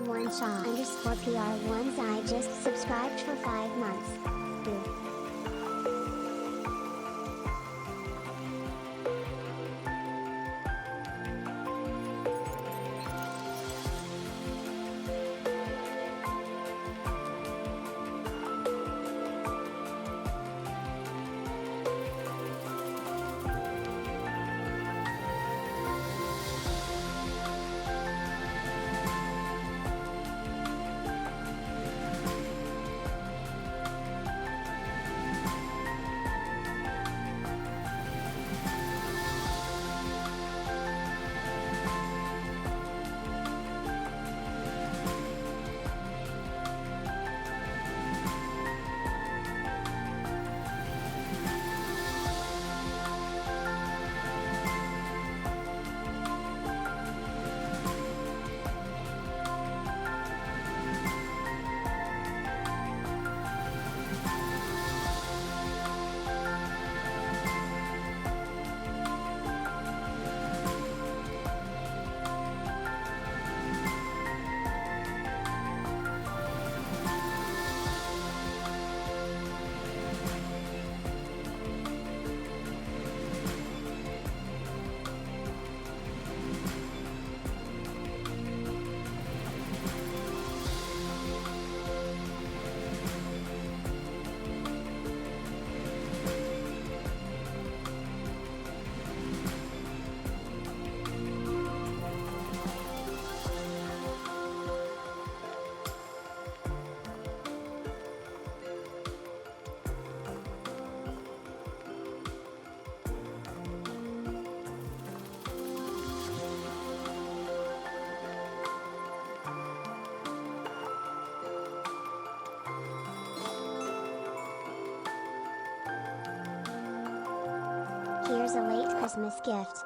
PR1Shaw_PR1s I just subscribed for 5 months. Boo. Here's a late Christmas gift.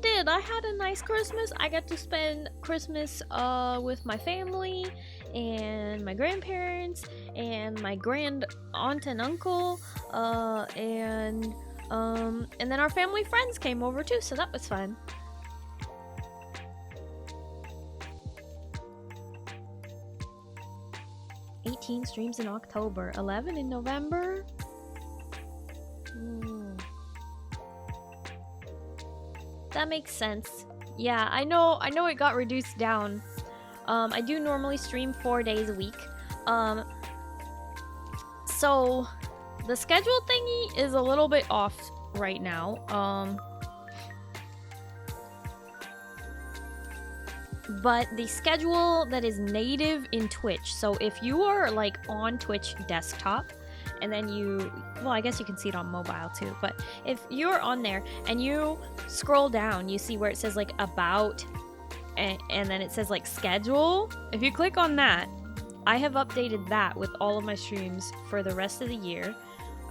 did. I had a nice Christmas. I got to spend Christmas with my family and my grandparents and my grand aunt and uncle, and then our family friends came over too, so that was fun. $18 streams in October, 11 in November. That makes sense. Yeah, I know it got reduced down. I do normally stream 4 days a week. So the schedule thingy is a little bit off right now. But the schedule that is native in Twitch, so if you are like on Twitch desktop, and then well, I guess you can see it on mobile too, but if you're on there and you scroll down, you see where it says like about, and then it says like schedule. If you click on that, I have updated that with all of my streams for the rest of the year.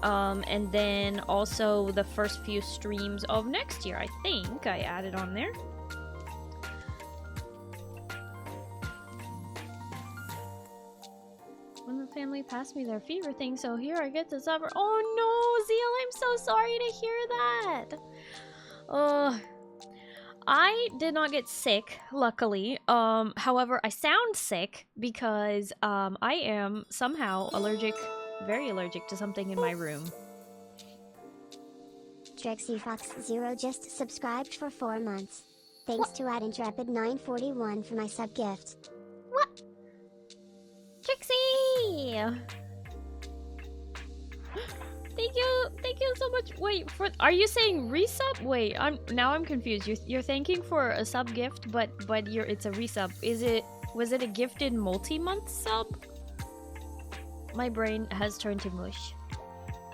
And then also the first few streams of next year, I think I added on there. When the family passed me their fever thing, so here I get to suffer. Oh no, Zeal, I'm so sorry to hear that. I did not get sick, luckily. However, I sound sick because I am somehow allergic, very allergic to something in my room. TrixieFox0 just subscribed for 4 months. Thanks to @Intrepid941 for my sub gift. What? Trixie! Thank you so much. Wait, are you saying resub? Wait, I'm confused. You're thanking for a sub gift, but it's a resub. Was it a gifted multi-month sub? My brain has turned to mush.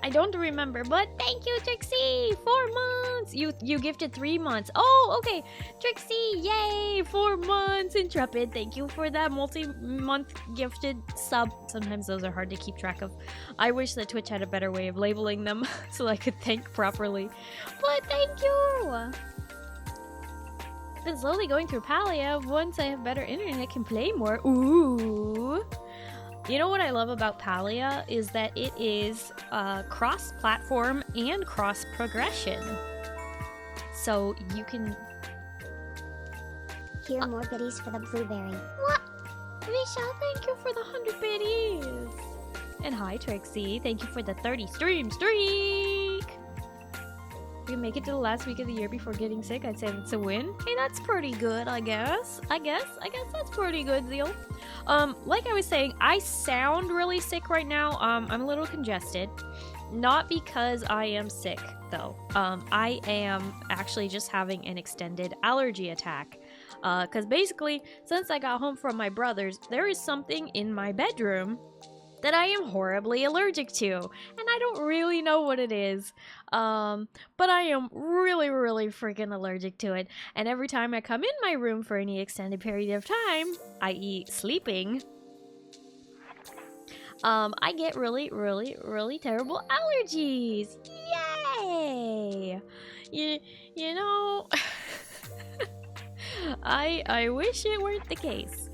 I don't remember, but thank you, Trixie! 4 months! You gifted 3 months. Oh, okay. Trixie, yay! 4 months! Intrepid, thank you for that multi-month gifted sub. Sometimes those are hard to keep track of. I wish that Twitch had a better way of labeling them so I could thank properly. But thank you! Been slowly going through Palia. Once I have better internet, I can play more. Ooh! You know what I love about Palia is that it is cross-platform and cross-progression. So you can... Here are more biddies for the blueberry. What? Visha, thank you for the 100 biddies! And hi, Trixie. Thank you for the 30 stream streak! If you make it to the last week of the year before getting sick, I'd say it's a win. Hey, that's pretty good, I guess. I guess that's pretty good, Zeal. Like I was saying, I sound really sick right now. I'm a little congested. Not because I am sick, though. I am actually just having an extended allergy attack. Because basically, since I got home from my brother's, there is something in my bedroom that I am horribly allergic to. And I don't really know what it is. But I am really, really freaking allergic to it. And every time I come in my room for any extended period of time, i.e. sleeping, I get really, really, really terrible allergies. Yay! You know, I wish it weren't the case.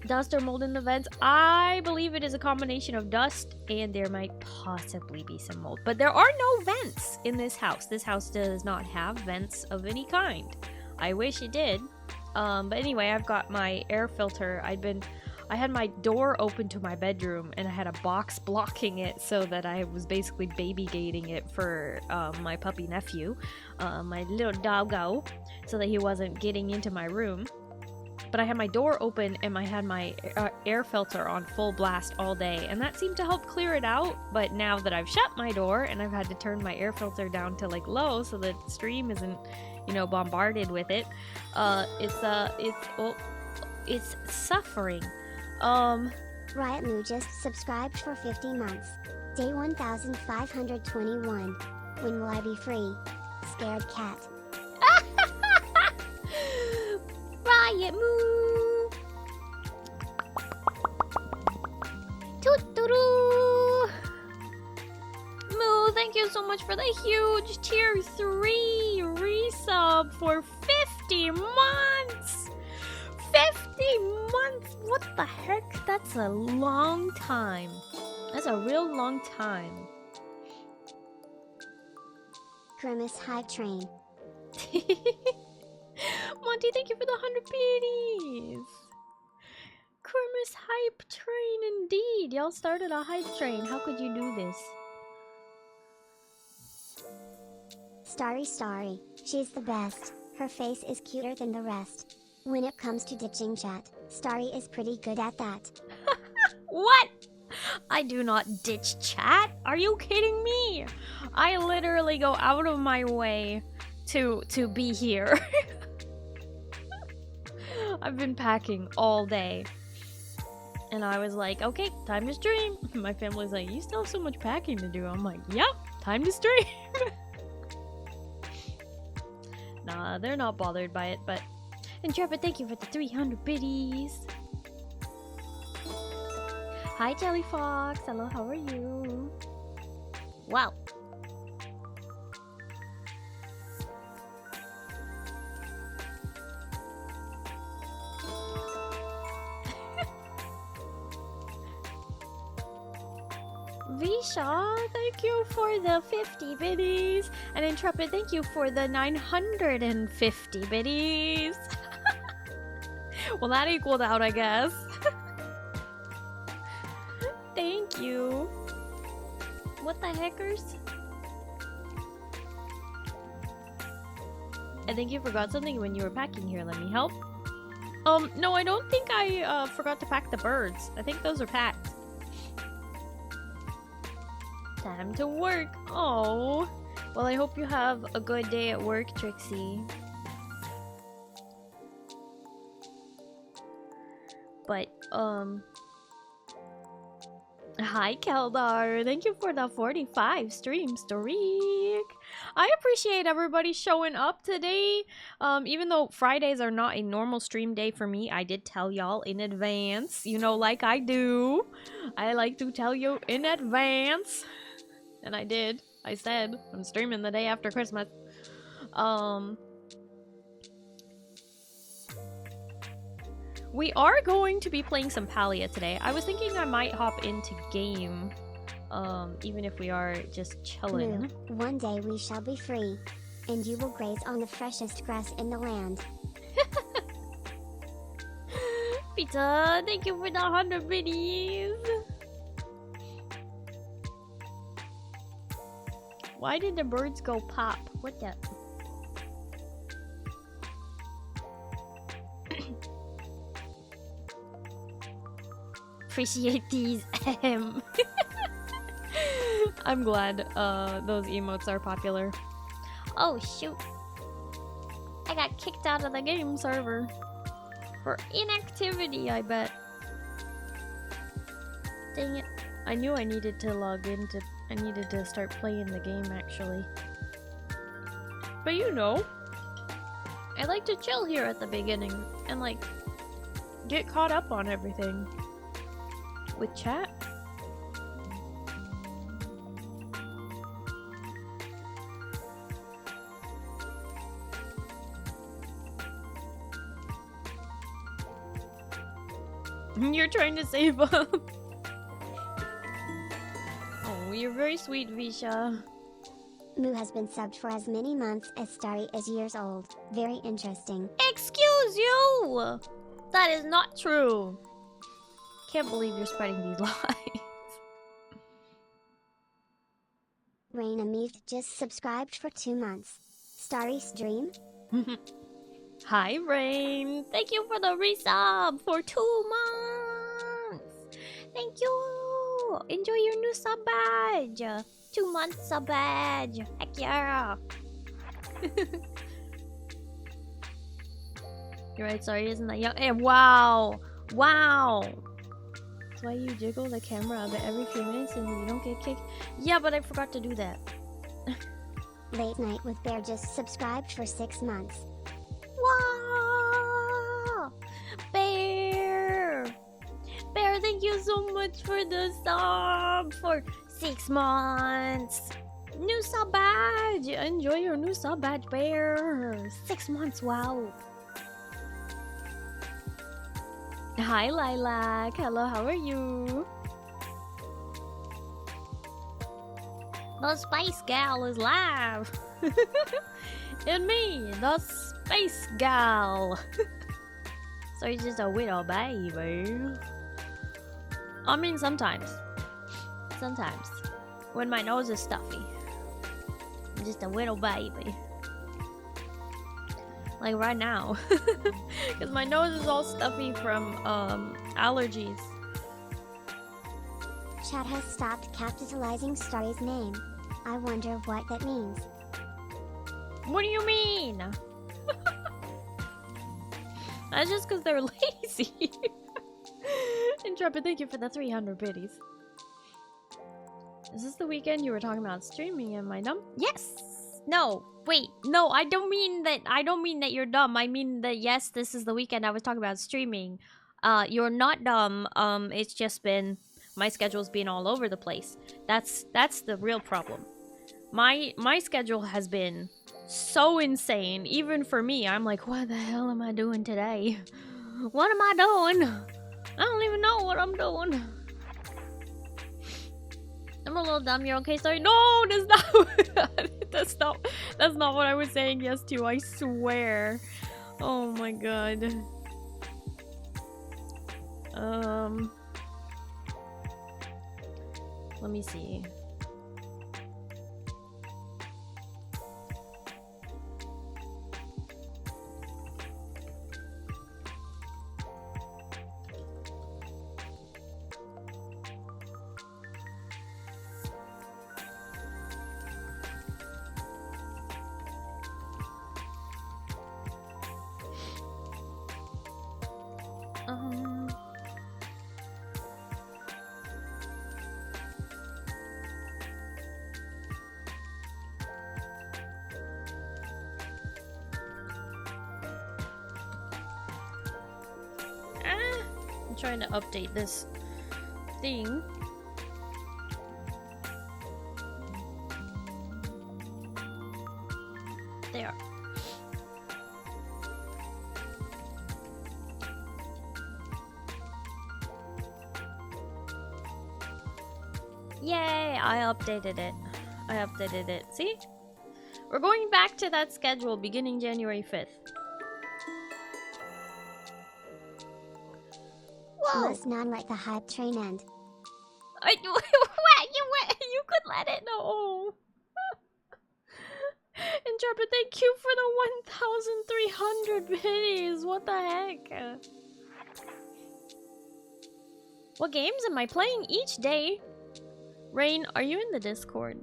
Dust or mold in the vents? I believe it is a combination of dust and there might possibly be some mold. But there are no vents in this house. This house does not have vents of any kind. I wish it did. But anyway, I've got my air filter. I had my door open to my bedroom and I had a box blocking it so that I was basically baby gating it for my puppy nephew, my little doggo, so that he wasn't getting into my room. But I had my door open and I had my air filter on full blast all day, and that seemed to help clear it out. But now that I've shut my door and I've had to turn my air filter down to like low so that the stream isn't, you know, bombarded with it, it's suffering. Riot Moo just subscribed for 50 months. Day 1521. When will I be free? Scared cat. Riot Moo! Toot-toot-oo! Moo, thank you so much for the huge tier 3 resub! resub for 50 months! 50 months! What the heck? That's a long time. That's a real long time. Grimace Hype Train. Monty, thank you for the 100 biddies! Grimace Hype Train indeed! Y'all started a hype train. How could you do this? Starry. She's the best. Her face is cuter than the rest. When it comes to ditching chat, Starry is pretty good at that. What? I do not ditch chat? Are you kidding me? I literally go out of my way to be here. I've been packing all day. And I was like, okay, time to stream. My family's like, you still have so much packing to do. I'm like, yep, time to stream. Nah, they're not bothered by it, but... Intrepid, thank you for the 300 biddies. Hi, Jelly Fox. Hello, how are you? Wow. Visha, thank you for the 50 biddies. And Intrepid, thank you for the 950 biddies. Well, that equaled out, I guess. Thank you. What the heckers? I think you forgot something when you were packing here. Let me help. No, I don't think I forgot to pack the birds. I think those are packed. Time to work. Oh. Well, I hope you have a good day at work, Trixie. But, hi, Keldar. Thank you for the 45 stream streak. I appreciate everybody showing up today. Even though Fridays are not a normal stream day for me, I did tell y'all in advance. You know, like I do. I like to tell you in advance. And I did. I said I'm streaming the day after Christmas. We are going to be playing some Palia today. I was thinking I might hop into game, even if we are just chilling. Moo, one day we shall be free, and you will graze on the freshest grass in the land. Pizza, thank you for the 100 biddies. Why did the birds go pop? What the? Appreciate these. I'm glad those emotes are popular. Oh shoot. I got kicked out of the game server. For inactivity, I bet. Dang it. I knew I needed to log into... I needed to start playing the game, actually. But you know, I like to chill here at the beginning and, like, get caught up on everything. With chat. You're trying to save up. Oh, you're very sweet, Visha. Moo has been subbed for as many months as Starry is years old. Very interesting. Excuse you! That is not true. Can't believe you're spreading these lies. ErianOsamu just subscribed for 2 months. Starry's dream? Hi, Rain. Thank you for the resub for 2 months. Thank you. Enjoy your new sub badge. 2 months sub badge. Heck yeah. You're right, sorry, isn't that young? Hey, wow. Wow. That's why you jiggle the camera a bit every few minutes and you don't get kicked. Yeah, but I forgot to do that. Late Night with Bear just subscribed for 6 months. Wow! Bear! Bear, thank you so much for the sub for 6 months. New sub badge! Enjoy your new sub badge, bear! 6 months, wow! Hi, Lilac! Hello, how are you? The Space Gal is live! And me, the Space Gal! So you're just a widow baby. I mean, sometimes. Sometimes. When my nose is stuffy. I'm just a little baby. Like right now. Because my nose is all stuffy from allergies. Chat has stopped capitalizing Starry's name. I wonder what that means. What do you mean? That's just because they're lazy. Intrepid, thank you for the 300 biddies. Is this the weekend you were talking about streaming? Am I dumb? Yes! No, wait, no, I don't mean that you're dumb. I mean that yes, this is the weekend I was talking about streaming. You're not dumb. It's just been my schedule's been all over the place. That's the real problem. My schedule has been so insane, even for me. I'm like, what the hell am I doing today? What am I doing? I don't even know what I'm doing. I'm a little dumb. You're okay? Sorry. No, that's not what I was saying yes to. I swear. Oh my god. Let me see. I'm trying to update this thing. There. Yay! I updated it. See? We're going back to that schedule beginning January 5th. Whoa! Must not let the hype train end. What? You could let it know. Intrepid, thank you for the 1,300 biddies. What the heck? What games am I playing each day? Rain, are you in the Discord?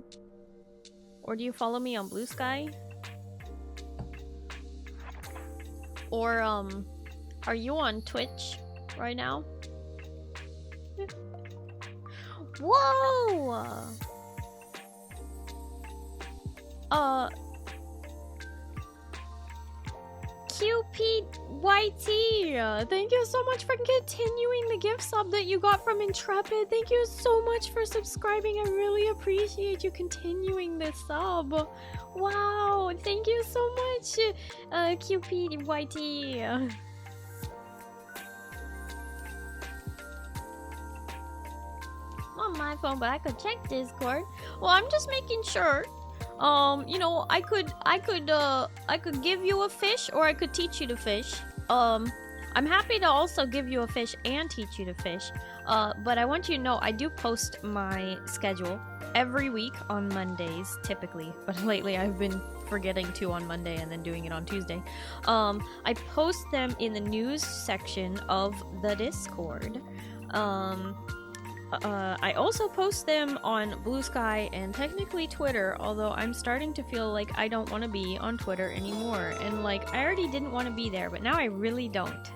Or do you follow me on Blue Sky? Or, are you on Twitch right now? Whoa! QPYT, thank you so much for continuing the gift sub that you got from Intrepid. Thank you so much for subscribing. I really appreciate you continuing this sub. Wow, thank you so much, QPYT. On my phone, but I could check Discord. Well, I'm just making sure. You know, I could give you a fish, or I could teach you to fish. I'm happy to also give you a fish and teach you to fish. But I want you to know I do post my schedule every week on Mondays, typically. But lately I've been forgetting to on Monday and then doing it on Tuesday. I post them in the news section of the Discord. I also post them on Blue Sky and technically Twitter, although I'm starting to feel like I don't want to be on Twitter anymore. And like, I already didn't want to be there, but now I really don't.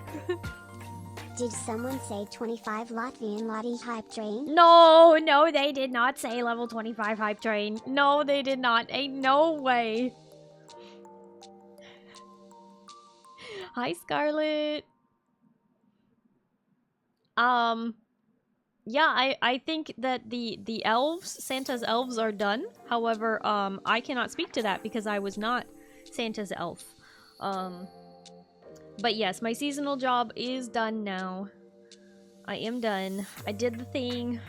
Did someone say 25 Latvian Lottie hype train? No, they did not say level 25 hype train. No, they did not. Ain't no way. Hi, Scarlet. yeah, I think that the elves, Santa's elves are done. However, I cannot speak to that because I was not Santa's elf. But yes, my seasonal job is done now. I am done. I did the thing.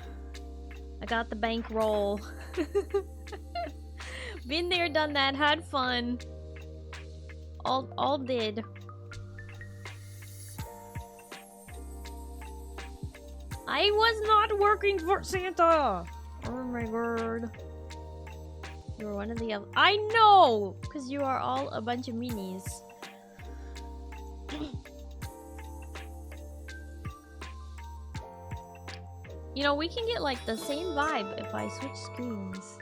I got the bankroll. Been there, done that, had fun. All did. I was not working for Santa! Oh my god. You're one of the elves. I know! Because you are all a bunch of meanies. You know, we can get like the same vibe if I switch screens.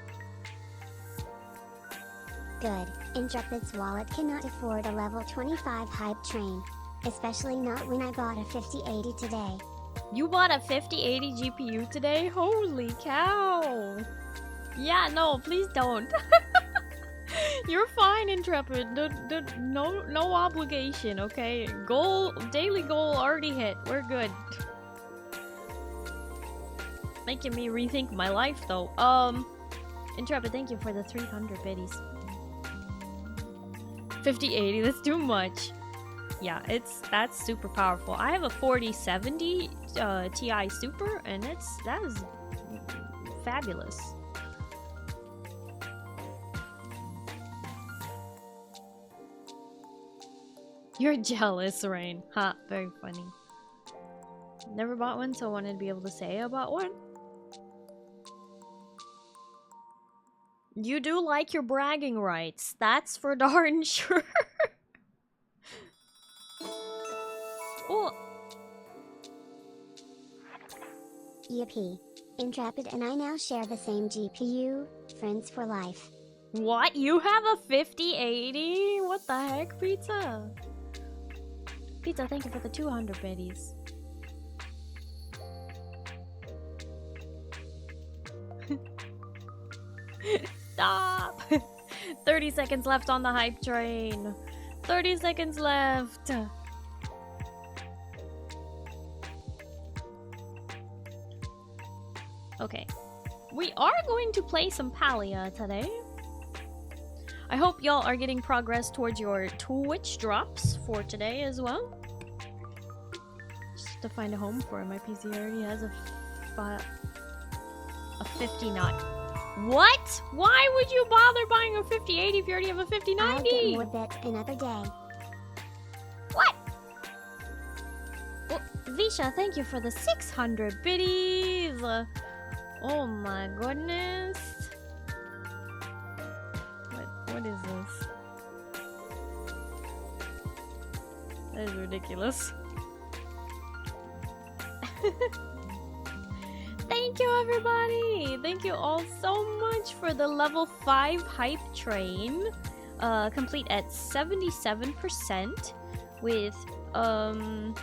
Good. Intrepid's wallet cannot afford a level 25 hype train. Especially not when I bought a 5080 today. You bought a 5080 GPU today? Holy cow! Yeah, no, please don't. You're fine, Intrepid. No obligation, okay? Daily goal already hit. We're good. Making me rethink my life, though. Intrepid, thank you for the 300 biddies. 5080, that's too much. Yeah, that's super powerful. I have a 4070 Ti Super, and that is fabulous. You're jealous, Rain. Ha, very funny. Never bought one, so I wanted to be able to say I bought one. You do like your bragging rights. That's for darn sure. Oh. Yippee. Intrepid and I now share the same GPU. Friends for life. What? You have a 5080? What the heck, Pizza? Pizza, thank you for the 200 biddies. Stop! 30 seconds left on the hype train. 30 seconds left. Okay. We are going to play some Palia today. I hope y'all are getting progress towards your Twitch drops for today as well. Just to find a home for it. My PC already has a 5090. What? Why would you bother buying a 5080 if you already have a 5090? I'll get more bets another day. What? Well, Visha, thank you for the 600 biddies. Oh my goodness. What is this? That is ridiculous. Thank you, everybody! Thank you all so much for the level 5 hype train. Complete at 77% with, I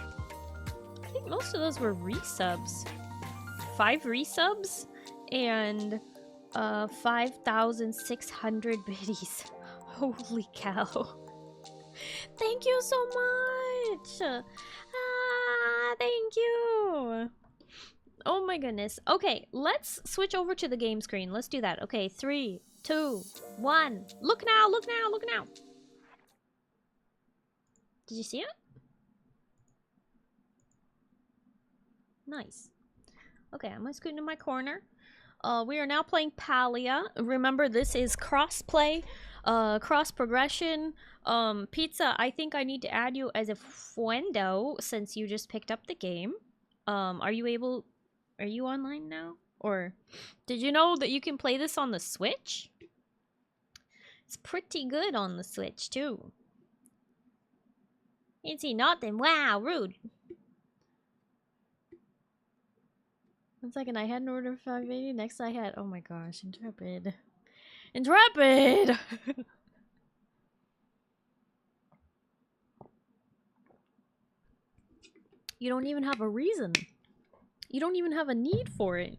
think most of those were resubs. 5 resubs and 5,600 biddies. Holy cow. Thank you so much! Thank you! Oh my goodness. Okay, let's switch over to the game screen. Let's do that. Okay, 3, 2, 1. Look now, look now, look now! Did you see it? Nice. Okay, I'm gonna scoot into my corner. We are now playing Palia. Remember, this is cross-play, cross-progression. Pizza, I think I need to add you as a friendo since you just picked up the game. Are you online now? Or did you know that you can play this on the Switch? It's pretty good on the Switch, too. Ain't see nothing. Wow, rude. 1 second, I had an order of 580. Next I had, oh my gosh, Intrepid. Intrepid! You don't even have a reason. You don't even have a need for it.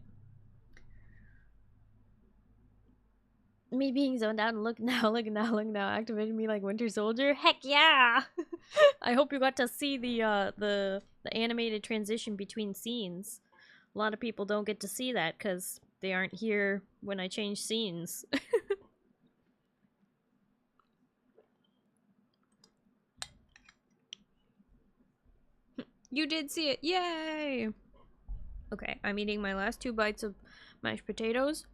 Me being zoned out and look now, look now, look now, activated me like Winter Soldier. Heck yeah! I hope you got to see the animated transition between scenes. A lot of people don't get to see that because they aren't here when I change scenes. You did see it! Yay! Okay, I'm eating my last 2 bites of mashed potatoes,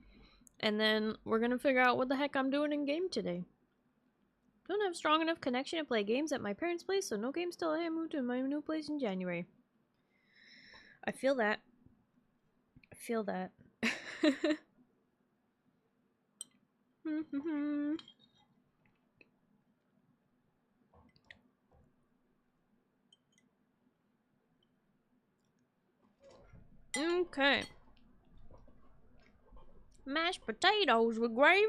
and then we're gonna figure out what the heck I'm doing in game today. Don't have strong enough connection to play games at my parents' place, so no games till I move to my new place in January. I feel that. I feel that. Okay. Mashed potatoes with gravy?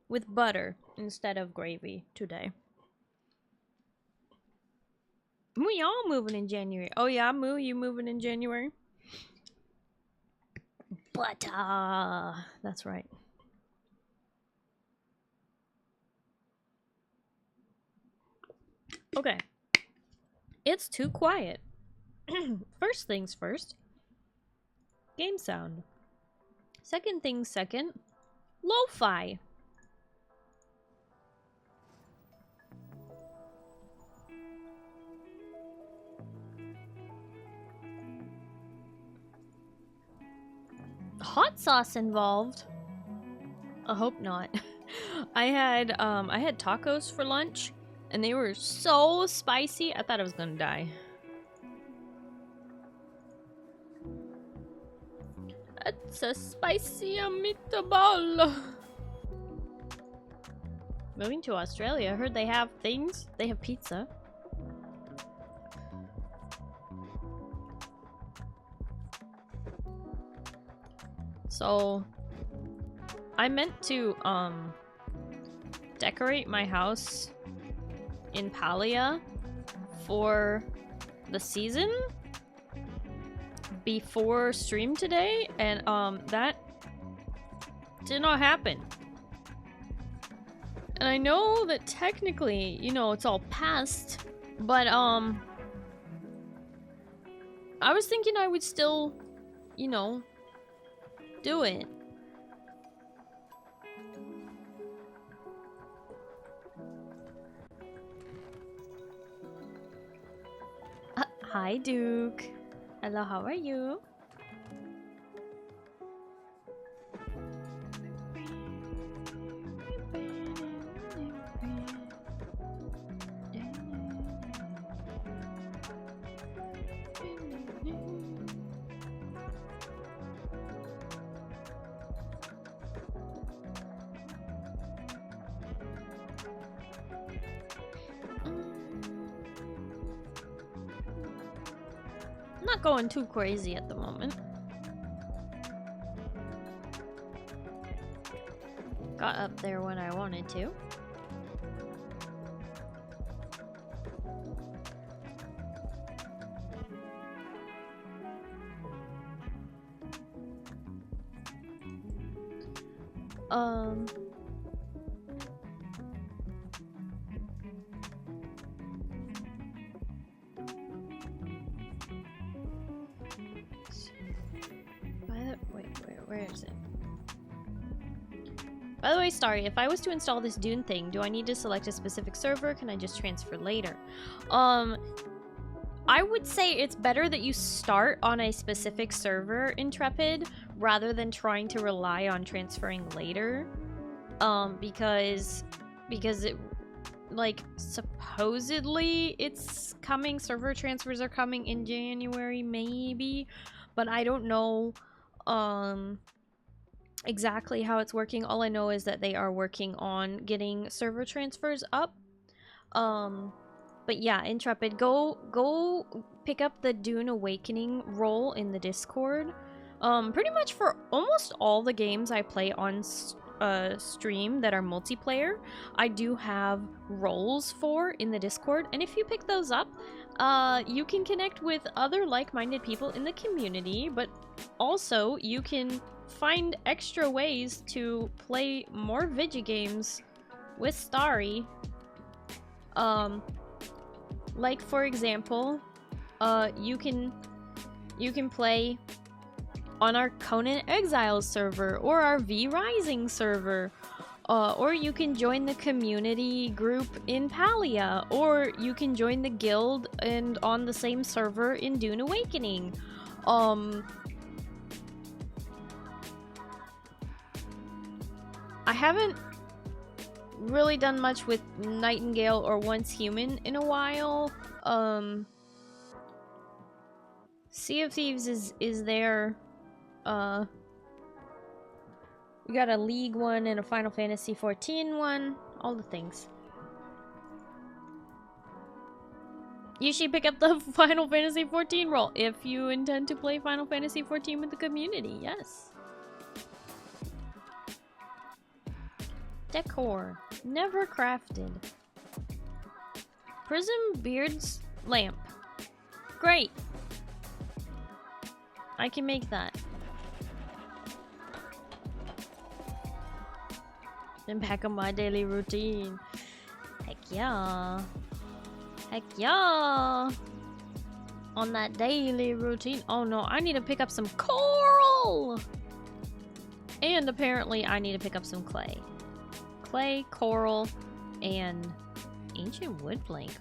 With butter instead of gravy today. We all moving in January. Oh yeah, Moo, you moving in January? Butter. That's right. Okay. It's too quiet. First things first. Game sound. Second things second. Lo-fi. Hot sauce involved? I hope not. I had tacos for lunch and they were so spicy I thought I was gonna die. It's a spicy meatball. Moving to Australia, I heard they have things. They have pizza. So I meant to decorate my house in Palia for the season before stream today, and that did not happen. And I know that technically, you know, it's all past, but I was thinking I would still, you know, do it. Hi, Duke. Hello, how are you? Not going too crazy at the moment. Got up there when I wanted to. Where is it? By the way, Starry, if I was to install this Dune thing, do I need to select a specific server? Can I just transfer later? I would say it's better that you start on a specific server, Intrepid, rather than trying to rely on transferring later. Because it, like, supposedly it's coming, server transfers are coming in January, maybe, but I don't know exactly how it's working. All I know is that they are working on getting server transfers up. But yeah, Intrepid, go pick up the Dune Awakening role in the Discord. Pretty much for almost all the games I play on stream that are multiplayer, I do have roles for in the Discord, and if you pick those up, you can connect with other like-minded people in the community, but also you can find extra ways to play more video games with Starry. Like, for example, you can you can play on our Conan Exiles server or our V Rising server. Or you can join the community group in Palia, or you can join the guild and on the same server in Dune Awakening. I haven't really done much with Nightingale or Once Human in a while. Sea of Thieves is there. We got a League one and a Final Fantasy XIV one. All the things. You should pick up the Final Fantasy XIV role if you intend to play Final Fantasy XIV with the community. Yes. Decor. Never crafted. Prism Beard's lamp. Great. I can make that. And back on my daily routine. Heck yeah. Heck yeah. On that daily routine. Oh no, I need to pick up some coral. And apparently I need to pick up some clay. Clay, coral, and ancient wood plank.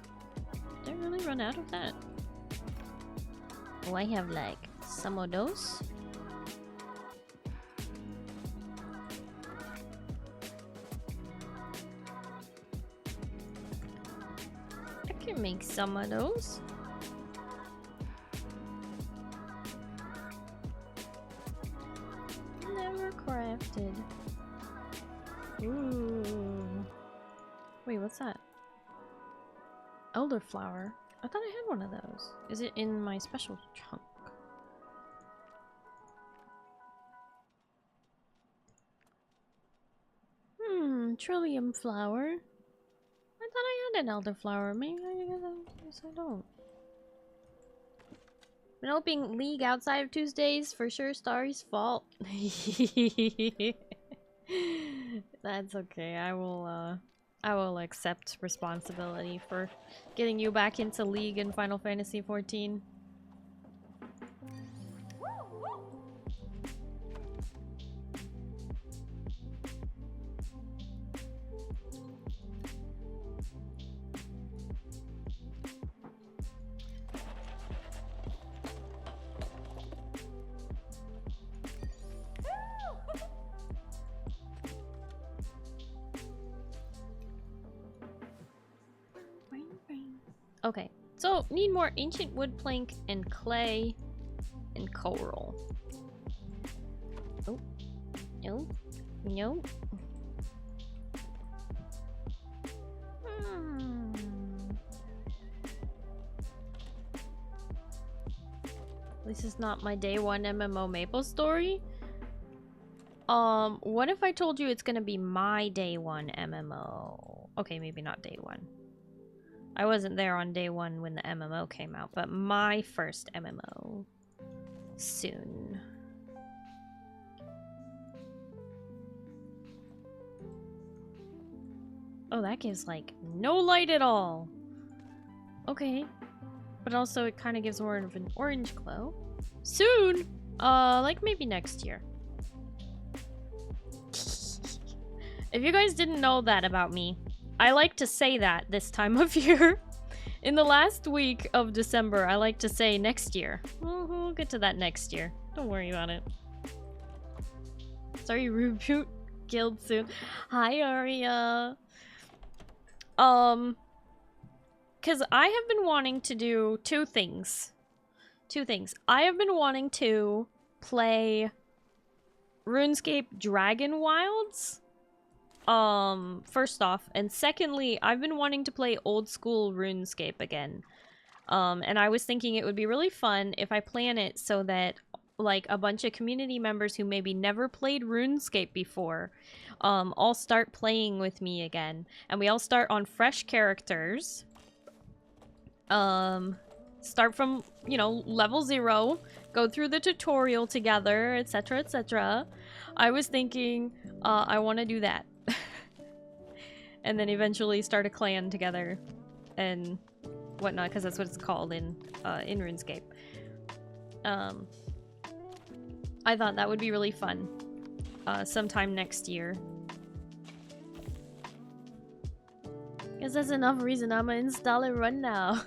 Did I really run out of that? Oh, I have like some of those. Make some of those. Never crafted. Ooh. Wait, what's that? Elderflower. I thought I had one of those. Is it in my special chunk? Trillium flower. I thought I had an elderflower. Maybe I guess I don't. Been hoping League outside of Tuesdays, for sure Starry's fault. That's okay. I will accept responsibility for getting you back into League in Final Fantasy XIV. Okay, so need more ancient wood plank and clay and coral. Oh, no, no. This is not my day one MMO Maple story. What if I told you it's gonna be my day one MMO? Okay, maybe not day one. I wasn't there on day one when the MMO came out, but my first MMO. Soon. Oh, that gives, like, no light at all. Okay. But also it kind of gives more of an orange glow. Soon! Like maybe next year. If you guys didn't know that about me, I like to say that this time of year. In the last week of December, I like to say next year. We'll get to that next year. Don't worry about it. Sorry, reboot guild soon. Hi, Aria. Because I have been wanting to do two things. I have been wanting to play RuneScape Dragon Wilds. First off, and secondly, I've been wanting to play old school RuneScape again. And I was thinking it would be really fun if I plan it so that, like, a bunch of community members who maybe never played RuneScape before, all start playing with me again. And we all start on fresh characters. Start from, you know, level 0, go through the tutorial together, etc, etc. I was thinking, I want to do that. And then eventually start a clan together and whatnot, because that's what it's called in RuneScape. I thought that would be really fun sometime next year. Guess that's enough reason. I'm gonna install it right now.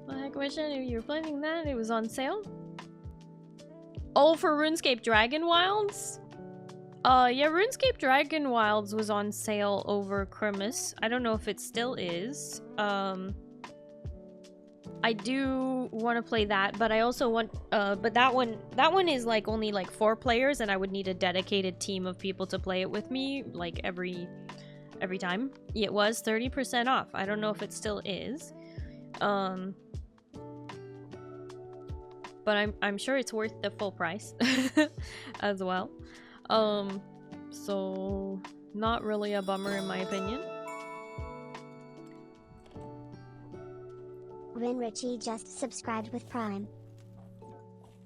What heck question? If you were planning that, it was on sale. Oh, for RuneScape Dragon Wilds? Yeah, RuneScape Dragon Wilds was on sale over Christmas. I don't know if it still is. I do want to play that, but I also want, but that one is like only like 4 players, and I would need a dedicated team of people to play it with me, like every time. It was 30% off. I don't know if it still is. But I'm sure it's worth the full price as well. So not really a bummer in my opinion. Rin Richie just subscribed with Prime.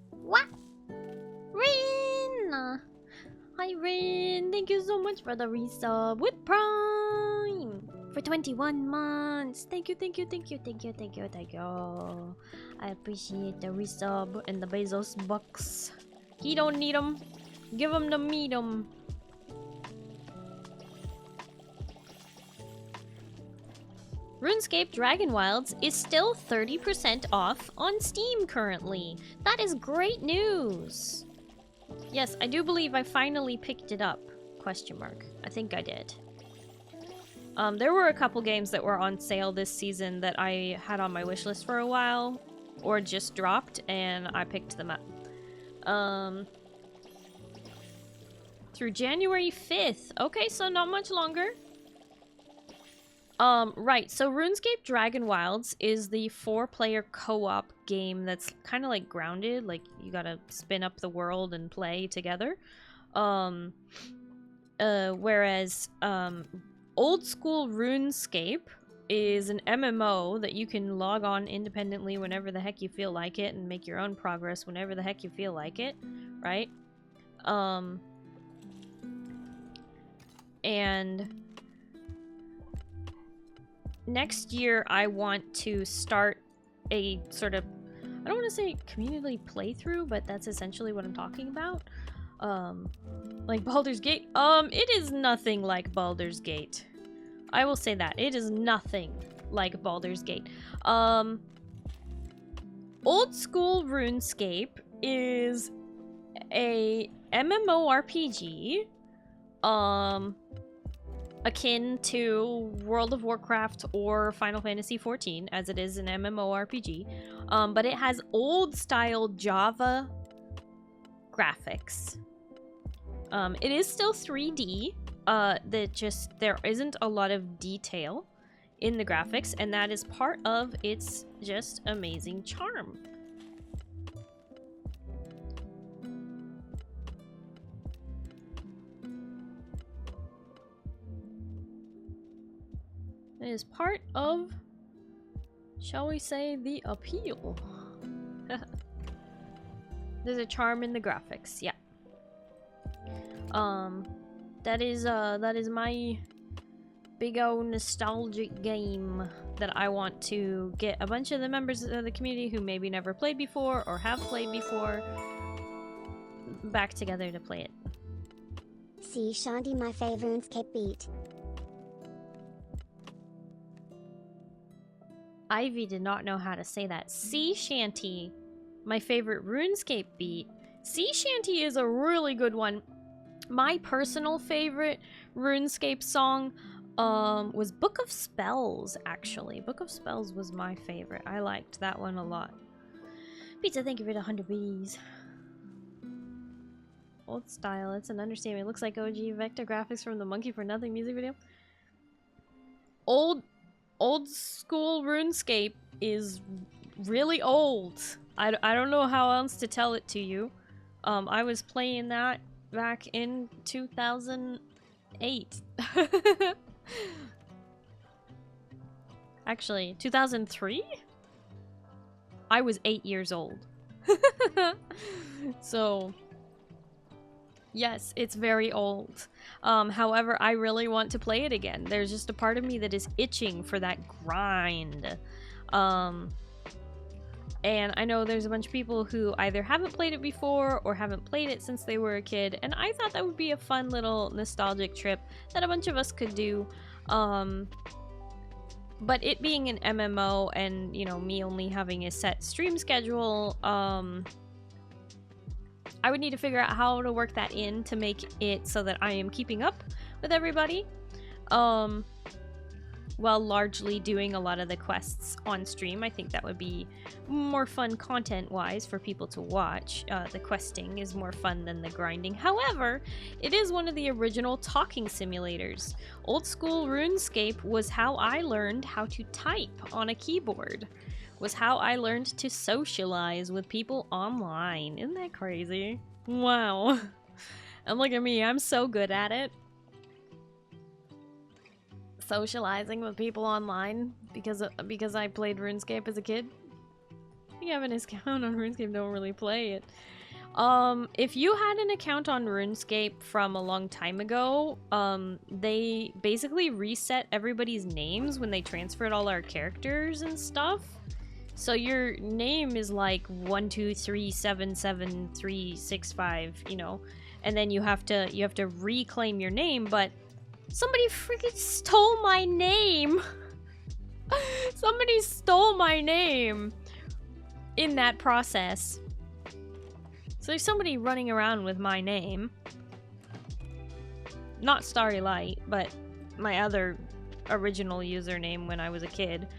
What? Rin! Hi Rin! Thank you so much for the resub with Prime! For 21 months! Thank you, thank you, thank you, thank you, thank you, thank you. I appreciate the resub and the Bezos bucks. He don't need them. Give him the medium. RuneScape Dragon Wilds is still 30% off on Steam currently. That is great news. Yes, I do believe I finally picked it up. Question mark. I think I did. There were a couple games that were on sale this season that I had on my wishlist for a while, or just dropped, and I picked them up. Through January 5th. Okay, so not much longer. Right, so RuneScape Dragon Wilds is the 4-player co-op game that's kind of like Grounded, like you gotta spin up the world and play together. Whereas, Old School RuneScape is an MMO that you can log on independently whenever the heck you feel like it and make your own progress whenever the heck you feel like it, right? And next year I want to start a sort of, I don't want to say community playthrough, but that's essentially what I'm talking about. Like Baldur's Gate. It is nothing like Baldur's Gate. I will say that. It is nothing like Baldur's Gate. Old School RuneScape is a MMORPG, akin to World of Warcraft or Final Fantasy XIV, as it is an MMORPG, but it has old-style Java graphics. It is still 3D, there isn't a lot of detail in the graphics, and that is part of its just amazing charm. It is part of, shall we say, the appeal. There's a charm in the graphics, yeah. That is my big old nostalgic game that I want to get a bunch of the members of the community who maybe never played before or have played before back together to play it. See Shandy, my favorite RuneScape beat. Ivy did not know how to say that. Sea Shanty, my favorite RuneScape beat. Sea Shanty is a really good one. My personal favorite RuneScape song was Book of Spells, actually. Book of Spells was my favorite. I liked that one a lot. Pizza, thank you for the 100 bees. Old style, that's an understatement. It looks like OG vector graphics from the Monkey for Nothing music video. Old school RuneScape is really old. I don't know how else to tell it to you. I was playing that back in 2008. Actually, 2003? I was 8 years old. So, yes, it's very old. However, I really want to play it again. There's just a part of me that is itching for that grind. And I know there's a bunch of people who either haven't played it before or haven't played it since they were a kid, and I thought that would be a fun little nostalgic trip that a bunch of us could do. But it being an MMO and, you know, me only having a set stream schedule, I would need to figure out how to work that in to make it so that I am keeping up with everybody, while largely doing a lot of the quests on stream. I think that would be more fun content-wise for people to watch. The questing is more fun than the grinding. However, it is one of the original talking simulators. Old school RuneScape was how I learned how to type on a keyboard. Was how I learned to socialize with people online. Isn't that crazy? Wow. And look at me, I'm so good at it. Socializing with people online because I played RuneScape as a kid. You have an account on RuneScape, don't really play it. If you had an account on RuneScape from a long time ago, they basically reset everybody's names when they transferred all our characters and stuff. So your name is like 123773665, you know, and then you have to reclaim your name, but somebody freaking stole my name. Somebody stole my name in that process. So there's somebody running around with my name. Not Starry Light, but my other original username when I was a kid.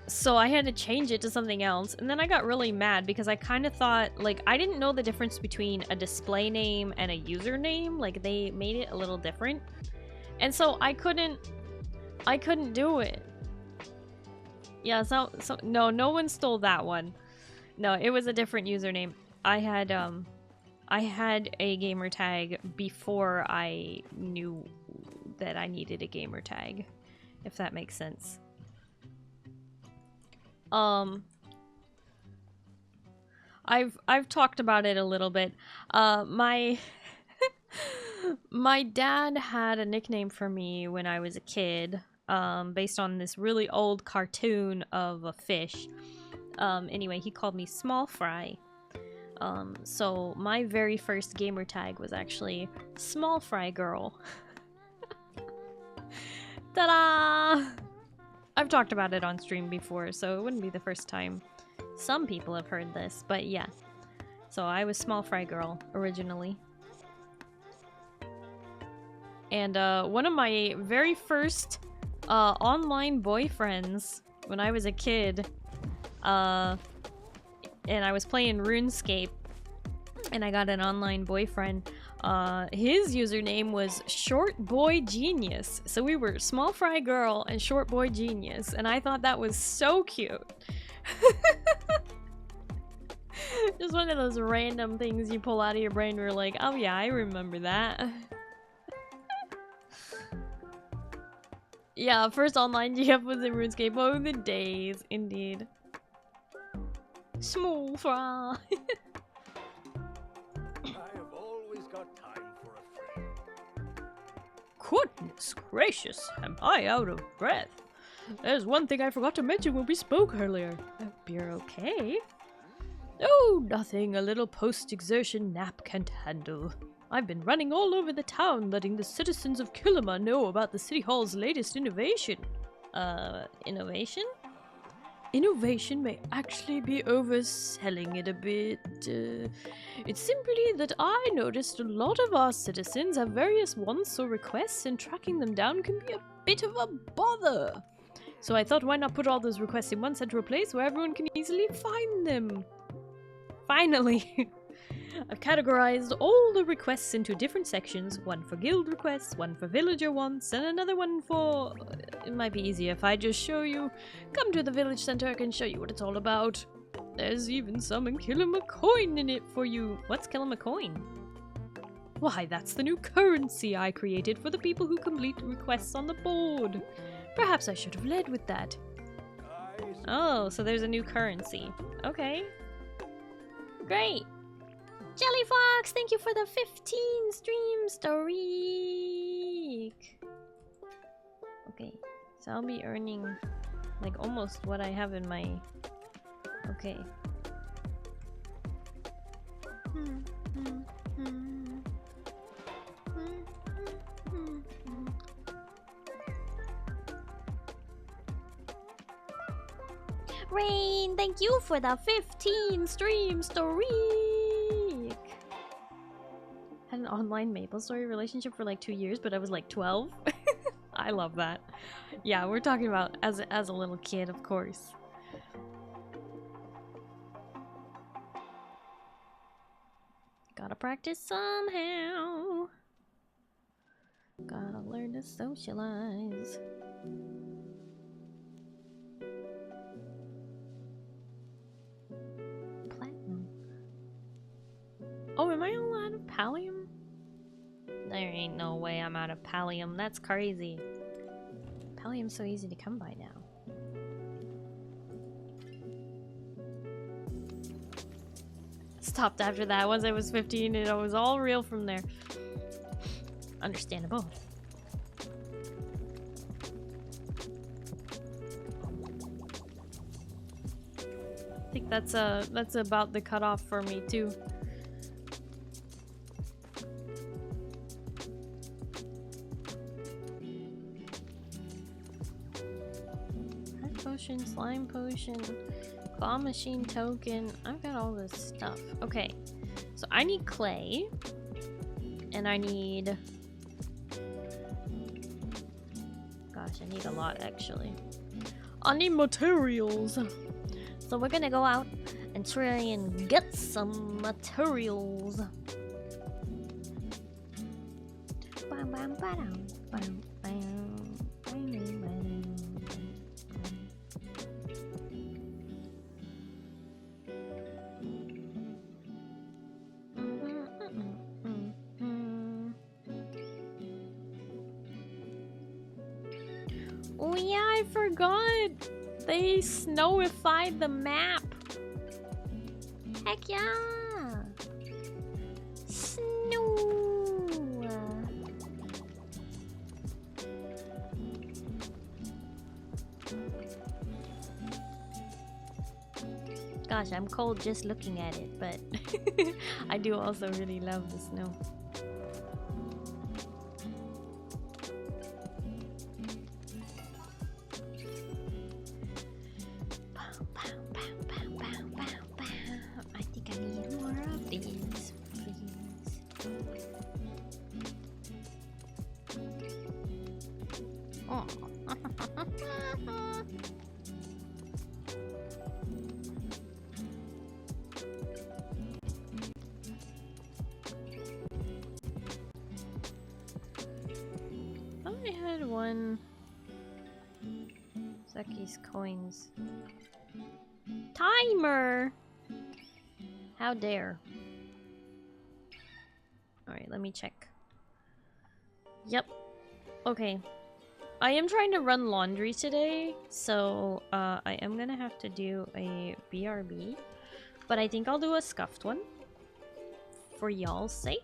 So I had to change it to something else, and then I got really mad because I kind of thought, like, I didn't know the difference between a display name and a username. Like, they made it a little different, and so I couldn't do it. Yeah, no one stole that one. No, it was a different username. I had a gamer tag before I knew that I needed a gamer tag, if that makes sense. I've talked about it a little bit. My dad had a nickname for me when I was a kid, based on this really old cartoon of a fish. Anyway, he called me Small Fry. So my very first gamer tag was actually Small Fry Girl. Ta-da! I've talked about it on stream before, so it wouldn't be the first time. Some people have heard this, but yeah. So I was Small Fry Girl, originally. And one of my very first online boyfriends when I was a kid, and I was playing RuneScape, and I got an online boyfriend. His username was Short Boy Genius. So we were Small Fry Girl and Short Boy Genius, and I thought that was so cute. Just one of those random things you pull out of your brain where you're like, oh yeah, I remember that. Yeah, first online GF was in RuneScape. Oh, the days, indeed. Small Fry. Goodness gracious, am I out of breath? There's one thing I forgot to mention when we spoke earlier. You're okay? Oh, nothing a little post-exertion nap can't handle. I've been running all over the town letting the citizens of Kilima know about the City Hall's latest innovation. Innovation? Innovation may actually be overselling it a bit. It's simply that I noticed a lot of our citizens have various wants or requests, and tracking them down can be a bit of a bother. So I thought, why not put all those requests in one central place where everyone can easily find them? Finally! I've categorized all the requests into different sections, one for guild requests, one for villager wants, and another one for... It might be easier if I just show you. Come to the village center, I can show you what it's all about. There's even some CrystqlQueen in it for you. What's CrystqlQueen? Why, that's the new currency I created for the people who complete requests on the board. Perhaps I should have led with that. Oh, so there's a new currency. Okay. Great. Jellyfox, thank you for the 15 stream streak. Okay, so I'll be earning Like almost what I have in my... Okay. Rain, thank you for the 15 stream streak. Had an online MapleStory relationship for like 2 years, but I was like 12. I love that. Yeah, we're talking about as a little kid, of course. Gotta practice somehow. Gotta learn to socialize. Platinum. Oh, am I all out of Pallium? There ain't no way I'm out of Pallium. That's crazy. Pallium's so easy to come by now. Stopped after that. Once I was 15, it was all real from there. Understandable. I think that's about the cutoff for me too. Heart potion, slime potion, claw machine token. I've got all this stuff. Okay, so I need clay, and I need... Gosh, I need a lot actually. I need materials. So we're gonna go out and try and get some materials. Oh yeah, I forgot. They snowified the map. Heck yeah! Snow. Gosh, I'm cold just looking at it, but I do also really love the snow. Coins. Timer! How dare. Alright, let me check. Yep. Okay. I am trying to run laundry today, so I am gonna have to do a BRB. But I think I'll do a scuffed one. For y'all's sake.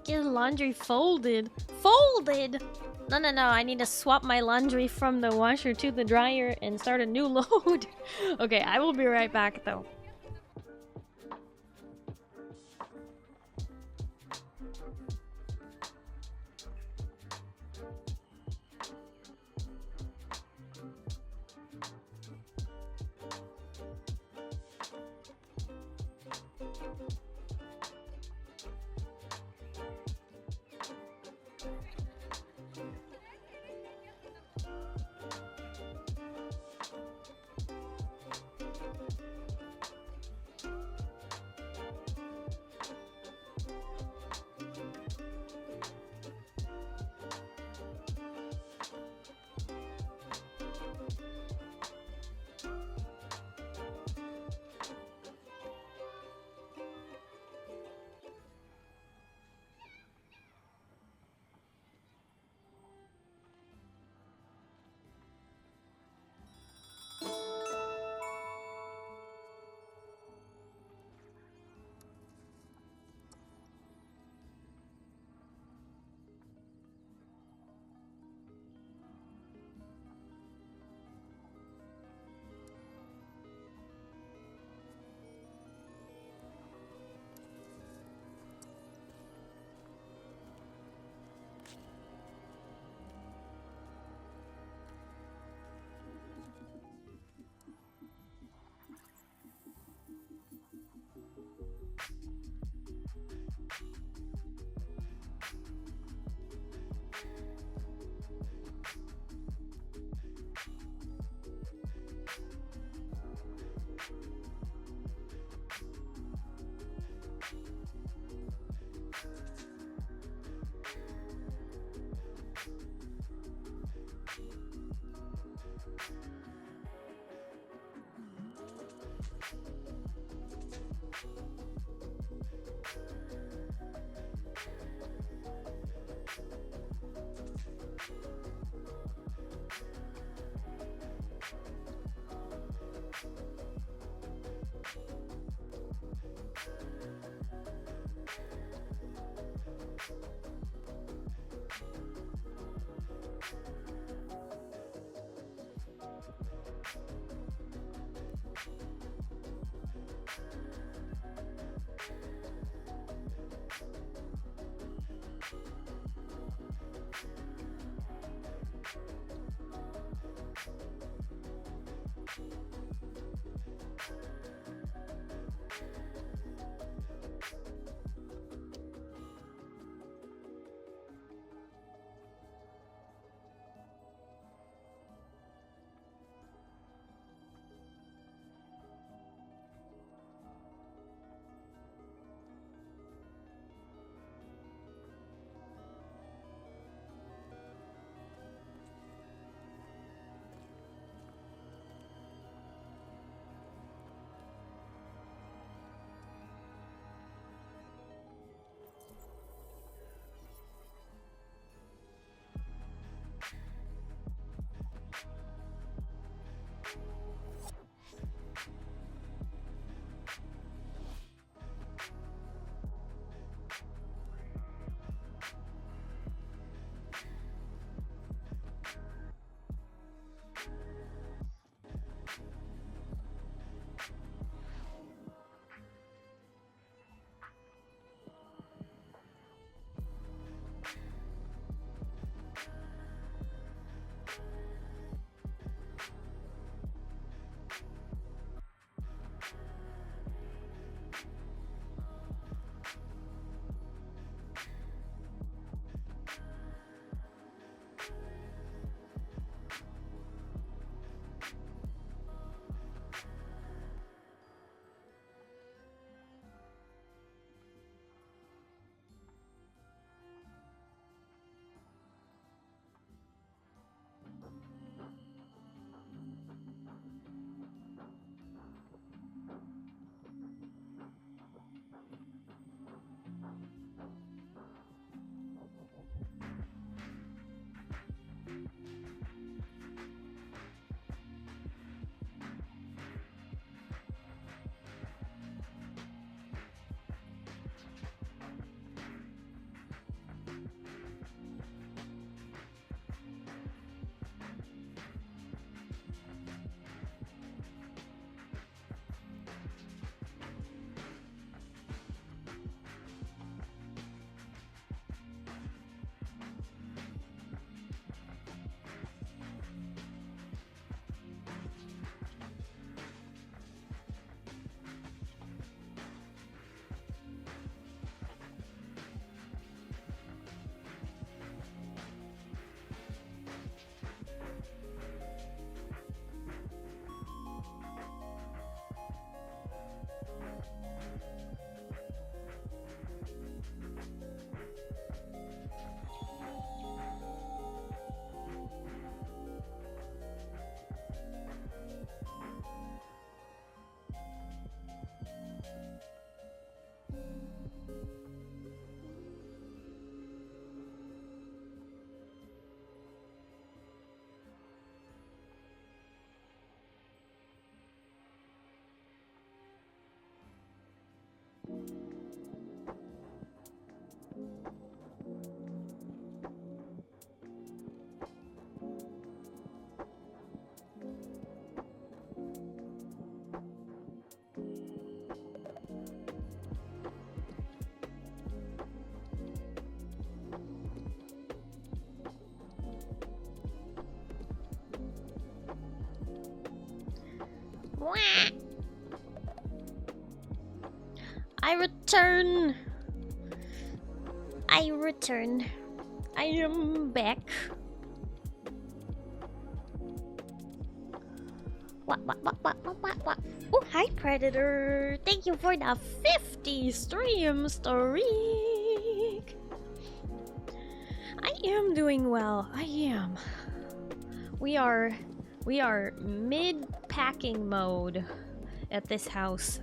Get laundry folded. Folded! No, I need to swap my laundry from the washer to the dryer and start a new load. Okay, I will be right back though. I return. I return. I am back. What? Oh, hi, Predator. Thank you for the 50 stream streak. I am doing well. I am. We are mid-packing mode at this house.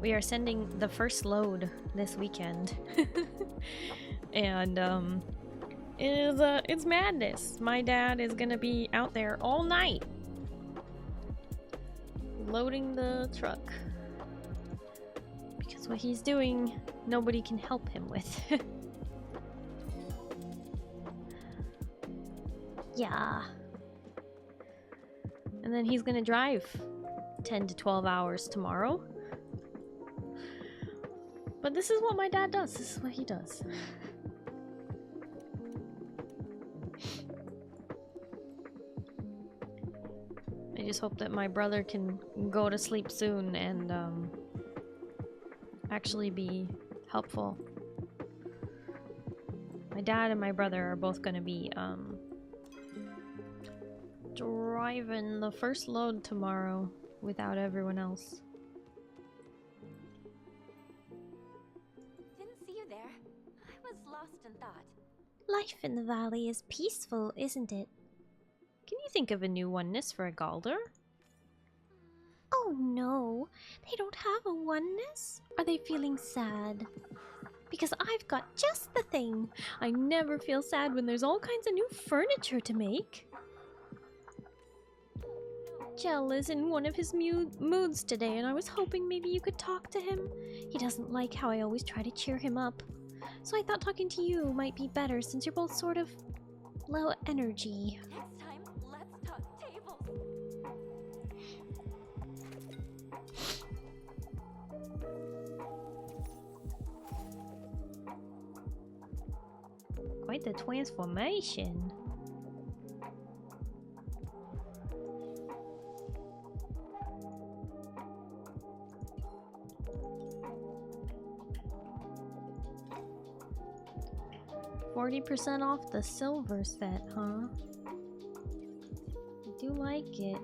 We are sending the first load this weekend. And it's madness. My dad is gonna be out there all night loading the truck. Because what he's doing, nobody can help him with. Yeah. And then he's gonna drive 10 to 12 hours tomorrow. But this is what my dad does. This is what he does. I just hope that my brother can go to sleep soon and actually be helpful. My dad and my brother are both gonna be driving the first load tomorrow without everyone else. Didn't see you there. I was lost in thought. Life in the valley is peaceful, isn't it? Can you think of a new oneness for a Galder? Oh no, they don't have a oneness? Are they feeling sad? Because I've got just the thing. I never feel sad when there's all kinds of new furniture to make. Jell is in one of his moods today, and I was hoping maybe you could talk to him. He doesn't like how I always try to cheer him up. So I thought talking to you might be better since you're both sort of low energy. Next time, let's talk tables. Quite the transformation. $40% off the silver set, huh? I do like it.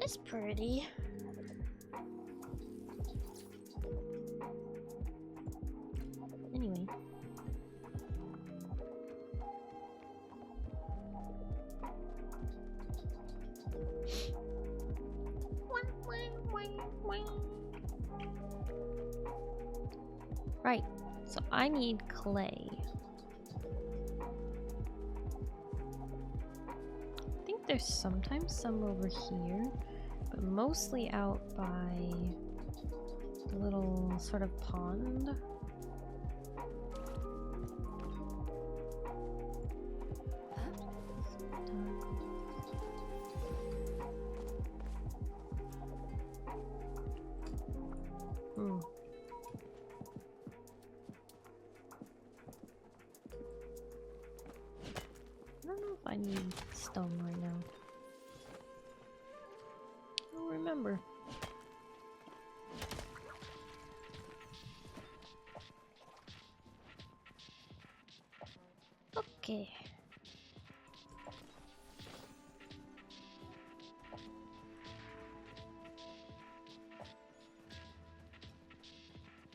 It's pretty. Anyway. Right, so I need clay. I think there's sometimes some over here, but mostly out by the little sort of pond. I don't know if I need stone right now. I don't remember. Okay.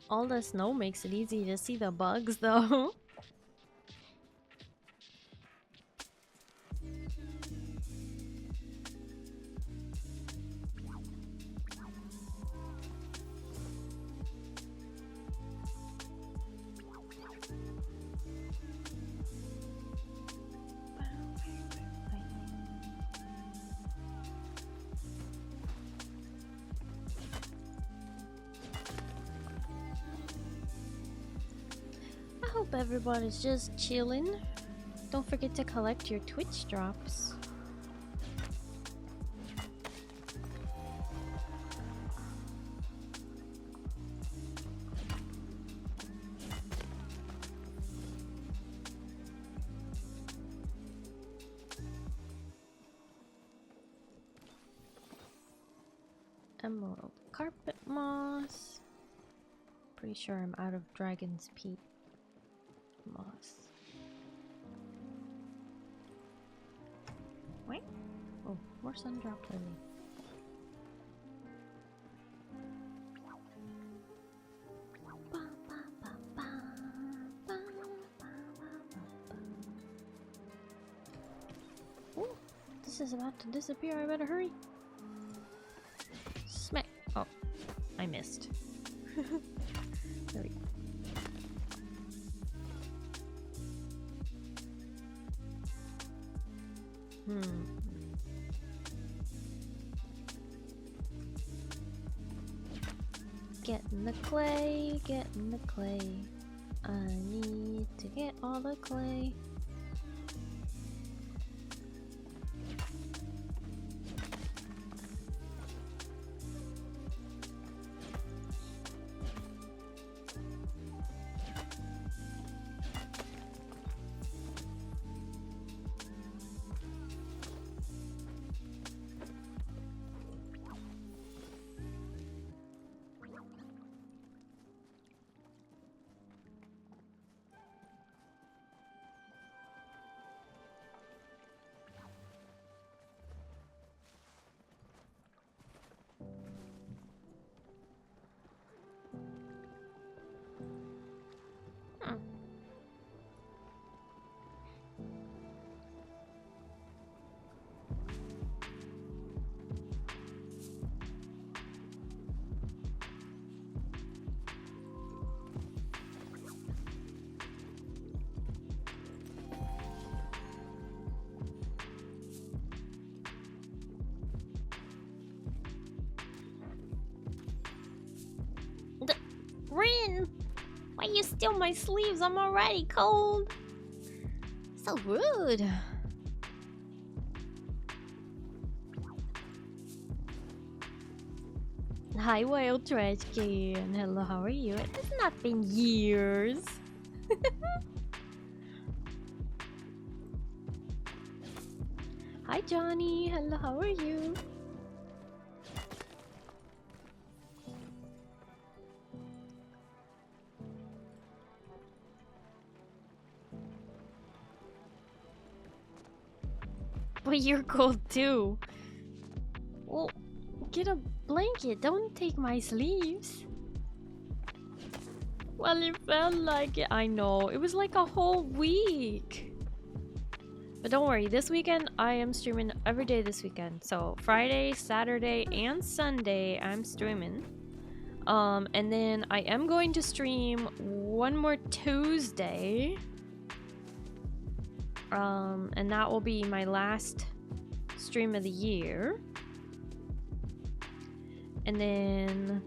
All the snow makes it easy to see the bugs, though. Hope everybody's just chilling. Don't forget to collect your Twitch drops. Emerald carpet moss. Pretty sure I'm out of dragon's peat moss. Wait. Oh, more sundrop lily. Oh, this is about to disappear. I better hurry. Smack. Oh, I missed. There we go. Getting the clay, getting the clay. I need to get all the clay. Rin! Why you steal my sleeves? I'm already cold. So rude. Hi, Wild Trash Can. Hello, how are you? It has not been years. Hi, Johnny. Hello, how are you? But you're cold too. Well, get a blanket. Don't take my sleeves. Well, it felt like it. I know. It was like a whole week. But don't worry. This weekend, I am streaming every day this weekend. So Friday, Saturday, and Sunday, I'm streaming. And then I am going to stream one more Tuesday. And that will be my last stream of the year. And then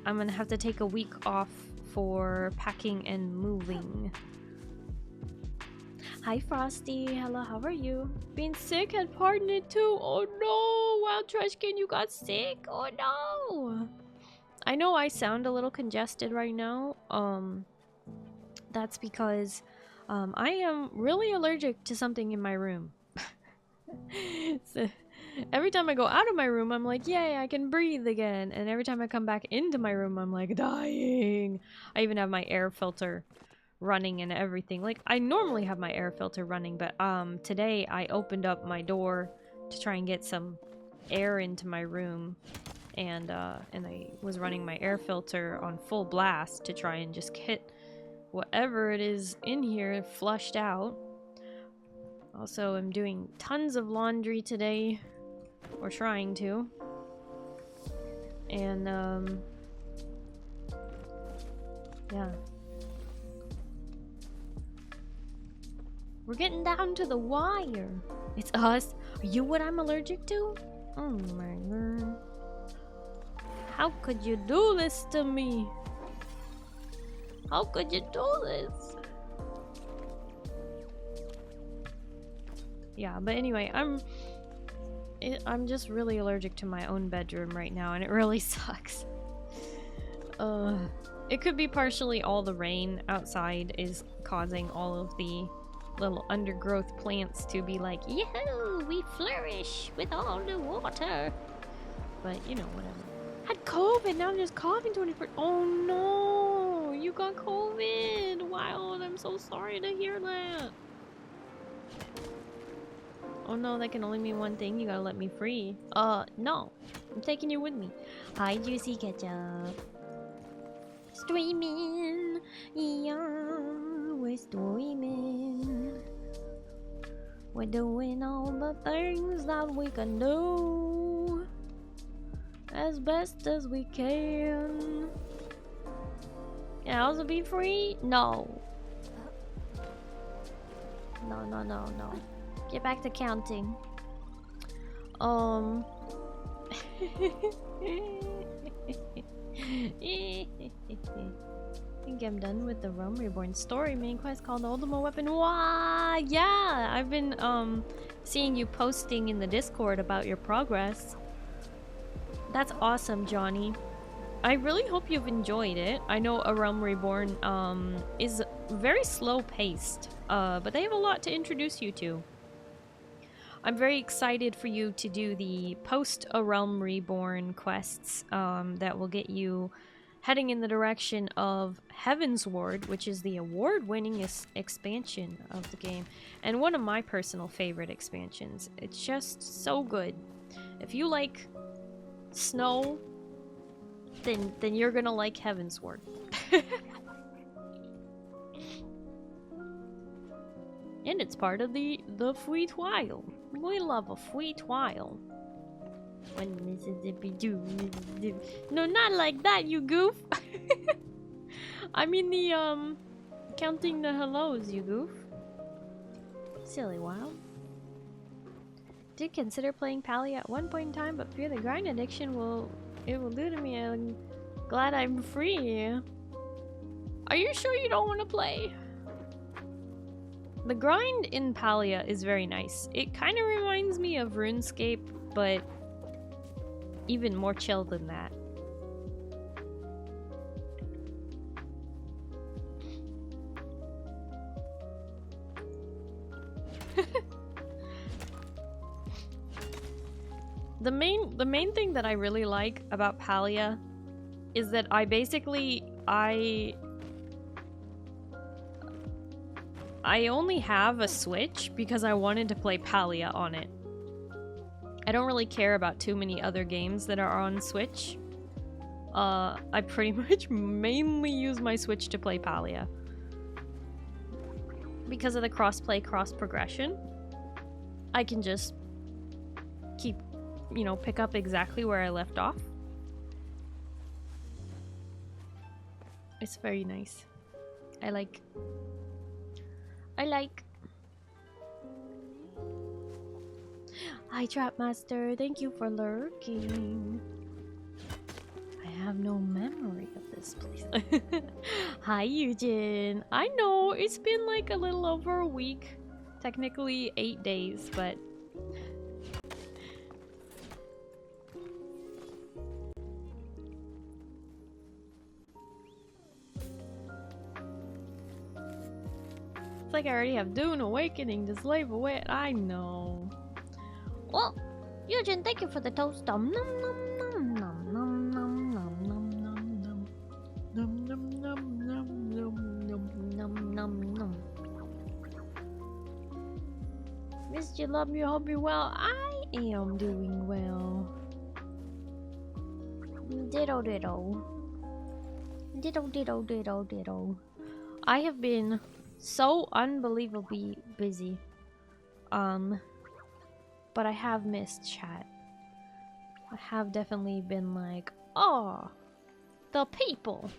I'm gonna have to take a week off for packing and moving. Hi Frosty, hello, how are you? Being sick had part in it too. Oh no, Wild Trash Can, you got sick? Oh no. I know I sound a little congested right now. That's because I am really allergic to something in my room. So, every time I go out of my room, I'm like, yay, I can breathe again. And every time I come back into my room, I'm like, dying. I even have my air filter running and everything. Like, I normally have my air filter running, but today I opened up my door to try and get some air into my room. And I was running my air filter on full blast to try and just get whatever it is in here flushed out. Also, I'm doing tons of laundry today, or trying to. And yeah. We're getting down to the wire. It's us. Are you what I'm allergic to? Oh my god. How could you do this to me? How could you do this? Yeah, but anyway, I'm just really allergic to my own bedroom right now, and it really sucks. It could be partially all the rain outside is causing all of the little undergrowth plants to be like, yahoo, we flourish with all the water. But, you know, whatever. Had COVID, now I'm just coughing 24. Oh no, you got COVID. Wow, I'm so sorry to hear that. Oh no, that can only mean one thing. You gotta let me free. No. I'm taking you with me. Hi, Juicy Ketchup. Streaming. Yeah, we're streaming. We're doing all the things that we can do as best as we can. Can I also be free? No. No. Get back to counting. I think I'm done with the Realm Reborn story. Main quest called the Ultimate Weapon. Wow, yeah! I've been seeing you posting in the Discord about your progress. That's awesome, Johnny. I really hope you've enjoyed it. I know A Realm Reborn is very slow paced, but they have a lot to introduce you to. I'm very excited for you to do the post A Realm Reborn quests that will get you heading in the direction of Heavensward, which is the award-winning expansion of the game, and one of my personal favorite expansions. It's just so good. If you like snow, then you're gonna like Heavensward. And it's part of the Fleetwile. We love a Fleetwile. When Mississippi do Mississippi. No, not like that, you goof. I mean the counting the hellos, you goof. Silly wow. Did consider playing Palia at one point in time, but fear the grind addiction will do to me. I'm glad I'm free. Are you sure you don't want to play? The grind in Palia is very nice. It kind of reminds me of RuneScape, but even more chill than that. The main thing that I really like about Palia is that I only have a Switch because I wanted to play Palia on it. I don't really care about too many other games that are on Switch. I pretty much mainly use my Switch to play Palia. Because of the cross-play, cross-progression, I can just keep, you know, pick up exactly where I left off. It's very nice. I like. Hi, Trapmaster. Thank you for lurking. I have no memory of this place. Hi, Eugen. I know, it's been like a little over a week. Technically 8 days, but... It's like I already have Dune Awakening to slave away. I know. Well, Eugen, thank you for the toast. Nom nom nom nom nom nom nom nom nom nom nom nom nom nom nom nom nom. Missed you, love you, hope you're well. I am doing well. Ditto ditto. Ditto ditto ditto ditto. I have been so unbelievably busy. But I have missed chat. I have definitely been like, oh, the people.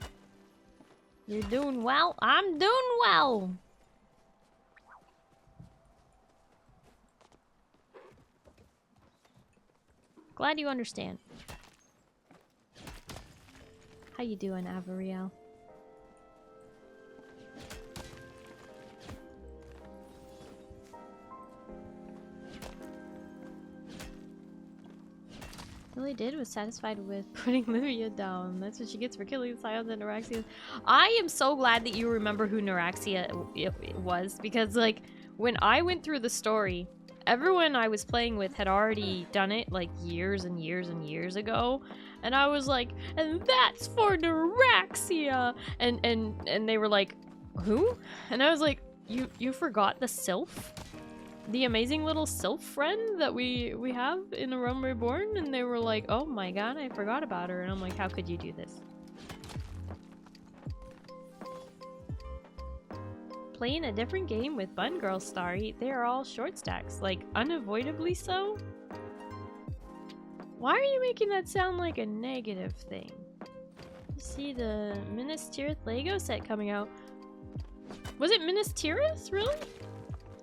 You're doing well? I'm doing well. Glad you understand. How you doing, Avariel? did was satisfied with putting Numiieo down. That's what she gets for killing Scions and Neuraxia. I am so glad that you remember who Neuraxia was, because like when I went through the story, everyone I was playing with had already done it like years and years and years ago, and I was like, and that's for Neuraxia, and they were like, who? And I was like, you forgot the sylph? The amazing little sylph friend that we have in A Realm Reborn? And they were like, oh my god, I forgot about her. And I'm like, how could you do this? Playing a different game with Bun Girl Starry, they are all short stacks, like unavoidably so. Why are you making that sound like a negative thing? You see the Minas Tirith Lego set coming out. Was it Minas Tirith? Really?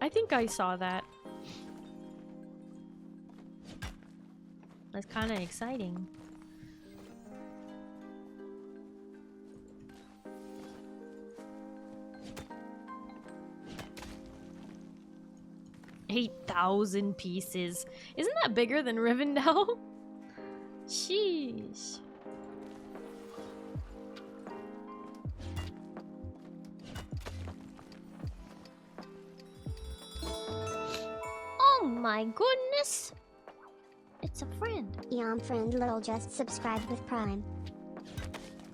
I think I saw that. That's kind of exciting. $8,000 pieces. Isn't that bigger than Rivendell? Sheesh. Oh my goodness! It's a friend. Friend Little just subscribed with Prime.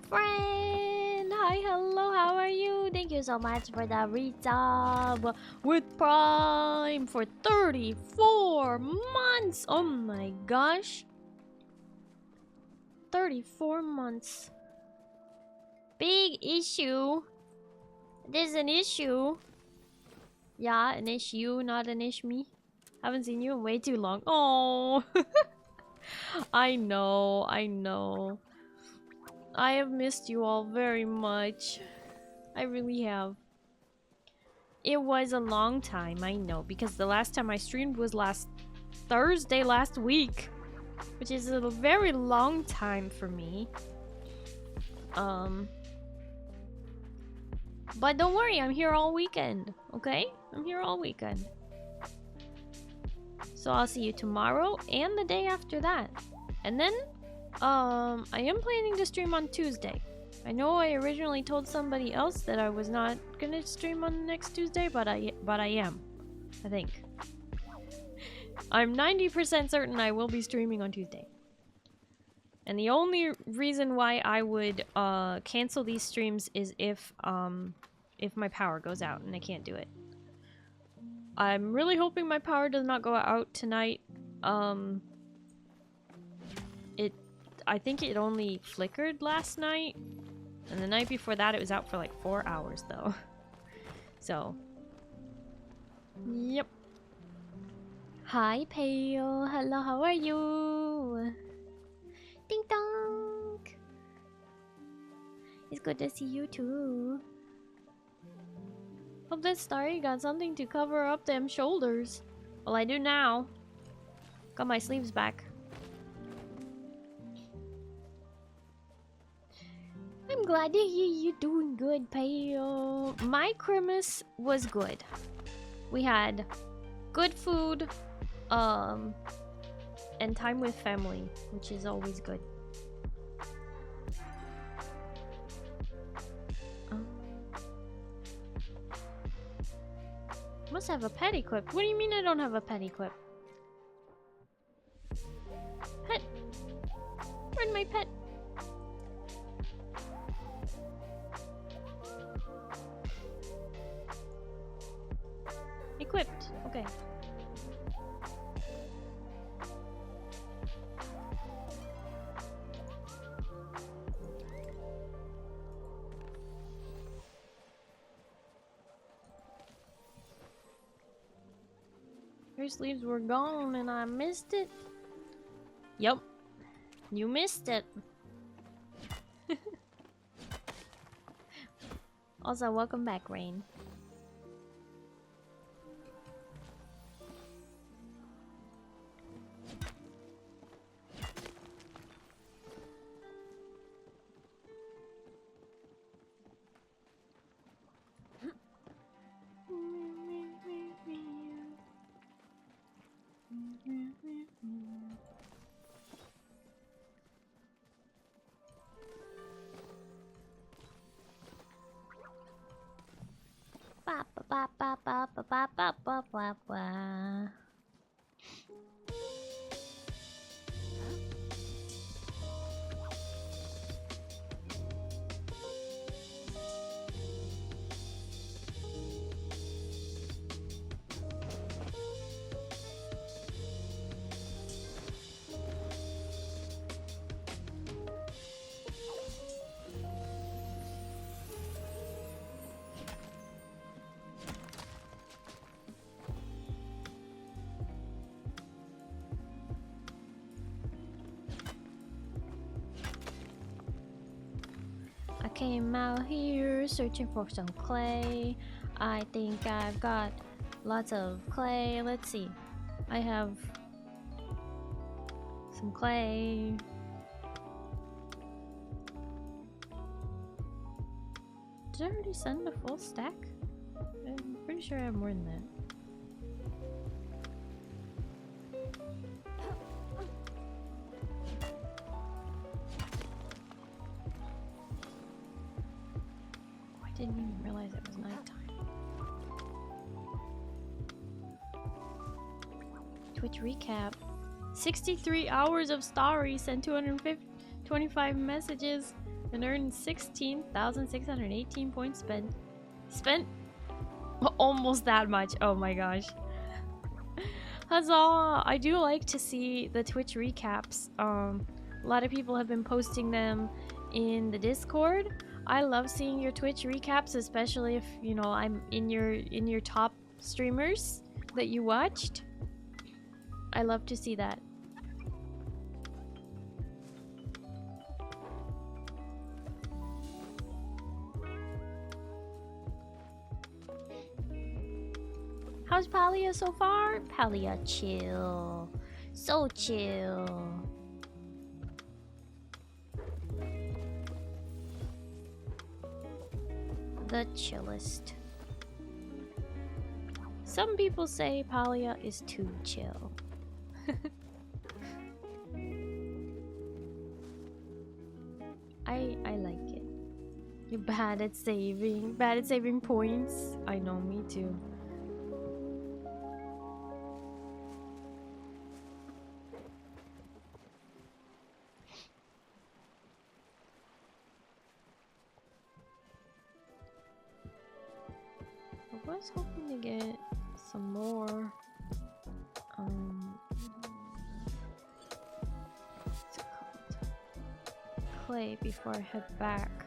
Friend! Hi, hello, how are you? Thank you so much for the resub with Prime for 34 months! Oh my gosh! 34 months. Big issue. There's an issue. Yeah, an issue, not an ish me. Haven't seen you in way too long. Oh, I know, I know. I have missed you all very much. I really have. It was a long time, I know, because the last time I streamed was last Thursday last week, which is a very long time for me. But don't worry, I'm here all weekend, okay? I'm here all weekend. So I'll see you tomorrow and the day after that. And then, I am planning to stream on Tuesday. I know I originally told somebody else that I was not gonna stream on next Tuesday, but I am. I think. I'm 90% certain I will be streaming on Tuesday. And the only reason why I would cancel these streams is if my power goes out and I can't do it. I'm really hoping my power does not go out tonight. I think it only flickered last night. And the night before that it was out for like 4 hours though. So. Yep. Hi Pale. Hello, how are you? Ding dong. It's good to see you too. Hope that Starry got something to cover up them shoulders. Well, I do now. Got my sleeves back. I'm glad to hear you doing good, Pale. My Christmas was good. We had good food, and time with family, which is always good. Must have a pet equip. What do you mean I don't have a pet equip? Pet. Where'd my pet? Equipped. Okay. Your sleeves were gone and I missed it. Yep. You missed it. Also, welcome back, Rain. ba ba ba ba ba. I came out here searching for some clay. I think I've got lots of clay. Let's see. I have some clay. Did I already send a full stack? I'm pretty sure I have more than that. I didn't even realize it was nighttime. Twitch recap. 63 hours of Starry, sent 225 messages and earned 16,618 points spent. Spent almost that much. Oh my gosh. Huzzah! I do like to see the Twitch recaps. A lot of people have been posting them in the Discord. I love seeing your Twitch recaps, especially if, you know, I'm in your top streamers that you watched. I love to see that. How's Palia so far? Palia chill. So chill. The chillest. Some people say Palia is too chill. I like it. You're bad at saving points. I know, me too. I was hoping to get some more what's it called? Clay before I head back.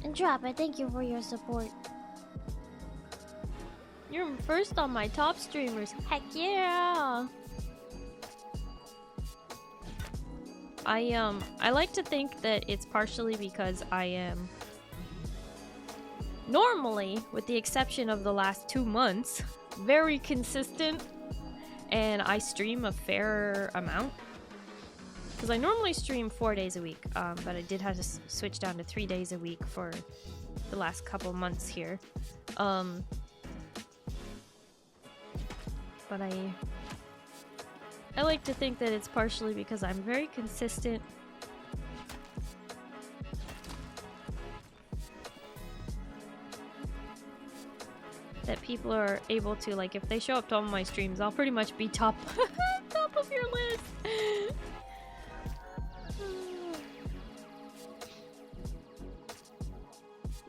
And Drop, I thank you for your support. You're first on my top streamers. Heck yeah! I like to think that it's partially because I am normally, with the exception of the last 2 months, very consistent, and I stream a fair amount. Because I normally stream 4 days a week, but I did have to switch down to 3 days a week for the last couple months here. But I like to think that it's partially because I'm very consistent. That people are able to, like, if they show up to all my streams, I'll pretty much be top top of your list.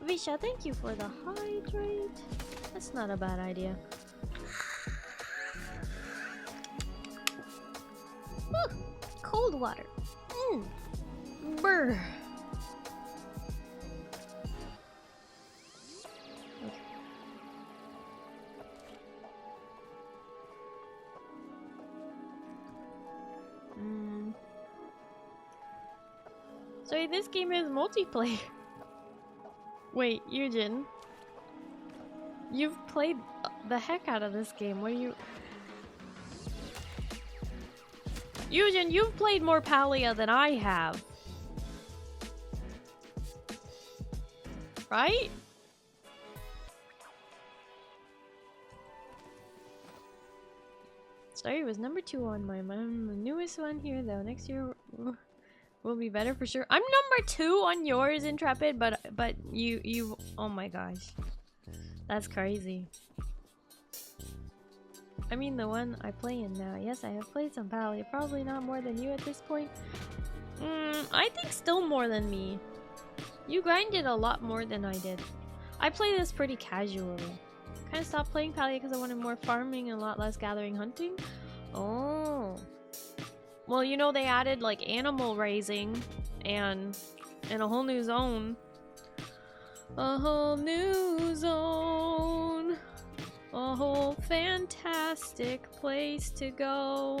Visha, thank you for the hydrate. That's not a bad idea. Cold water. Brr. Okay. So this game is multiplayer. Wait, Eugen. You've played the heck out of this game. What are you... Eugen, you've played more Palia than I have. Right? Starry was number 2 on my mind. I'm the newest one here though. Next year will be better for sure. I'm number 2 on yours, Intrepid, but you oh my gosh. That's crazy. I mean the one I play in now. Yes, I have played some Palia. Probably not more than you at this point. I think still more than me. You grinded a lot more than I did. I play this pretty casually. Kind of stopped playing Palia because I wanted more farming and a lot less gathering hunting. Oh. Well, you know, they added like animal raising and a whole new zone. A whole new zone. A whole fantastic place to go.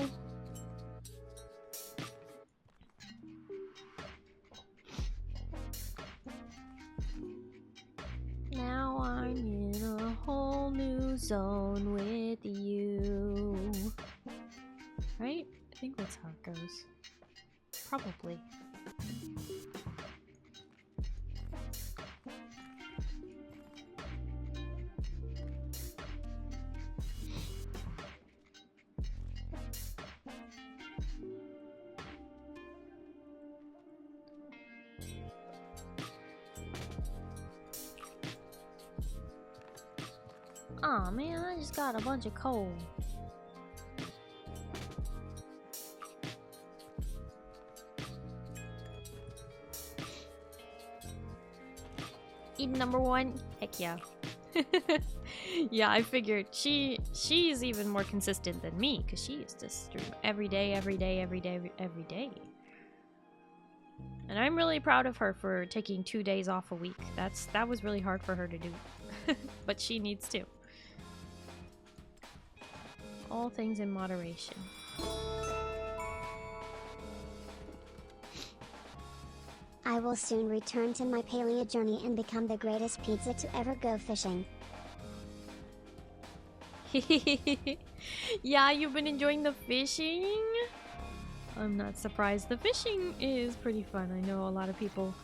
Now I'm in a whole new zone with you. Right? I think that's how it goes. Probably. Aw, man, I just got a bunch of coal. Eden number 1? Heck yeah. Yeah, I figured she's even more consistent than me because she used to stream every day. And I'm really proud of her for taking 2 days off a week. That was really hard for her to do. But she needs to. All things in moderation. I will soon return to my Palia journey and become the greatest pizza to ever go fishing. Yeah, you've been enjoying the fishing? I'm not surprised. The fishing is pretty fun. I know a lot of people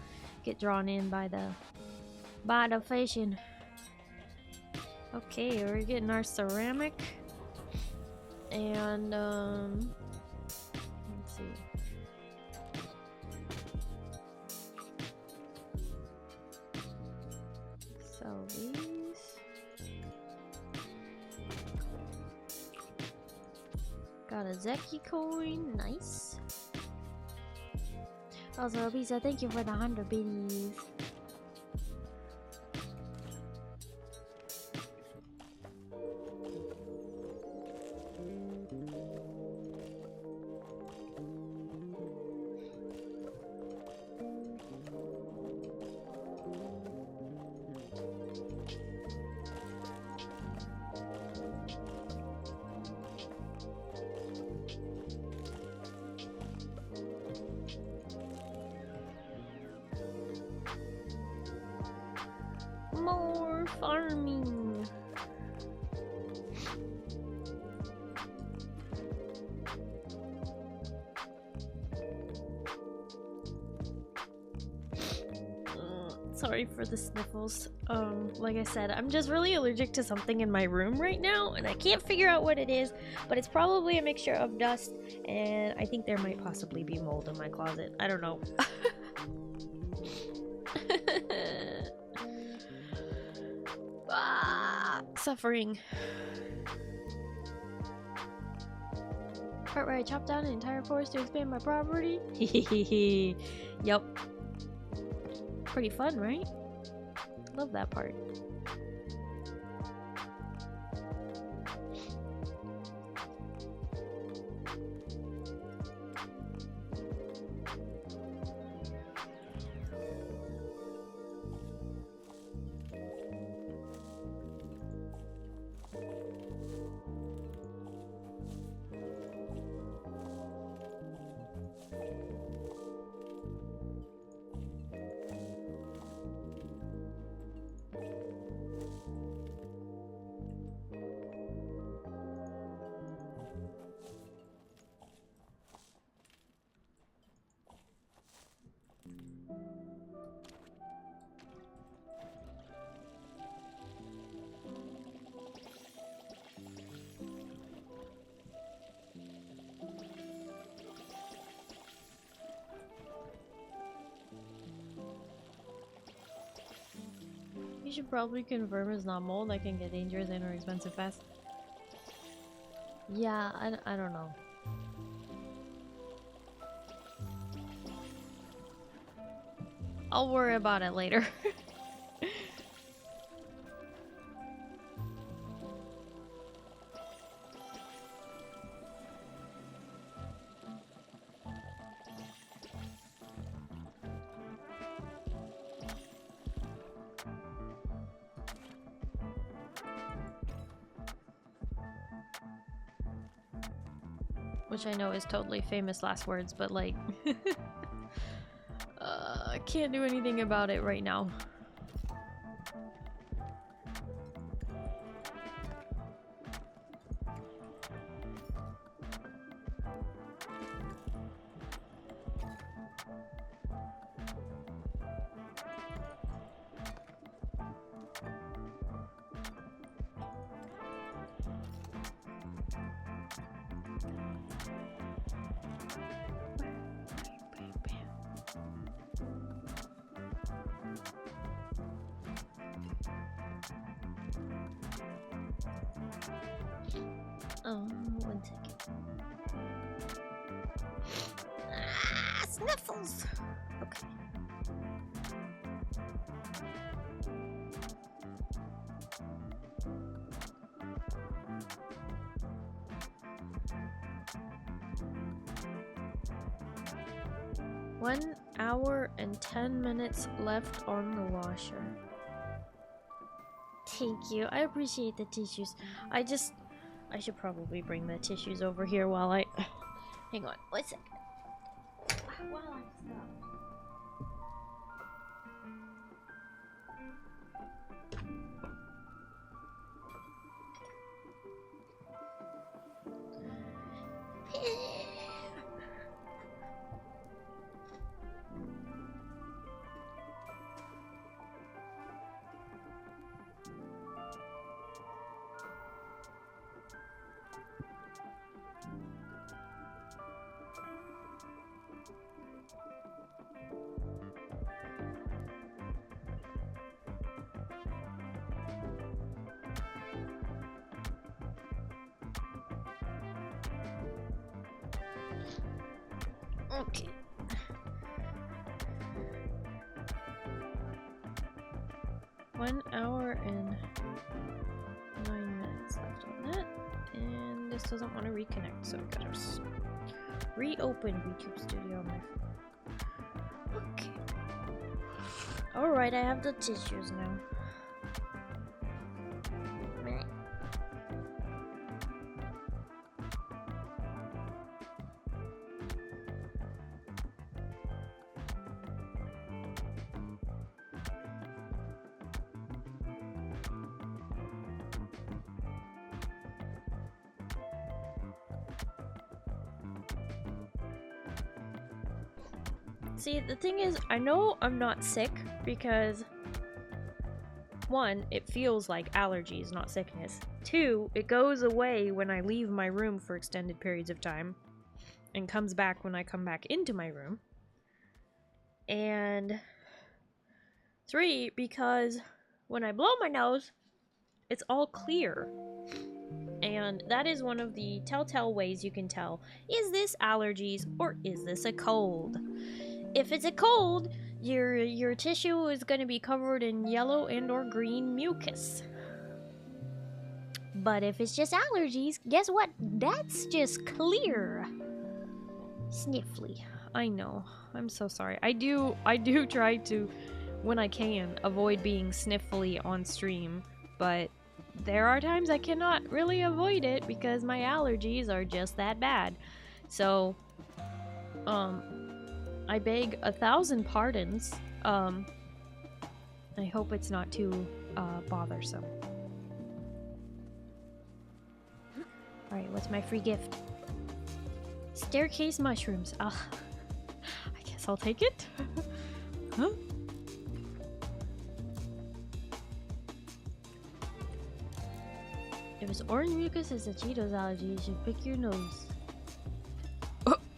get drawn in by the fishing. Okay, we're getting our ceramic. And let's see. So these. Got a Zeki coin, nice. Also, Pizza, thank you for the 100 biddies. More farming. Sorry for the sniffles. Like I said, I'm just really allergic to something in my room right now, and I can't figure out what it is, but it's probably a mixture of dust, and I think there might possibly be mold in my closet. I don't know. Suffering. Part where I chopped down an entire forest to expand my property. Hehehe. Yup. Pretty fun, right? Love that part. should probably confirm it's not mold. That can get dangerous and or expensive fast. Yeah, I don't know. I'll worry about it later. Which I know is totally famous last words, but like I can't do anything about it right now. Oh, 1 second. Ah, sniffles! Okay. One hour and 10 minutes left on the washer. Thank you. I appreciate the tissues. I should probably bring the tissues over here while I... Hang on, 1 second. While I stop. Okay. One hour and 9 minutes left on that. And this doesn't want to reconnect, so we gotta reopen YouTube Studio on my phone. Okay. Alright, I have the tissues now. See, the thing is, I know I'm not sick because 1, it feels like allergies, not sickness. 2, it goes away when I leave my room for extended periods of time and comes back when I come back into my room. And 3, because when I blow my nose, it's all clear. And that is one of the telltale ways you can tell, is this allergies or is this a cold? If it's a cold, your tissue is going to be covered in yellow and or green mucus. But if it's just allergies, guess what? That's just clear. Sniffly. I know. I'm so sorry. I do try to, when I can, avoid being sniffly on stream, but there are times I cannot really avoid it because my allergies are just that bad. So, I beg 1,000 pardons. I hope it's not too bothersome. Alright, what's my free gift? Staircase mushrooms. I guess I'll take it. Huh? If it's orange mucus, it's a Cheetos allergy. You should pick your nose.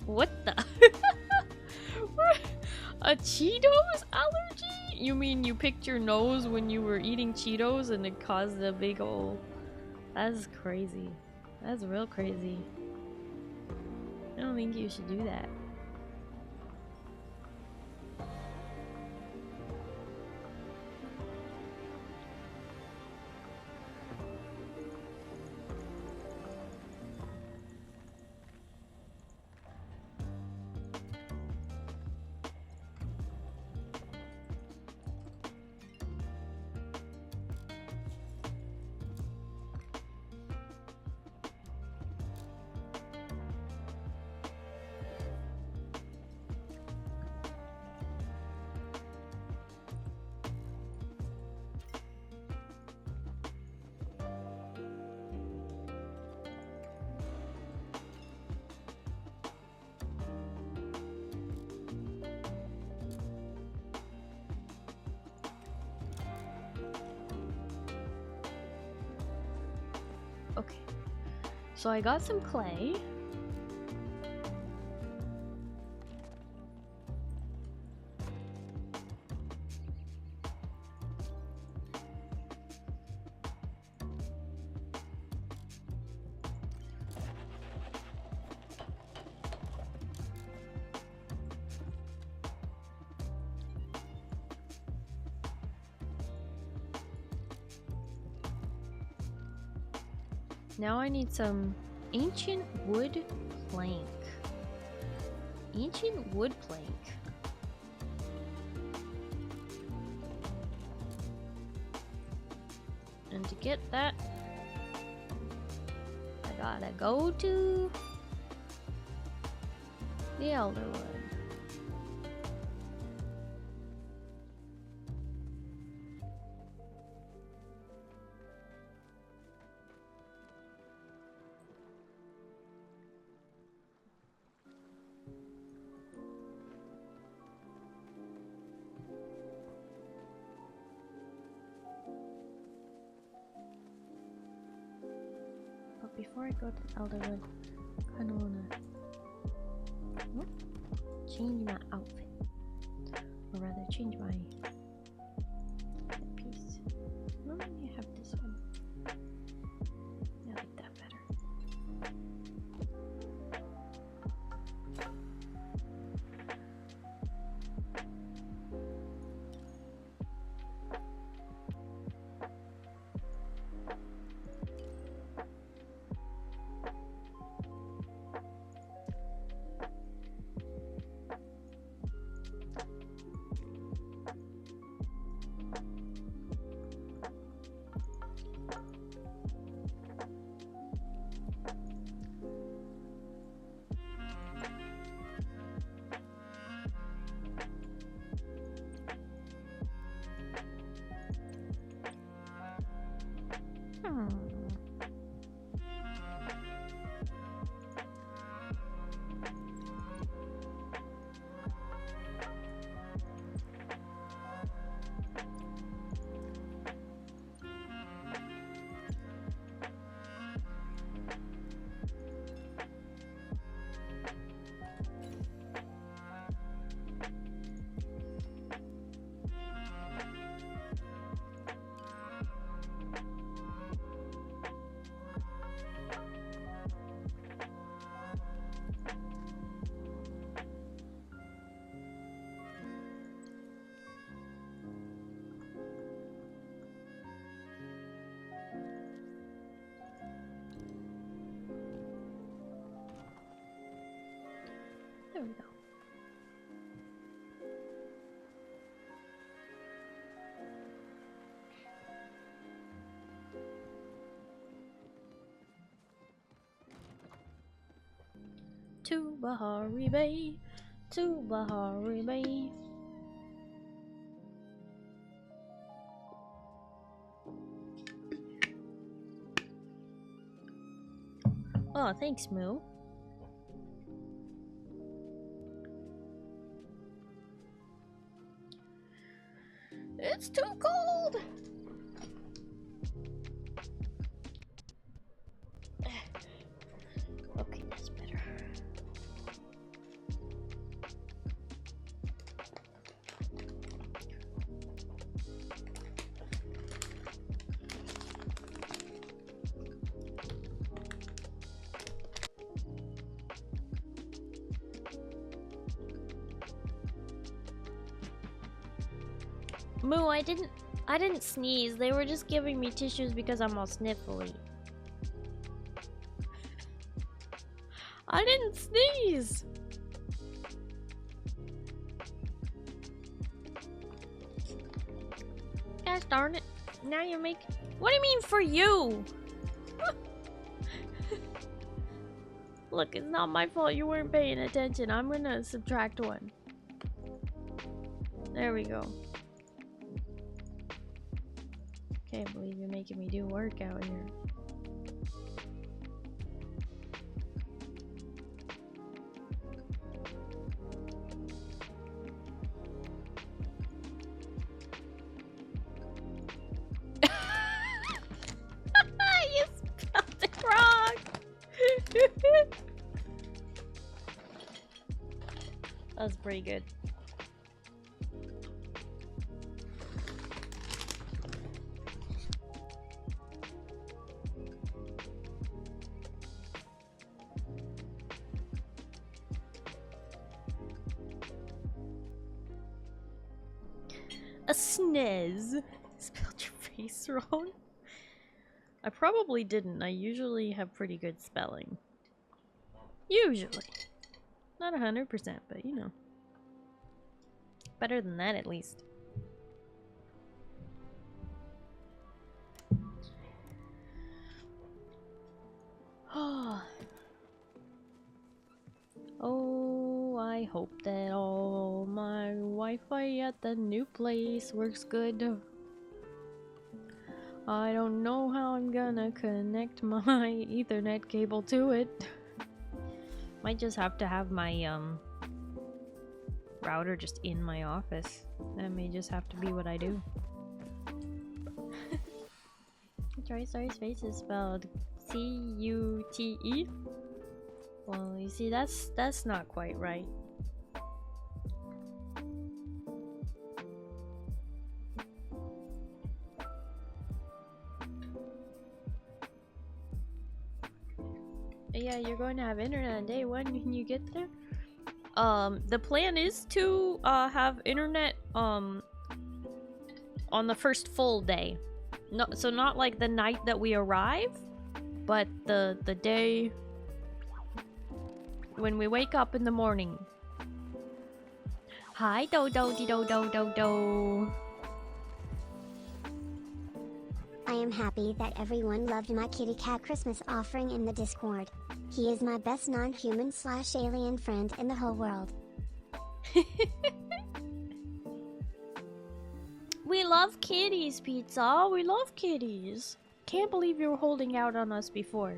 What the? A Cheetos allergy? You mean you picked your nose when you were eating Cheetos and it caused a big ol'... That's crazy. That's real crazy. I don't think you should do that. Okay, so I got some clay. Now I need some ancient wood plank. Ancient wood plank. And to get that, I gotta go to the Elderwood. Before I go to Elderwood, I kinda wanna change my outfit. Or rather, change my piece. Normally I have this one. Yeah, I like that better. There we go. To Bahari Bay, to Bahari Bay. Oh, thanks, Moo. It's too cold! Okay, that's better. Moo, I didn't sneeze. They were just giving me tissues because I'm all sniffly. I didn't sneeze. Gosh darn it. Now you're making... What do you mean for you? Look, it's not my fault you weren't paying attention. I'm gonna subtract 1. There we go. Can't believe you're making me do work out here. You spelled it wrong! That's pretty good. A sniz. Spelled your face wrong. I probably didn't. I usually have pretty good spelling. Usually. Not 100%, but you know. Better than that at least. Oh, I hope that all my Wi-Fi at the new place works good. I don't know how I'm gonna connect my Ethernet cable to it. Might just have to have my router just in my office. That may just have to be what I do. Starry's face is spelled C-U-T-E. Well, you see, that's not quite right. Yeah, you're going to have internet on day 1 when you get there. The plan is to have internet on the first full day. No, so not like the night that we arrive, but the day when we wake up in the morning. Hi, do. I am happy that everyone loved my kitty cat Christmas offering in the Discord. He is my best non-human/alien friend in the whole world. We love kitties, Pizza. We love kitties. Can't believe you were holding out on us before.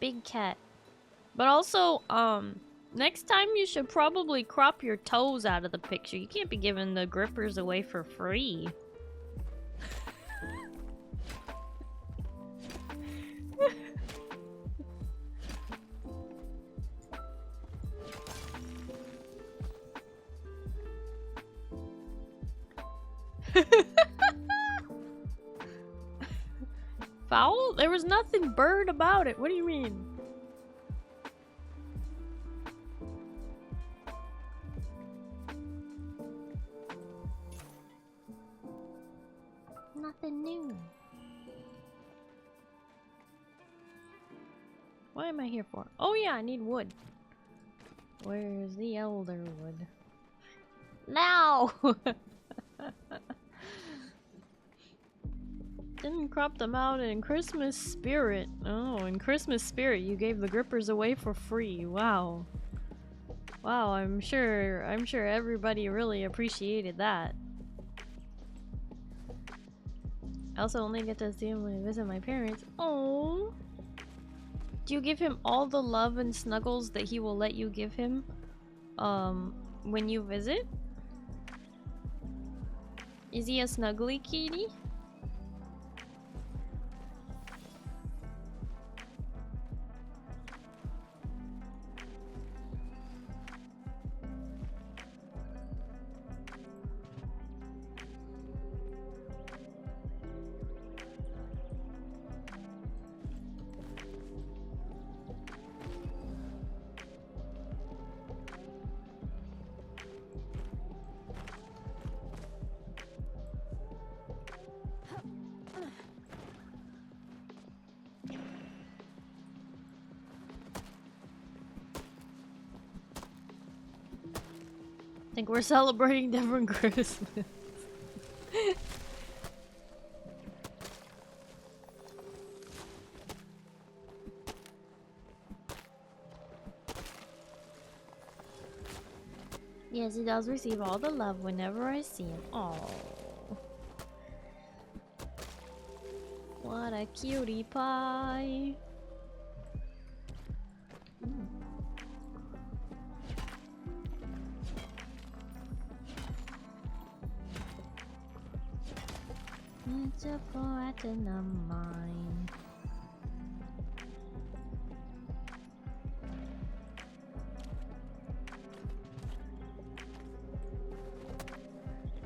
Big cat. But also, next time you should probably crop your toes out of the picture. You can't be giving the grippers away for free. Foul? There was nothing bird about it. What do you mean? Nothing new. What am I here for? Oh yeah, I need wood. Where's the elder wood? Now! Didn't crop them out in Christmas spirit. Oh, in Christmas spirit you gave the grippers away for free. Wow. Wow, I'm sure everybody really appreciated that. I also only get to see him when I visit my parents. Oh. Do you give him all the love and snuggles that he will let you give him when you visit? Is he a snuggly kitty? Think we're celebrating different Christmas. Yes, he does receive all the love whenever I see him. Oh, what a cutie pie. It's a platinum mine.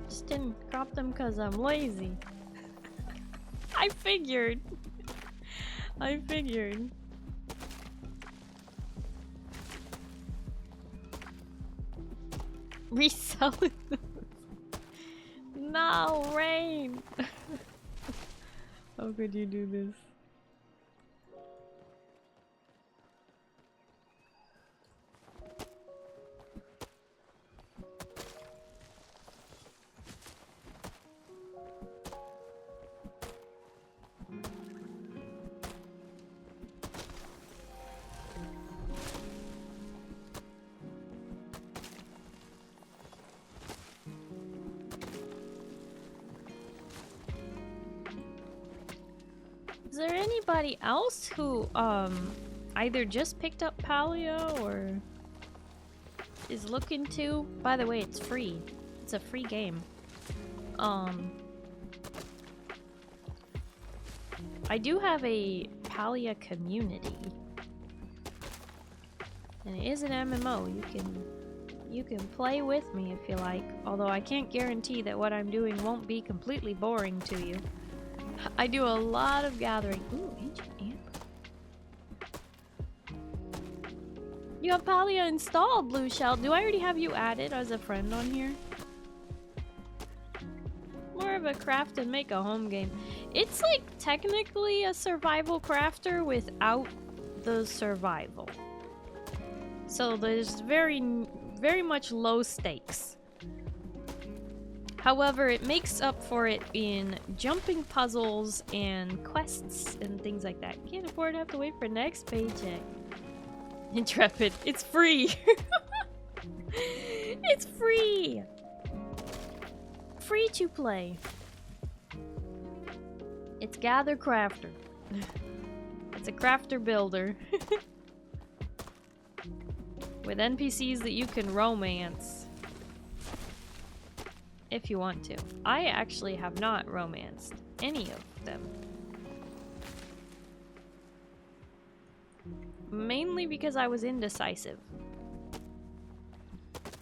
Just didn't crop them because I'm lazy. I figured. I figured. Reselling them. No, Rain. How could you do this? Is there anybody else who either just picked up Palia or is looking to? By the way, it's free. It's a free game. I do have a Palia community. And it is an MMO. You can play with me if you like. Although I can't guarantee that what I'm doing won't be completely boring to you. I do a lot of gathering. Ooh, ancient amp. You have Palia installed, Blue Shell. Do I already have you added as a friend on here? More of a craft and make a home game. It's like technically a survival crafter without the survival. So there's very much low stakes. However, it makes up for it in jumping puzzles and quests and things like that. Can't afford to have to wait for next paycheck. Intrepid, it's free. It's free. Free to play. It's Gather Crafter. It's a crafter builder. With NPCs that you can romance. If you want to. I actually have not romanced any of them. Mainly because I was indecisive.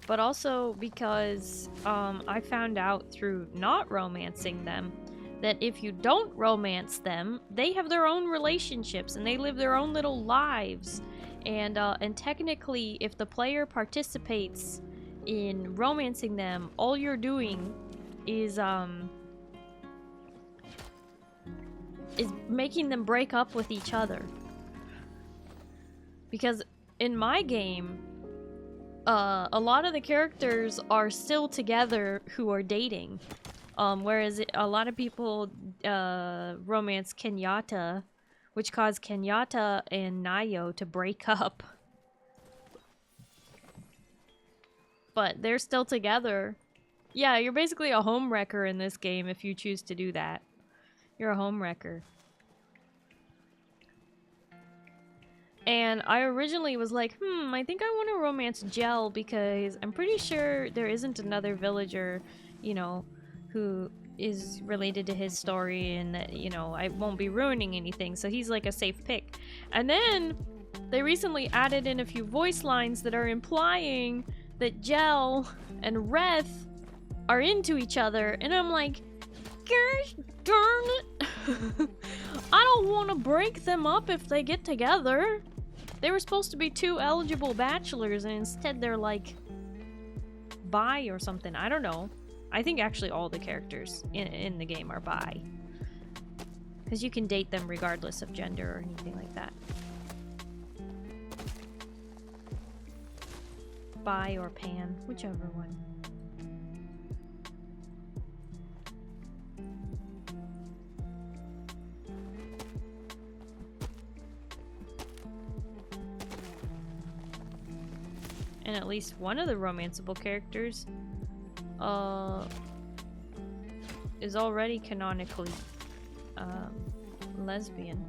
But also because I found out through not romancing them that if you don't romance them, they have their own relationships and they live their own little lives. And technically, if the player participates in romancing them, all you're doing is making them break up with each other. Because in my game, a lot of the characters are still together who are dating, whereas a lot of people romance Kenyatta, which caused Kenyatta and Numiieo to break up. But they're still together. Yeah, you're basically a homewrecker in this game if you choose to do that. You're a homewrecker. And I originally was like, I think I want to romance Gel because I'm pretty sure there isn't another villager, you know, who is related to his story and that, you know, I won't be ruining anything. So he's like a safe pick. And then they recently added in a few voice lines that are implying that Gel and Reth are into each other, and I'm like, gosh darn it. I don't want to break them up if they get together. They were supposed to be two eligible bachelors, and instead they're like bi or something. I don't know. I think actually all the characters in the game are bi, because you can date them regardless of gender or anything like that. bi or pan, whichever one. And at least one of the romanceable characters is already canonically lesbian.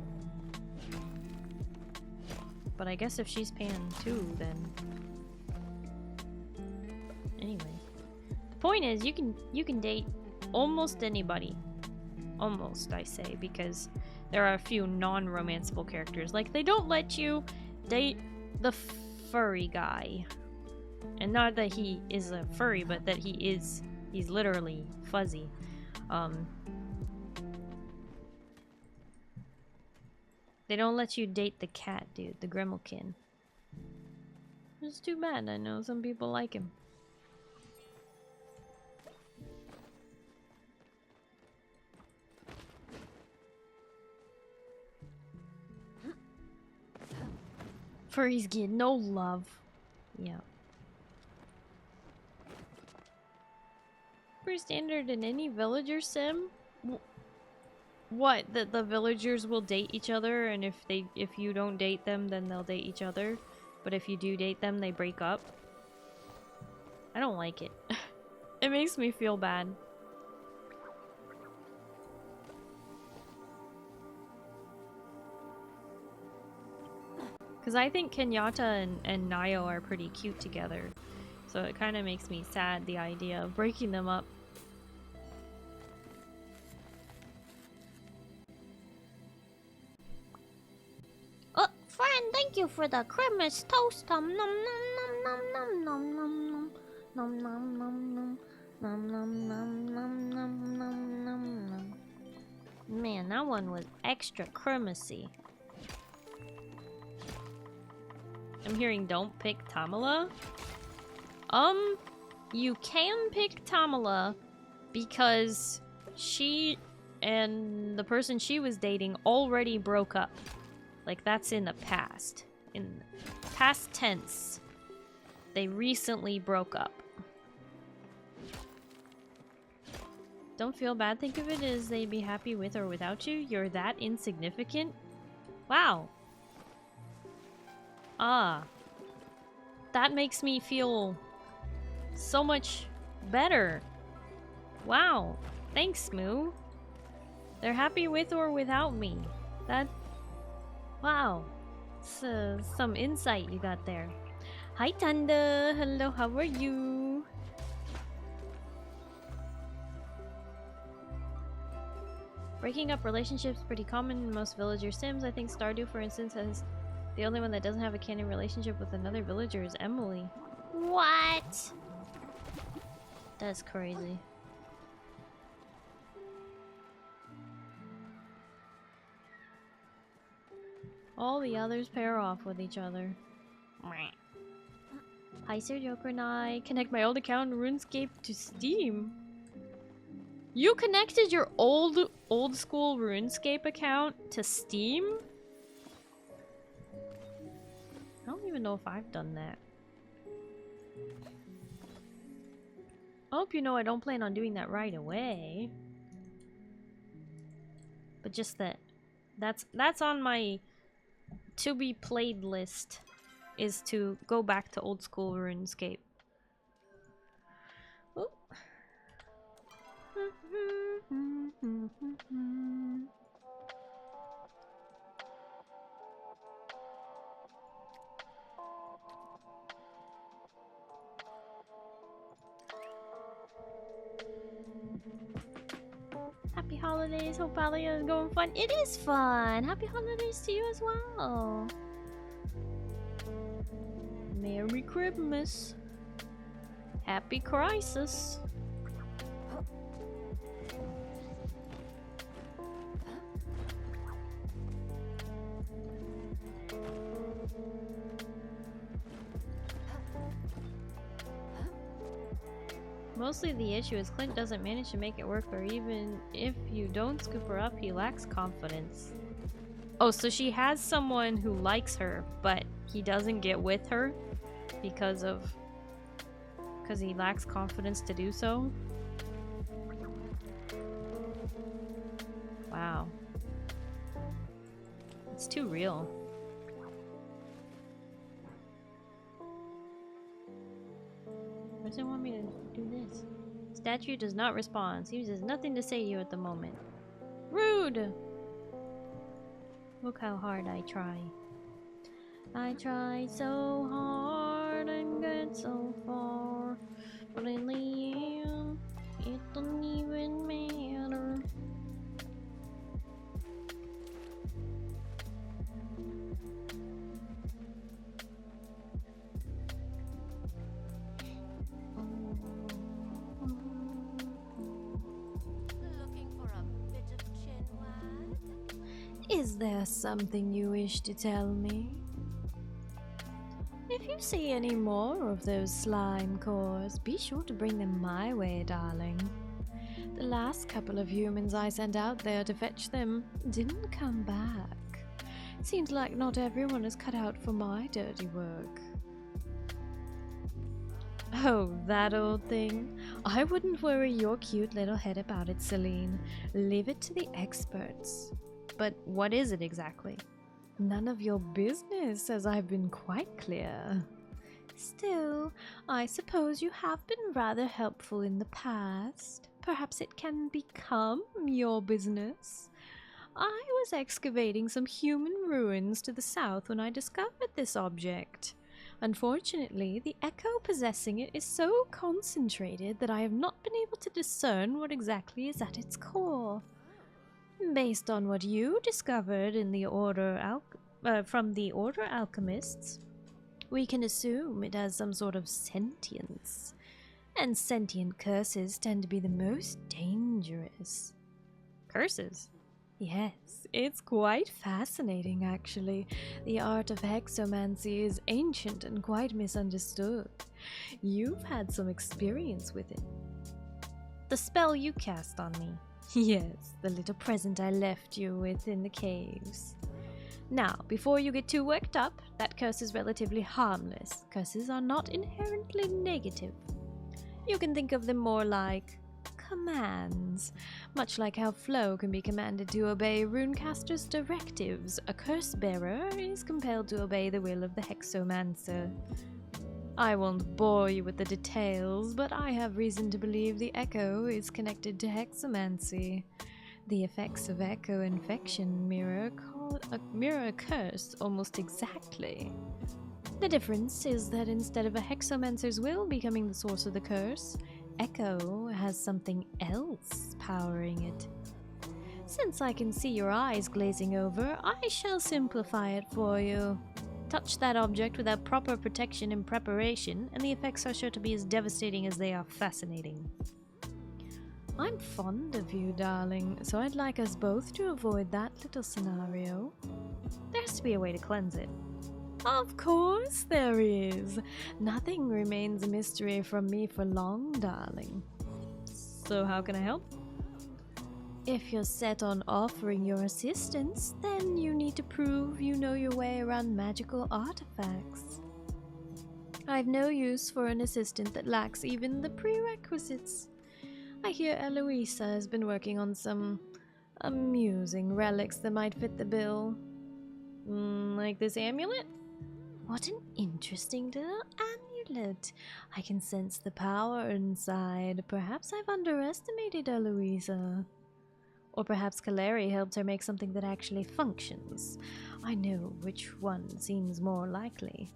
But I guess if she's pan too, then anyway. The point is you can date almost anybody. Almost, I say, because there are a few non-romanceable characters. Like, they don't let you date the furry guy. And not that he is a furry, but that he's literally fuzzy. They don't let you date the cat dude, the Grimalkin. It's too bad. I know some people like him. Furries get no love. Yeah. Pretty standard in any villager sim. What? That the villagers will date each other, and if you don't date them, then they'll date each other. But if you do date them, they break up. I don't like it. It makes me feel bad. Because I think Kenyatta and Numiieo are pretty cute together. So it kind of makes me sad, the idea of breaking them up. Oh, friend, thank you for the Christmas toast. Nom nom nom nom nom nom nom nom nom nom nom nom nom nom nom nom nom nom nom. Man, that one was extra Christmassy. I'm hearing don't pick Tamala. You can pick Tamala because she and the person she was dating already broke up. Like, that's in the past. In past tense. They recently broke up. Don't feel bad. Think of it as they'd be happy with or without you. You're that insignificant? Wow. Ah. That makes me feel so much better. Wow. Thanks, Moo. They're happy with or without me. That... Wow. It's, some insight you got there. Hi, Tanda. Hello, how are you? Breaking up relationships pretty common in most villager sims. I think Stardew, for instance, has the only one that doesn't have a canon relationship with another villager is Emily. What? That's crazy. All the others pair off with each other. Hi, Sir Joker and I connect my old account in RuneScape to Steam. You connected your old school RuneScape account to Steam? I don't even know if I've done that. I hope you know I don't plan on doing that right away. But just that's on my to be played list, is to go back to old school RuneScape. Ooh. Happy holidays. Hope Palia is going fun. It is fun. Happy holidays to you as well. Merry Christmas. Happy Crisis. Mostly the issue is Clint doesn't manage to make it work, or even if you don't scoop her up, he lacks confidence. Oh, so she has someone who likes her, but he doesn't get with her because of Because he lacks confidence to do so? Wow. It's too real. Why does it want me to do this? Statue does not respond. Seems there's nothing to say to you at the moment. Rude! Look how hard I try. I try so hard and get so far, but in the end, it doesn't even matter. Looking for a bit of chin wag? Is there something you wish to tell me? If you see any more of those slime cores, be sure to bring them my way, darling. The last couple of humans I sent out there to fetch them didn't come back. Seems like not everyone is cut out for my dirty work. Oh, that old thing. I wouldn't worry your cute little head about it, Celine. Leave it to the experts. But what is it exactly? None of your business, as I've been quite clear. Still, I suppose you have been rather helpful in the past. Perhaps it can become your business. I was excavating some human ruins to the south when I discovered this object. Unfortunately, the echo possessing it is so concentrated that I have not been able to discern what exactly is at its core. Based on what you discovered in the from the Order Alchemists, we can assume it has some sort of sentience. And sentient curses tend to be the most dangerous. Curses? Yes, it's quite fascinating actually. The art of hexomancy is ancient and quite misunderstood. You've had some experience with it. The spell you cast on me. Yes, the little present I left you with in the caves. Now, before you get too worked up, that curse is relatively harmless. Curses are not inherently negative. You can think of them more like commands. Much like how Flo can be commanded to obey Runecaster's directives, a curse bearer is compelled to obey the will of the Hexomancer. I won't bore you with the details, but I have reason to believe the echo is connected to hexomancy. The effects of echo infection mirror a curse almost exactly. The difference is that instead of a hexomancer's will becoming the source of the curse, echo has something else powering it. Since I can see your eyes glazing over, I shall simplify it for you. Touch that object without proper protection and preparation, and the effects are sure to be as devastating as they are fascinating. I'm fond of you, darling, so I'd like us both to avoid that little scenario. There has to be a way to cleanse it. Of course there is. Nothing remains a mystery from me for long, darling. So how can I help? If you're set on offering your assistance, then you need to prove you know your way around magical artifacts. I've no use for an assistant that lacks even the prerequisites. I hear Eloisa has been working on some amusing relics that might fit the bill. Like this amulet? What an interesting little amulet. I can sense the power inside. Perhaps I've underestimated Eloisa. Or perhaps Kaleri helped her make something that actually functions. I know which one seems more likely.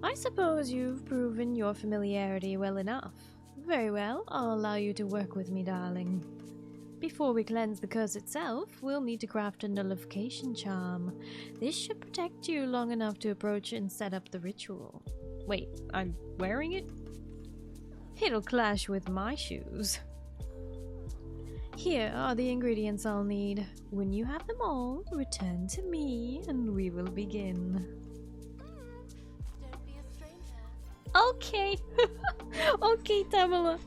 I suppose you've proven your familiarity well enough. Very well, I'll allow you to work with me, darling. Before we cleanse the curse itself, we'll need to craft a nullification charm. This should protect you long enough to approach and set up the ritual. Wait, I'm wearing it? It'll clash with my shoes. Here are the ingredients I'll need. When you have them all, return to me and we will begin. Don't be a stranger. Okay. Okay, Tamala.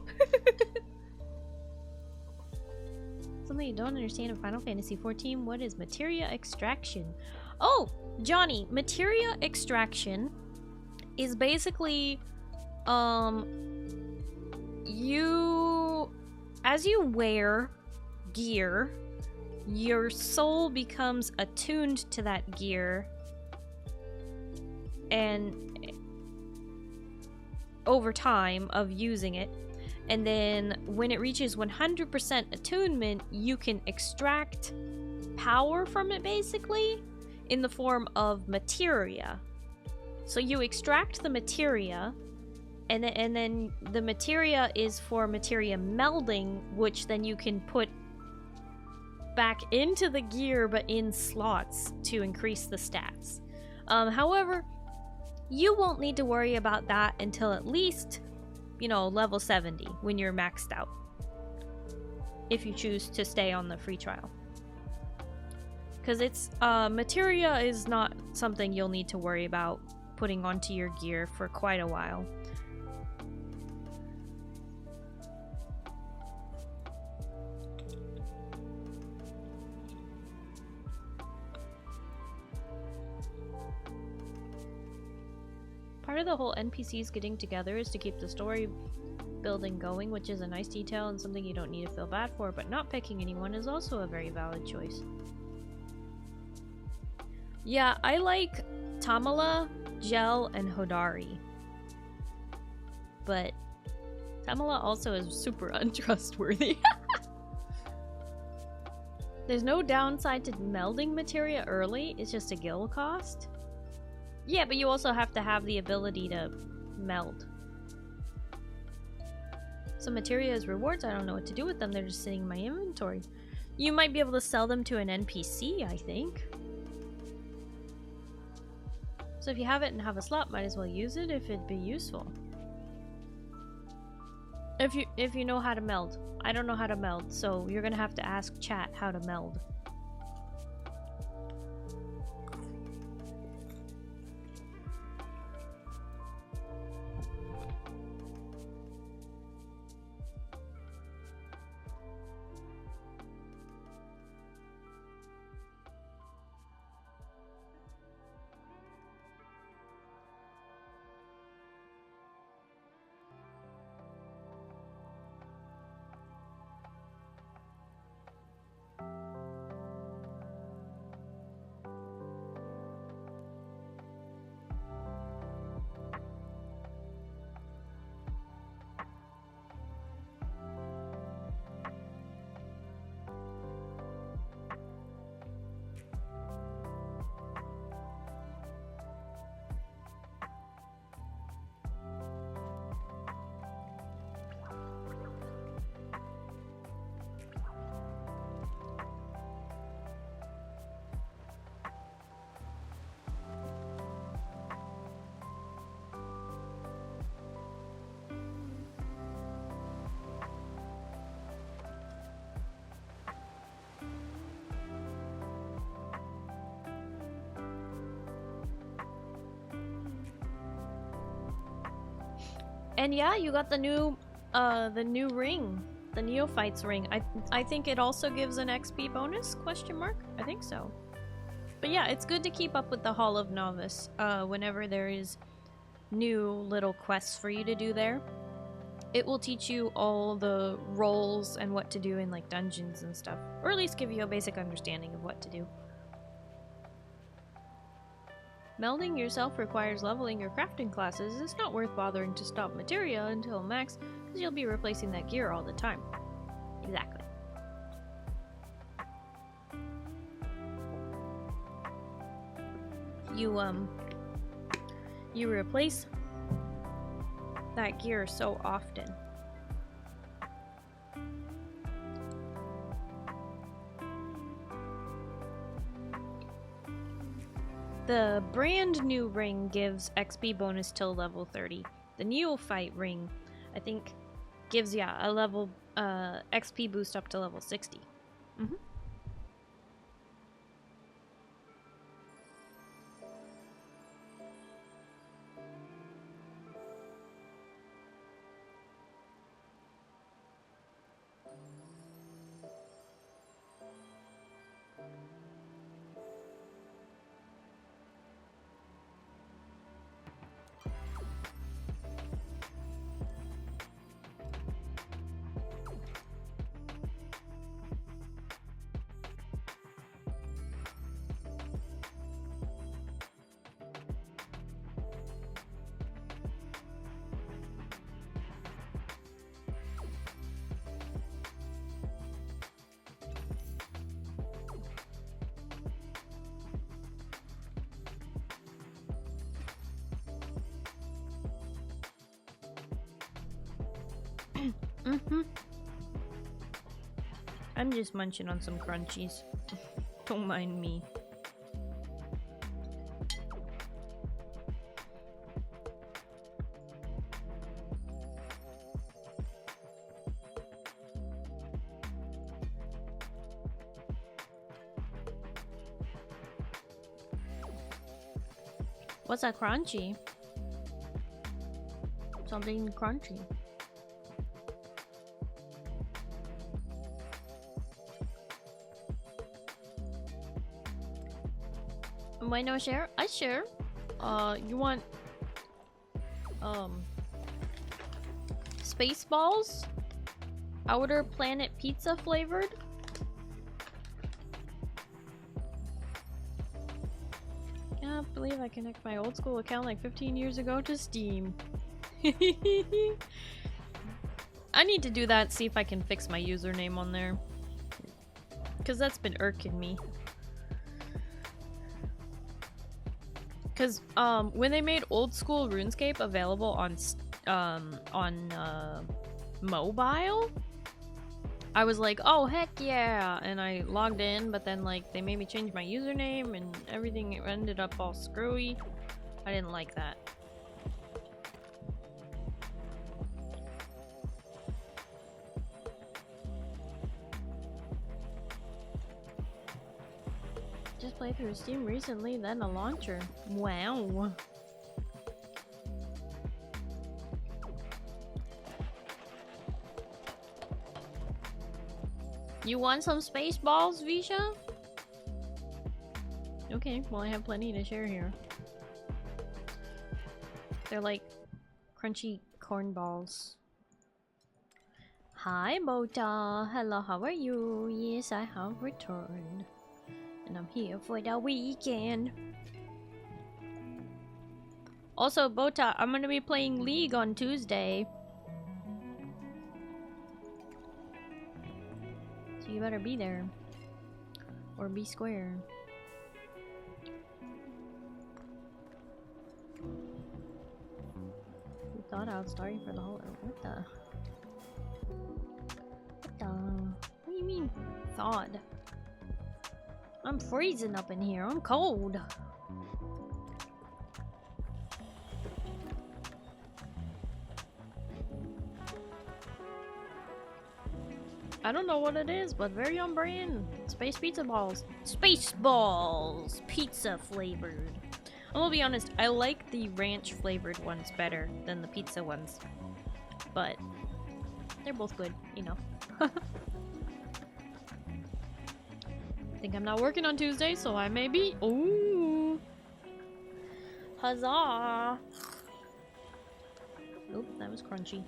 Something you don't understand in Final Fantasy XIV. What is materia extraction? Oh, Johnny, materia extraction is basically as you wear gear, your soul becomes attuned to that gear, and over time of using it, and then when it reaches 100% attunement, you can extract power from it, basically, in the form of materia. So you extract the materia, and then the materia is for materia melding, which then you can put back into the gear, but in slots to increase the stats. However, you won't need to worry about that until at least, you know, level 70, when you're maxed out, if you choose to stay on the free trial. Because it's, materia is not something you'll need to worry about putting onto your gear for quite a while. Part of the whole NPCs getting together is to keep the story building going, which is a nice detail and something you don't need to feel bad for, but not picking anyone is also a very valid choice. Yeah, I like Tamala, Gel, and Hodari. But Tamala also is super untrustworthy. There's no downside to melding materia early, it's just a gil cost. Yeah, but you also have to have the ability to meld. So materia is rewards, I don't know what to do with them, they're just sitting in my inventory. You might be able to sell them to an NPC, I think. So if you have it and have a slot, might as well use it if it'd be useful. If you know how to meld. I don't know how to meld, so you're gonna have to ask chat how to meld. And yeah, you got the new ring, the Neophyte's ring. I think it also gives an XP bonus, question mark? I think so. But yeah, it's good to keep up with the Hall of Novice whenever there is new little quests for you to do there. It will teach you all the roles and what to do in like dungeons and stuff, or at least give you a basic understanding of what to do. Melding yourself requires leveling your crafting classes. It's not worth bothering to stop materia until max, because you'll be replacing that gear all the time. Exactly. You replace that gear so often. The brand new ring gives XP bonus till level 30. The Neophyte ring, I think, gives, yeah, a level XP boost up to level 60. Mm-hmm. Mm-hmm. I'm just munching on some crunchies. Don't mind me. What's a crunchy? Something crunchy. Why no share? I share. You want Spaceballs? Outer Planet Pizza flavored? Can't believe I connected my old school account like 15 years ago to Steam. I need to do that, see if I can fix my username on there. Because that's been irking me. Because when they made old school RuneScape available on mobile, I was like, oh heck yeah, and I logged in, but then like they made me change my username and everything ended up all screwy. I didn't like that. Just played through Steam recently, then a launcher. Wow. You want some Spaceballs, Visha? Okay, well I have plenty to share here. They're like crunchy corn balls. Hi Bota, hello, how are you? Yes, I have returned. And I'm here for the weekend. Also, Bota, I'm gonna be playing League on Tuesday. So you better be there. Or be square. You thought I was starting for the whole... What the... What do you mean, thawed? I'm freezing up in here. I'm cold. I don't know what it is, but very on brand. Space pizza balls. Space balls! Pizza flavored. I'm gonna be honest, I like the ranch flavored ones better than the pizza ones. But they're both good, you know. Think I'm not working on Tuesday, so I may be. Ooh! Huzzah! Oop, that was crunchy.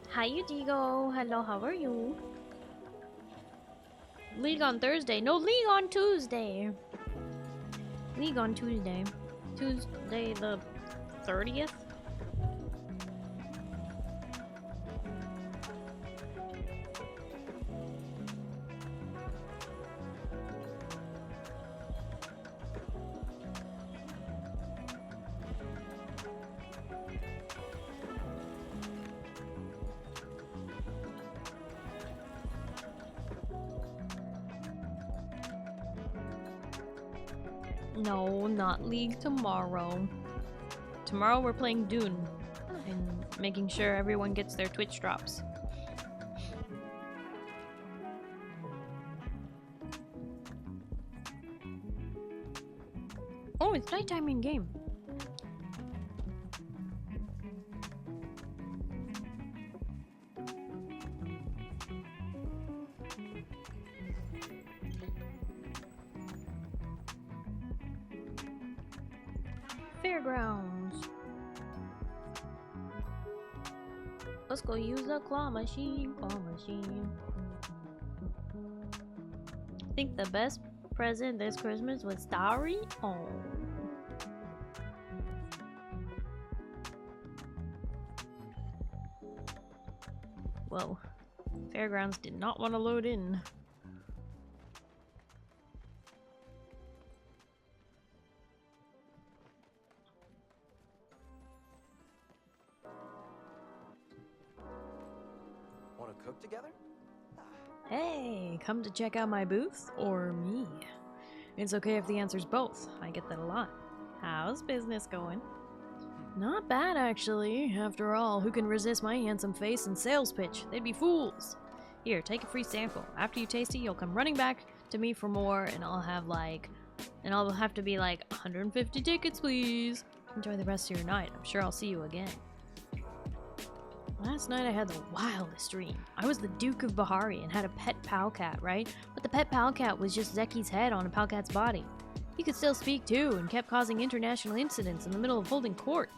Hi, Udigo. Hello, how are you? League on Thursday. No, League on Tuesday. League on Tuesday. Tuesday the 30th? No, not League tomorrow. Tomorrow we're playing Dune and making sure everyone gets their Twitch drops. Oh, it's nighttime in game. Fairgrounds. Let's go use the claw machine. Claw machine. I think the best present this Christmas was Starry. Oh. Whoa. Fairgrounds did not want to load in. cook together? Hey, come to check out my booth or me? It's okay if the answer's both. I get that a lot. How's business going? Not bad, actually. After all, who can resist my handsome face and sales pitch? They'd be fools. Here, take a free sample. After you taste it, you'll come running back to me for more, and I'll have to be like 150 tickets, please. Enjoy the rest of your night. I'm sure I'll see you again. Last night I had the wildest dream. I was the Duke of Bahari and had a pet pal cat, right? But the pet pal cat was just Zeki's head on a pal cat's body. He could still speak too and kept causing international incidents in the middle of holding court.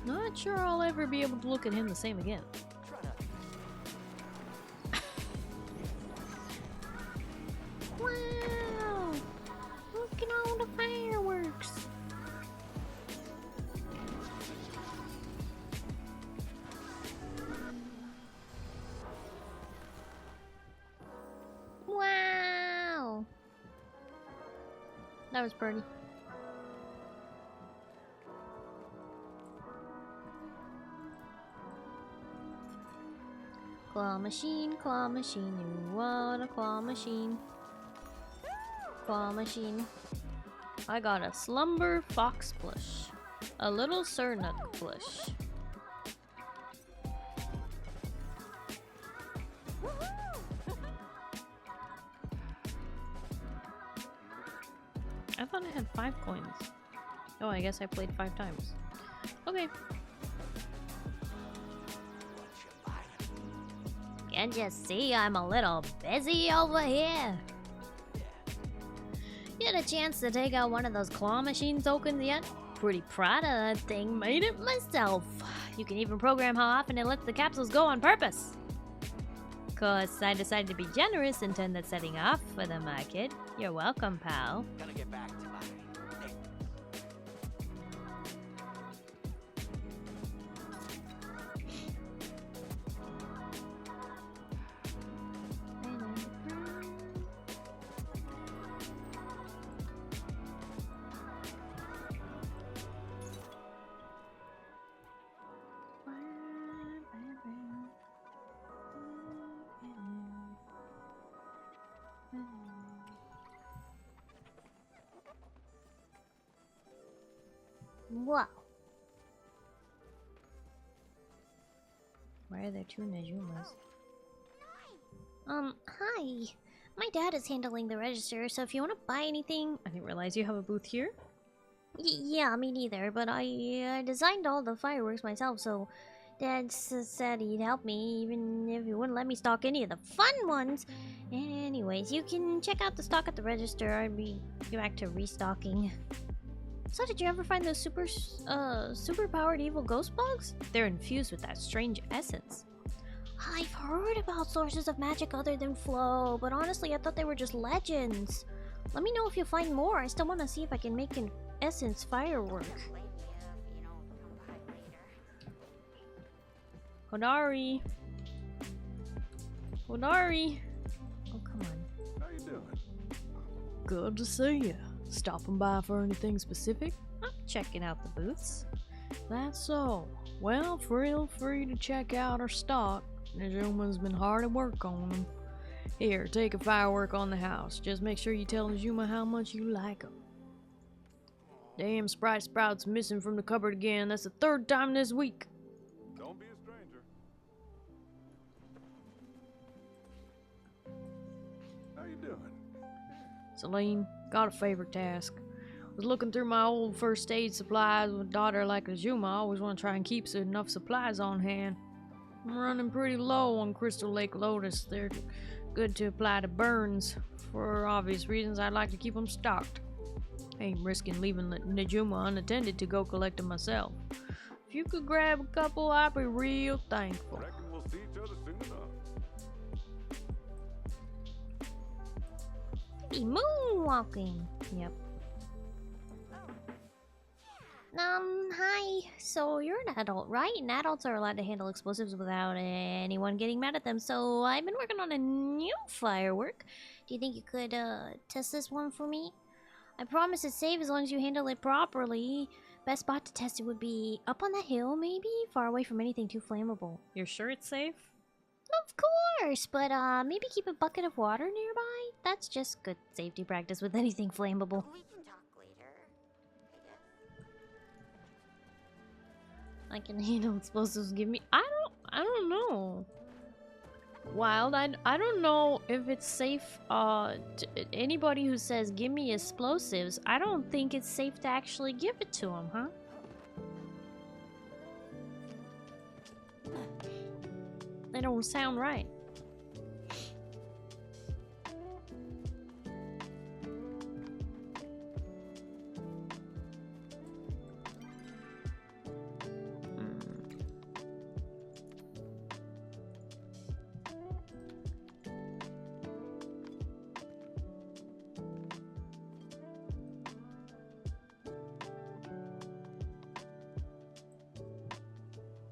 Not sure I'll ever be able to look at him the same again. Wow! Look at all the fireworks! Wow! That was pretty. Claw machine, you want a claw machine. Claw machine. I got a slumber fox plush. A little Sernuk plush. I thought I had 5 coins. Oh, I guess I played 5 times. Okay. Can't you see I'm a little busy over here? Get a chance to take out one of those claw machine tokens yet? Pretty proud of that thing, made it myself. You can even program how often it lets the capsules go on purpose. Cause I decided to be generous and turn that setting off for the market. You're welcome, pal. Gotta get back to my... Whoa. Why are there 2 Nejumas? Hi. My dad is handling the register, so if you want to buy anything... I didn't realize you have a booth here. Yeah, me neither, but I designed all the fireworks myself, so Dad said he'd help me, even if he wouldn't let me stock any of the fun ones. Anyways, you can check out the stock at the register. I'd be back to restocking. So did you ever find those super powered evil ghost bugs? They're infused with that strange essence. I've heard about sources of magic other than flow, but honestly I thought they were just legends. Let me know if you find more. I still want to see if I can make an essence firework. Hodari! Hodari! Oh, come on. How you doing? Good to see you. Stopping by for anything specific? I'm checking out the booths. That's so. Well, feel free to check out our stock. Najuma's been hard at work on them. Here, take a firework on the house. Just make sure you tell Najuma how much you like them. Damn, Sprite Sprout's missing from the cupboard again. That's the 3rd time this week. Don't be a stranger. How you doing? Celine, got a favor task. Was looking through my old first aid supplies with a daughter like Najuma. I always want to try and keep enough supplies on hand. I'm running pretty low on Crystal Lake Lotus. They're good to apply to burns. For obvious reasons, I'd like to keep them stocked. Ain't risking leaving Najuma unattended to go collect them myself. If you could grab a couple, I'd be real thankful. Reckon we'll see each other soon enough. Be moonwalking. Yep. Hi. So you're an adult, right? And adults are allowed to handle explosives without anyone getting mad at them. So I've been working on a new firework. Do you think you could, test this one for me? I promise it's safe as long as you handle it properly. Best spot to test it would be up on the hill, maybe? Far away from anything too flammable. You're sure it's safe? Of course, but maybe keep a bucket of water nearby. That's just good safety practice with anything flammable. We can talk later, I guess. I can handle explosives. Give me. I don't know. Wild. I don't know if it's safe. Anybody who says give me explosives, I don't think it's safe to actually give it to them, huh? They don't sound right.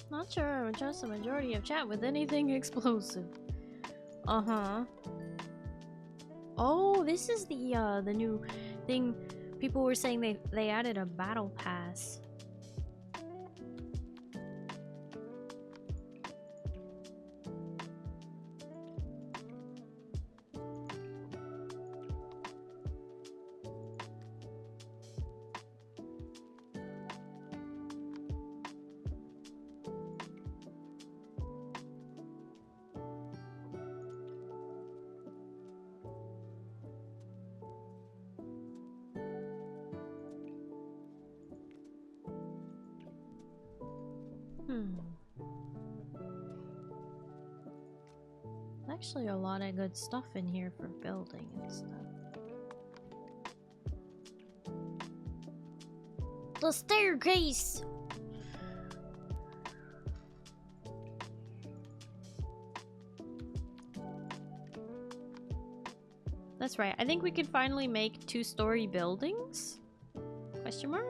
Not sure I would trust the majority of chat with anything explosive. Uh-huh. Oh, this is the new thing. People were saying they added a battle pass. Actually a lot of good stuff in here for building and stuff. The staircase! That's right, I think we could finally make 2-story buildings? Question mark?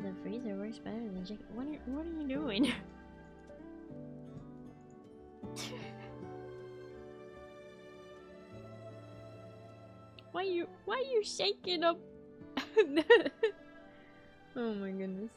The freezer works better than chicken. What are you doing? Why you shaking up? Oh my goodness.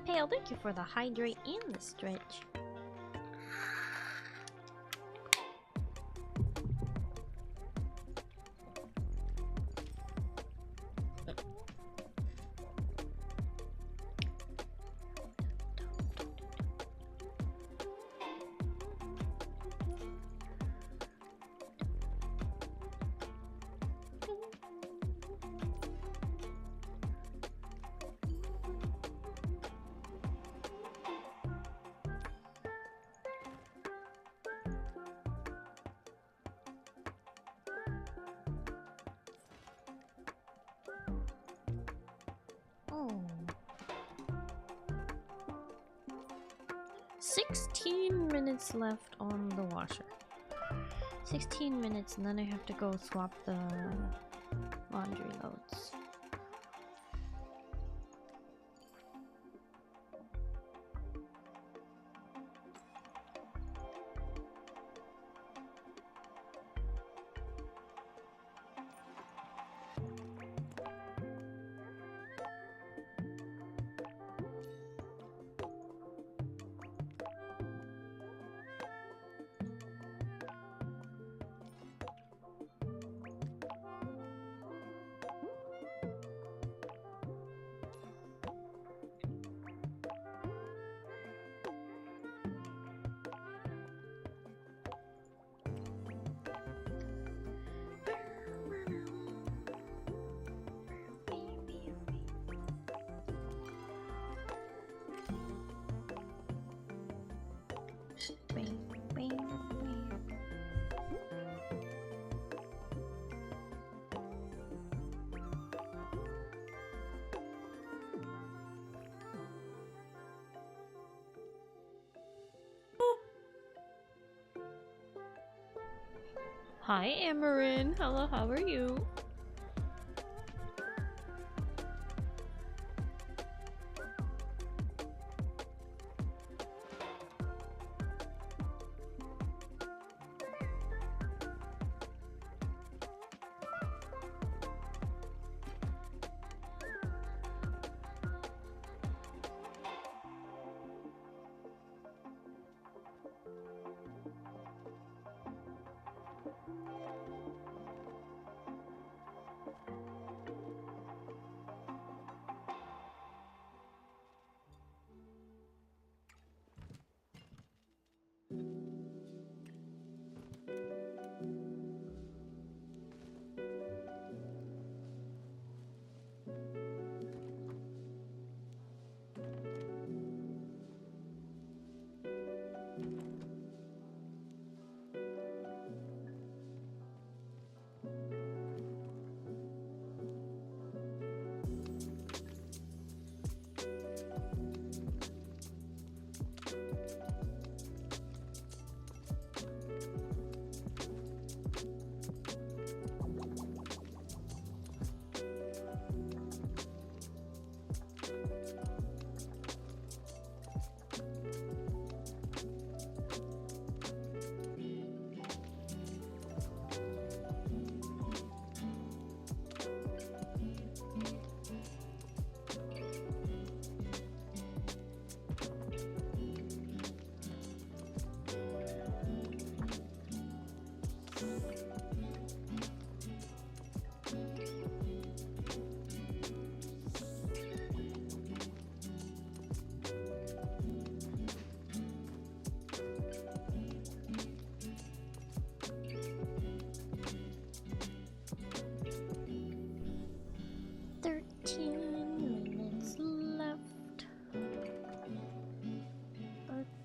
Pale, thank you for the hydrate and the stretch. Oh. 16 minutes left on the washer. 16 minutes and then I have to go swap the laundry loads. Hi, Amarin. Hello, how are you?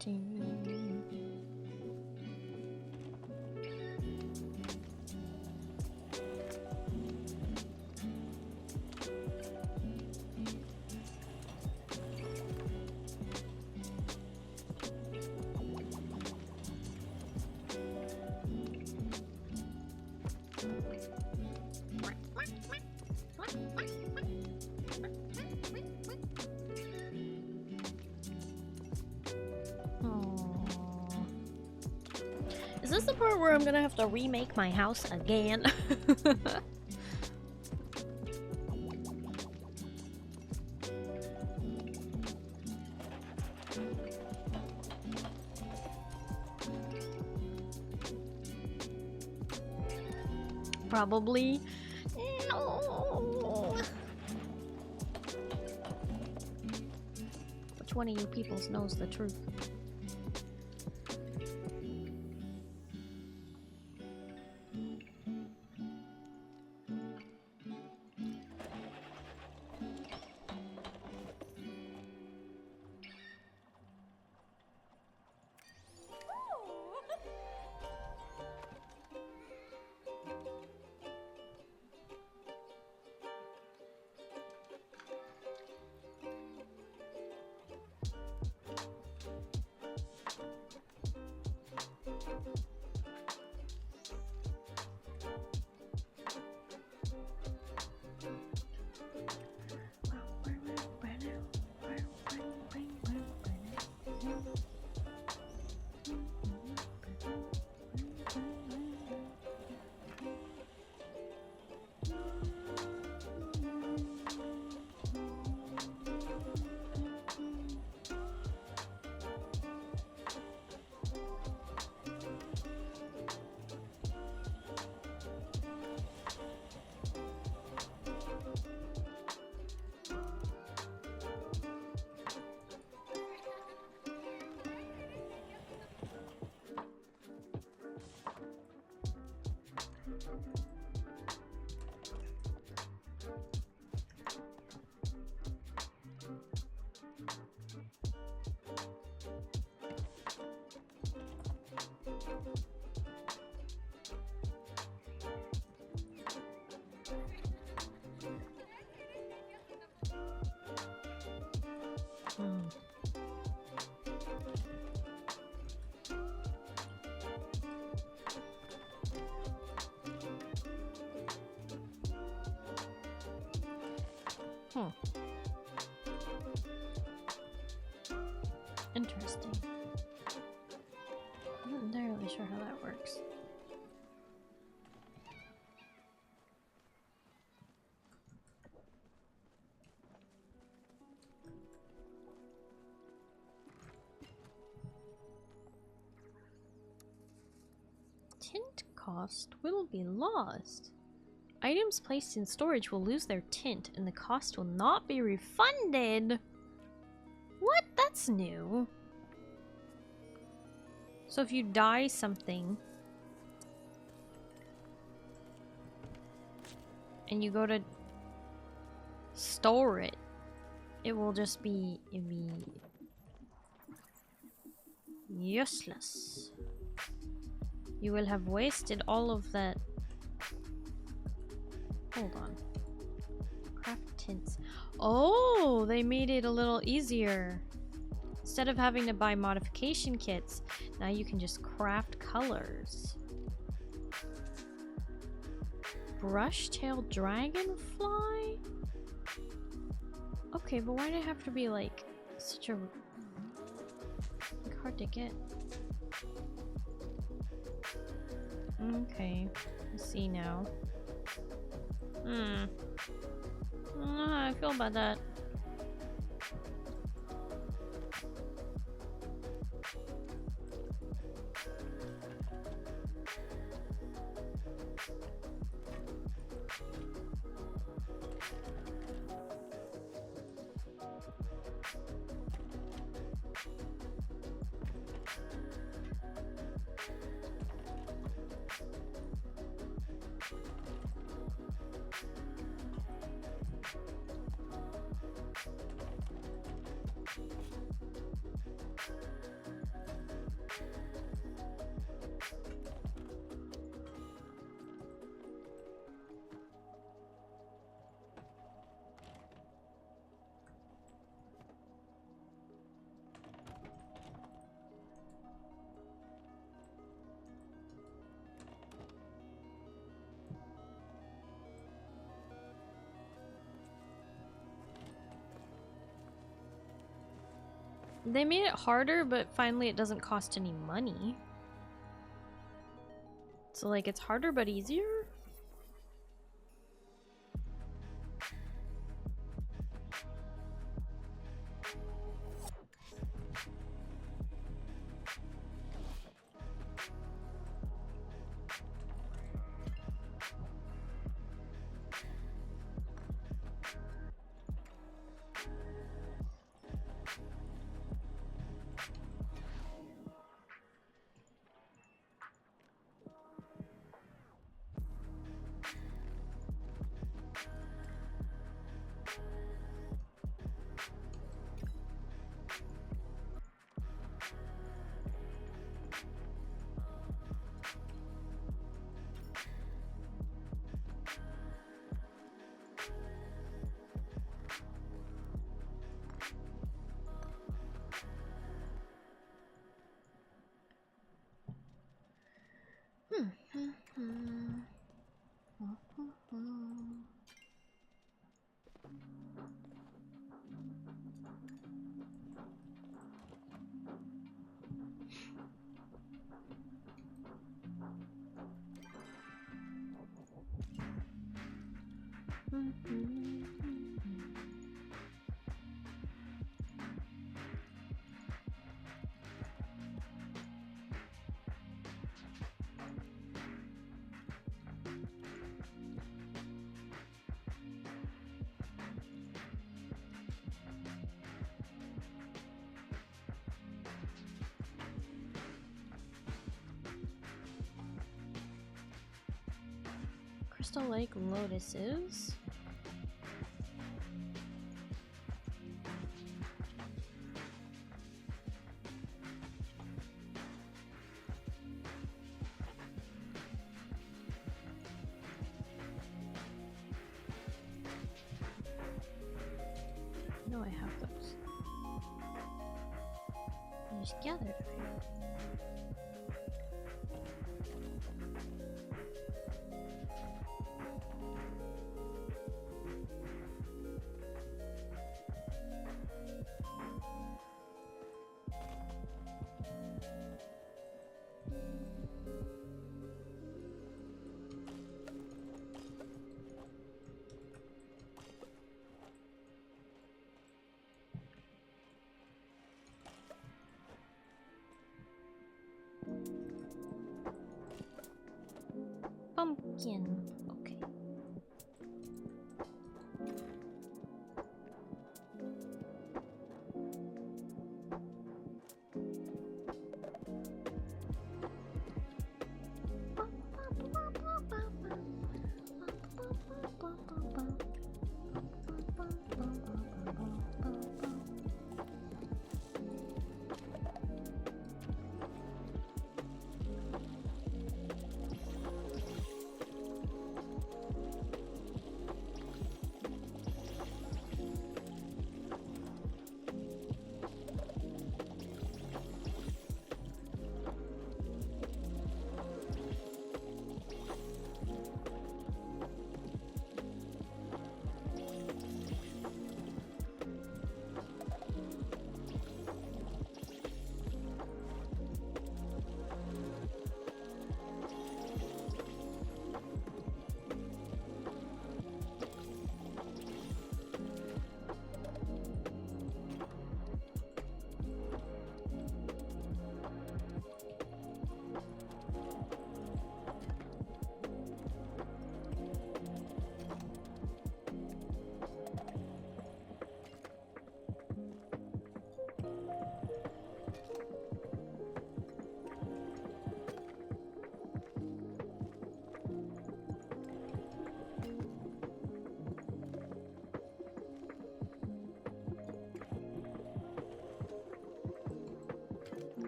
interesting. Is this the part where I'm gonna have to remake my house again? Probably. No. Which one of you peoples knows the truth? Interesting. I'm not entirely sure how that works. Tint cost will be lost. Items placed in storage will lose their tint and the cost will not be refunded. What? That's new. So if you dye something and you go to store it, it will just be useless. You will have wasted all of that. Hold on. Craft tints. Oh, they made it a little easier. Instead of having to buy modification kits, now you can just craft colors. Brush-tailed dragonfly? Okay, but why do it have to be like such a like, hard to get? Okay, I see now. I don't know how I feel about that. They made it harder, but finally it doesn't cost any money. So like it's harder but easier? Crystal Lake lotuses. No, I have those. I just gathered a few. Pumpkin. Okay.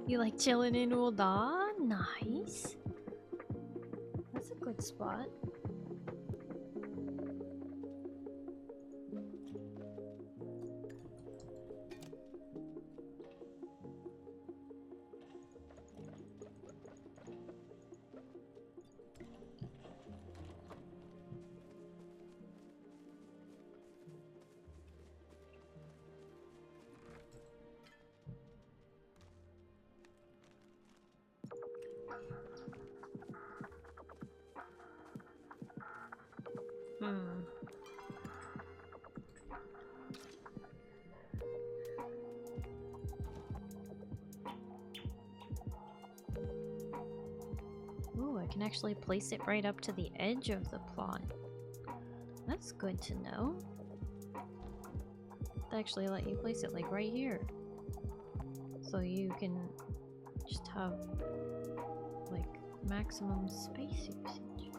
You like chilling in Ulda? Nice. That's a good spot. I can actually place it right up to the edge of the plot. That's good to know. They actually let you place it like right here. So you can just have like maximum space usage.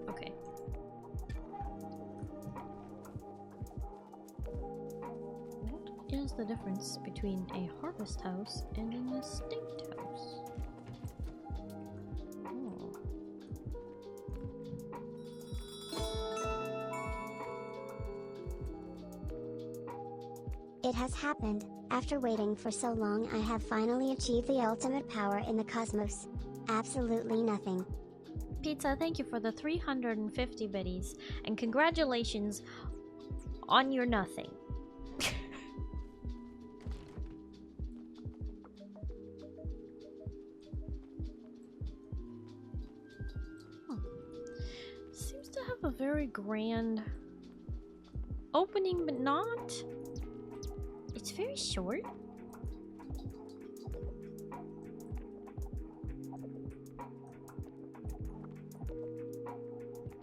Okay. What is the difference between a harvest house and an estate house? Oh. It has happened. After waiting for so long, I have finally achieved the ultimate power in the cosmos. Absolutely nothing. Pizza, thank you for the 350 biddies, and congratulations on your nothing. Seems to have a very grand opening, but not. It's very short.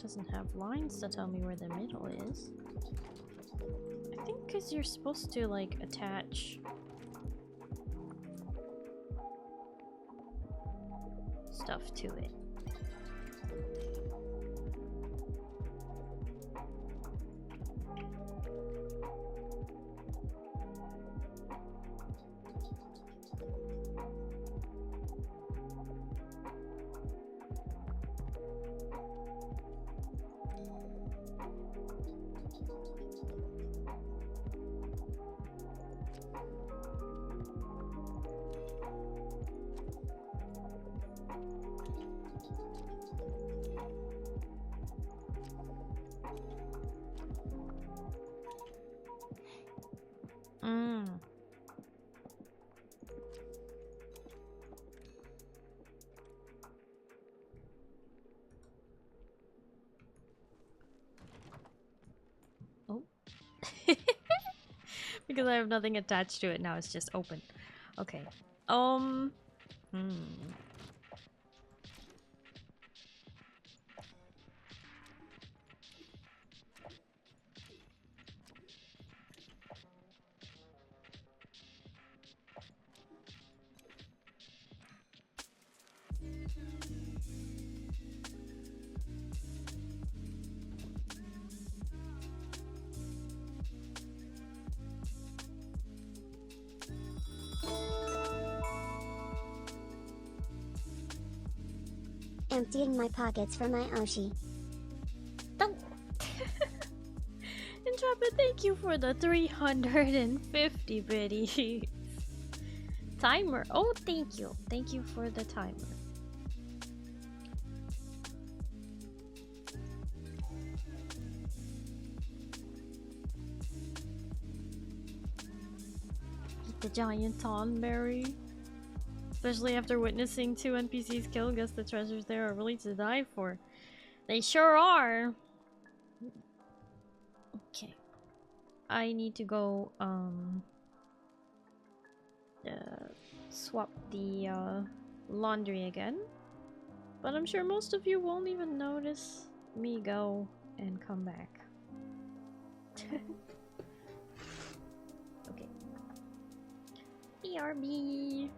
Doesn't have lines to tell me where the middle is. I think because you're supposed to like attach stuff to it. Oh. Because I have nothing attached to it now, it's just open. Okay. Emptying my pockets for my Oshi. Don't. Intrepid, thank you for the 350 biddies. Timer. Oh, thank you. Thank you for the timer. Eat the giant tonberry. Especially after witnessing 2 NPCs kill, guess the treasures there are really to die for. They sure are! Okay. I need to go, swap the, laundry again. But I'm sure most of you won't even notice me go and come back. Okay. BRB!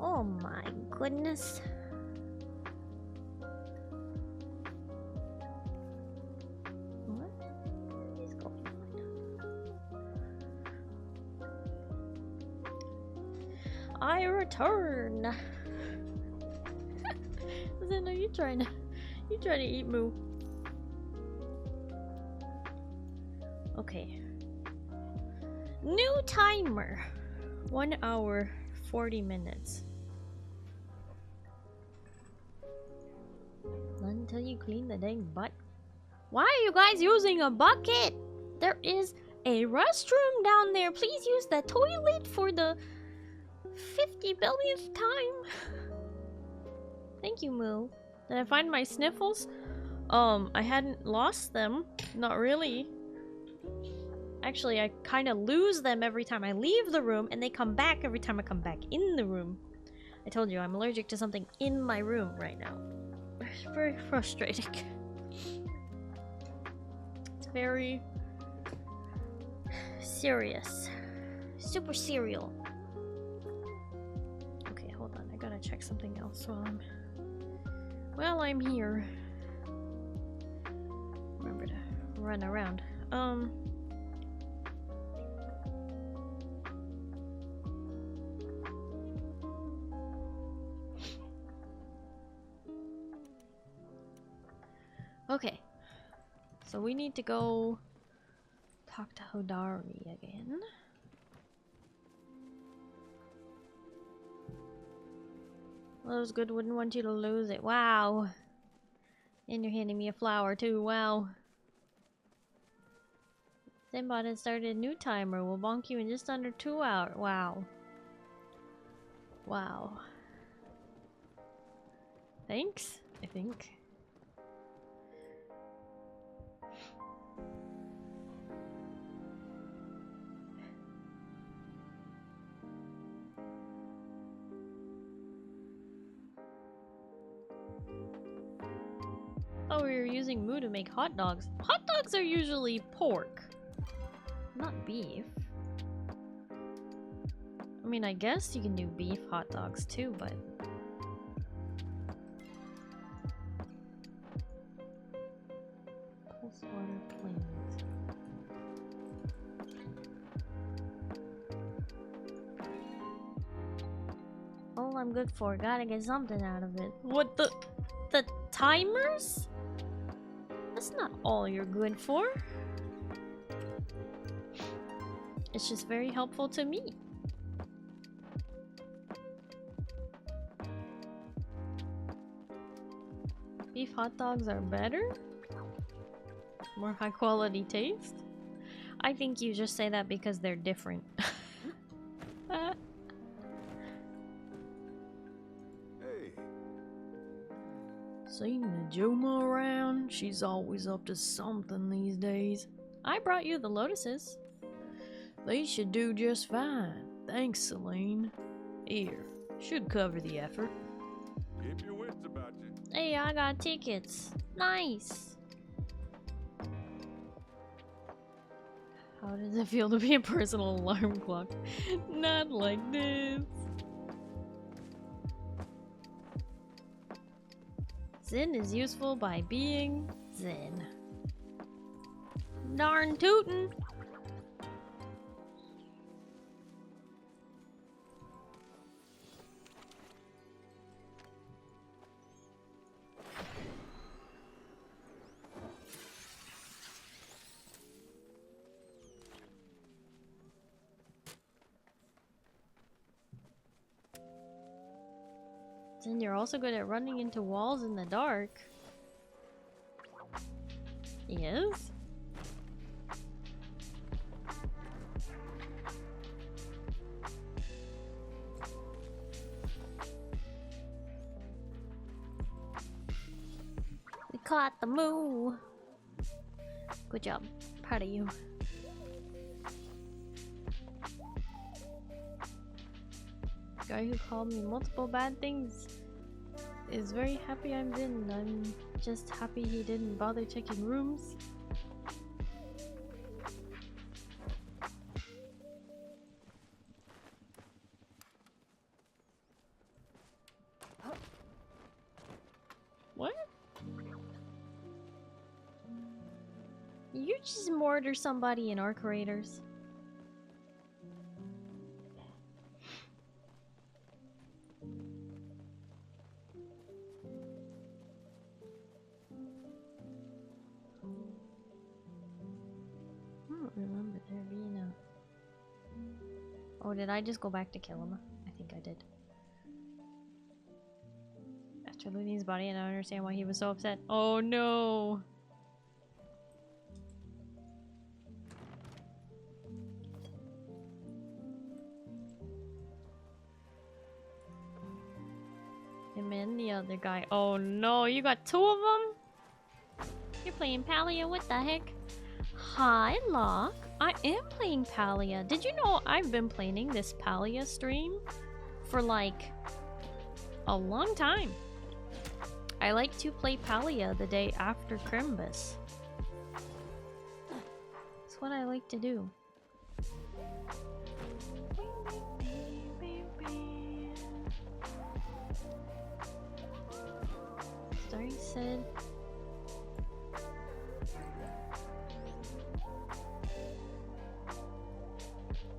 Oh my goodness. What is going on? I return. Then are you trying to eat moo? Okay. New timer. 1 hour 40 minutes. Not until you clean the dang butt. Why are you guys using a bucket? There is a restroom down there. Please use the toilet for the 50 billionth time. Thank you, Moo. Did I find my sniffles? I hadn't lost them. Not really. Actually, I kind of lose them every time I leave the room, and they come back every time I come back in the room. I told you, I'm allergic to something in my room right now. It's very frustrating. It's very serious. Super serial. Okay, hold on. I gotta check something else while I'm here. Remember to run around. Okay, so we need to go talk to Hodari again. Well, that was good, wouldn't want you to lose it. Wow. And you're handing me a flower too, wow. Zenbot has started a new timer. We'll bonk you in just under 2 hours. Wow. Wow. Thanks, I think. Oh, we were using moo to make hot dogs. Hot dogs are usually pork, not beef. I mean, I guess you can do beef hot dogs too, but... Pulse water plains. All I'm good for, gotta get something out of it. What the timers? That's not all you're good for. It's just very helpful to me. Beef hot dogs are better? More high quality taste? I think you just say that because they're different. Seen the Joma around? She's always up to something these days. I brought you the lotuses. They should do just fine. Thanks, Celine. Here, should cover the effort. Keep your wits about you. Hey, I got tickets. Nice. How does it feel to be a personal alarm clock? Not like this. Zen is useful by being Zen. Darn tootin'. Zen, you're also good at running into walls in the dark. Yes? We caught the moo. Good job. Proud of you. The guy who called me multiple bad things is very happy I'm in. I'm just happy he didn't bother checking rooms. you just murder somebody in our creators? I don't remember there being a... Oh, did I just go back to kill him? I think I did. After looting his body, and I don't understand why he was so upset. Oh no! Him and the other guy. Oh no, you got two of them? You're playing Palia, what the heck? Hi, Locke. I am playing Palia. Did you know I've been planning this Palia stream for like a long time? I like to play Palia the day after Crimbus. That's what I like to do. Starry said...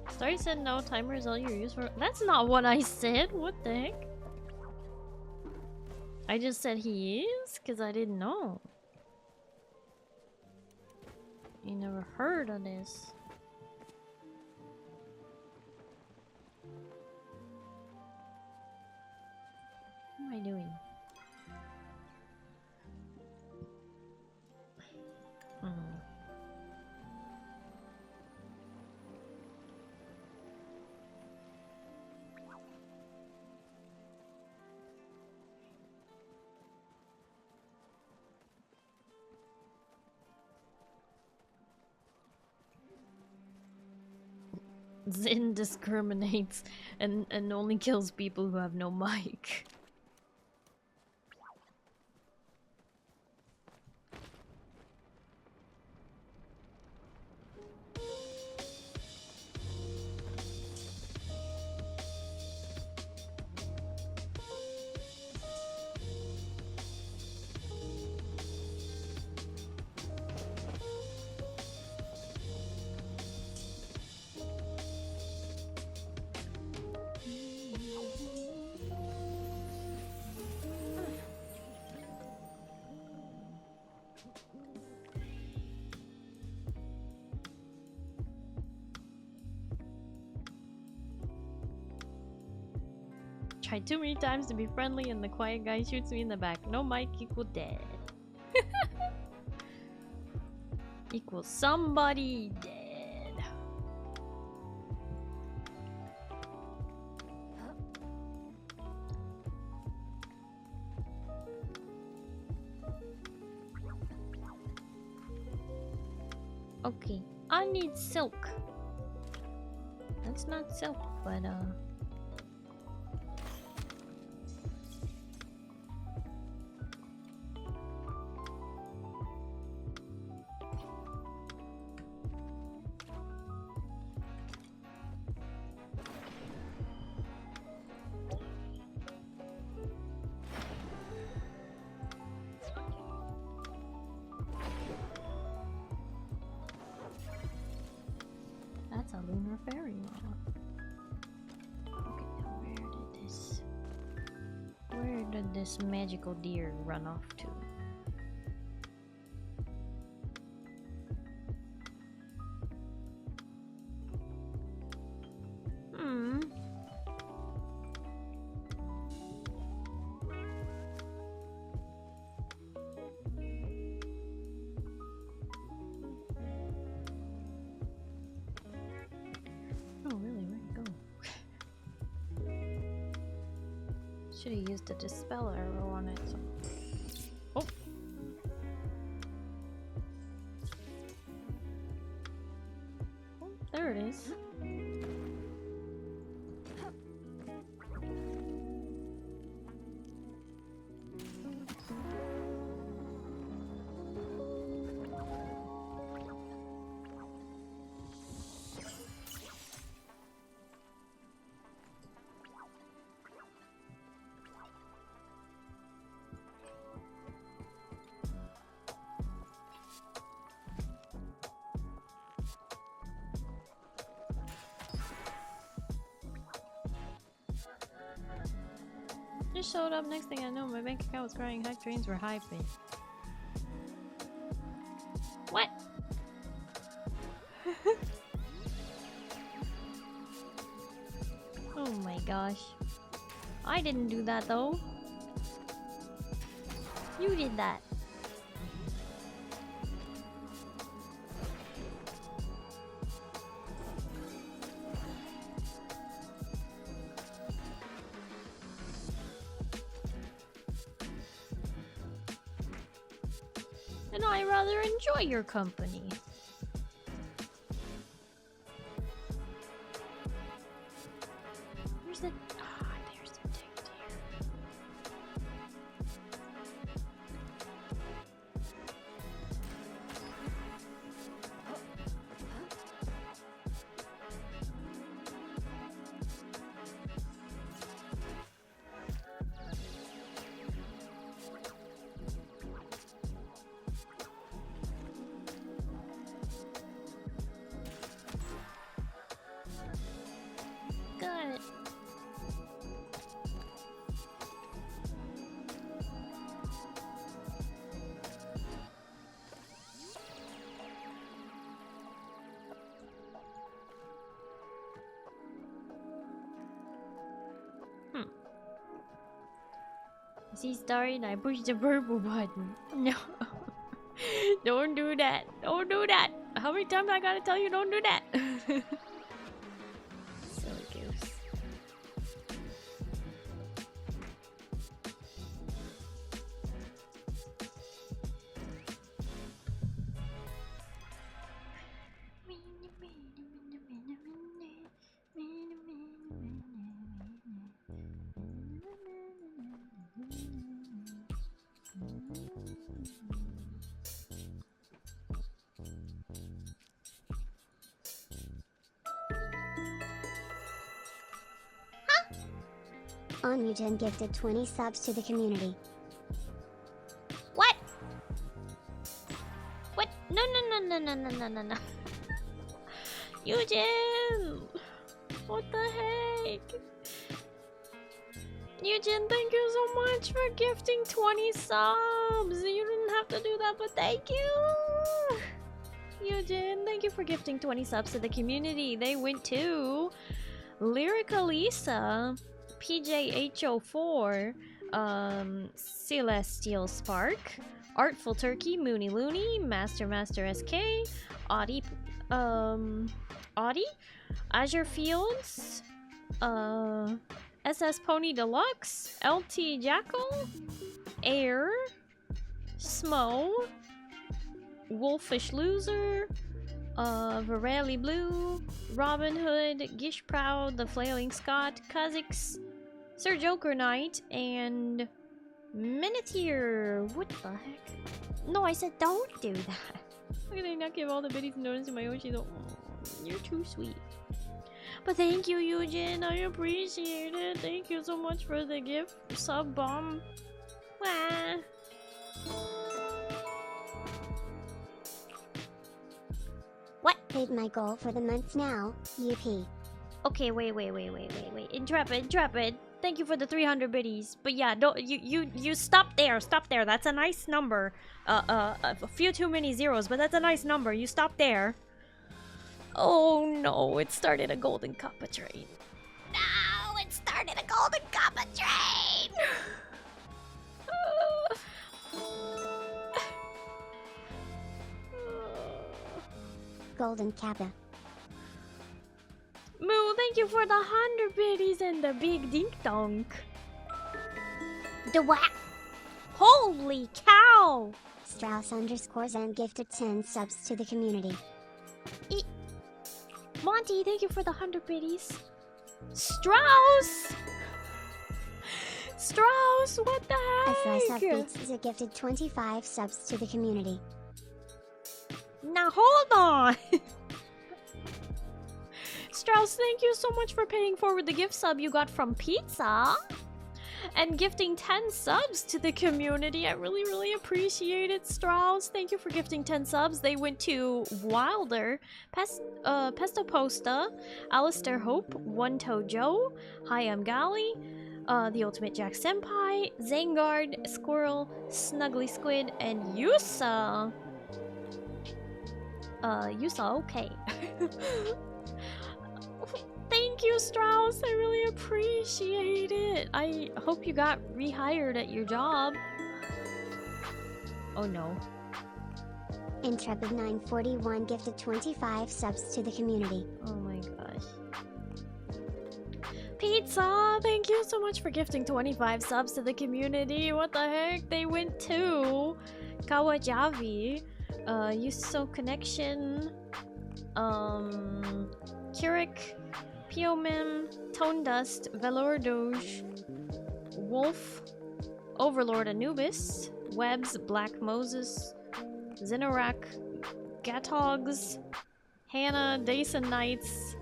Starry said no timer is all you're used for. That's not what I said. What the heck? I just said he is because I didn't know. You never heard of this. What am I doing? Zin discriminates and only kills people who have no mic. Tried too many times to be friendly and the quiet guy shoots me in the back. No mic equal dead. Equals somebody dead. Okay, I need silk. That's not silk, but that's a lunar fairy wall. Okay, now where did this magical deer run off to? Should have used a dispel arrow on it. Oh! Oh, there it is. Just showed up, next thing I know, my bank account was crying, hype trains were hyping. What? Oh my gosh. I didn't do that though. You did that. And I rather enjoy your company. Where's the... Ah, there's the ticket here. Got it. See Starry and I pushed the purple button. No. Don't do that. Don't do that. How many times I gotta tell you don't do that? Silly goose. Onmujin gifted 20 subs to the community. What? What? No, no, no, no, no, no, no, no. Eugene! What the heck? Eugene, thank you so much for gifting 20 subs. You didn't have to do that, but thank you. Eugene, thank you for gifting 20 subs to the community. They went to Lyrica Lisa, PJH04, Celestial Spark, Artful Turkey, Moony Looney, Master SK, Audie, Azure Fields, SS Pony Deluxe, LT Jackal, Air, Smo, Wolfish Loser, Varelli Blue, Robin Hood, Gish Proud, The Flailing Scott, Kha'Zix, Sir Joker Knight, and Miniteer. What the heck? No, I said don't do that. How can I not give all the biddies notice in my Yoshi though? You're too sweet. But thank you, Eugene. I appreciate it. Thank you so much for the gift. Sub bomb. Wah. What? Hit my goal for the month now, UP. Okay, wait. Intrepid. Thank you for the 300 biddies. But yeah, don't you stop there. Stop there. That's a nice number. A few too many zeros, but that's a nice number. You stop there. Oh no, it started a golden kappa train. No, it started a golden kappa train. Golden Kappa. Moo, thank you for the 100 biddies and the big dink donk. The what? Holy cow! Strauss_Zen gifted 10 subs to the community. Monty, thank you for the 100 biddies. Strauss! Strauss, what the A Slice heck? of Beats is gifted 25 subs to the community. Now hold on! Strauss, thank you so much for paying forward the gift sub you got from Pizza. And gifting 10 subs to the community. I really appreciate it, Strauss. Thank you for gifting 10 subs. They went to Wilder, Pesto Posta, Alistair Hope, One Toe Joe, Hi I'm Gali, The Ultimate Jack Senpai, Zangard, Squirrel, Snuggly Squid, and Yusa. Yusa, okay. Thank you, Strauss. I really appreciate it. I hope you got rehired at your job. Oh no. Intrepid941 gifted 25 subs to the community. Oh my gosh. Pizza! Thank you so much for gifting 25 subs to the community. What the heck? They went to Kawajavi, Yuso Connection, Kirik, Piomim, Tone Dust, Velour Doge, Wolf, Overlord Anubis, Webs, Black Moses, Zenorak, Gatogs, Hannah, Dason Knights,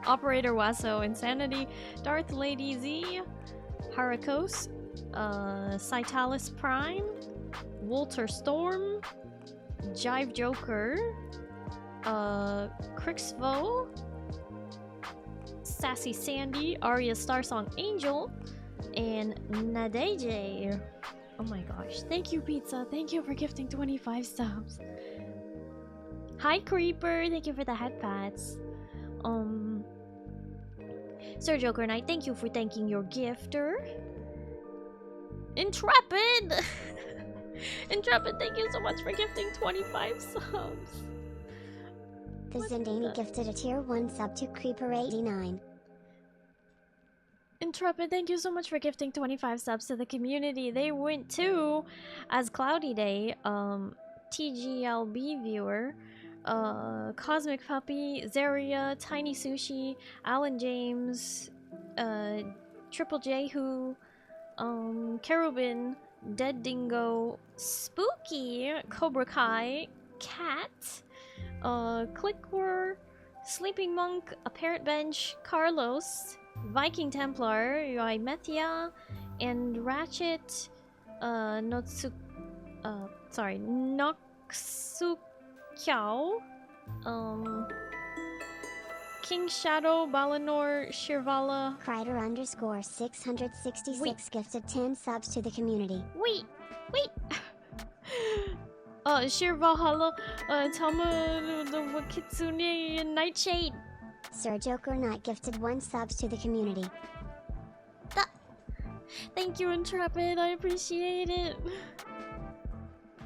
Operator Wasso, Insanity, Darth Lady Z, Harakos, Citalis Prime, Walter Storm, Jive Joker, Crixvo, Sassy Sandy, Aria Starsong Angel, and Nadeje. Oh my gosh. Thank you, Pizza. Thank you for gifting 25 subs. Hi, Creeper. Thank you for the head pats. Sir Joker Knight, thank you for thanking your gifter. Intrepid! Intrepid, thank you so much for gifting 25 subs. The Zindani gifted a tier 1 sub to Creeper89. Intrepid, thank you so much for gifting 25 subs to the community. They went to, as Cloudy Day, TGLB viewer, Cosmic Puppy, Zaria, Tiny Sushi, Alan James, Triple J Who, Kerubin, Dead Dingo, Spooky, Cobra Kai, Cat, Clickwar, Sleeping Monk, Apparent Bench, Carlos, Viking Templar, Methia, and Ratchet, Noxukyao, King Shadow, Balinor, Shirvala. Crider _ 666 gifted 10 subs to the community. Wait! Shir Valhalla, Tama, the Kitsune, and Nightshade. Sir Joker Knight gifted 1 subs to the community. Thank you, Intrepid. I appreciate it.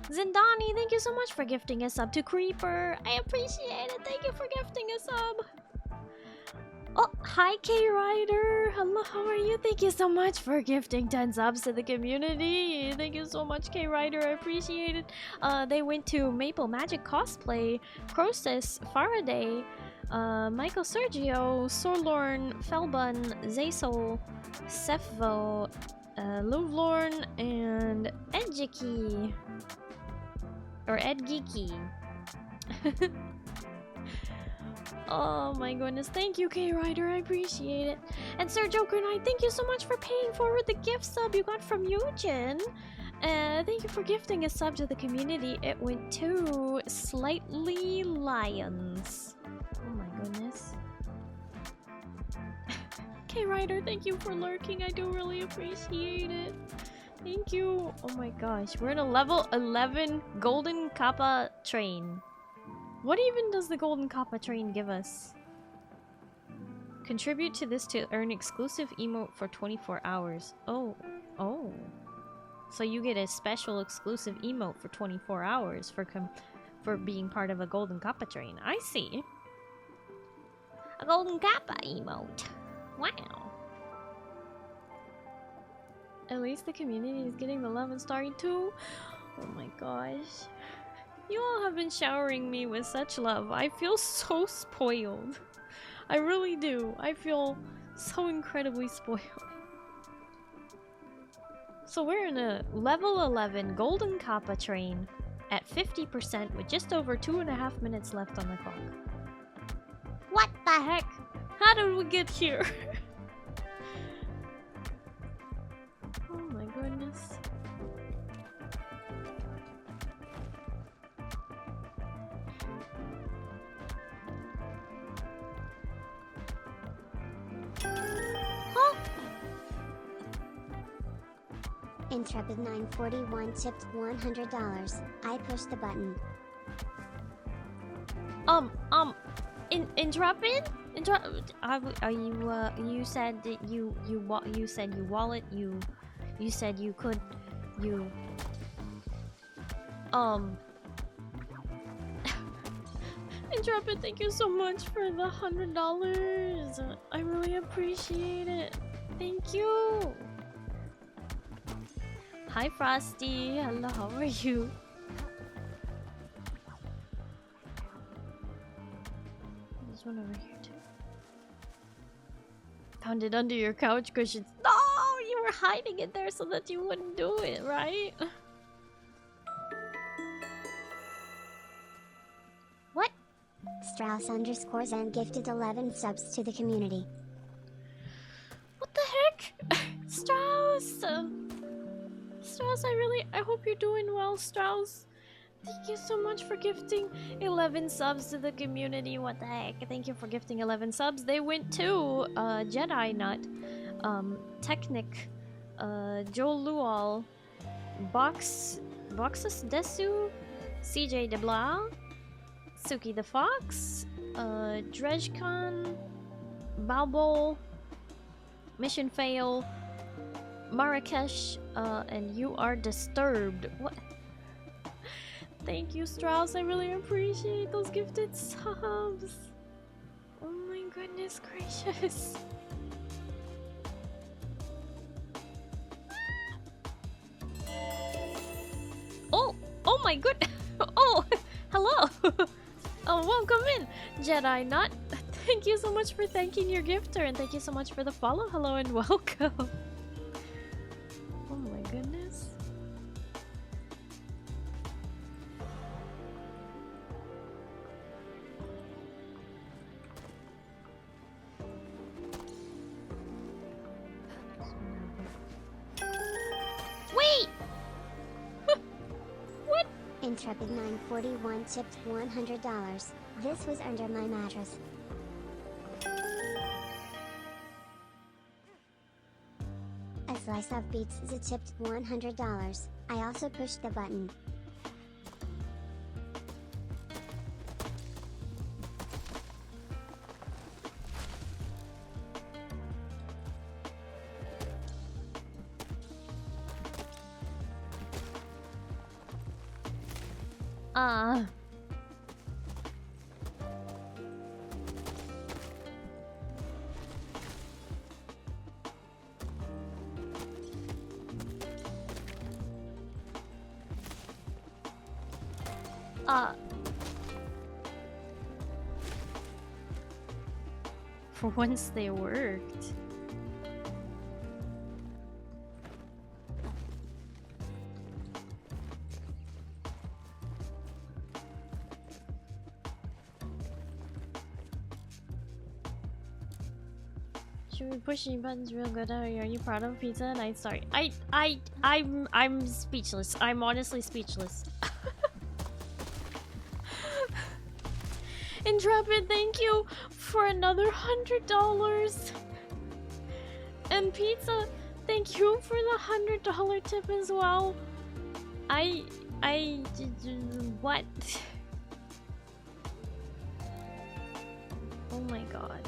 Zindani, thank you so much for gifting a sub to Creeper. I appreciate it. Thank you for gifting a sub. Oh, hi, K Rider. Hello, how are you? Thank you so much for gifting 10 subs to the community. Thank you so much, K Rider. I appreciate it. They went to Maple Magic Cosplay, Crosis, Faraday, Michael Sergio, Sorlorn, Felbun, Zaysol, Sefvo, Lovelorn, and Edgeeky. Or Edgeeky. Oh my goodness, thank you, K Rider, I appreciate it. And Sir Joker Knight, thank you so much for paying forward the gift sub you got from Eugen. Thank you for gifting a sub to the community. It went to Slightly Lions. Oh my goodness. K Rider, thank you for lurking. I do really appreciate it. Thank you. Oh my gosh, we're in a level 11 Golden Kappa train. What even does the Golden Kappa train give us? Contribute to this to earn exclusive emote for 24 hours. Oh. So you get a special exclusive emote for 24 hours for being part of a Golden Kappa train. I see. A Golden Kappa emote. Wow. At least the community is getting the love and Starry too. Oh my gosh. You all have been showering me with such love. I feel so spoiled. I really do. I feel so incredibly spoiled. So we're in a level 11 Golden Kappa train at 50% with just over 2.5 minutes left on the clock. What the heck? How did we get here? Oh my goodness. Intrepid941 tipped $100. I pushed the button. Intrepid? Are you you said that you said you wallet you said you could Intrepid, thank you so much for the $100. I really appreciate it. Thank you. Hi Frosty, hello, how are you? There's one over here too. Found it under your couch cushions. No, you were hiding it there so that you wouldn't do it, right? What? Strauss_Zen gifted 11 subs to the community. What the heck? Strauss! Strauss, I hope you're doing well, Strauss. Thank you so much for gifting 11 subs to the community. What the heck? Thank you for gifting 11 subs. They went to Jedi Nut, Technic, Joel Lual, Boxus Desu, CJ DeBla, Suki the Fox, Dredgecon, Balbol, Mission Fail, Marrakesh, and You Are Disturbed. What? Thank you, Strauss. I really appreciate those gifted subs. Oh my goodness gracious. Oh my good. Oh, hello. Oh, welcome in, Jedi Nut. Thank you so much for thanking your gifter, and thank you so much for the follow. Hello and welcome. Oh my goodness. Wait! What? Intrepid941 tipped $100. This was under my mattress. A slice of pizza tipped $100. I also pushed the button. For once they worked. Should we push any buttons real good? Are you proud of pizza? Night Sorry. I'm speechless. I'm honestly speechless. Intrepid, thank you for another $100. And Pizza, thank you for the $100 tip as well. What? Oh my god.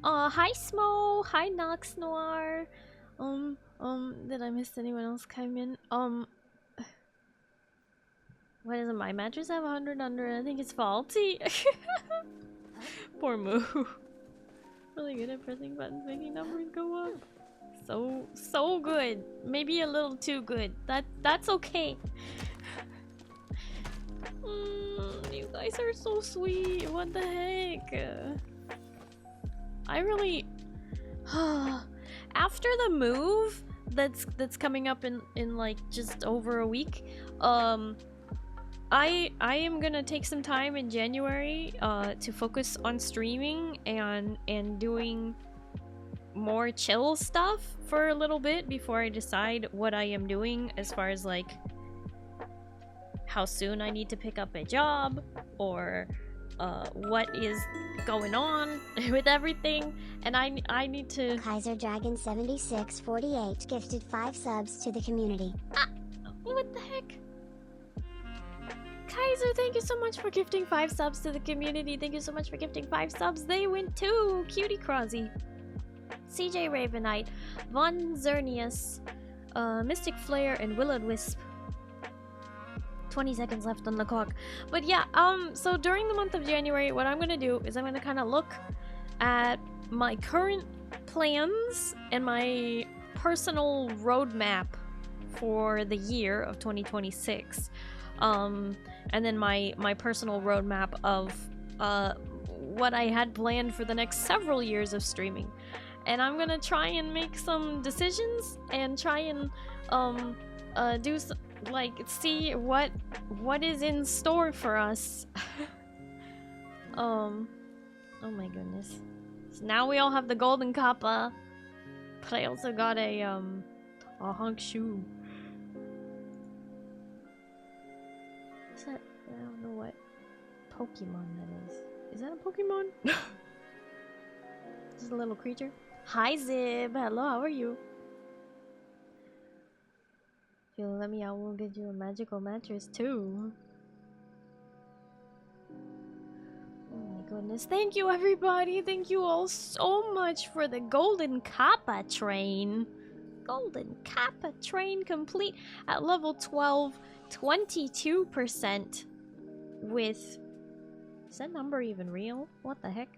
Hi Smo, hi Nox Noir. Did I miss anyone else come in? Why doesn't my mattress have 100 under it? I think it's faulty. Poor Moo. Really good at pressing buttons, making numbers go up. So good. Maybe a little too good. That's okay. You guys are so sweet. What the heck? I really after the move that's coming up in like just over a week, I am gonna take some time in January to focus on streaming and doing more chill stuff for a little bit before I decide what I am doing as far as like how soon I need to pick up a job or what is going on with everything, and I need to. Kaiser Dragon 7648 gifted 5 subs to the community. What the heck? Kaiser, thank you so much for gifting 5 subs to the community. Thank you so much for gifting 5 subs. They went to Cutie Crozzy, CJ Ravenite, Von Zernius, Mystic Flare, and Willowed Wisp. 20 seconds left on the clock. But yeah, so during the month of January, what I'm gonna do is I'm gonna kind of look at my current plans and my personal roadmap for the year of 2026. And then my personal roadmap of what I had planned for the next several years of streaming. And I'm gonna try and make some decisions and try and do some, like, see what is in store for us. Oh my goodness. So now we all have the golden kappa, but I also got a hunk shoe. Is that, I don't know what Pokemon that is. Is that a Pokemon? Just a little creature. Hi Zib, hello, how are you? If you'll let me, I will get you a magical mattress too. Oh my goodness, thank you everybody, thank you all so much for the golden kappa train. Golden kappa train complete at level 12, 22% with, is that number even real? What the heck?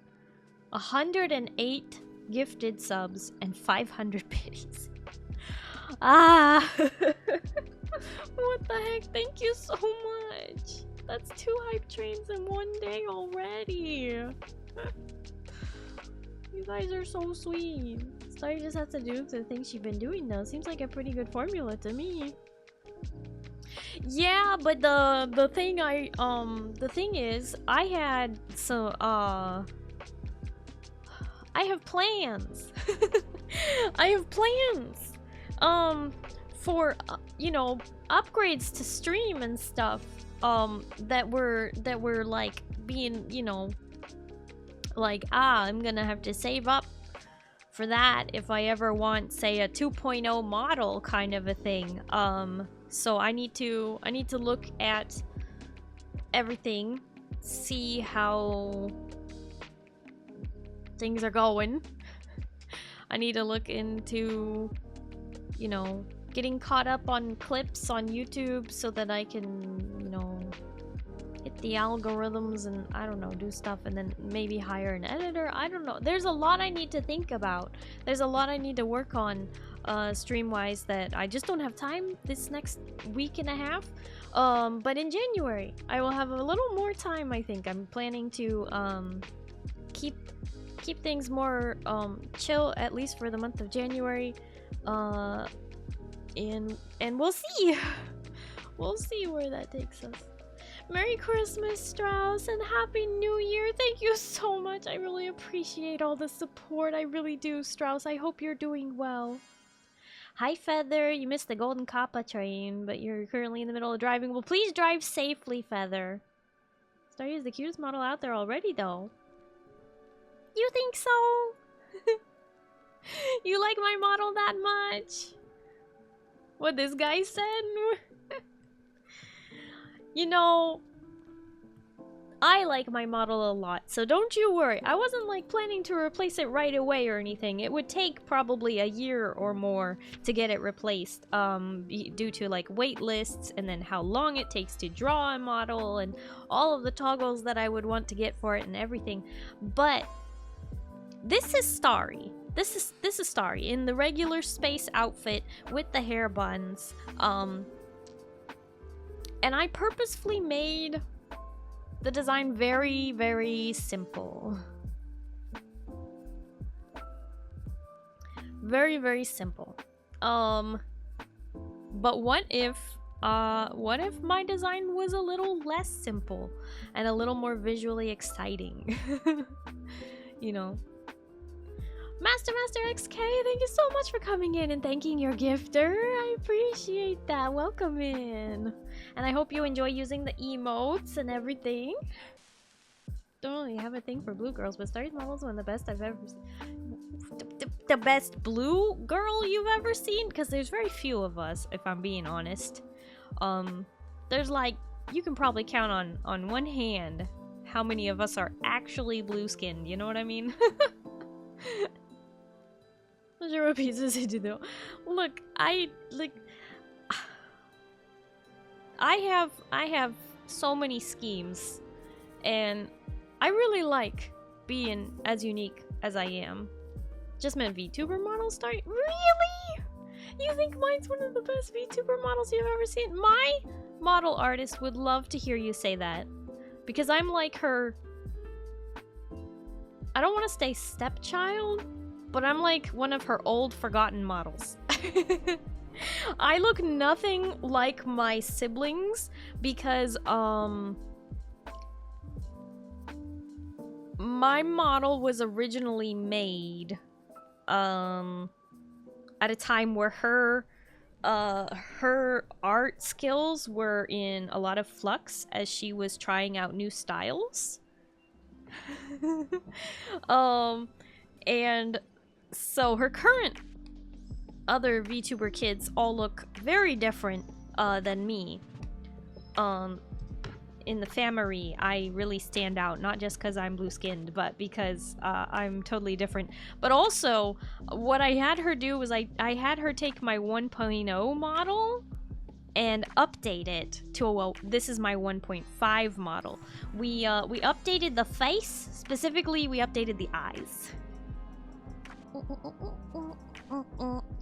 108 gifted subs and 500 biddies. Ah! What the heck? Thank you so much. That's 2 hype trains in one day already. You guys are so sweet. Starry just has to do the things she's been doing though. Seems like a pretty good formula to me. Yeah, but the thing is, I had some I have plans. I have plans for you know, upgrades to stream and stuff that were like being, you know, like, I'm gonna have to save up for that if I ever want, say, a 2.0 model kind of a thing. So I need to look at everything, see how things are going. I need to look into, you know, getting caught up on clips on YouTube so that I can, you know, hit the algorithms and, I don't know, do stuff, and then maybe hire an editor. I don't know. There's a lot I need to think about. There's a lot I need to work on stream-wise that I just don't have time this next week and a half. But in January, I will have a little more time, I think. I'm planning to keep things more chill, at least for the month of January. And we'll see. We'll see where that takes us. Merry Christmas, Strauss, and Happy New Year. Thank you so much. I really appreciate all the support. I really do, Strauss. I hope you're doing well. Hi, Feather. You missed the Golden Kappa train, but you're currently in the middle of driving. Well, please drive safely, Feather. Starry is the cutest model out there already, though. You think so? You like my model that much? What this guy said? You know, I like my model a lot, so don't you worry. I wasn't like planning to replace it right away or anything. It would take probably a year or more to get it replaced, due to like wait lists and then how long it takes to draw a model and all of the toggles that I would want to get for it and everything. But this is Starry. This is Starry in the regular space outfit with the hair buns. And I purposefully made the design very, very simple. Very, very simple. But what if my design was a little less simple and a little more visually exciting? You know. Master XK, thank you so much for coming in and thanking your gifter. I appreciate that. Welcome in. And I hope you enjoy using the emotes and everything. don't really have a thing for blue girls, but Starry's model is one of the best I've ever seen. The best blue girl you've ever seen? Because there's very few of us, if I'm being honest. There's like, you can probably count on one hand how many of us are actually blue skinned, you know what I mean? Not sure what pieces to do though. Look, I have so many schemes, and I really like being as unique as I am. Just meant VTuber model start? Really? You think mine's one of the best VTuber models you've ever seen? My model artist would love to hear you say that. Because I'm like her... I don't want to say stepchild, but I'm like one of her old forgotten models. I look nothing like my siblings because, my model was originally made at a time where her art skills were in a lot of flux as she was trying out new styles. And so her current other VTuber kids all look very different than me. In the family, I really stand out, not just because I'm blue-skinned, but because I'm totally different. But also, what I had her do was I had her take my 1.0 model and update it to, well, this is my 1.5 model. We updated the face, specifically we updated the eyes.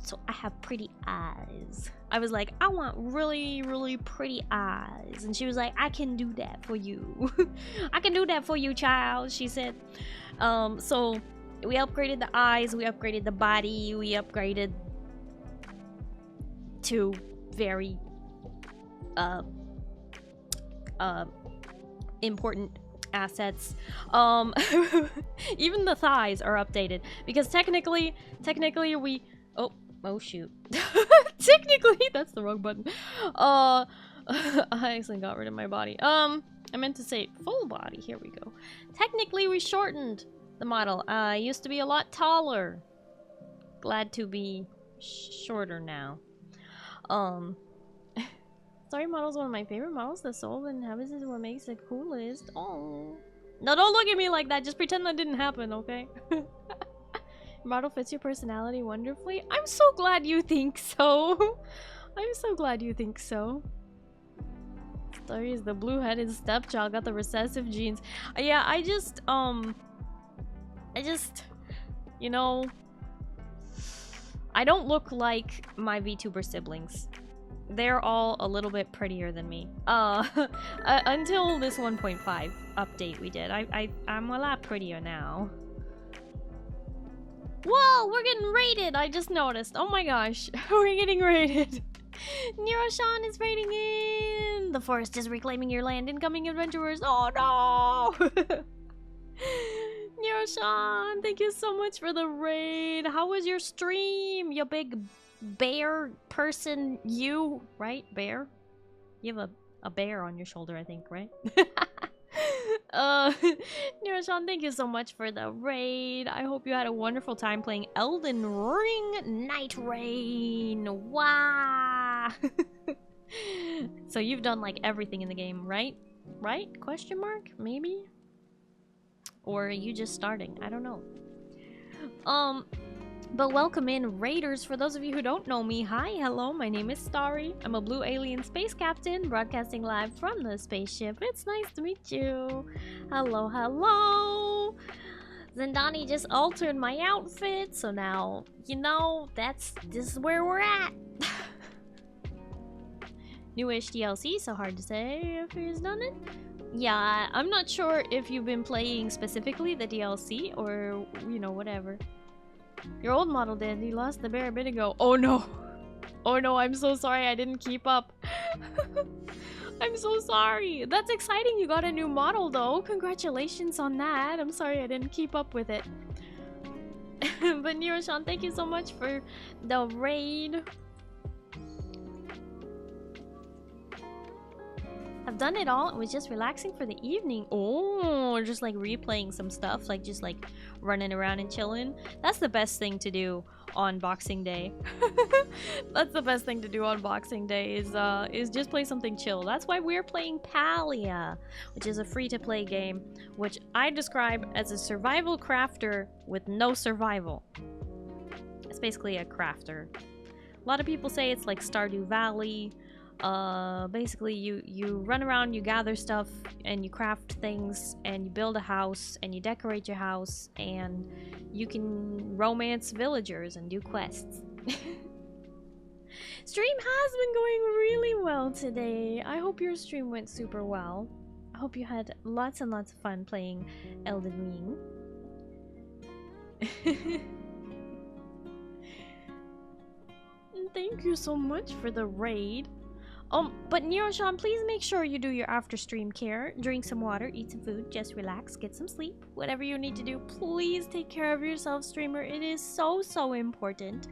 So I have pretty eyes. I was like, I want really, really pretty eyes. And she was like, I can do that for you. I can do that for you, child, she said. So we upgraded the eyes, we upgraded the body, we upgraded to very important assets. Even the thighs are updated because technically we oh shoot. Technically that's the wrong button. I accidentally got rid of my body. I meant to say full body. Here we go. Technically we shortened the model. I used to be a lot taller. Glad to be shorter now. Starry model is one of my favorite models. The soul and habits is what makes it coolest. Oh. No, don't look at me like that. Just pretend that didn't happen, okay? Model fits your personality wonderfully. I'm so glad you think so. I'm so glad you think so. Starry is the blue-headed stepchild. Got the recessive genes. Yeah, I just, you know, I don't look like my VTuber siblings. They're all a little bit prettier than me. Until this 1.5 update we did. I'm a lot prettier now. Whoa, we're getting raided! I just noticed. Oh my gosh, we're getting raided. Neuroshan is raiding in! The forest is reclaiming your land. Incoming adventurers. Oh no! Neuroshan, thank you so much for the raid. How was your stream? You big bear person, you, right? Bear? You have a bear on your shoulder, I think, right? Neuroshan, thank you so much for the raid. I hope you had a wonderful time playing Elden Ring Night Rain. Wow. So you've done like everything in the game, right? Right? Question mark? Maybe? Or are you just starting? I don't know. But welcome in, Raiders. For those of you who don't know me, hi, hello, my name is Starry. I'm a blue alien space captain, broadcasting live from the spaceship. It's nice to meet you. Hello, hello. Zendani just altered my outfit, so now, you know, this is where we're at. Newish DLC, so hard to say if he's done it. Yeah, I'm not sure if you've been playing specifically the DLC or, you know, whatever. Your old model did. He lost the bear a bit ago. Oh no. Oh no, I'm so sorry I didn't keep up. I'm so sorry. That's exciting you got a new model though. Congratulations on that. I'm sorry I didn't keep up with it. But Neuroshan, thank you so much for the raid. Have I've done it all. It was just relaxing for the evening. Oh, just like replaying some stuff, like just like running around and chilling. That's the best thing to do on Boxing Day. That's the best thing to do on Boxing Day is just play something chill. That's why we're playing Palia, which is a free-to-play game, which I describe as a survival crafter with no survival. It's basically a crafter. A lot of people say it's like Stardew Valley. Basically you run around, you gather stuff, and you craft things, and you build a house, and you decorate your house, and you can romance villagers and do quests. Stream has been going really well today. I hope your stream went super well. I hope you had lots and lots of fun playing Elden Ring. Thank you so much for the raid. But Nero-chan, please make sure you do your after stream care. Drink some water, eat some food, just relax, get some sleep. Whatever you need to do, please take care of yourself, streamer. It is so, so important.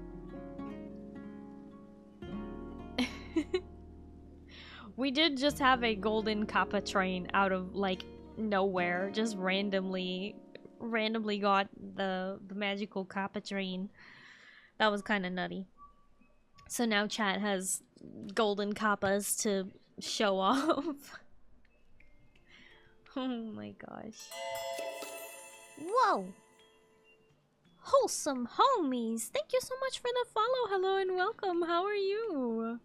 We did just have a golden kappa train out of, like, nowhere. Just randomly got the magical kappa train. That was kind of nutty. So now chat has golden kappas to show off. Oh my gosh. Whoa! Wholesome homies! Thank you so much for the follow. Hello and welcome. How are you?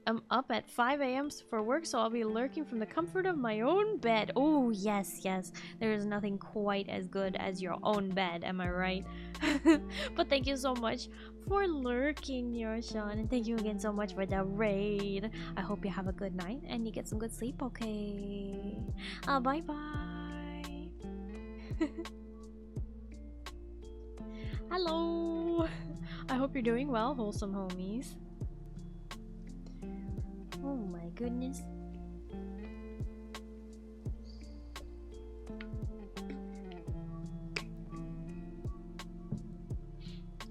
I'm up at 5 a.m. for work, so I'll be lurking from the comfort of my own bed. Oh, yes, yes. There is nothing quite as good as your own bed, am I right? But thank you so much for lurking, Nero-chan, and thank you again so much for the raid. I hope you have a good night and you get some good sleep, okay? Bye-bye. Hello. I hope you're doing well, wholesome homies. Oh my goodness.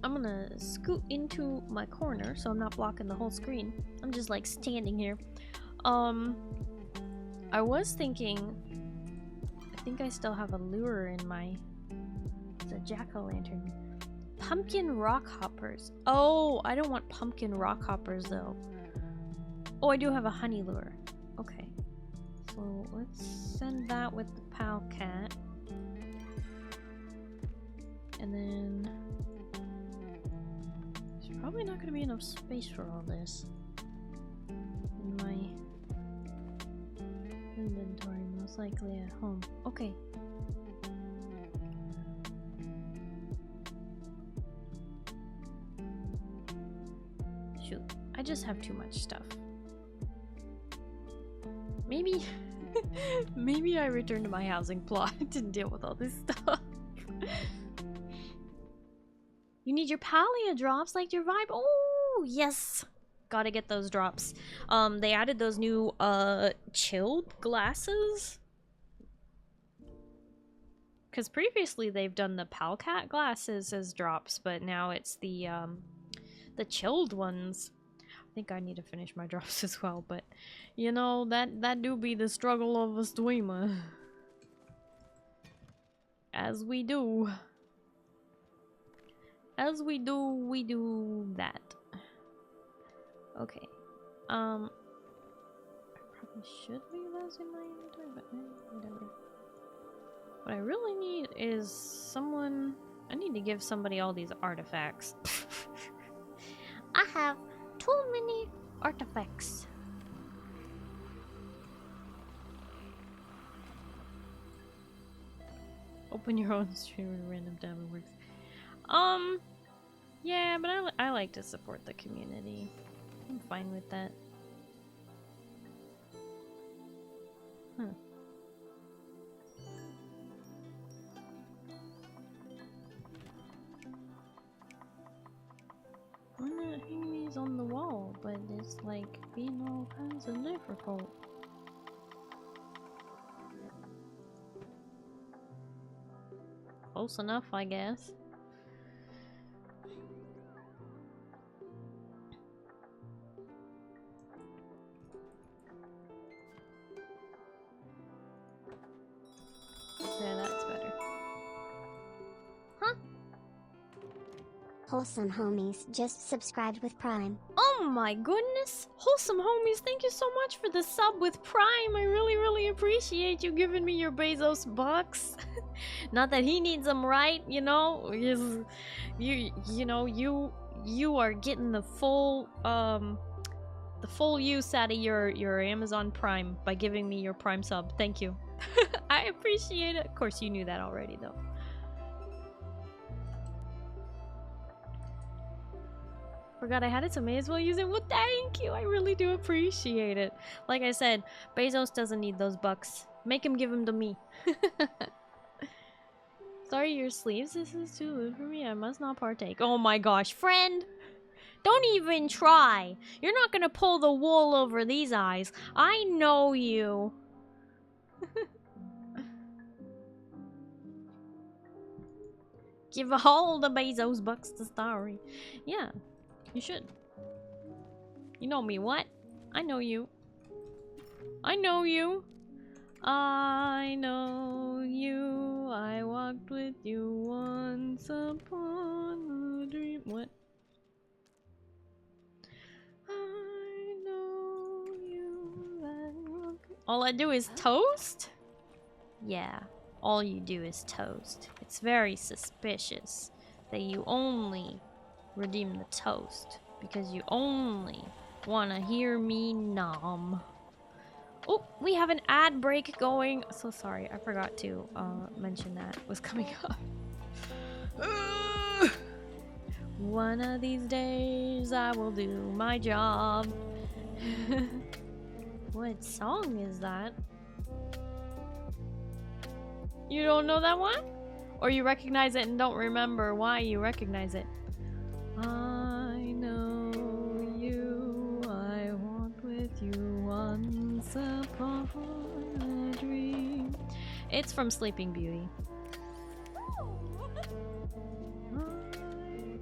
I'm gonna scoot into my corner so I'm not blocking the whole screen. I'm just like standing here. I was thinking, I think I still have a lure in my, it's a jack-o'-lantern. Pumpkin rock hoppers. Oh, I don't want pumpkin rock hoppers though. Oh, I do have a honey lure. Okay. So let's send that with the pal cat. And then there's probably not going to be enough space for all this in my inventory, most likely at home. Okay. Shoot, I just have too much stuff. Maybe maybe I return to my housing plot to deal with all this stuff. You need your Palia drops, like your vibe. Oh, yes. Gotta get those drops. They added those new chilled glasses. Because previously they've done the Palcat glasses as drops, but now it's the chilled ones. I think I need to finish my drops as well, but you know, that do be the struggle of a streamer. As we do. As we do that. Okay. I probably should leave those in my inventory, but whatever. What I really need is someone... I need to give somebody all these artifacts. I have too many artifacts. Open your own stream at random time it works. Yeah, but I like to support the community. I'm fine with that. Huh. I'm not hanging these on the wall, but it's like being all kinds of difficult. Close enough, I guess. Wholesome Homies just subscribed with Prime. Oh my goodness! Wholesome Homies, thank you so much for the sub with Prime. I really, really appreciate you giving me your Bezos bucks. Not that he needs them, right? You know, you are getting the full use out of your Amazon Prime by giving me your Prime sub. Thank you. I appreciate it. Of course, you knew that already, though. Forgot I had it, so may as well use it. Well, thank you. I really do appreciate it. Like I said, Bezos doesn't need those bucks. Make him give them to me. Sorry, your sleeves. This is too lewd for me. I must not partake. Oh my gosh, friend! Don't even try. You're not gonna pull the wool over these eyes. I know you. Give all the Bezos bucks to Starry. Yeah. You should. You know me, what? I know you. I know you. I know you. I walked with you once upon a dream. What? I know you. All I do is toast? Yeah, all you do is toast. It's very suspicious that you only redeem the toast because you only want to hear me nom. Oh, we have an ad break going. So sorry, I forgot to mention that was coming up. One of these days I will do my job. What song is that? You don't know that one? Or you recognize it and don't remember why you recognize it? I know you, I walked with you once upon a dream. It's from Sleeping Beauty. I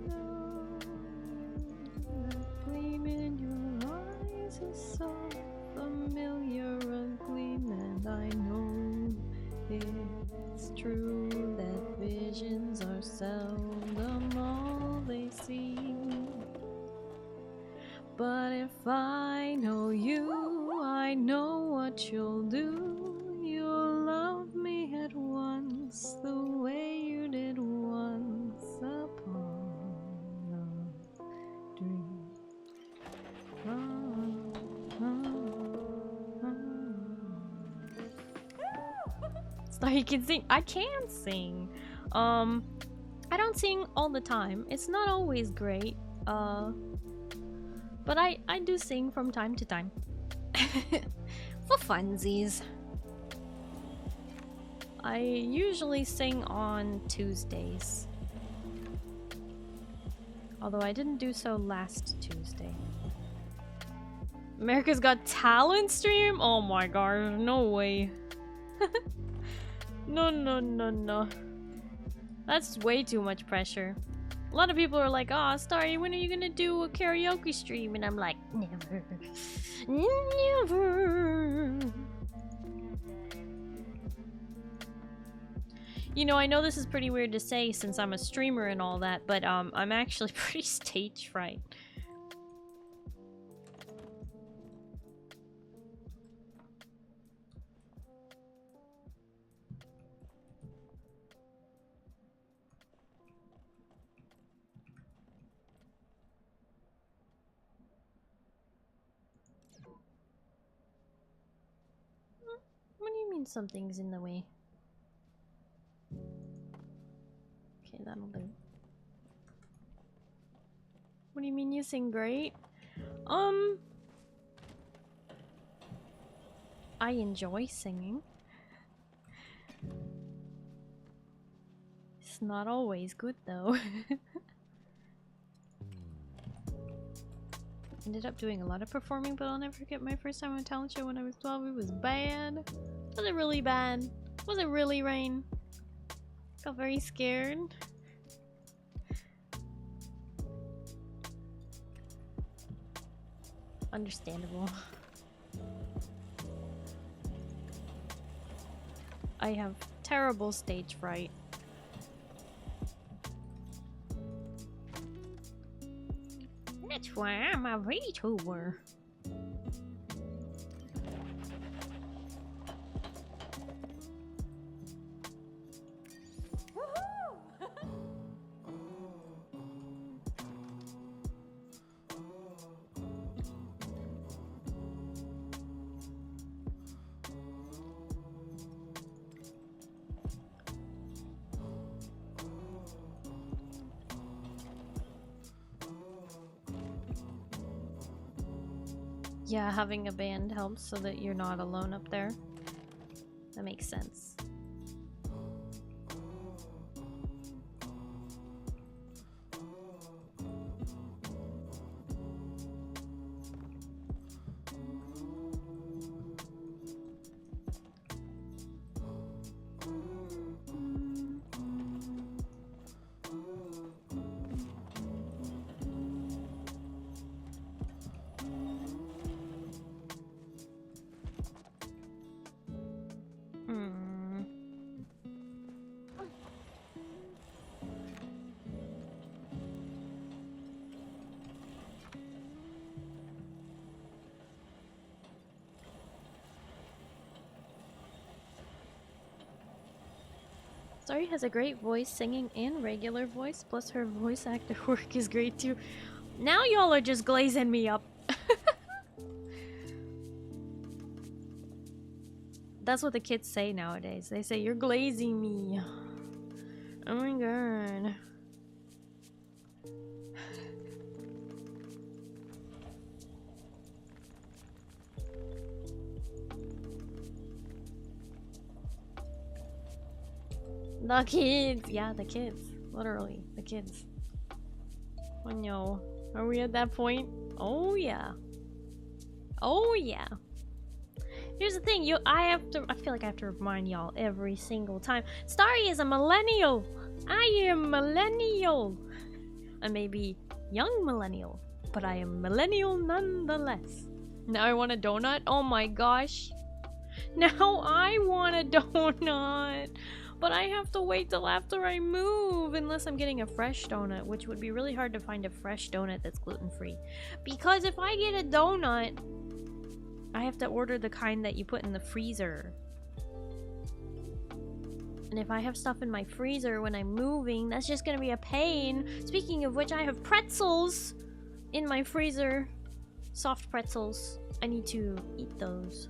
know that gleam in your eyes is so familiar, a gleam, and I know it's true that visions are seldom all they seem. But if I know you, I know what you'll do. You'll love me at once the way you did once upon a dream. So you can sing. I can sing. I don't sing all the time. It's not always great. But I do sing from time to time. For funsies. I usually sing on Tuesdays. Although I didn't do so last Tuesday. America's Got Talent stream? Oh my god, no way. No. That's way too much pressure. A lot of people are like, "Oh, Starry, when are you gonna do a karaoke stream?" And I'm like, never. Never. You know, I know this is pretty weird to say since I'm a streamer and all that, but I'm actually pretty stage fright. What do you mean something's in the way? Okay, that'll do. What do you mean you sing great? I enjoy singing. It's not always good though. Ended up doing a lot of performing, but I'll never forget my first time on a talent show when I was 12. It was bad. Was it really bad? Was it really, Rain? Got very scared. Understandable. I have terrible stage fright. That's why I'm a VTuber. Yeah, having a band helps so that you're not alone up there. That makes sense. Starry has a great voice, singing and regular voice, plus her voice actor work is great too. Now y'all are just glazing me up. That's what the kids say nowadays. They say, you're glazing me. Oh my god. The kids! Yeah, the kids. Literally, the kids. Oh no. Are we at that point? Oh yeah. Oh yeah. Here's the thing, I feel like I have to remind y'all every single time. Starry is a millennial! I am millennial! I may be young millennial, but I am millennial nonetheless. Now I want a donut? Oh my gosh. Now I want a donut! But I have to wait till after I move, unless I'm getting a fresh donut, which would be really hard to find a fresh donut that's gluten-free. Because if I get a donut, I have to order the kind that you put in the freezer. And if I have stuff in my freezer when I'm moving, that's just gonna be a pain. Speaking of which, I have pretzels in my freezer. Soft pretzels. I need to eat those.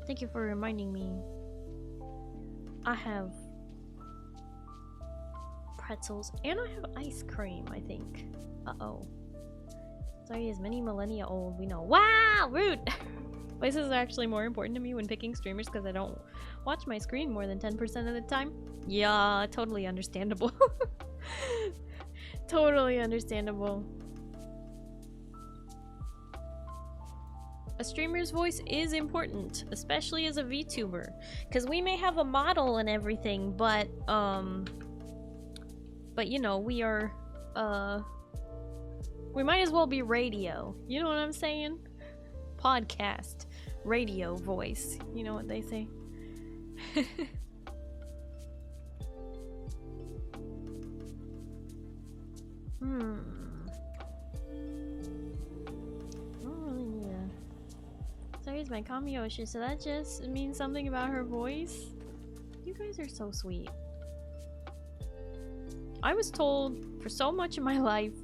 Thank you for reminding me. I have pretzels and I have ice cream, I think. Uh-oh. Sorry, is many millennia old, we know. Wow, rude! Voices are actually more important to me when picking streamers because I don't watch my screen more than 10% of the time. Yeah, totally understandable. Totally understandable. A streamer's voice is important, especially as a VTuber, because we may have a model and everything, but you know, we are, we might as well be radio. You know what I'm saying? Podcast, radio voice. You know what they say? Sorry's my Kamioshi, so that just means something about her voice? You guys are so sweet. I was told for so much of my life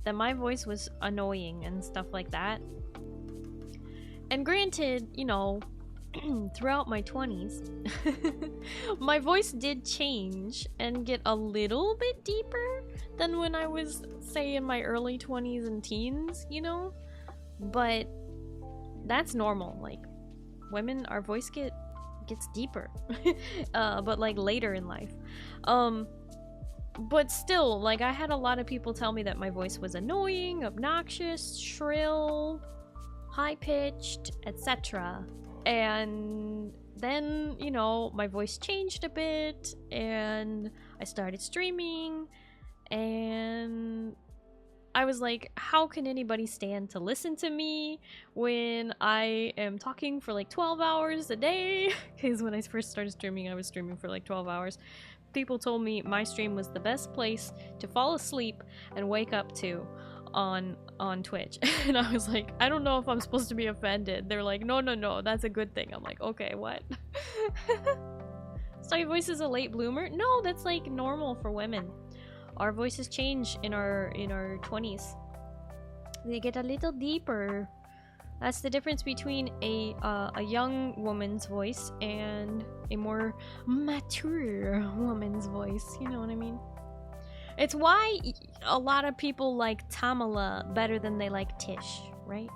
that my voice was annoying and stuff like that. And granted, you know, throughout my 20s, my voice did change and get a little bit deeper than when I was, say, in my early 20s and teens, you know? But that's normal. Like, women, our voice gets deeper. But like later in life. But still, like, I had a lot of people tell me that my voice was annoying, obnoxious, shrill, high-pitched, etc. And then, you know, my voice changed a bit, and I started streaming, and I was like, how can anybody stand to listen to me when I am talking for like 12 hours a day? Because when I first started streaming, I was streaming for like 12 hours. People told me my stream was the best place to fall asleep and wake up to. on Twitch. And I was like, I don't know if I'm supposed to be offended. They're like, no, no, no, that's a good thing. I'm like, okay, what? Starry voice is a late bloomer? No, that's like normal for women. Our voices change in our 20s. They get a little deeper. That's the difference between a young woman's voice and a more mature woman's voice. You know what I mean? It's why a lot of people like Tamala better than they like Tish, right?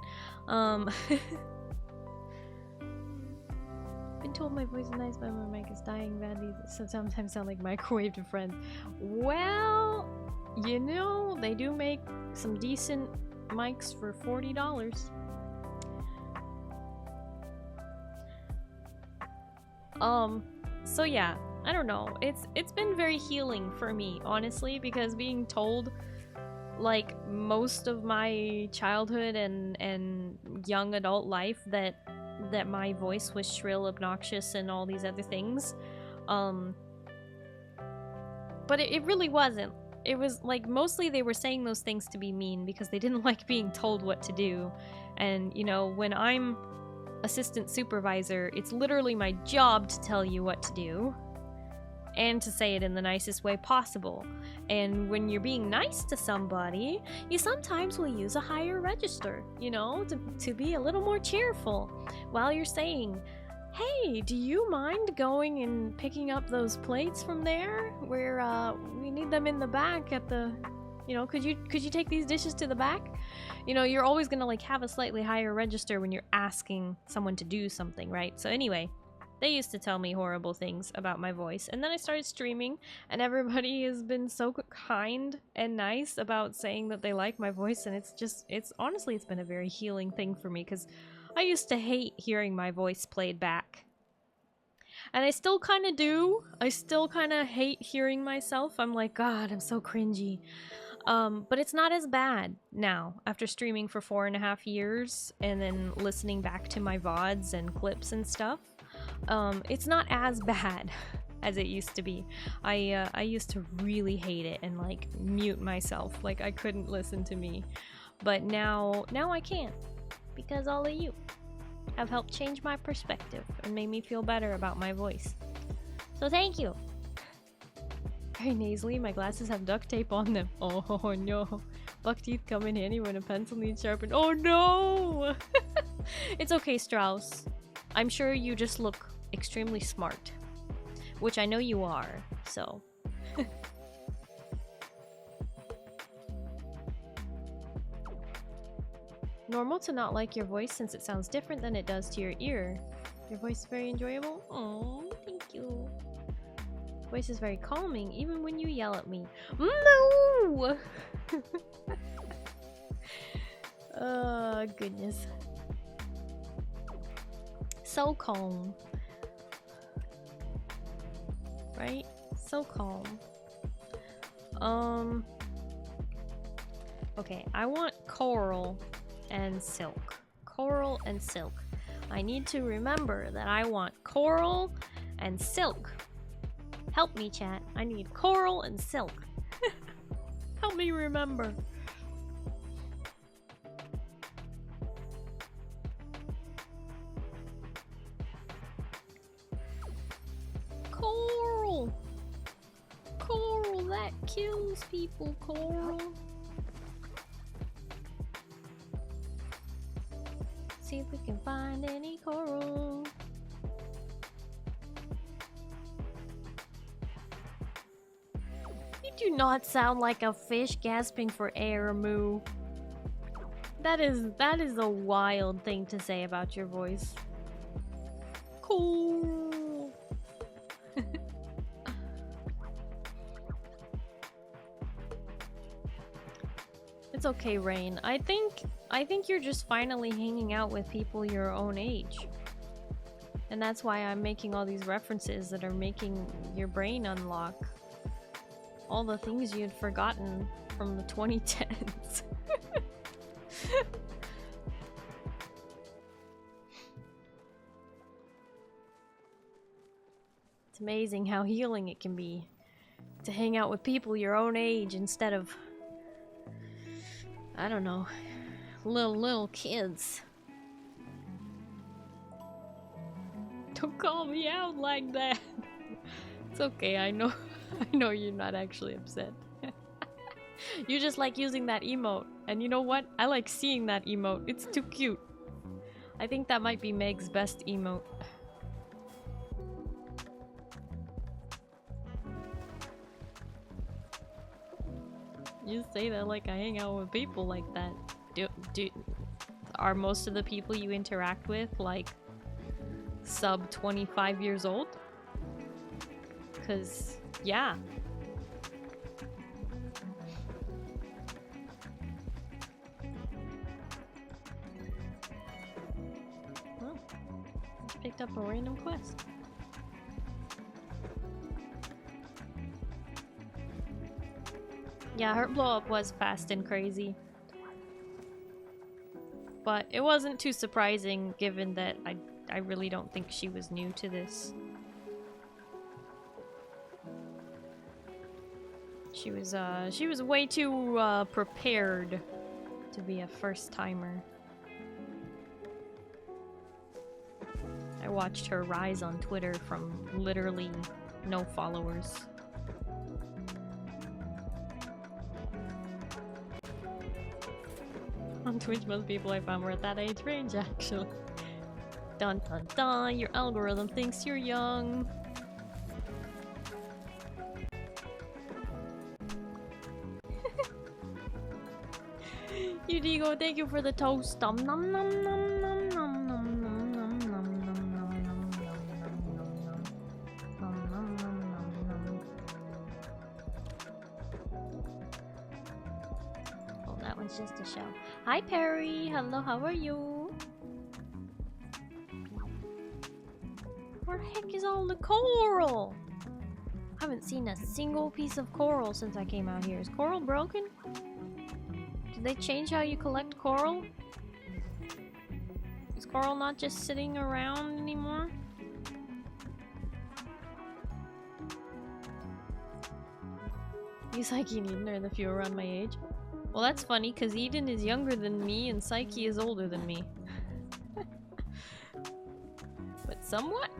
Been told my voice is nice, but my mic is dying badly, so sometimes sound like microwave to friends. Well, you know, they do make some decent mics for $40. So yeah, I don't know. It's been very healing for me, honestly, because being told like most of my childhood and young adult life that my voice was shrill, obnoxious, and all these other things. But it really wasn't. It was like mostly they were saying those things to be mean because they didn't like being told what to do. And you know, when I'm assistant supervisor, it's literally my job to tell you what to do and to say it in the nicest way possible. And when you're being nice to somebody, you sometimes will use a higher register, you know, to be a little more cheerful while you're saying, hey, do you mind going and picking up those plates from there? Where we need them in the back at the, you know, could you take these dishes to the back? You know, you're always gonna like have a slightly higher register when you're asking someone to do something, right? So anyway, they used to tell me horrible things about my voice, and then I started streaming, and everybody has been so kind and nice about saying that they like my voice, and it's honestly, it's been a very healing thing for me, because I used to hate hearing my voice played back. And I still kind of do. I still kind of hate hearing myself. I'm like, God, I'm so cringy. But it's not as bad now, after streaming for 4.5 years, and then listening back to my VODs and clips and stuff. It's not as bad as it used to be. I used to really hate it and like mute myself, like I couldn't listen to me. But now I can, because all of you have helped change my perspective and made me feel better about my voice. So thank you. Very nasally, my glasses have duct tape on them. Oh no. Buck teeth come in handy when a pencil needs sharpened. Oh no! It's okay, Strauss. I'm sure you just look extremely smart. Which I know you are, so. Normal to not like your voice since it sounds different than it does to your ear. Your voice is very enjoyable? Oh, thank you. Voice is very calming, even when you yell at me. No! Oh, goodness. So calm. Right? So calm. Okay, I want coral and silk. Coral and silk. I need to remember that I want coral and silk. Help me, chat. I need coral and silk. Help me remember. Coral! Coral, that kills people, coral. See if we can find any coral. You do not sound like a fish gasping for air, Moo. That is a wild thing to say about your voice. Cool. It's okay, Rain. I think you're just finally hanging out with people your own age. And that's why I'm making all these references that are making your brain unlock all the things you'd forgotten from the 2010s. It's amazing how healing it can be to hang out with people your own age instead of I don't know, little kids. Don't call me out like that. It's okay, I know I know you're not actually upset. You just like using that emote. And you know what? I like seeing that emote. It's too cute. I think that might be Meg's best emote. You say that like I hang out with people like that. Are most of the people you interact with like sub 25 years old? 'Cause yeah. Well, just picked up a random quest. Yeah, her blow up was fast and crazy. But it wasn't too surprising given that I really don't think she was new to this. She was way too prepared to be a first timer. I watched her rise on Twitter from literally no followers. On Twitch, most people I found were at that age range, actually. Dun dun dun, your algorithm thinks you're young. Udigo, thank you for the toast. Nom nom nom nom nom nom nom nom nom nom nom nom nom nom nom nom nom. Oh, that one's just a shell. Hi Perry, hello, how are you? Where the heck is all the coral? I haven't seen a single piece of coral since I came out here. Is coral broken? Did they change how you collect coral? Is coral not just sitting around anymore? He's like, you need to learn if you're around my age. Well, that's funny, because Eden is younger than me and Psyche is older than me. But somewhat?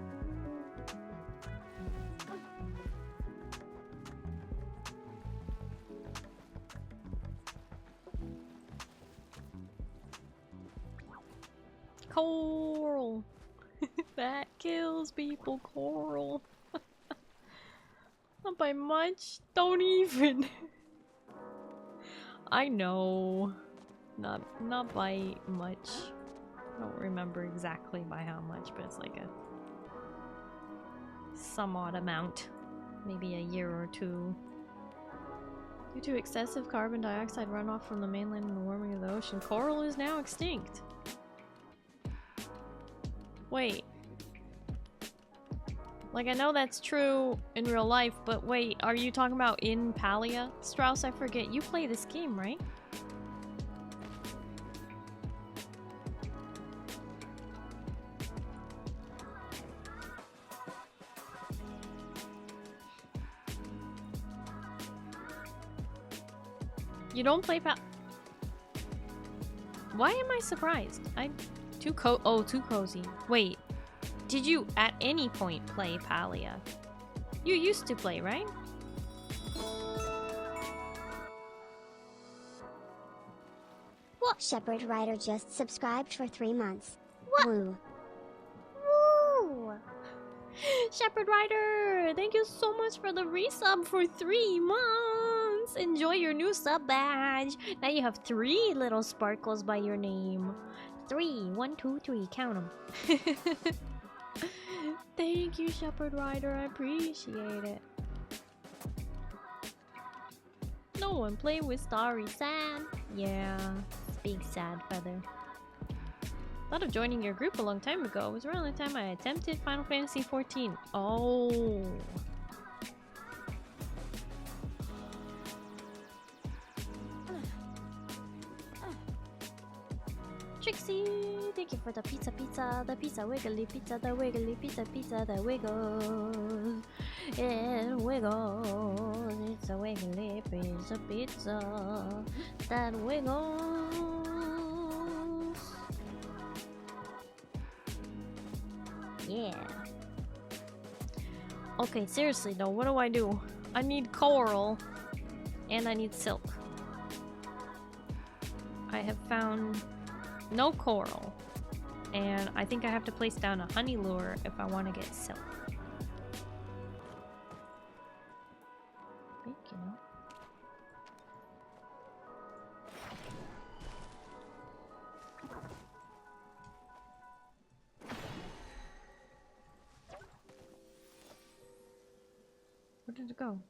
Coral! That kills people, coral. Not by much. Don't even. I know. Not by much. I don't remember exactly by how much, but it's like a some odd amount. Maybe a year or two. Due to excessive carbon dioxide runoff from the mainland and the warming of the ocean, coral is now extinct. Wait. Like, I know that's true in real life, but wait, are you talking about in Palia? Strauss, I forget. You play this game, right? You don't play Why am I surprised? Too cozy. Wait. Did you at any point play Palia? You used to play, right? What? Shepherd Rider just subscribed for 3 months. What? Woo. Woo! Shepherd Rider, thank you so much for the resub for 3 months. Enjoy your new sub badge. Now you have 3 little sparkles by your name. 3, 1, 2, 3. Count them. Thank you, Shepherd Rider. I appreciate it. No one play with Starry. Sad. Yeah, it's big sad feather. Thought of joining your group a long time ago. It was around the time I attempted Final Fantasy XIV. Oh. Trixie, thank Thank you for the pizza, the wiggly pizza, the wiggly pizza, that wiggles. It wiggles. It's a wiggly piece of pizza that wiggles. Yeah. Okay, seriously though, what do I do? I need coral and I need silk. I have found no coral, and I think I have to place down a honey lure if I want to get silk. Big, you know. Where did it go?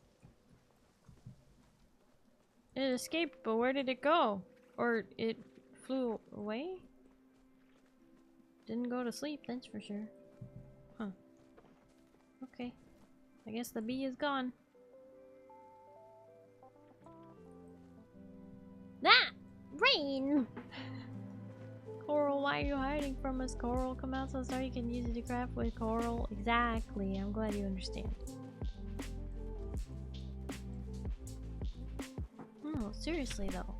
It escaped, but where did it go? Or it flew away? Didn't go to sleep, that's for sure. Huh. Okay. I guess the bee is gone. Ah! Rain! Coral, why are you hiding from us, Coral? Come out so Starry can use it to craft with Coral. Exactly, I'm glad you understand. No, seriously though.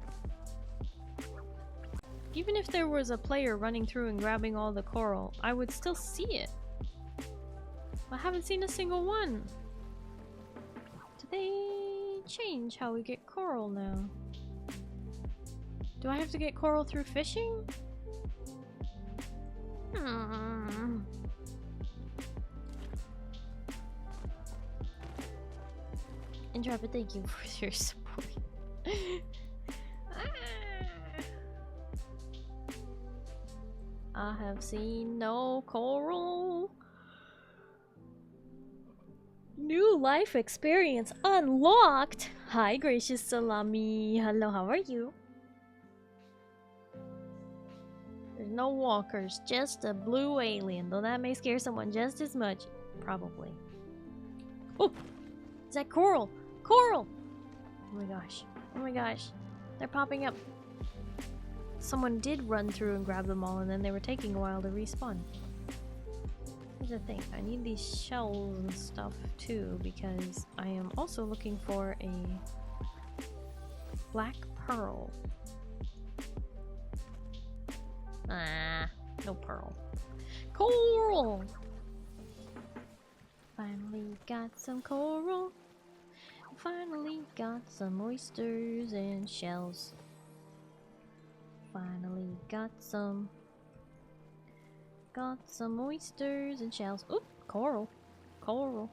Even if there was a player running through and grabbing all the coral, I would still see it. I haven't seen a single one. Did they change how we get coral now? Do I have to get coral through fishing? Intrepid, thank you for your support. I have seen no coral. New life experience unlocked. Hi, gracious Salami. Hello, how are you? There's no walkers, just a blue alien, though that may scare someone just as much. Probably. Oh! Is that coral? Coral! Oh my gosh. Oh my gosh. They're popping up. Someone did run through and grab them all, and then they were taking a while to respawn. Here's the thing. I need these shells and stuff too, because I am also looking for a black pearl. Ah, no pearl. Coral! Finally got some coral. Finally got some oysters and shells. Finally got some oysters and shells. Oop, coral. Coral.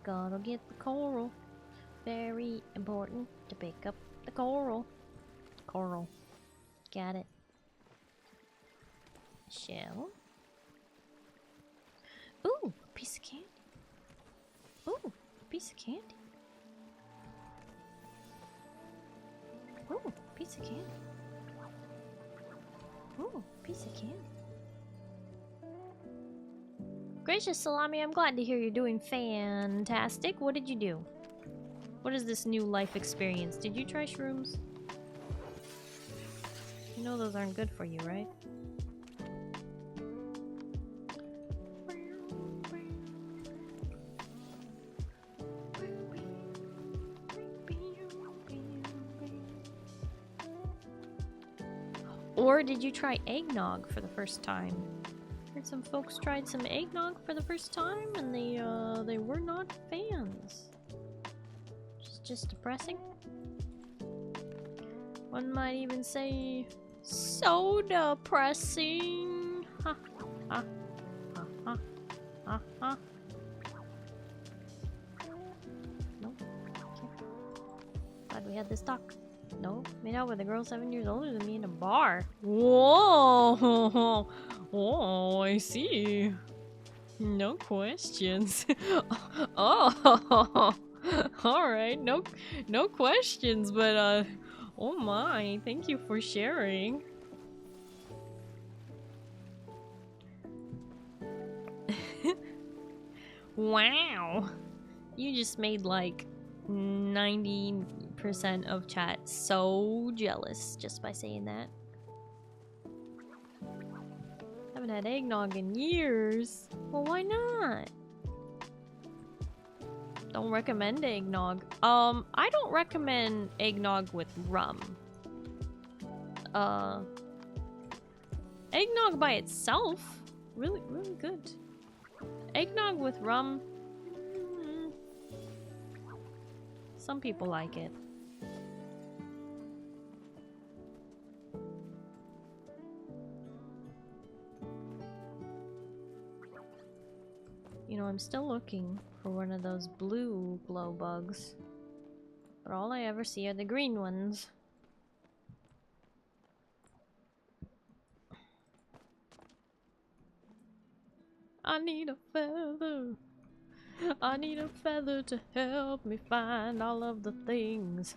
Gotta get the coral. Very important to pick up the coral. Coral. Got it. Shell. Ooh, a piece of candy. Ooh, a piece of candy. Ooh, piece of candy. Ooh, piece of candy. Gracious Salami, I'm glad to hear you're doing fantastic. What did you do? What is this new life experience? Did you try shrooms? You know those aren't good for you, right? Or did you try eggnog for the first time? Heard some folks tried some eggnog for the first time and they were not fans. Just depressing. One might even say so depressing. Ha ha ha ha ha ha. Nope. Okay. Glad we had this talk. No, made out with a girl 7 years older than me in a bar. Whoa! Oh, I see. No questions. Oh, all right. No questions. But oh my! Thank you for sharing. Wow! You just made like 90% of chat so jealous just by saying that. had eggnog in years. Well, why not? Don't recommend eggnog. I don't recommend eggnog with rum. Eggnog by itself, really good. Eggnog with rum, some people like it. You know, I'm still looking for one of those blue glow bugs, but all I ever see are the green ones. I need a feather. I need a feather to help me find all of the things.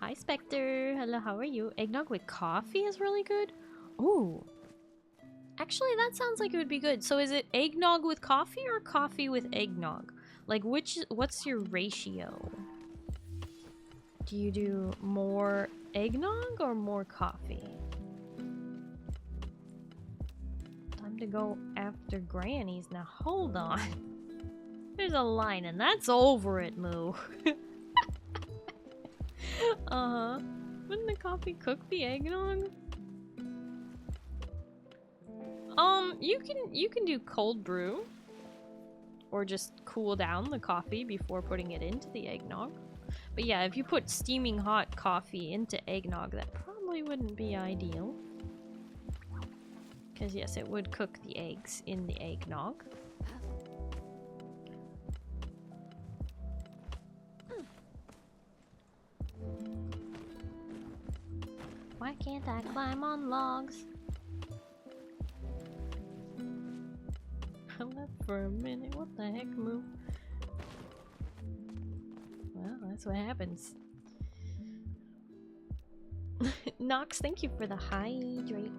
Hi, Spectre. Hello, how are you? Eggnog with coffee is really good. Ooh. Actually, that sounds like it would be good. So is it eggnog with coffee or coffee with eggnog? Like, what's your ratio? Do you do more eggnog or more coffee? Time to go after grannies. Now, hold on. There's a line, and that's over it, Moo. Uh-huh. Wouldn't the coffee cook the eggnog? You can do cold brew. Or just cool down the coffee before putting it into the eggnog. But yeah, if you put steaming hot coffee into eggnog, that probably wouldn't be ideal. Because yes, it would cook the eggs in the eggnog. Why can't I climb on logs? I left for a minute. What the heck, Moo? Well, that's what happens. Nox, thank you for the hydrate.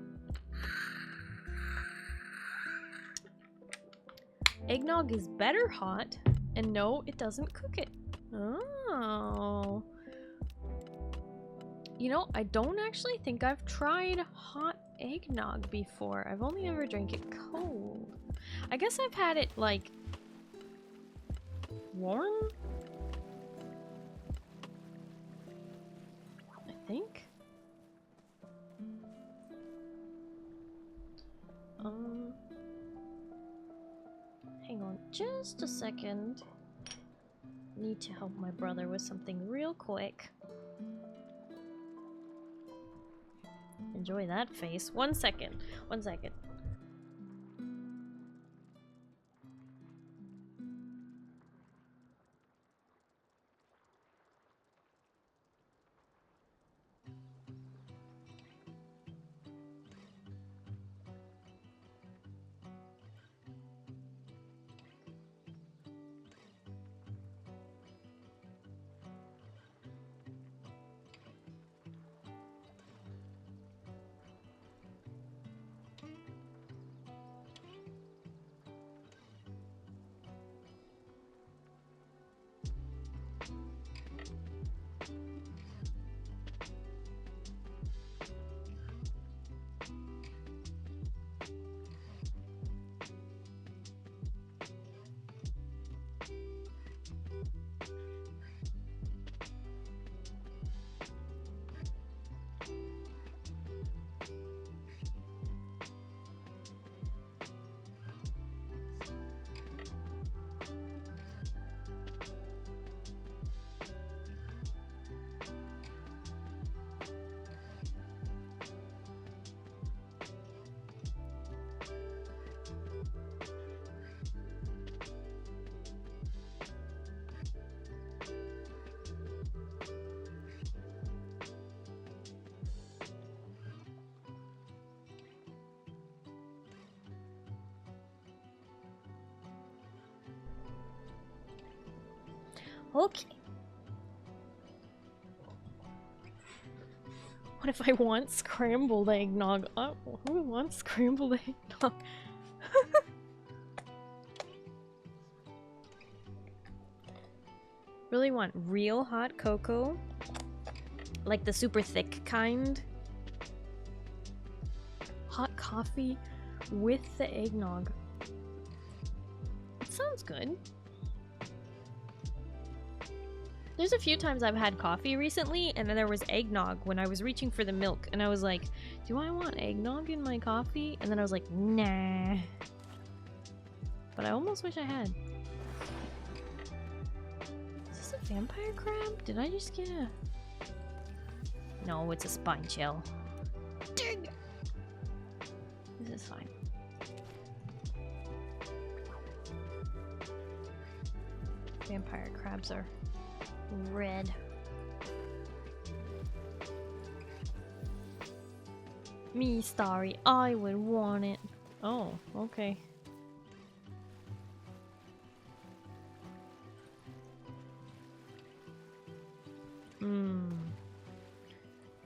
Eggnog is better hot, and no, it doesn't cook it. Oh. You know, I don't actually think I've tried hot eggnog before. I've only ever drank it cold. I guess I've had it, like, warm? I think? Hang on just a second. Need to help my brother with something real quick. Enjoy that face. 1 second. 1 second. Okay. What if I want scrambled eggnog? Oh, who wants scrambled eggnog? Really want real hot cocoa? Like the super thick kind? Hot coffee with the eggnog. Sounds good. There's a few times I've had coffee recently, and then there was eggnog when I was reaching for the milk, and I was like, do I want eggnog in my coffee? And then I was like, nah. But I almost wish I had. Is this a vampire crab? Did I just get a... No, it's a spine shell. Dang! This is fine. Vampire crabs are red. Me, Starry, I would want it. Oh, okay.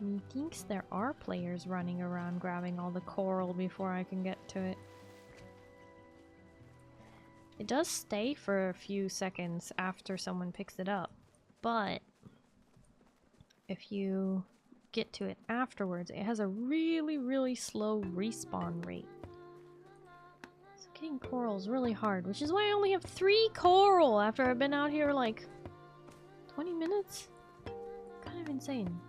Methinks there are players running around grabbing all the coral before I can get to it. It does stay for a few seconds after someone picks it up, but if you get to it afterwards, it has a really slow respawn rate. So getting coral is really hard, which is why I only have 3 coral after I've been out here like 20 minutes. Kind of insane.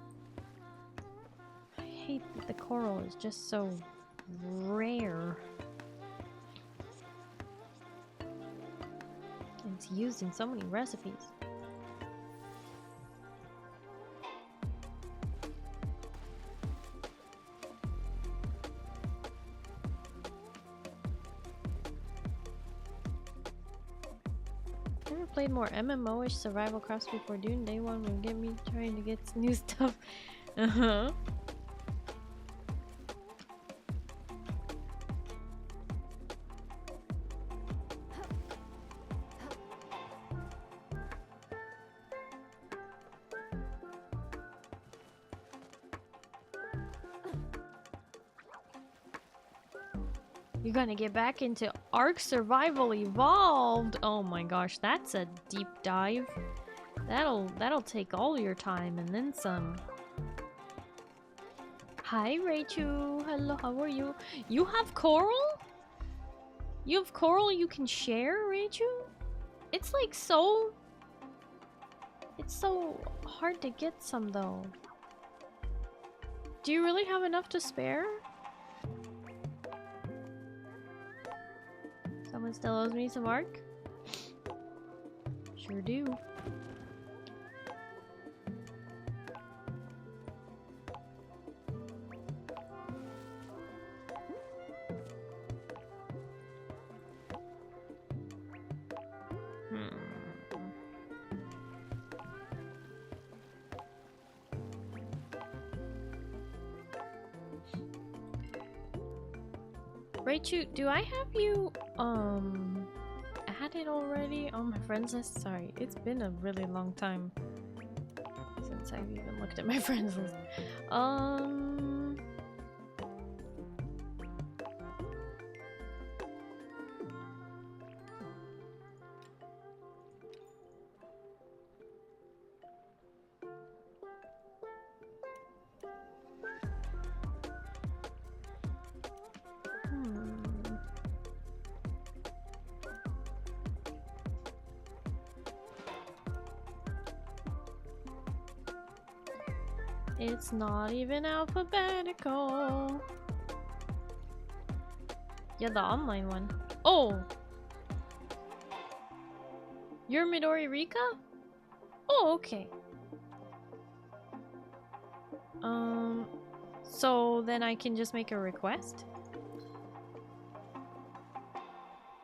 I hate that the coral is just so rare. And it's used in so many recipes. Never played more MMO-ish survival crafts before Dune. Day 1 would get me trying to get new stuff. Uh-huh. You're gonna get back into Ark Survival Evolved. Oh my gosh, that's a deep dive. That'll take all your time and then some. Hi Rachel, hello, how are you? You have coral? You have coral you can share, Rachel? It's like so... It's so hard to get some though. Do you really have enough to spare? Someone still owes me some Ark? Sure do. Rachel, do I have you added already on my friends list? Sorry, it's been a really long time since I've even looked at my friends list. It's not even alphabetical. Yeah, the online one. Oh! You're Midori Rika? Oh, okay. So then I can just make a request?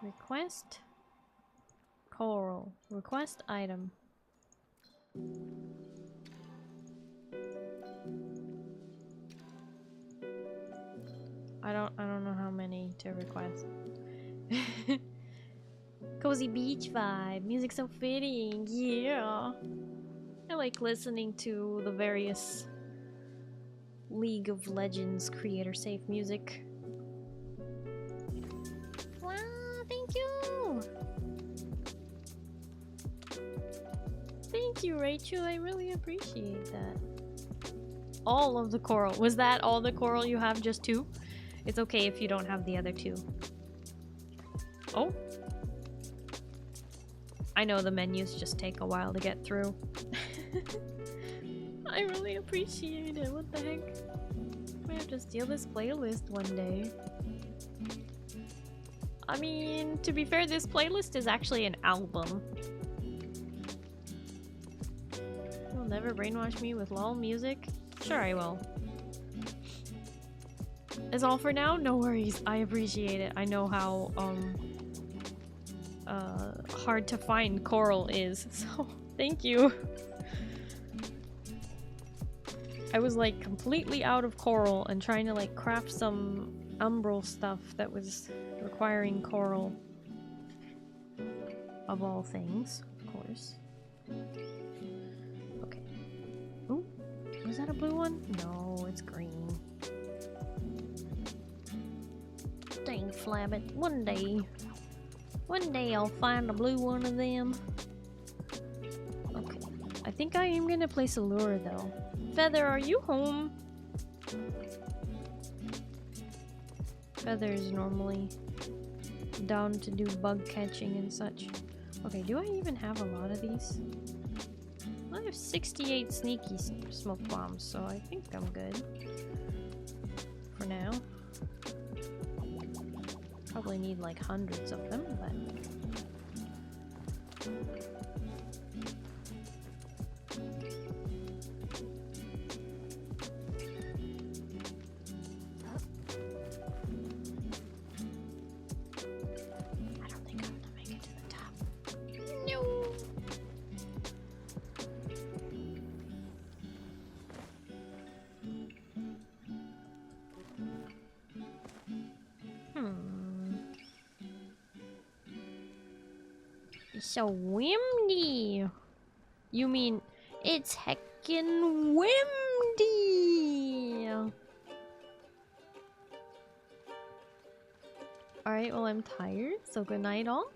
Request? Coral. Request item. I don't know how many to request. Cozy beach vibe. Music so fitting. Yeah. I like listening to the various League of Legends creator safe music. Wow, thank you. Thank you, Rachel. I really appreciate that. All of the coral. Was that all the coral you have? Just 2? It's okay if you don't have the other two. Oh. I know the menus just take a while to get through. I really appreciate it. What the heck? I have to steal this playlist one day. I mean, to be fair, this playlist is actually an album. You'll never brainwash me with LOL music? Sure I will. Is all for now? No worries. I appreciate it. I know how hard to find coral is, so thank you. I was like completely out of coral and trying to like craft some umbral stuff that was requiring coral. Of all things, of course. Okay. Ooh, was that a blue one? No, it's green. Dang flabbit. One day I'll find a blue one of them. Okay. I think I am gonna place a lure though. Feather, are you home? Feather is normally down to do bug catching and such. Okay, do I even have a lot of these? I have 68 sneaky smoke bombs, so I think I'm good. For now. Probably need like hundreds of them, but... I don't think I'm gonna make it to the top. No! It's so windy. You mean it's heckin' windy? Alright, well I'm tired, so good night all.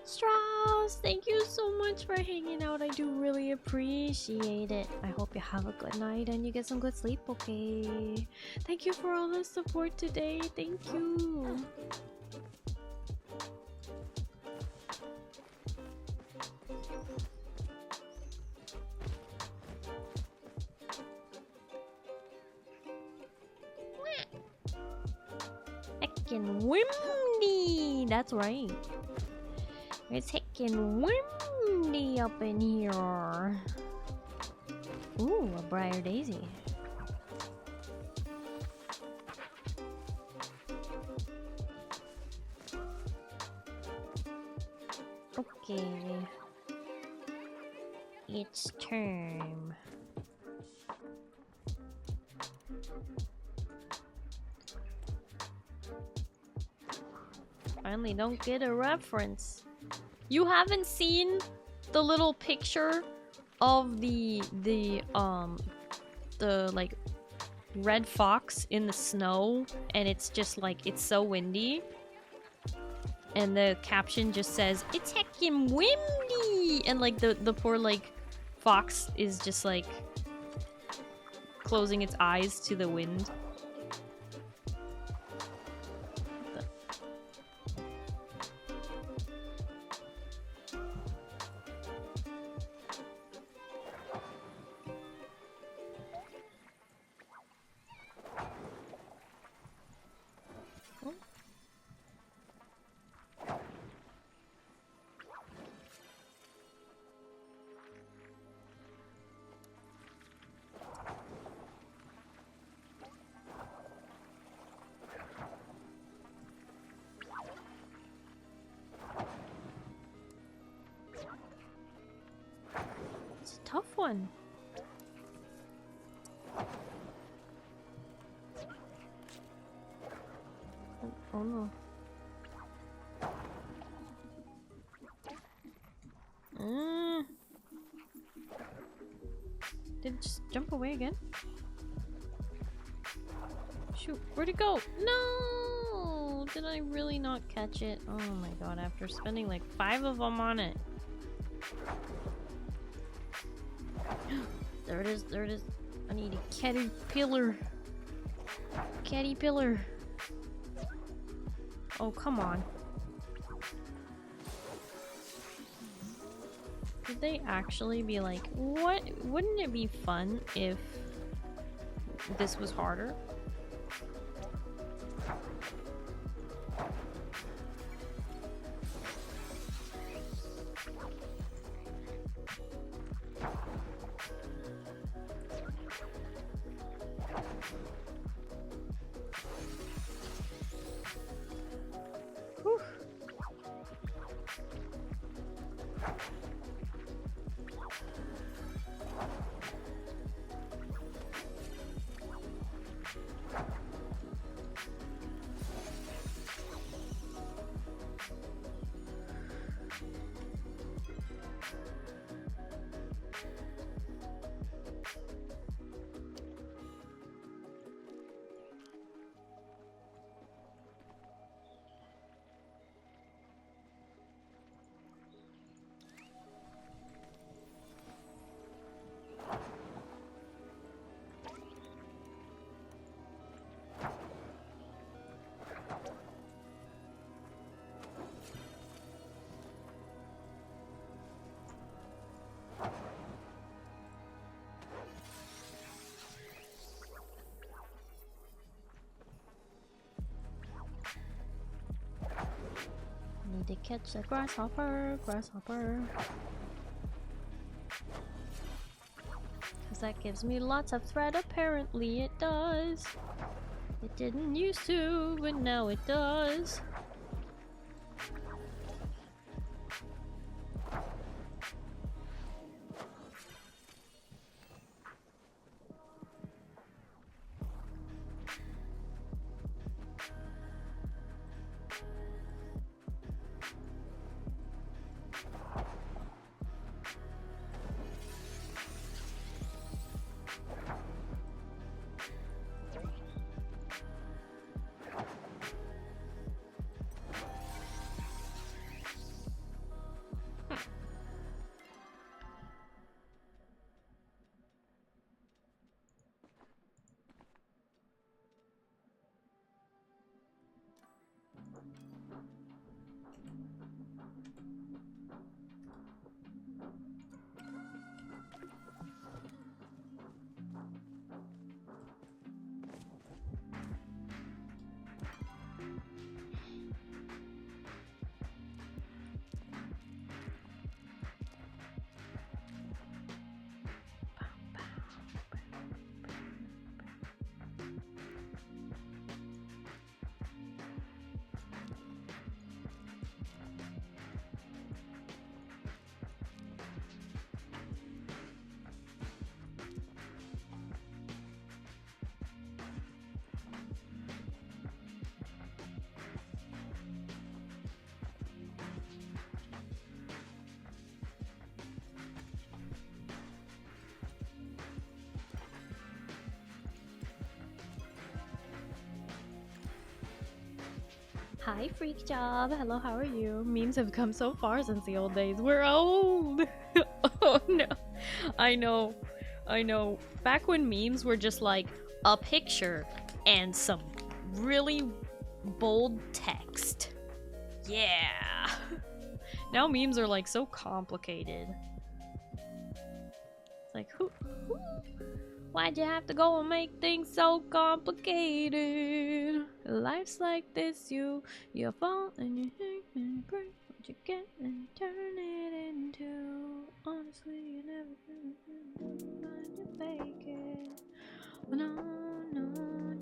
Strauss, thank you so much for hanging out. I do really appreciate it. I hope you have a good night and you get some good sleep, okay? Thank you for all the support today. Thank you. Heckin' windy! That's right. It's heckin' windy up in here. Ooh, a briar daisy. Okay. It's time. Finally don't get a reference. You haven't seen the little picture of the like red fox in the snow, and it's just like it's so windy, and the caption just says it's heckin' windy, and like the poor like fox is just like closing its eyes to the wind. Tough one. Oh no. Did it just jump away again? Shoot, where'd it go? No! Did I really not catch it? Oh my god, after spending like 5 of them on it. There it is, there it is. I need a caterpillar. Caterpillar. Oh, come on. Would they actually be like, what? Wouldn't it be fun if this was harder? Whew. Need to catch the grasshopper, grasshopper. Cause that gives me lots of thread, apparently it does. It didn't used to, but now it does. Hi, Freak Job. Hello, how are you? Memes have come so far since the old days. We're old. Oh no. I know. I know. Back when memes were just like a picture and some really bold text. Yeah. Now memes are like so complicated. It's like, who? Why'd you have to go and make things so complicated? Life's like this, you fall and you hang and break what you get and turn it into. Honestly, you never find you fake it. No, no,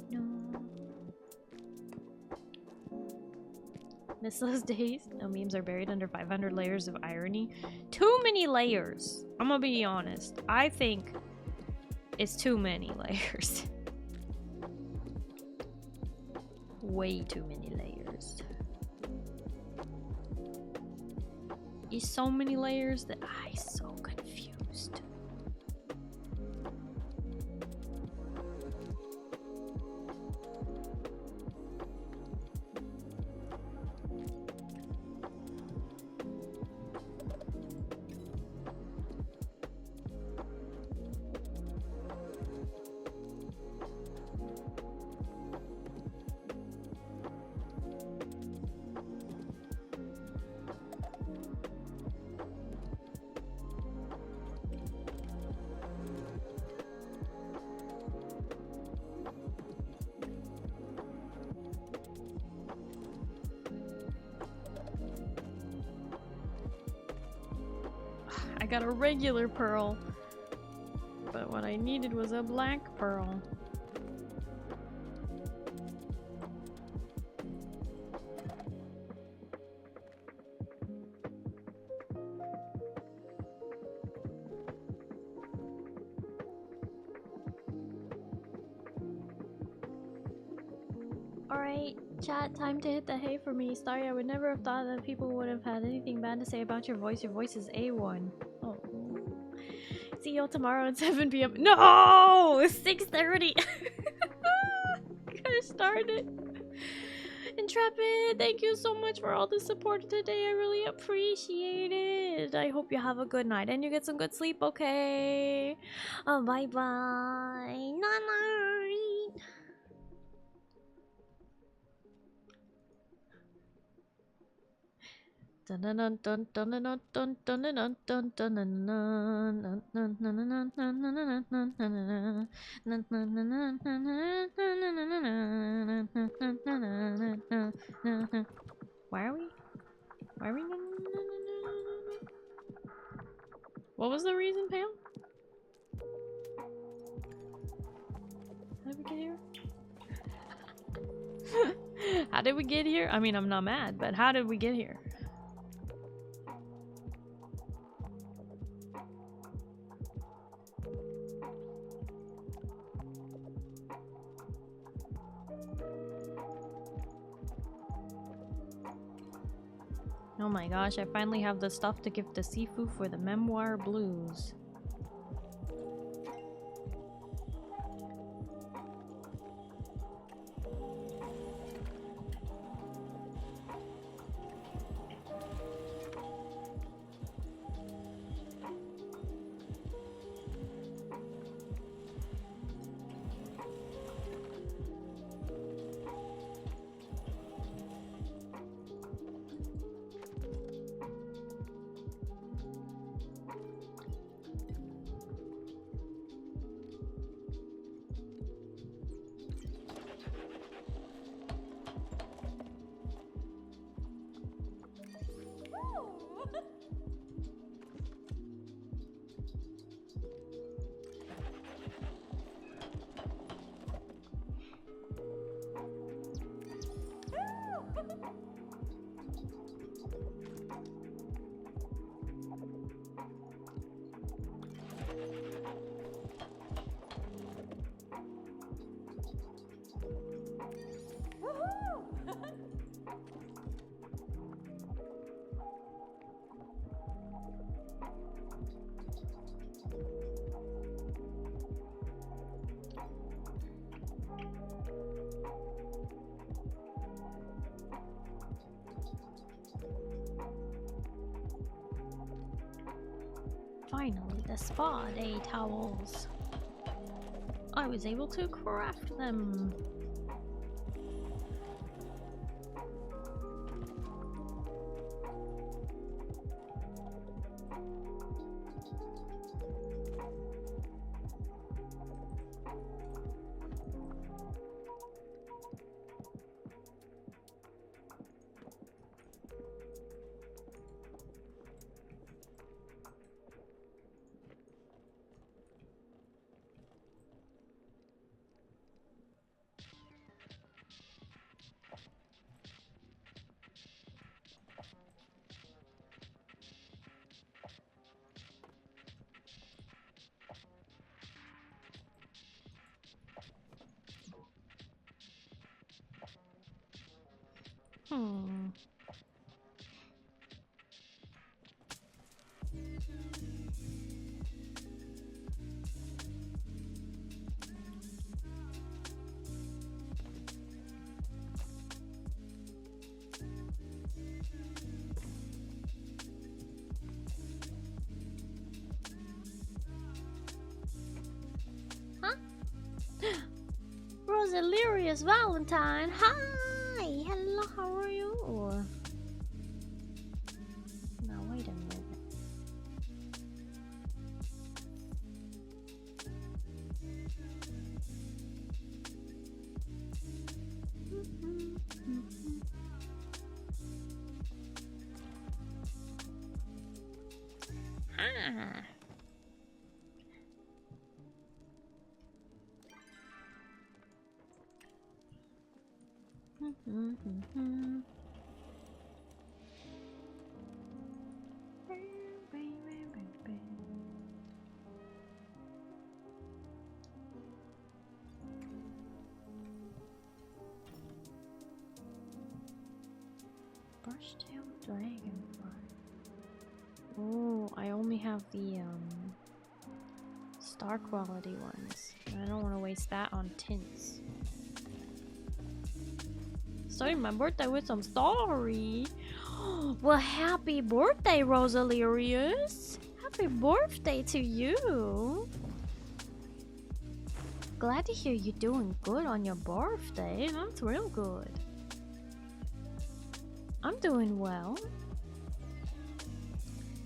no. Miss those days? No, memes are buried under 500 layers of irony. Too many layers. I'm gonna be honest. I think it's too many layers. Way too many layers. It's so many layers that I'm so confused. got a regular pearl. But what I needed was a black pearl. Alright, chat, time to hit the hay for me. Starry, I would never have thought that people would have had anything bad to say about your voice. Your voice is A1. Oh. See you all tomorrow at 7 p.m. No! 6:30! Gotta start it. Intrepid, thank you so much for all the support today. I really appreciate it. I hope you have a good night and you get some good sleep, okay? Bye bye. Night. Why are we? Why are we? What was the reason, Pam? How did we get here? How did we get here? I mean, I'm not mad, but how did we get here? Oh my gosh, I finally have the stuff to give to Sifu for the Memoir Blues. Finally, the spa day towels. I was able to craft them. Rosalirius Valentine, hi! Hello, how are you? Now wait a minute. Hi! Brush-tailed dragonfly. Oh, I only have the star quality ones. I don't want to waste that on tints. Starting my birthday with some Starry. Well, happy birthday, Rosalirius. Happy birthday to you. Glad to hear you're doing good on your birthday. That's real good. I'm doing well.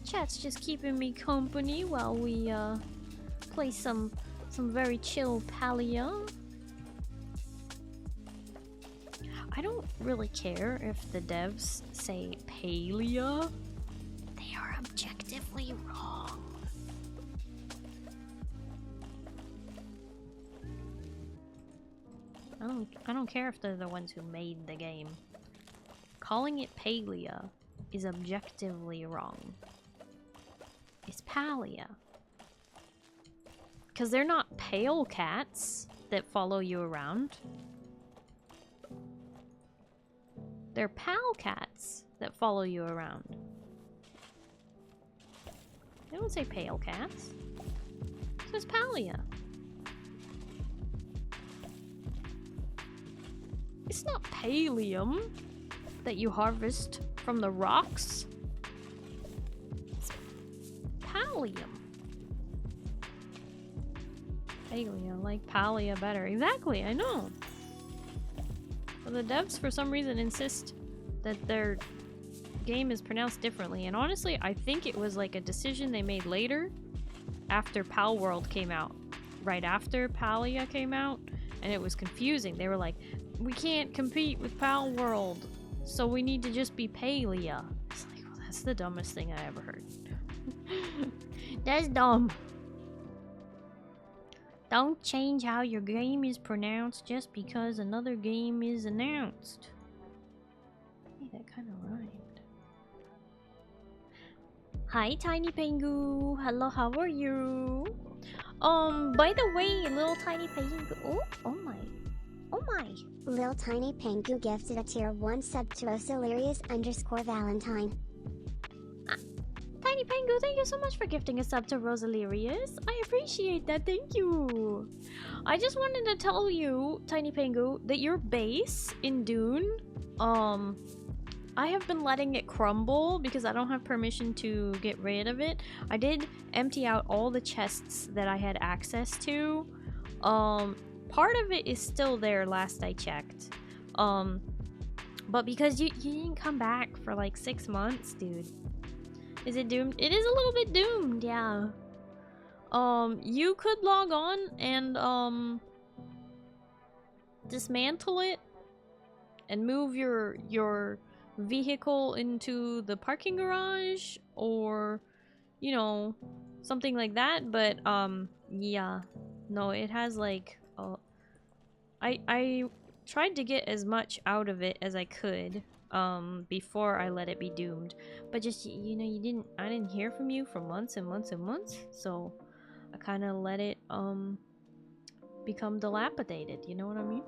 Chat's just keeping me company while we play some very chill Palia. I don't really care if the devs say Palia. They are objectively wrong. I don't care if they're the ones who made the game. Calling it Palia is objectively wrong. It's Palia. Because they're not pale cats that follow you around. They're pal cats that follow you around. They don't say pale cats. It says Palia. It's not pallium that you harvest from the rocks. It's pallium. Palia, like Palia better. Exactly, I know. But the devs for some reason insist that their game is pronounced differently, and honestly I think it was like a decision they made later after Pal World came out. Right after Palia came out, and it was confusing. They were like, we can't compete with Pal World, so we need to just be Palia. It's like, well, that's the dumbest thing I ever heard. That's dumb. Don't change how your game is pronounced just because another game is announced. Hey, that kind of rhymed. Hi, Tiny Pengu. Hello, how are you? By the way, little Tiny Pengu. Oh my. Oh my. Lil Tiny Pengu gifted a tier 1 sub to Rosalirius_Valentine. Tiny Pengu, thank you so much for gifting a sub to Rosalirius. I appreciate that, thank you. I just wanted to tell you, Tiny Pengu, that your base in Dune, I have been letting it crumble because I don't have permission to get rid of it. I did empty out all the chests that I had access to. Part of it is still there last I checked. But because you didn't come back for like 6 months, dude. Is it doomed? It is a little bit doomed, yeah. You could log on and dismantle it and move your vehicle into the parking garage, or you know, something like that. But yeah, no, it has like I tried to get as much out of it as I could before I let it be doomed, but just, you know, I didn't hear from you for months and months and months, so I kind of let it become dilapidated, you know what I mean?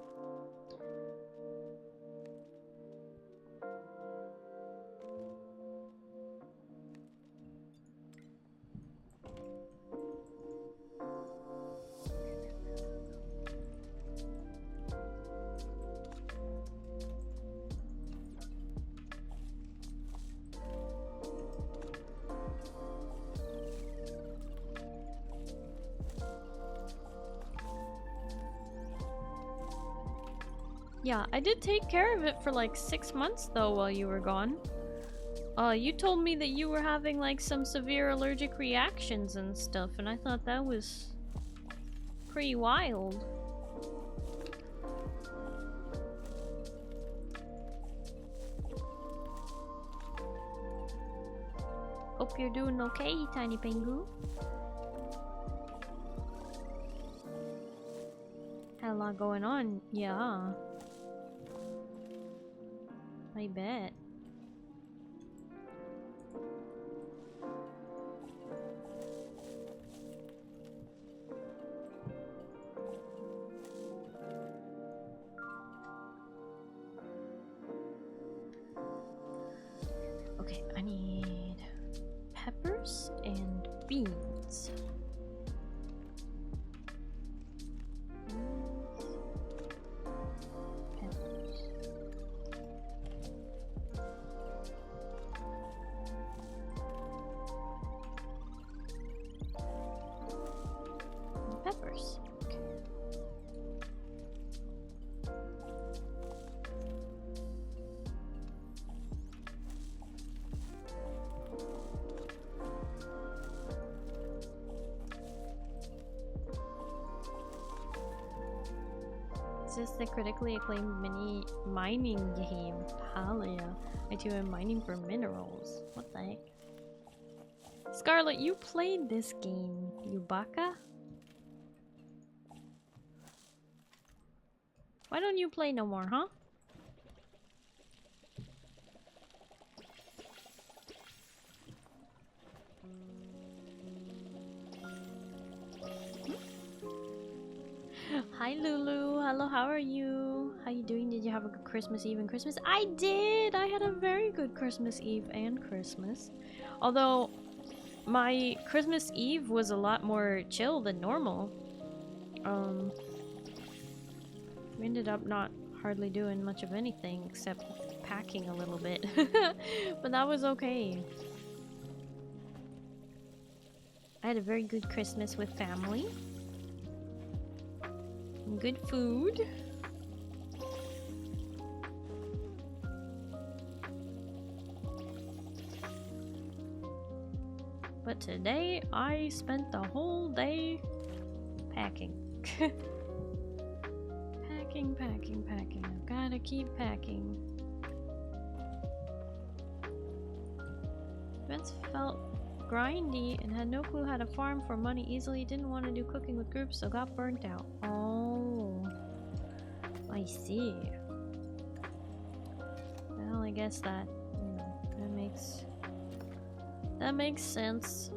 Yeah, I did take care of it for like 6 months though while you were gone. You told me that you were having like some severe allergic reactions and stuff, and I thought that was pretty wild. Hope you're doing okay, Tiny Pingu. Had a lot going on, yeah. I bet. Okay, I need peppers and beans. Peppers. Okay. Is this the critically acclaimed mini mining game, Palia? I too am mining for minerals. What the heck? Scarlet, you played this game, you baka? Why don't you play no more, huh? Hi Lulu, hello, how are you? How you doing? Did you have a good Christmas Eve and Christmas? I did! I had a very good Christmas Eve and Christmas. Although, my Christmas Eve was a lot more chill than normal. We ended up not hardly doing much of anything except packing a little bit. But that was okay. I had a very good Christmas with family. And good food. But today I spent the whole day packing. Packing. I've gotta keep packing. Events felt grindy and had no clue how to farm for money easily. Didn't want to do cooking with groups, so got burnt out. Oh, I see. Well, I guess that, you know, that makes sense.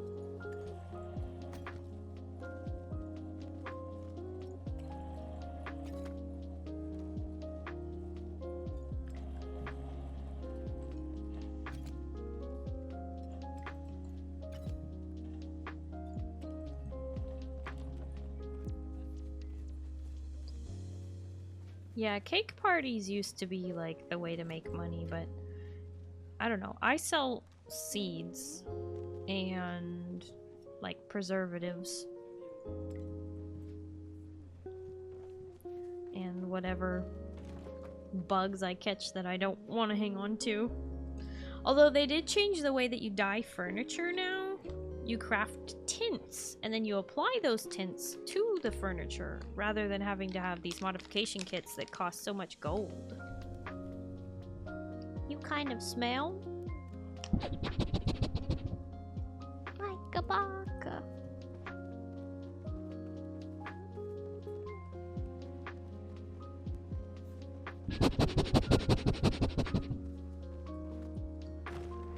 Yeah, cake parties used to be like the way to make money, but I don't know. I sell seeds and like preservatives and whatever bugs I catch that I don't want to hang on to. Although they did change the way that you dye furniture now. You craft tints and then you apply those tints to the furniture rather than having to have these modification kits that cost so much gold. You kind of smell like a baka.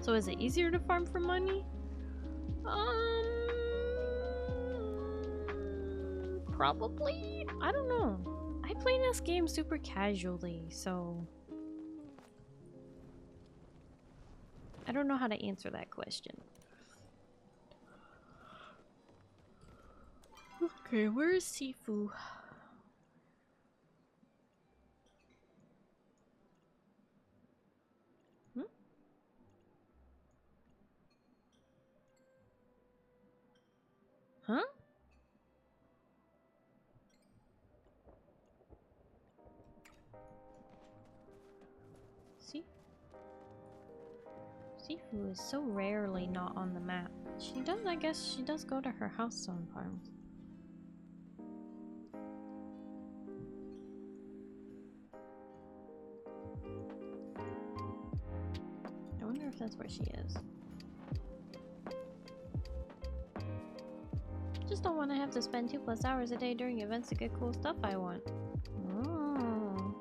So is it easier to farm for money? Probably? I don't know. I play this game super casually, so I don't know how to answer that question. Okay, where is Sifu? Huh? Sifu is so rarely not on the map. She does, I guess, she does go to her house sometimes. I wonder if that's where she is. Just don't want to have to spend 2+ hours a day during events to get cool stuff I want. Oh.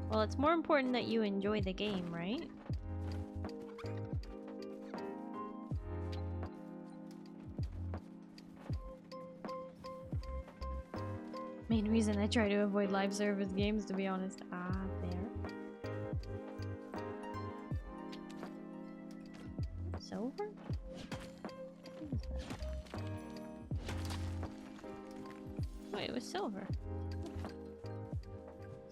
Well, it's more important that you enjoy the game, right? Main reason I try to avoid live service games, to be honest. Ah, there. Silver? What is that? Oh, it was silver.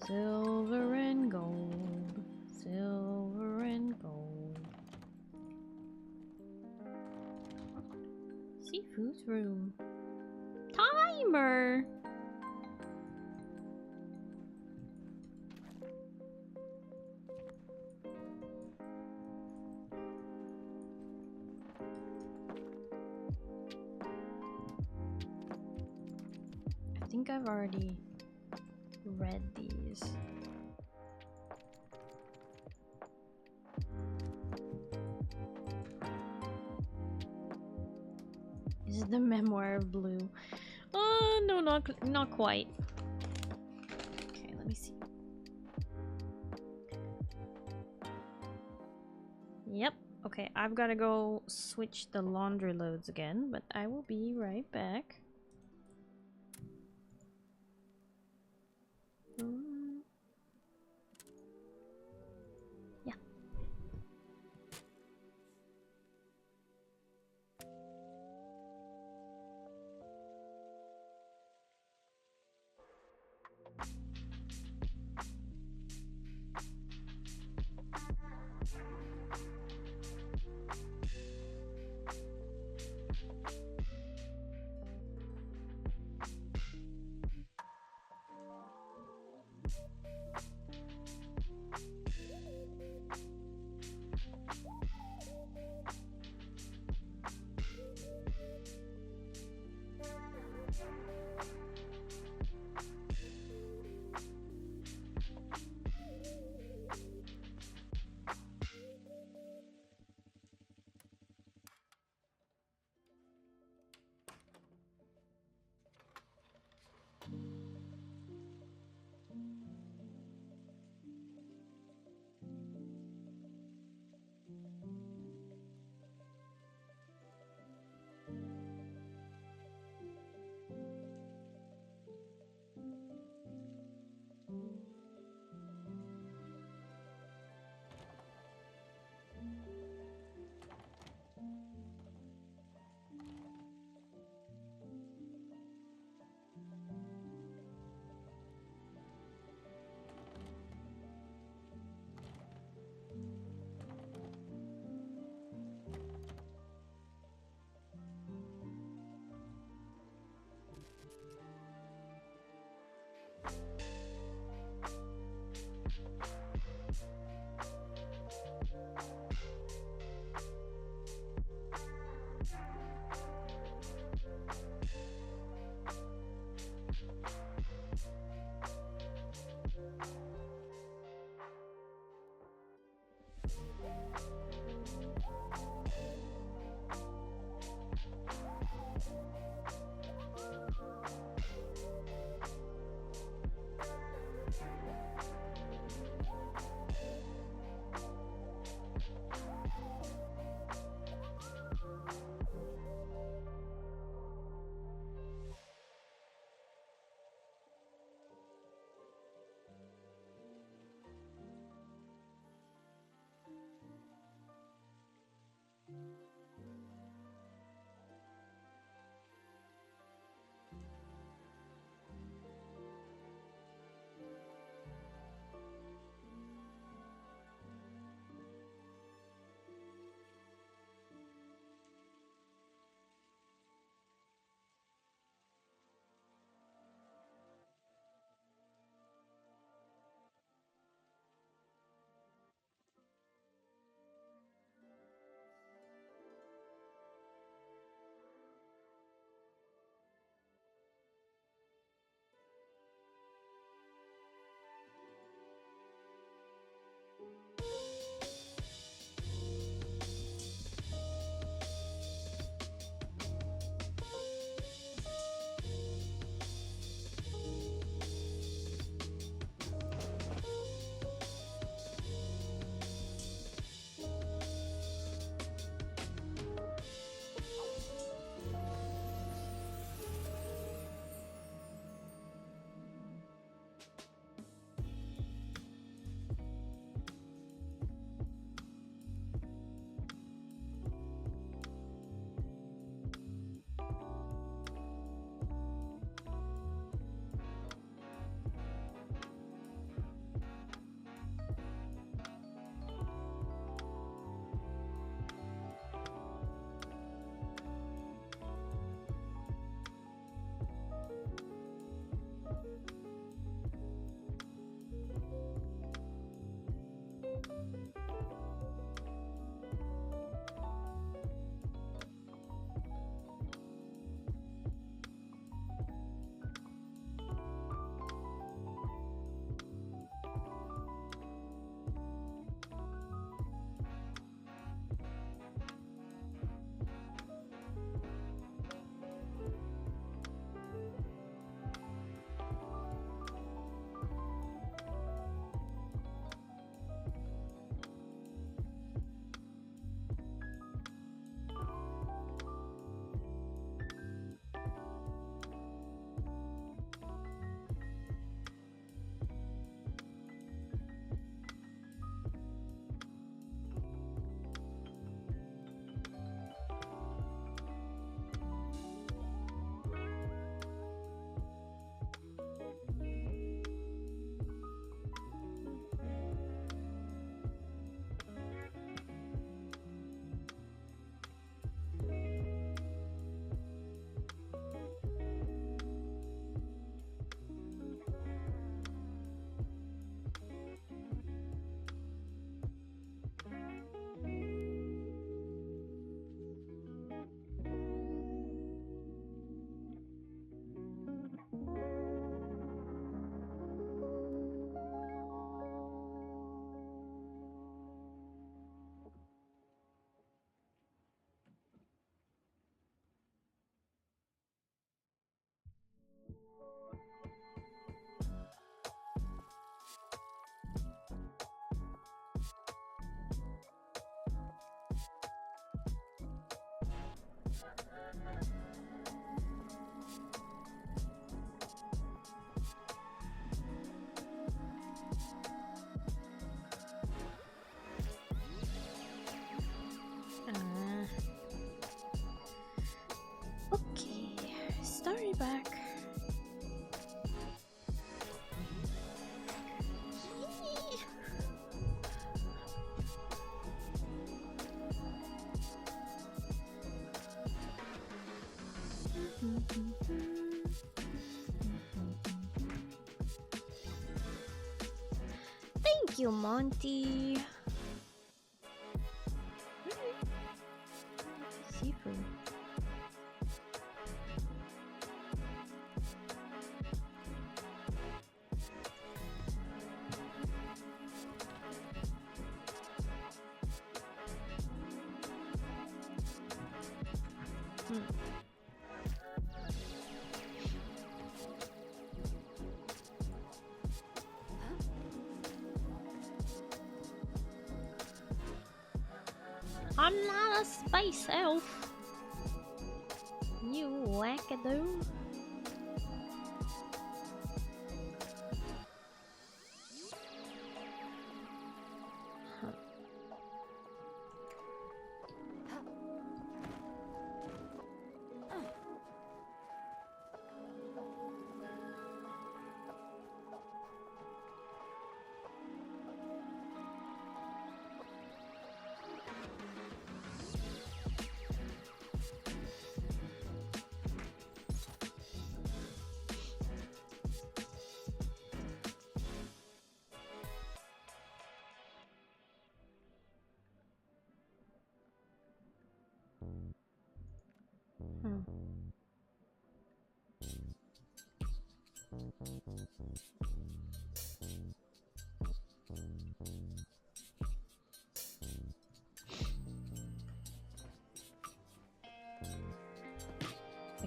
Silver and gold. Silver and gold. Seafood's room. Timer! I think I've already read these. Is it the Memoir of Blue? No, not quite. Okay, let me see. Yep. Okay, I've got to go switch the laundry loads again, but I will be right back. Yeah. you, Monty. Seafood. I'm not a space elf. You wackadoo.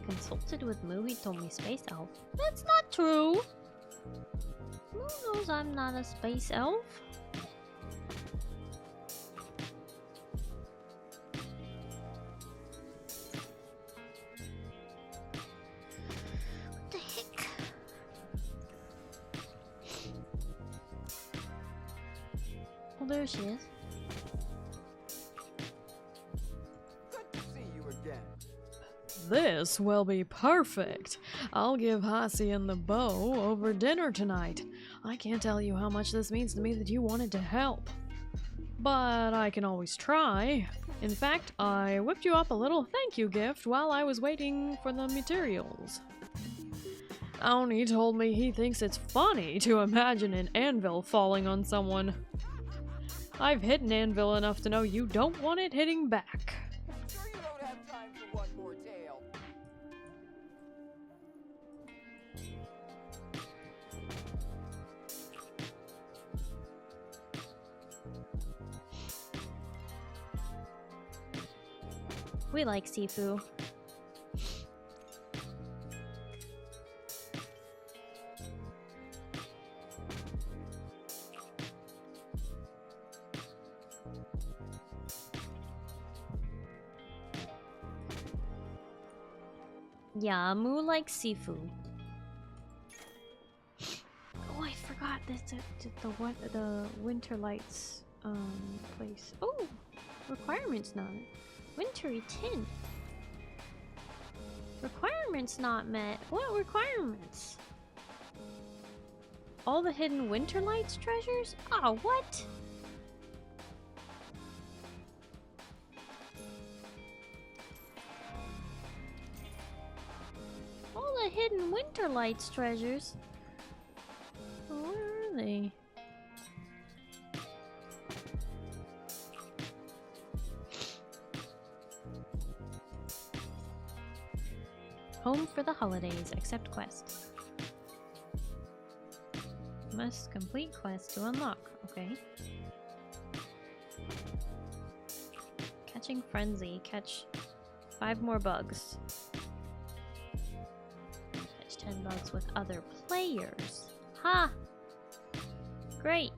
Consulted with Moo, he told me space elf. That's not true! Moo knows I'm not a space elf. What the heck? Oh, there she is. Good to see you again. This will be perfect. I'll give Hacian the bow over dinner tonight. I can't tell you how much this means to me that you wanted to help. But I can always try. In fact, I whipped you up a little thank you gift while I was waiting for the materials. Oni told me he thinks it's funny to imagine an anvil falling on someone. I've hit an anvil enough to know you don't want it hitting back. Sure you don't have time for one more tale. We like Sifu. Yeah, Moo likes seafood. Oh, I forgot the winter lights place. Oh, requirements not wintry tint. Requirements not met. What requirements? All the hidden winter lights treasures? Oh, what? All the hidden winter lights treasures? Where are they? Home for the holidays, accept quest. Must complete quest to unlock, okay. Catching frenzy, catch 5 more bugs. Catch 10 bugs with other players. Ha! Great!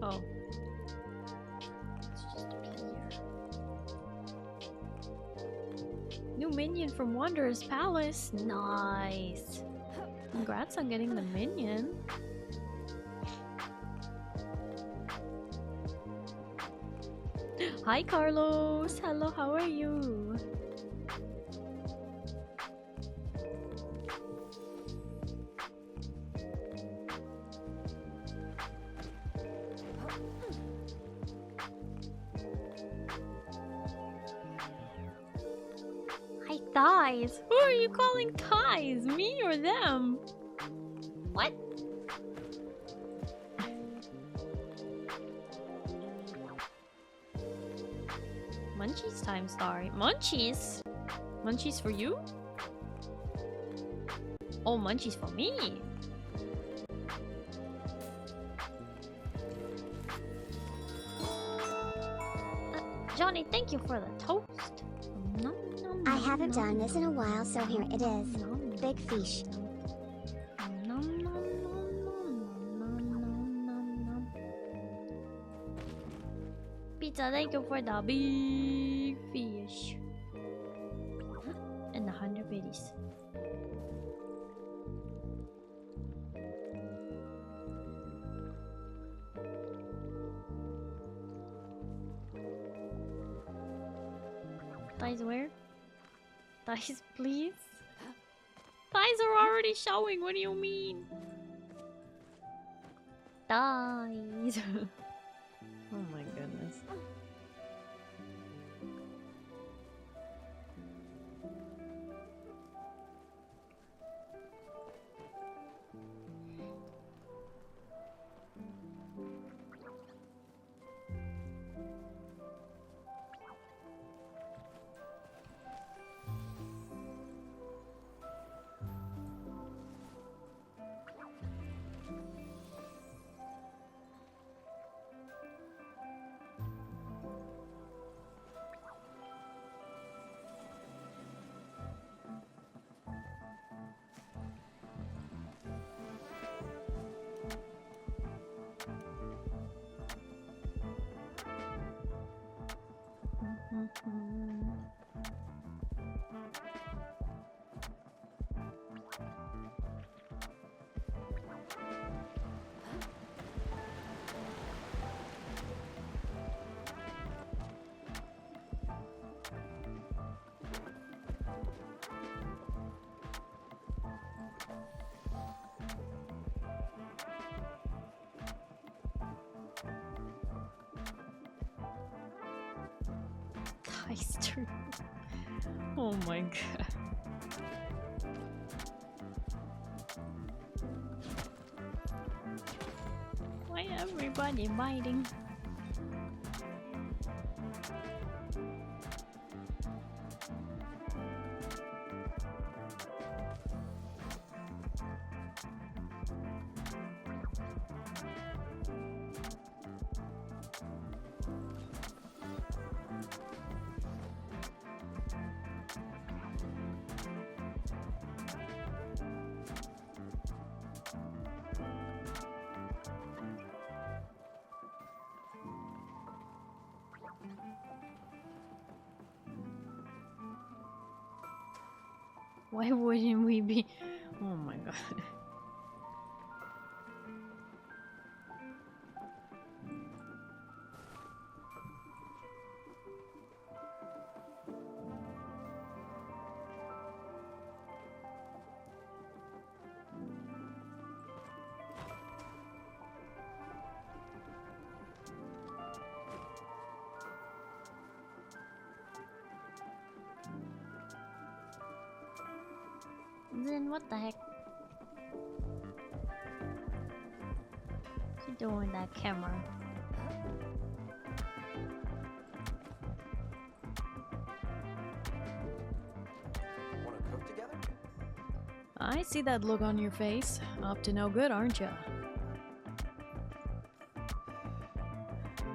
Oh. It's just a player. New minion from Wanderer's Palace. Nice. Congrats on getting the minion. Hi Carlos. Hello, how are you? thighs. Who are you calling thighs? Me or them? What? Munchies time, Starry. Munchies? Munchies for you? Oh, munchies for me. Johnny, thank you for the toast. Nom, nom, I nom, haven't nom, done this in a while, so here it is. nom, Big fish. nom, nom, nom, nom, nom, nom, nom. Pizza, thank you for the big fish. And 100 biddies. Thighs where? Thighs, please? Thighs are already showing, what do you mean? Thighs. Oh my goodness. Thighs true. Oh my god. Why everybody biting? Why wouldn't we be? Oh my god. Then what the heck? What you doing that camera? Wanna cook together? I see that look on your face. Up to no good, aren't ya?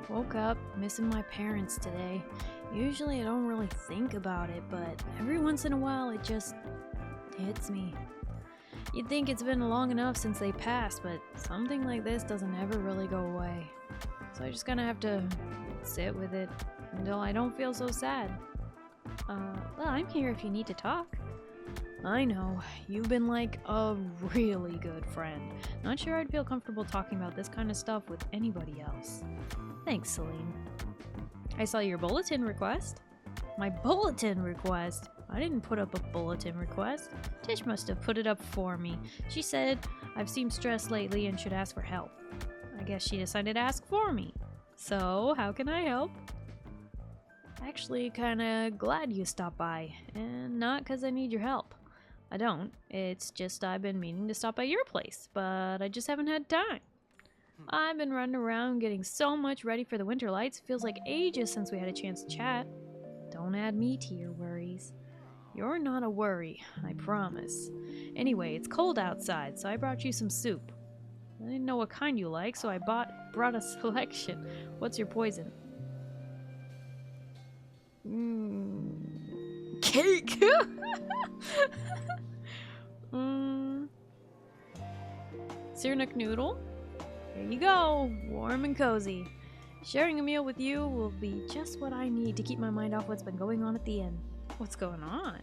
Woke up missing my parents today. Usually I don't really think about it, but every once in a while it just hits me. You'd think it's been long enough since they passed, but something like this doesn't ever really go away. So I just gonna have to sit with it until I don't feel so sad. Well, I'm here if you need to talk. I know, you've been like a really good friend. Not sure I'd feel comfortable talking about this kind of stuff with anybody else. Thanks, Celine. I saw your bulletin request. My bulletin request? I didn't put up a bulletin request. Tish must have put it up for me. She said, I've seemed stressed lately and should ask for help. I guess she decided to ask for me. So, how can I help? Actually, kinda glad you stopped by, and not 'cause I need your help. I don't. It's just I've been meaning to stop by your place, but I just haven't had time. I've been running around getting so much ready for the winter lights. Feels like ages since we had a chance to chat. Don't add me to your worries. You're not a worry, I promise. Anyway, it's cold outside, so I brought you some soup. I didn't know what kind you like, so I brought a selection. What's your poison? Cake! Sirnook noodle? There you go, warm and cozy. Sharing a meal with you will be just what I need to keep my mind off what's been going on at the inn. What's going on?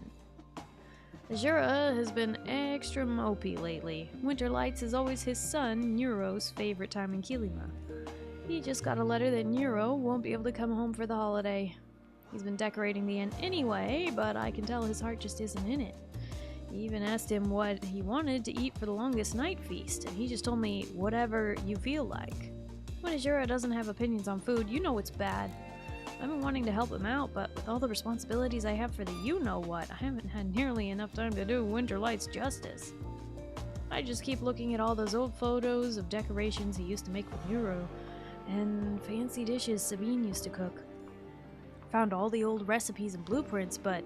Rahura has been extra mopey lately. Winter lights is always his son, Numiieo's favorite time in Kilima. He just got a letter that Numiieo won't be able to come home for the holiday. He's been decorating the inn anyway, but I can tell his heart just isn't in it. He even asked him what he wanted to eat for the longest night feast, and he just told me, whatever you feel like. When Rahura doesn't have opinions on food, you know it's bad. I've been wanting to help him out, but with all the responsibilities I have for the you-know-what, I haven't had nearly enough time to do Winter Lights justice. I just keep looking at all those old photos of decorations he used to make with Numiieo, and fancy dishes Sabine used to cook. Found all the old recipes and blueprints, but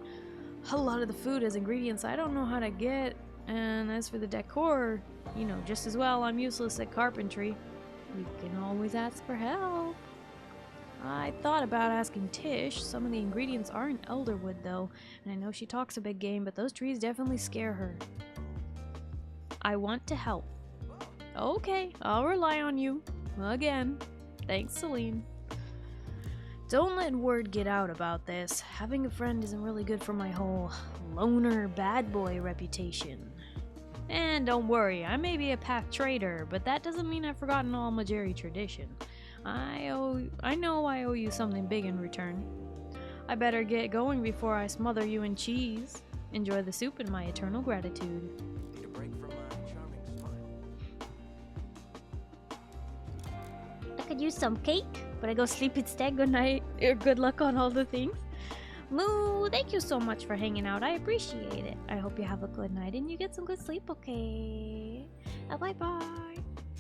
a lot of the food has ingredients I don't know how to get, and as for the decor, you know just as well I'm useless at carpentry. You can always ask for help. I thought about asking Tish. Some of the ingredients are in elderwood though, and I know she talks a big game, but those trees definitely scare her. I want to help. Okay, I'll rely on you. Again. Thanks, Celine. Don't let word get out about this. Having a friend isn't really good for my whole loner bad boy reputation. And don't worry, I may be a path traitor, but that doesn't mean I've forgotten all Majeri tradition. I know I owe you something big in return. I better get going before I smother you in cheese. Enjoy the soup and my eternal gratitude. Need a break from my charming smile. I could use some cake, but I go sleep instead. Good night, or good luck on all the things. Moo, thank you so much for hanging out. I appreciate it. I hope you have a good night and you get some good sleep, okay? Bye-bye.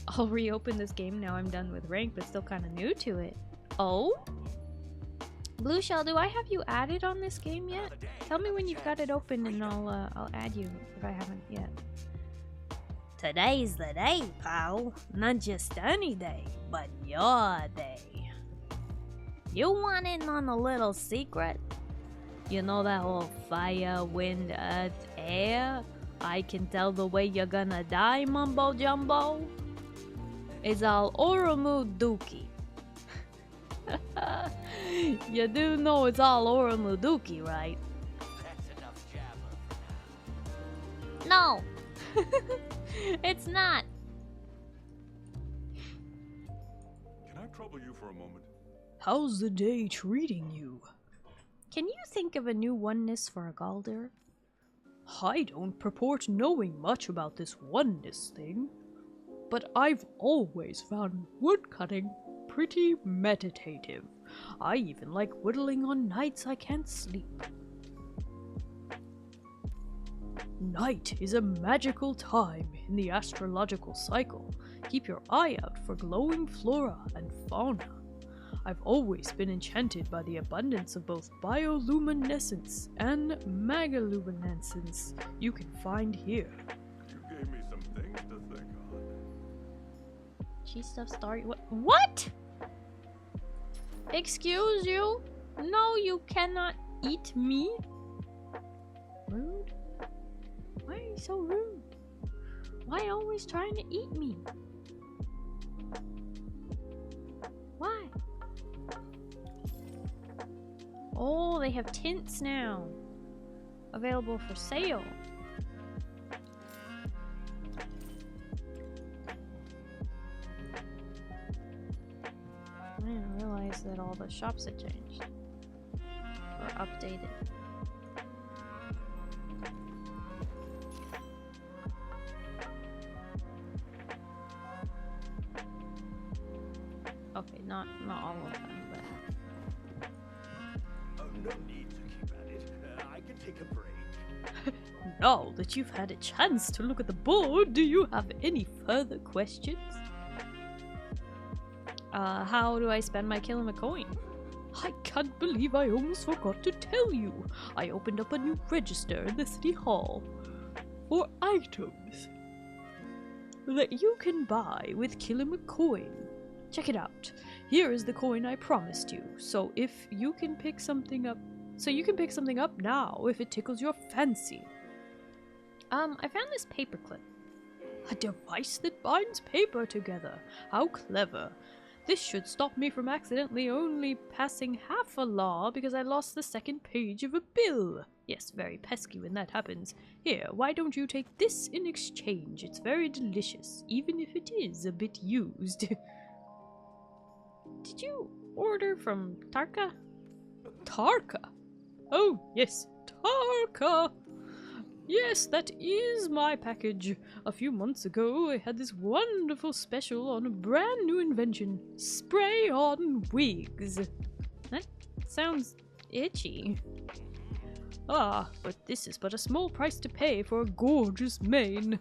I'll reopen this game now I'm done with rank, but still kind of new to it. Oh? Blue Shell, do I have you added on this game yet? Tell me when you've got it open and I'll add you if I haven't yet. Today's the day, pal. Not just any day, but your day. You want in on a little secret? You know that whole fire, wind, earth, air? I can tell the way you're gonna die, mumbo jumbo. It's all Oromu Duki. You do know it's all Oromu Duki, right? That's enough jabber. No! It's not! Can I trouble you for a moment? How's the day treating you? Can you think of a new oneness for a Galder? I don't purport knowing much about this oneness thing, but I've always found woodcutting pretty meditative. I even like whittling on nights I can't sleep. Night is a magical time in the astrological cycle. Keep your eye out for glowing flora and fauna. I've always been enchanted by the abundance of both bioluminescence and megaluminescence you can find here. You gave me some things to think on. She stuff Starry. What? Excuse you? No, you cannot eat me. Rude. Why are you so rude? Why always trying to eat me? Why? Oh, they have tints now. Available for sale. I didn't realize that all the shops had changed. Or updated. Okay, not all of them, but... No need to keep at it. I can take a break. Now that you've had a chance to look at the board, do you have any further questions? How do I spend my kill in a coin? I can't believe I almost forgot to tell you. I opened up a new register in the city hall for items that you can buy with Killing a Coin. Check it out. Here is the coin I promised you. So you can pick something up now if it tickles your fancy. I found this paperclip. A device that binds paper together. How clever. This should stop me from accidentally only passing half a law because I lost the second page of a bill. Yes, very pesky when that happens. Here, why don't you take this in exchange? It's very delicious, even if it is a bit used. Did you order from Tarka? Tarka? Oh, yes, Tarka! Yes, that is my package. A few months ago, I had this wonderful special on a brand new invention. Spray-on wigs. That sounds itchy. Ah, but this is but a small price to pay for a gorgeous mane.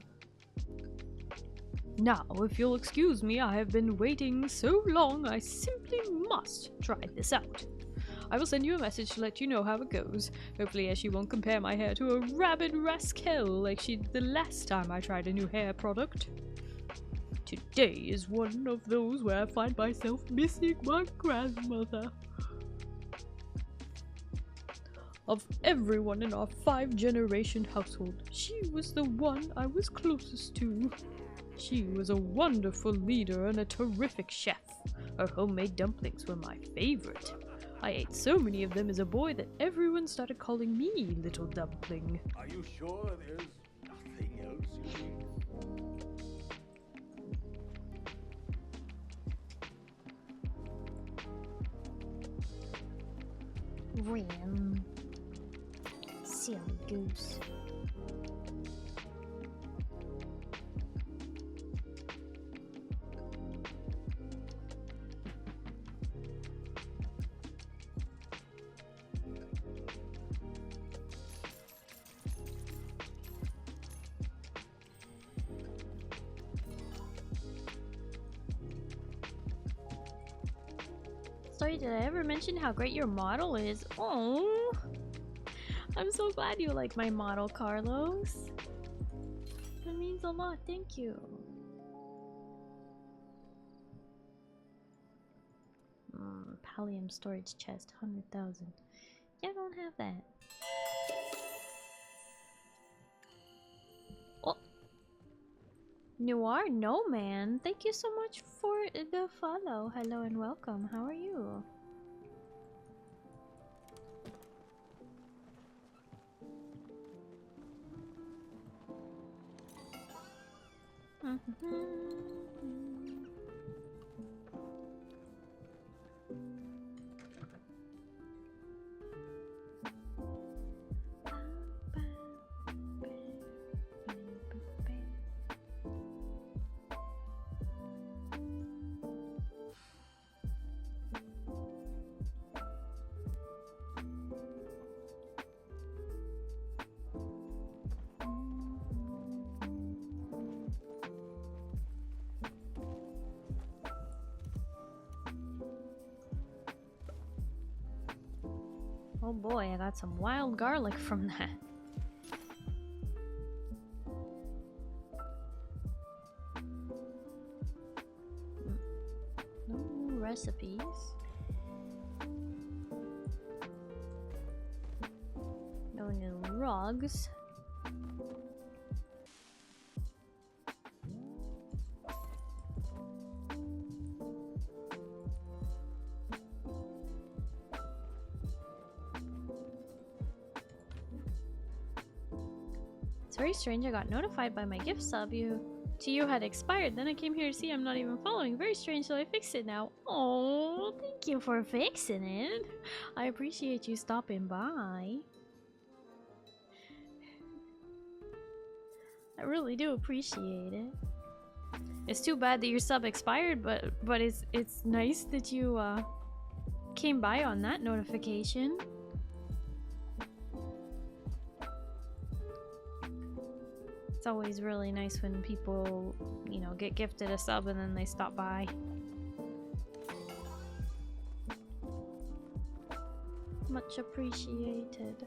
Now, if you'll excuse me, I have been waiting so long, I simply must try this out. I will send you a message to let you know how it goes. Hopefully she won't compare my hair to a rabid rascal like she did the last time I tried a new hair product. Today is one of those where I find myself missing my grandmother. Of everyone in our 5-generation household, she was the one I was closest to. She was a wonderful leader and a terrific chef. Her homemade dumplings were my favorite. I ate so many of them as a boy that everyone started calling me Little Dumpling. Are you sure there's nothing else you need? Ram. Silly goose. Sorry, did I ever mention how great your model is? Oh, I'm so glad you like my model, Carlos. That means a lot, thank you. Pallium storage chest, 100,000. Yeah, I don't have that. Oh, Noir No Man, thank you so much for the follow. Hello and welcome. How are you? Oh boy, I got some wild garlic from that. No new recipes. No new rugs. It's very strange. I got notified by my gift sub to you had expired. Then I came here to see I'm not even following. Very strange, so I fixed it now. Oh, thank you for fixing it. I appreciate you stopping by. I really do appreciate it. It's too bad that your sub expired, but it's nice that you came by on that notification. It's always really nice when people, you know, get gifted a sub and then they stop by. Much appreciated.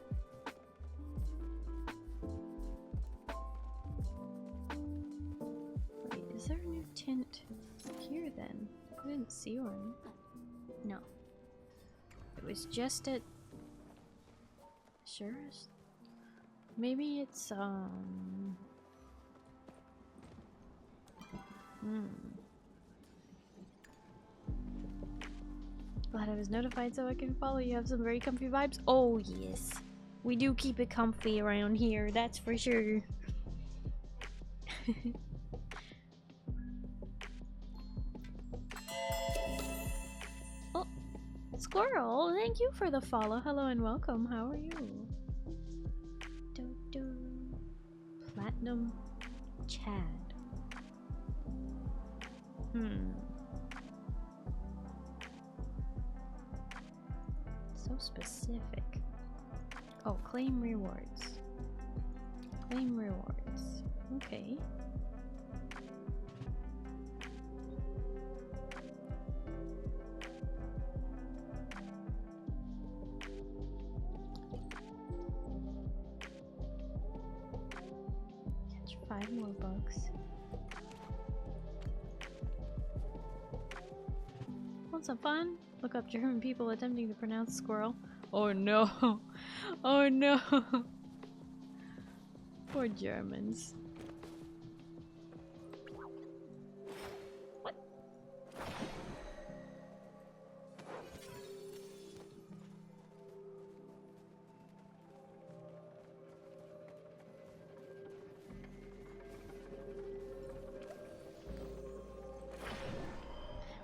Wait, is there a new tint here then? I didn't see one. No. It was just at... Sure? Maybe it's, Glad I was notified so I can follow you. Have some very comfy vibes. Oh yes. We do keep it comfy around here, that's for sure. Oh, Squirrel, thank you for the follow. Hello and welcome. How are you? Platinum Chad. So specific. Oh, claim rewards. Claim rewards. Okay. Catch 5 more bugs. Want some fun? Look up German people attempting to pronounce squirrel. Oh no. Oh no. Poor Germans. What?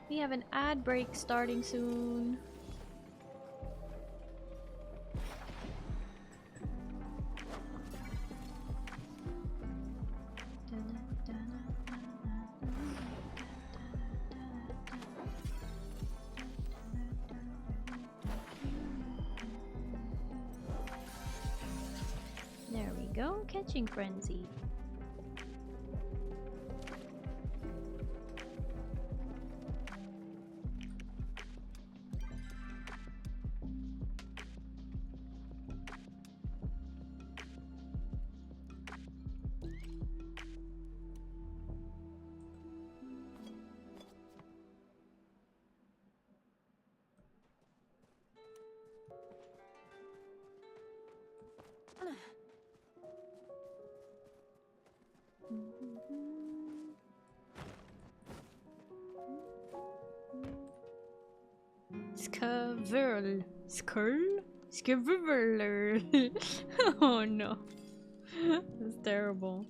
We have an ad break starting soon. There we go, catching frenzy. Skavurl. Skirl? Skavurler. Oh no. That's terrible.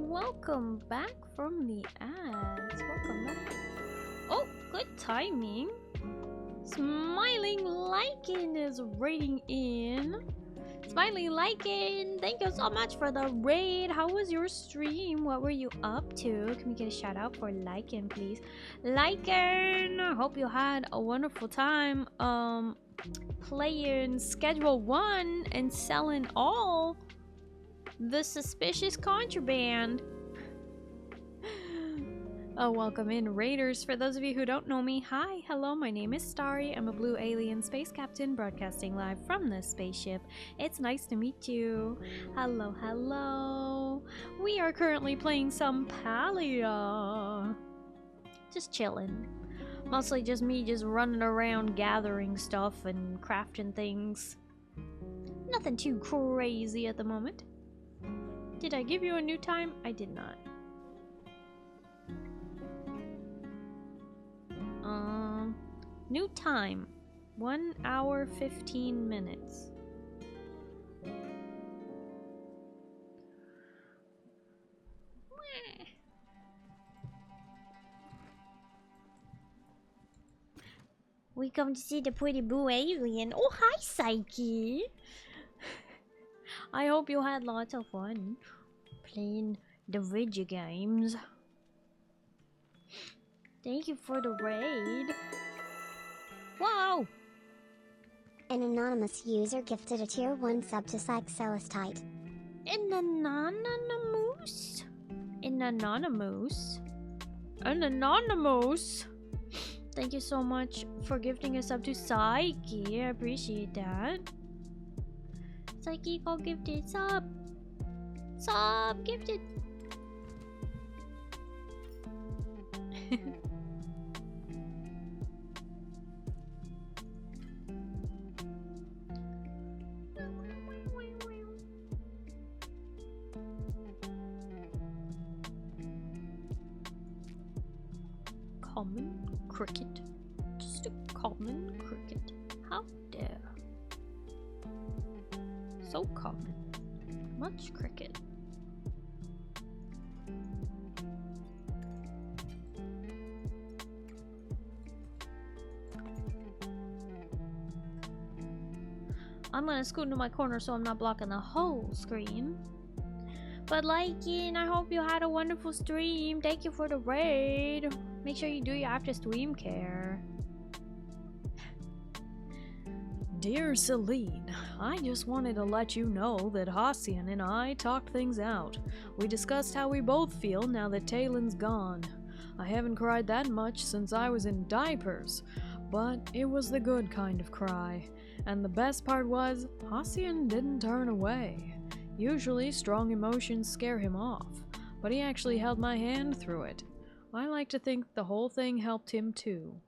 Welcome back from the ads. Welcome back. Oh, good timing. Smiling Lycan is raiding in. Smiling Lycan, thank you so much for the raid. How was your stream? What were you up to? Can we get a shout out for Lycan, please? Lycan, I hope you had a wonderful time playing Schedule 1 and selling all the suspicious contraband. Welcome in, Raiders. For those of you who don't know me, hi, hello, my name is Starry. I'm a blue alien space captain broadcasting live from this spaceship. It's nice to meet you. Hello, hello. We are currently playing some Palia. Just chilling. Mostly just me just running around gathering stuff and crafting things. Nothing too crazy at the moment. Did I give you a new time? I did not. New time. 1 hour 15 minutes. We come to see the pretty blue alien. Oh, hi, Psyche. I hope you had lots of fun playing the video games. Thank you for the raid. Wow! An anonymous user gifted a tier 1 sub to CrystqlQueen. An anonymous? An anonymous? An anonymous? Thank you so much for gifting a sub to Psyche. I appreciate that. Psyche got gifted sub. Sub gifted. Common cricket. Just a common cricket. How dare. So common. Much cricket. I'm gonna scoot into my corner so I'm not blocking the whole screen. But liking, I hope you had a wonderful stream. Thank you for the raid. Make sure you do your after stream care. Dear Celine, I just wanted to let you know that Hassian and I talked things out. We discussed how we both feel now that Talon's gone. I haven't cried that much since I was in diapers, but it was the good kind of cry. And the best part was, Hassian didn't turn away. Usually, strong emotions scare him off, but he actually held my hand through it. I like to think the whole thing helped him too.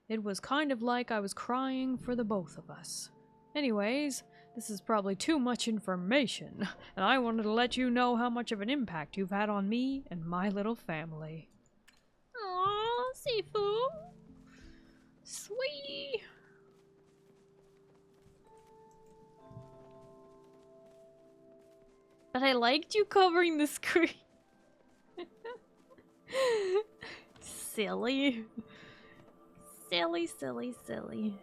It was kind of like I was crying for the both of us. Anyways, this is probably too much information, and I wanted to let you know how much of an impact you've had on me and my little family. Aww, Sifu. Sweet. But I liked you covering the screen. Silly. Silly, silly, silly.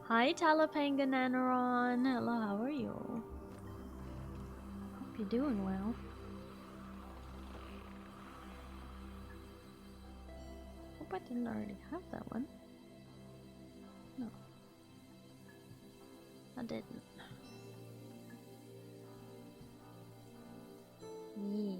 Hi, Talapangananaron. Hello, how are you? Hope you're doing well. Hope I didn't already have that one. No. I didn't. Yeah.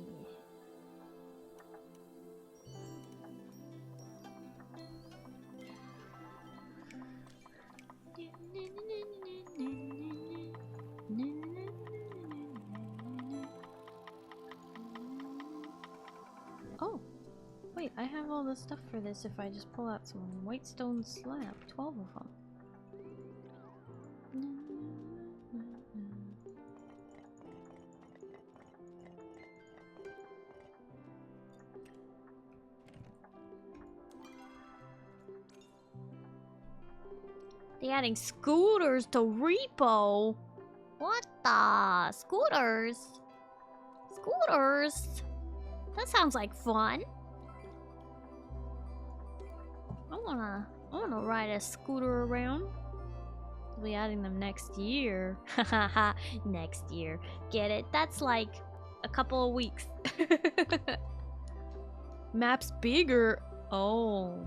Oh, wait, I have all the stuff for this if I just pull out some white stone slab, 12 of them. They're adding scooters to repo. What the? Scooters? Scooters? That sounds like fun. I wanna ride a scooter around. We'll be adding them next year. Hahaha, next year. Get it? That's like a couple of weeks. Map's bigger. Oh.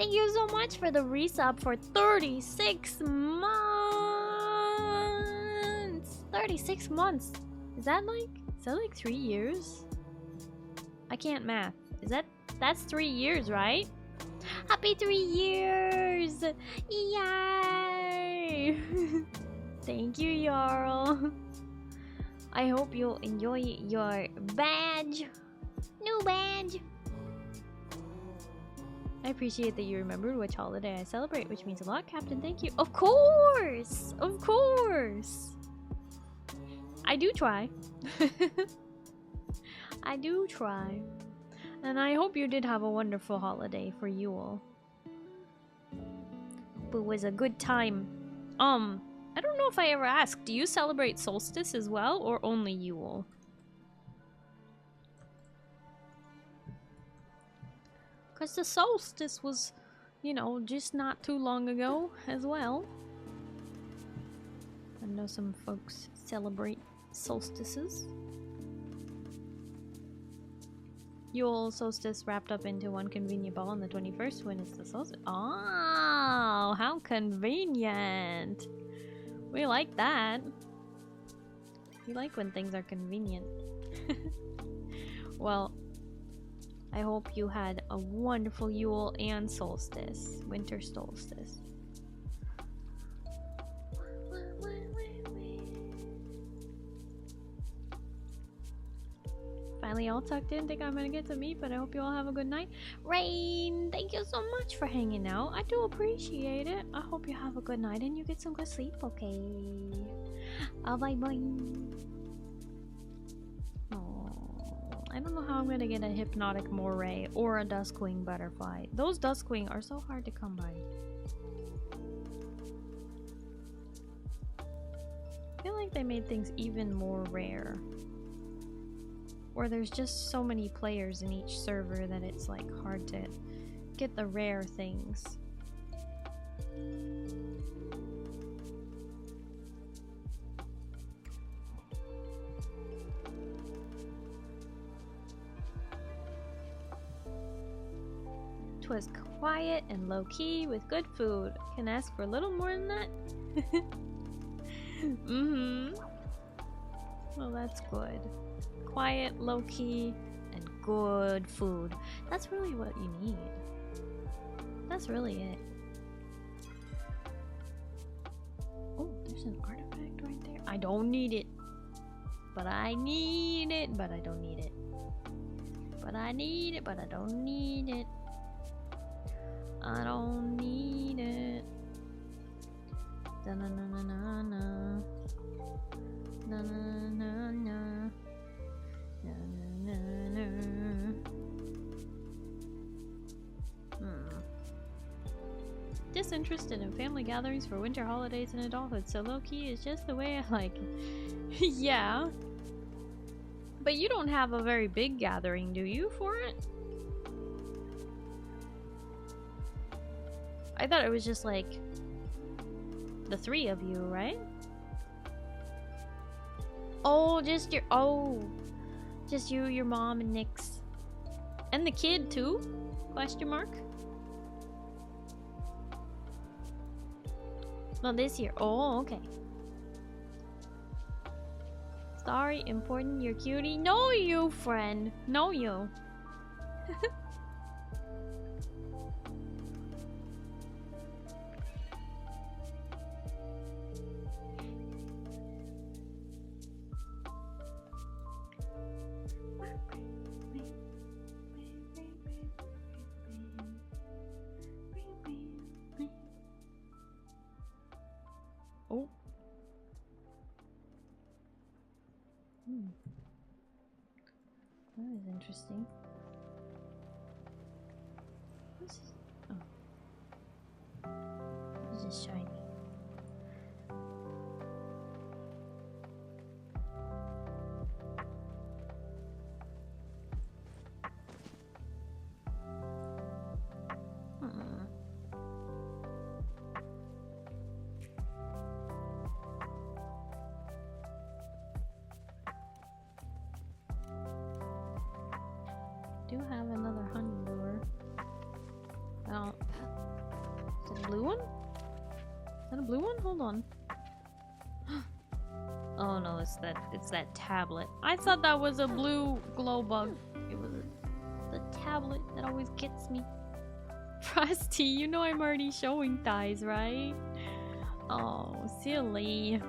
Thank you so much for the resub for 36 months. 36 months. Is that like 3 years? I can't math. That's 3 years, right? Happy 3 years! Yay! Thank you, Jarl. I hope you'll enjoy your badge. New badge. I appreciate that you remembered which holiday I celebrate, which means a lot, Captain. Thank you. Of course! Of course! I do try. I do try. And I hope you did have a wonderful holiday for Yule. It was a good time. I don't know if I ever asked, do you celebrate solstice as well, or only Yule? Because the solstice was, you know, just not too long ago as well. I know some folks celebrate solstices. Yule solstice wrapped up into one convenient ball on the 21st when it's the solstice. Oh, how convenient! We like that. We like when things are convenient. Well, I hope you had a wonderful Yule and solstice, winter solstice. Finally all tucked in. Think I'm gonna get to meet, but I hope you all have a good night. Rain, thank you so much for hanging out. I do appreciate it. I hope you have a good night and you get some good sleep, okay? Bye bye. Oh, I don't know how I'm gonna get a hypnotic moray or a duskwing butterfly. Those duskwing are so hard to come by. I feel like they made things even more rare. Or there's just so many players in each server that it's like hard to get the rare things. Twas quiet and low-key with good food. Can ask for a little more than that? Mm-hmm. Well, that's good. Quiet, low-key, and good food. That's really what you need. That's really it. Oh, there's an artifact right there. I don't need it. But I need it. But I don't need it. But I need it. But I don't need it. I don't need it. Da-na-na-na-na-na. Na-na-na-na. Disinterested in family gatherings for winter holidays and adulthood, so low-key is just the way I like it. Yeah. But you don't have a very big gathering, do you, for it? I thought it was just like the 3 of you, right? Oh, just your... Oh. Just you, your mom, and Nyx. And the kid, too? Question mark? Not this year. Oh, okay. Starry, important, you're cutie. No, you, friend. No, you. Oh. That is interesting. What's this? Oh. It's just shiny. Do have another honey lure. blue one? Is that a blue one? Hold on. Oh no, it's that tablet. I thought that was a blue glow bug. It was the tablet that always gets me. Frosty, you know I'm already showing thighs, right? Oh, silly.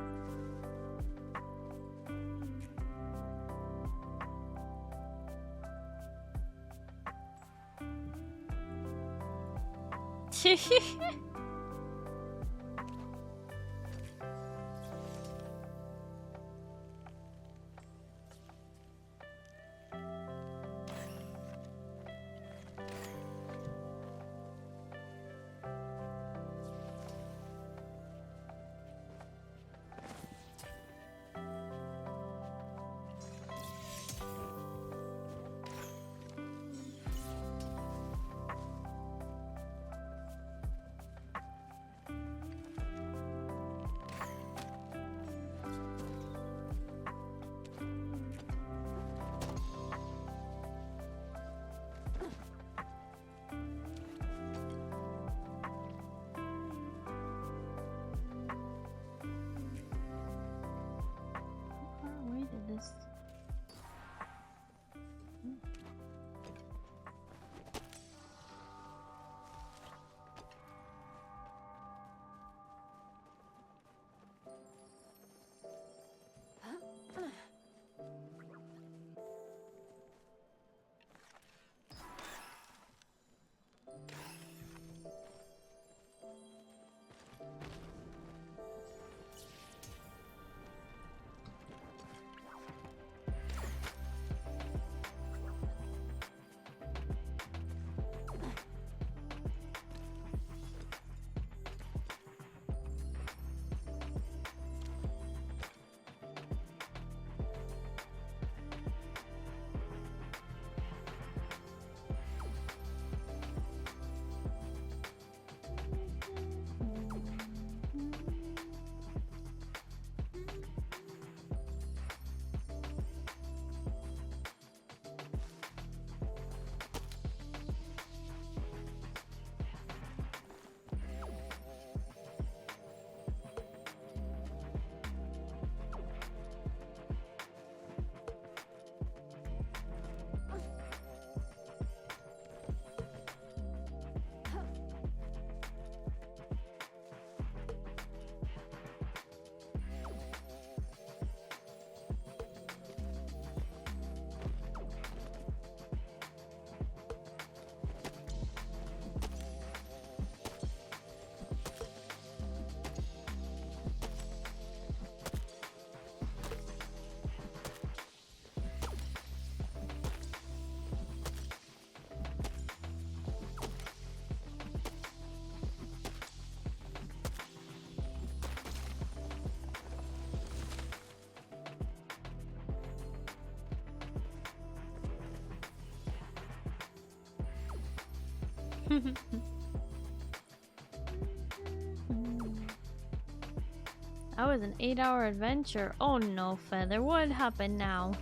That was an 8-hour adventure. Oh no, Feather, what happened now?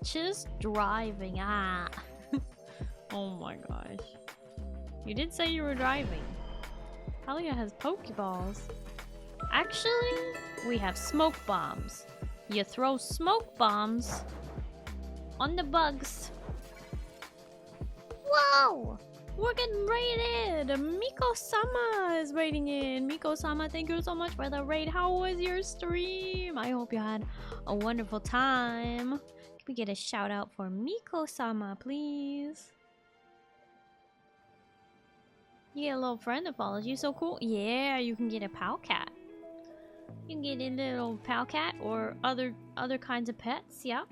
Just driving, ah. Oh my gosh. You did say you were driving. Palia has Pokeballs. Actually, we have smoke bombs. You throw smoke bombs on the bugs. Whoa! We're getting raided! Miko-sama is raiding in. Miko-sama, thank you so much for the raid. How was your stream? I hope you had a wonderful time. Can we get a shout out for Miko-sama, please? You get a little friend that follows you, so cool. Yeah, you can get a pal cat. You can get a little pal cat or other kinds of pets, yeah.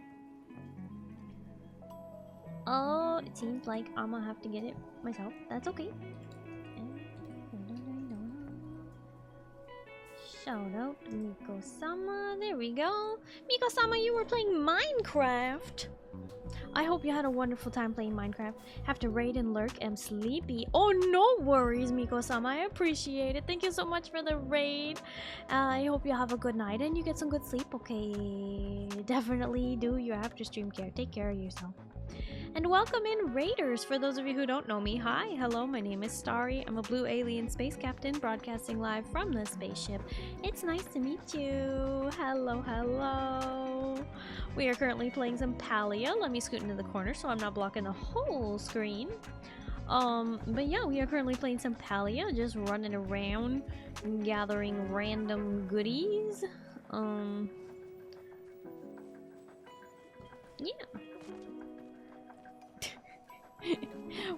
Oh, it seems like I'm gonna have to get it myself. That's okay. Shout out to Miko-sama. There we go. Miko-sama, you were playing Minecraft. I hope you had a wonderful time playing Minecraft. Have to raid and lurk. Am sleepy. Oh, no worries, Miko-sama. I appreciate it. Thank you so much for the raid. I hope you have a good night and you get some good sleep. Okay, definitely do your after stream care. Take care of yourself. And welcome in Raiders. For those of you who don't know me, hi, hello, my name is Starry. I'm a blue alien space captain broadcasting live from the spaceship. It's nice to meet you. Hello, hello. We are currently playing some Palia. Let me scoot into the corner so I'm not blocking the whole screen. But yeah, we are currently playing some Palia, just running around, gathering random goodies. Yeah.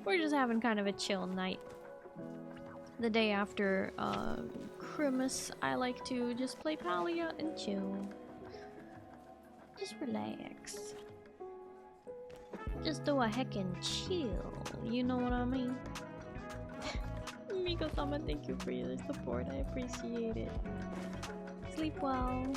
We're just having kind of a chill night. The day after Christmas, I like to just play Palia and chill. Just relax. Just do a heckin' chill. You know what I mean? Miko-sama, thank you for your support. I appreciate it. Sleep well.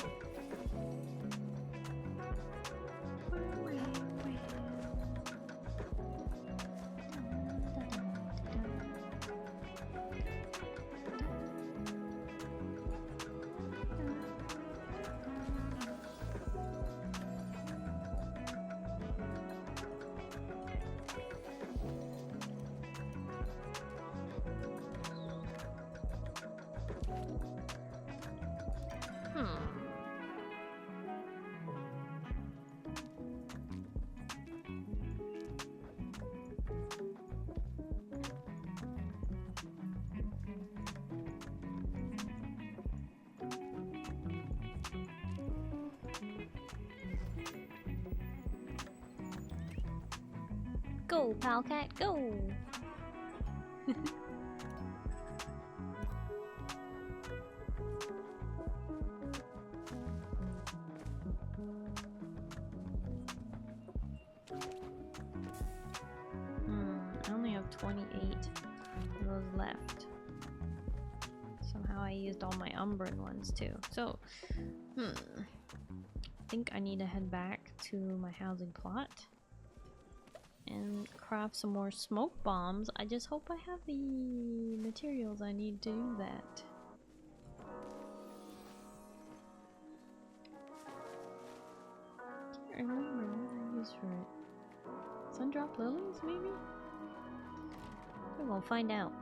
Go, pal cat, go! I only have 28 of those left. Somehow I used all my Umbran ones too. So, I think I need to head back to my housing plot and craft some more smoke bombs. I just hope I have the materials I need to do that. Can't remember what I used for it. Sundrop lilies, maybe? We'll find out.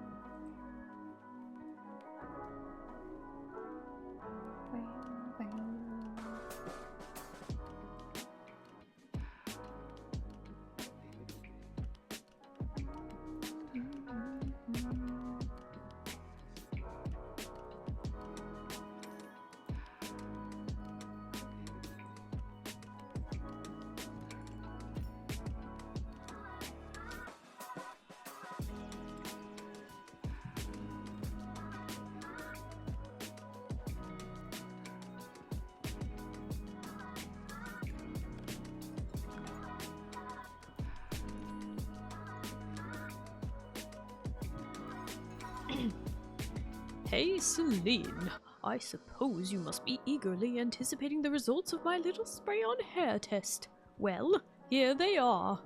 Hey, Celine. I suppose you must be eagerly anticipating the results of my little spray-on hair test. Well, here they are.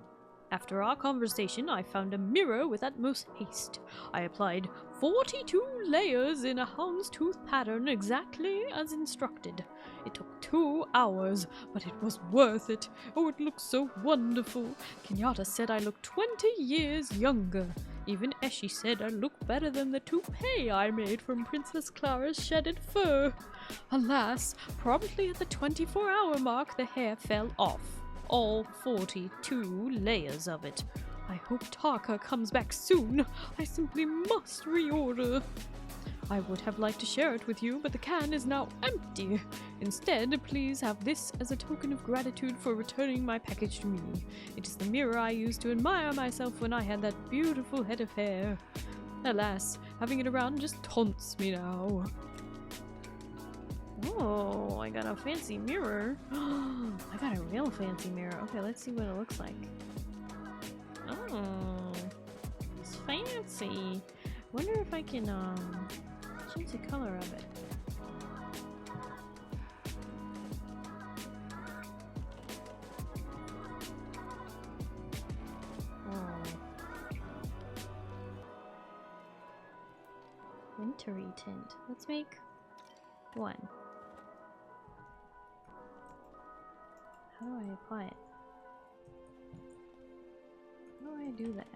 After our conversation, I found a mirror with utmost haste. I applied 42 layers in a houndstooth pattern exactly as instructed. It took 2 hours, but it was worth it. Oh, it looks so wonderful. Kenyatta said I look 20 years younger. Even Eshi said I look better than the toupee I made from Princess Clara's shedded fur. Alas, promptly at the 24-hour mark, the hair fell off. All 42 layers of it. I hope Taka comes back soon. I simply must reorder. I would have liked to share it with you, but the can is now empty. Instead, please have this as a token of gratitude for returning my package to me. It is the mirror I used to admire myself when I had that beautiful head of hair. Alas, having it around just taunts me now. Oh, I got a fancy mirror. I got a real fancy mirror. Okay, let's see what it looks like. Oh, it's fancy. Wonder if I can change the color of it. wintry tint. Let's make one. How do I apply it? How do I do that?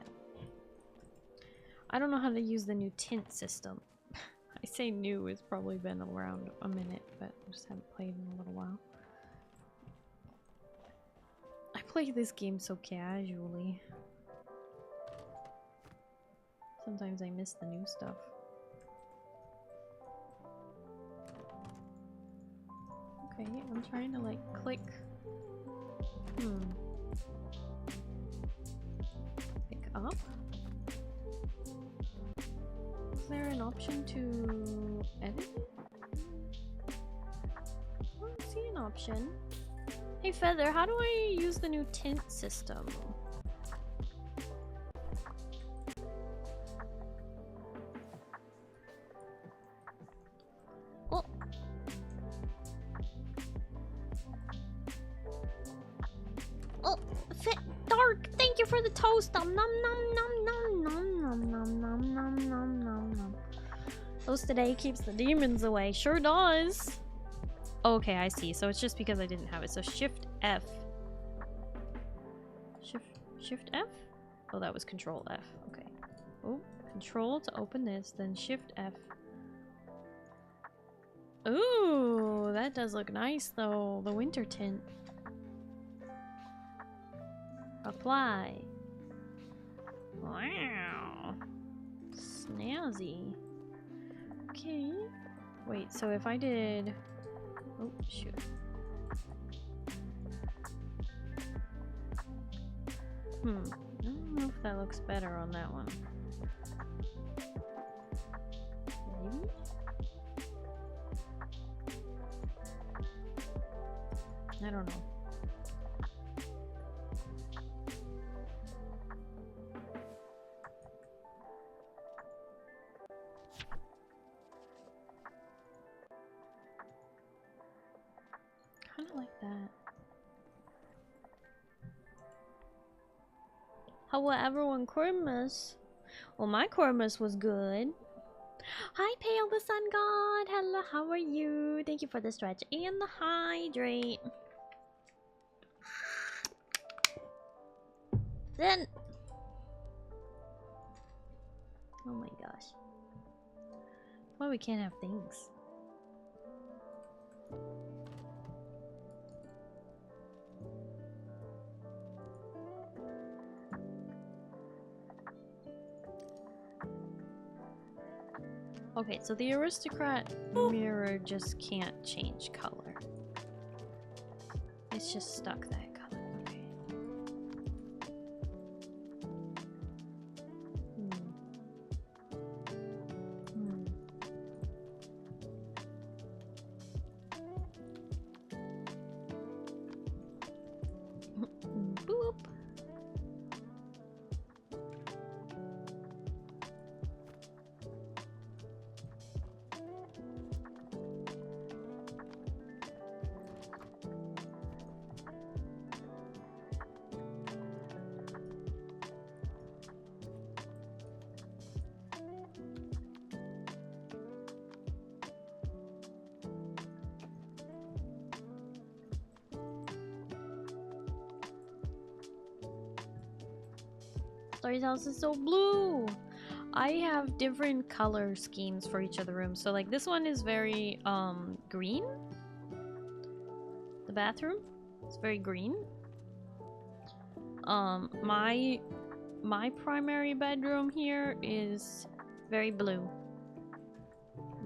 I don't know how to use the new tint system. I say new, it's probably been around a minute, but I just haven't played in a little while. I play this game so casually. Sometimes I miss the new stuff. Okay, I'm trying to like click. Pick up? Is there an option to edit it? I don't see an option. Hey Feather, how do I use the new tint system? Oh. Oh, Dark, thank you for the toast. Nom nom nom nom nom nom nom nom nom nom nom nom. Toast today keeps the demons away. Sure does. Okay, I see. So it's just because I didn't have it. So Shift F. Shift F? Oh, that was Control F. Okay. Oh, Control to open this, then Shift F. Ooh, that does look nice though. The winter tint. Apply. Wow. Snazzy. Okay. Wait, so if I did... Oh, shoot. I don't know if that looks better on that one. Maybe? I don't know. Kind of like that. How was everyone Christmas? Well, my Christmas was good. Hi, Pale the Sun God. Hello, how are you? Thank you for the stretch and the hydrate. Then. Oh my gosh. Why we can't have things? Okay, so the aristocrat mirror just can't change color. It's just stuck that color. Okay. Boop. Starry's house is so blue. I have different color schemes for each of the rooms. So like this one is very green. The bathroom is very green. My primary bedroom here is very blue.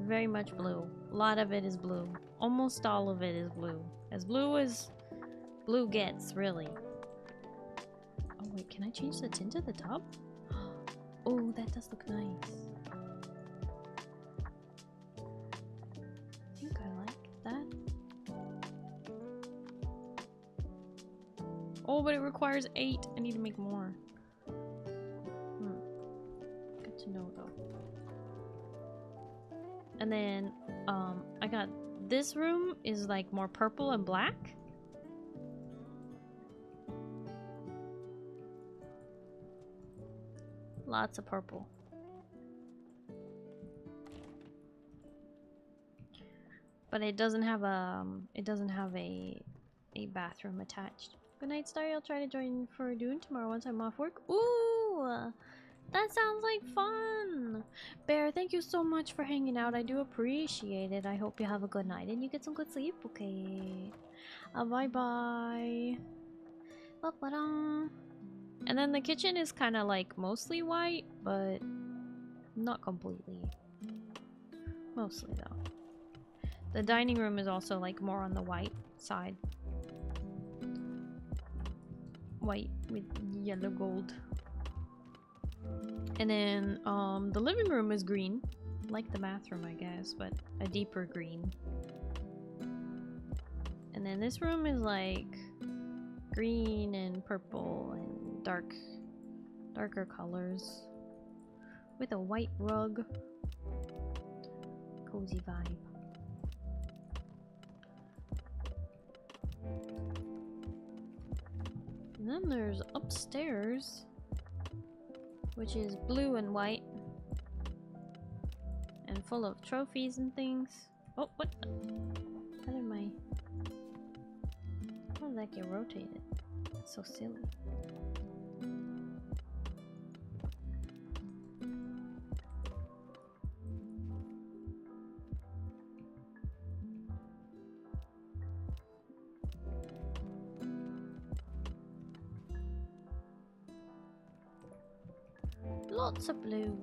Very much blue. A lot of it is blue. Almost all of it is blue. As blue gets, really. Oh wait, can I change the tint of the tub? Oh, that does look nice. I think I like that. Oh, but it requires 8. I need to make more. Good to know though. And then, I got this room is like more purple and black. Lots of purple. But it doesn't have a bathroom attached. Good night, Starry. I'll try to join for Dune tomorrow once I'm off work. Ooh, that sounds like fun. Bear, thank you so much for hanging out. I do appreciate it. I hope you have a good night and you get some good sleep. Okay. Bye bye. Ba-ba-da. And then the kitchen is kind of like mostly white, but not completely. Mostly though. The dining room is also like more on the white side. White with yellow gold. And then the living room is green. Like the bathroom, I guess, but a deeper green. And then this room is like green and purple and darker colors with a white rug. Cozy vibe. And then there's upstairs, which is blue and white and full of trophies and things. Oh, what? How did that get rotated? That's so silly. Lots of blue.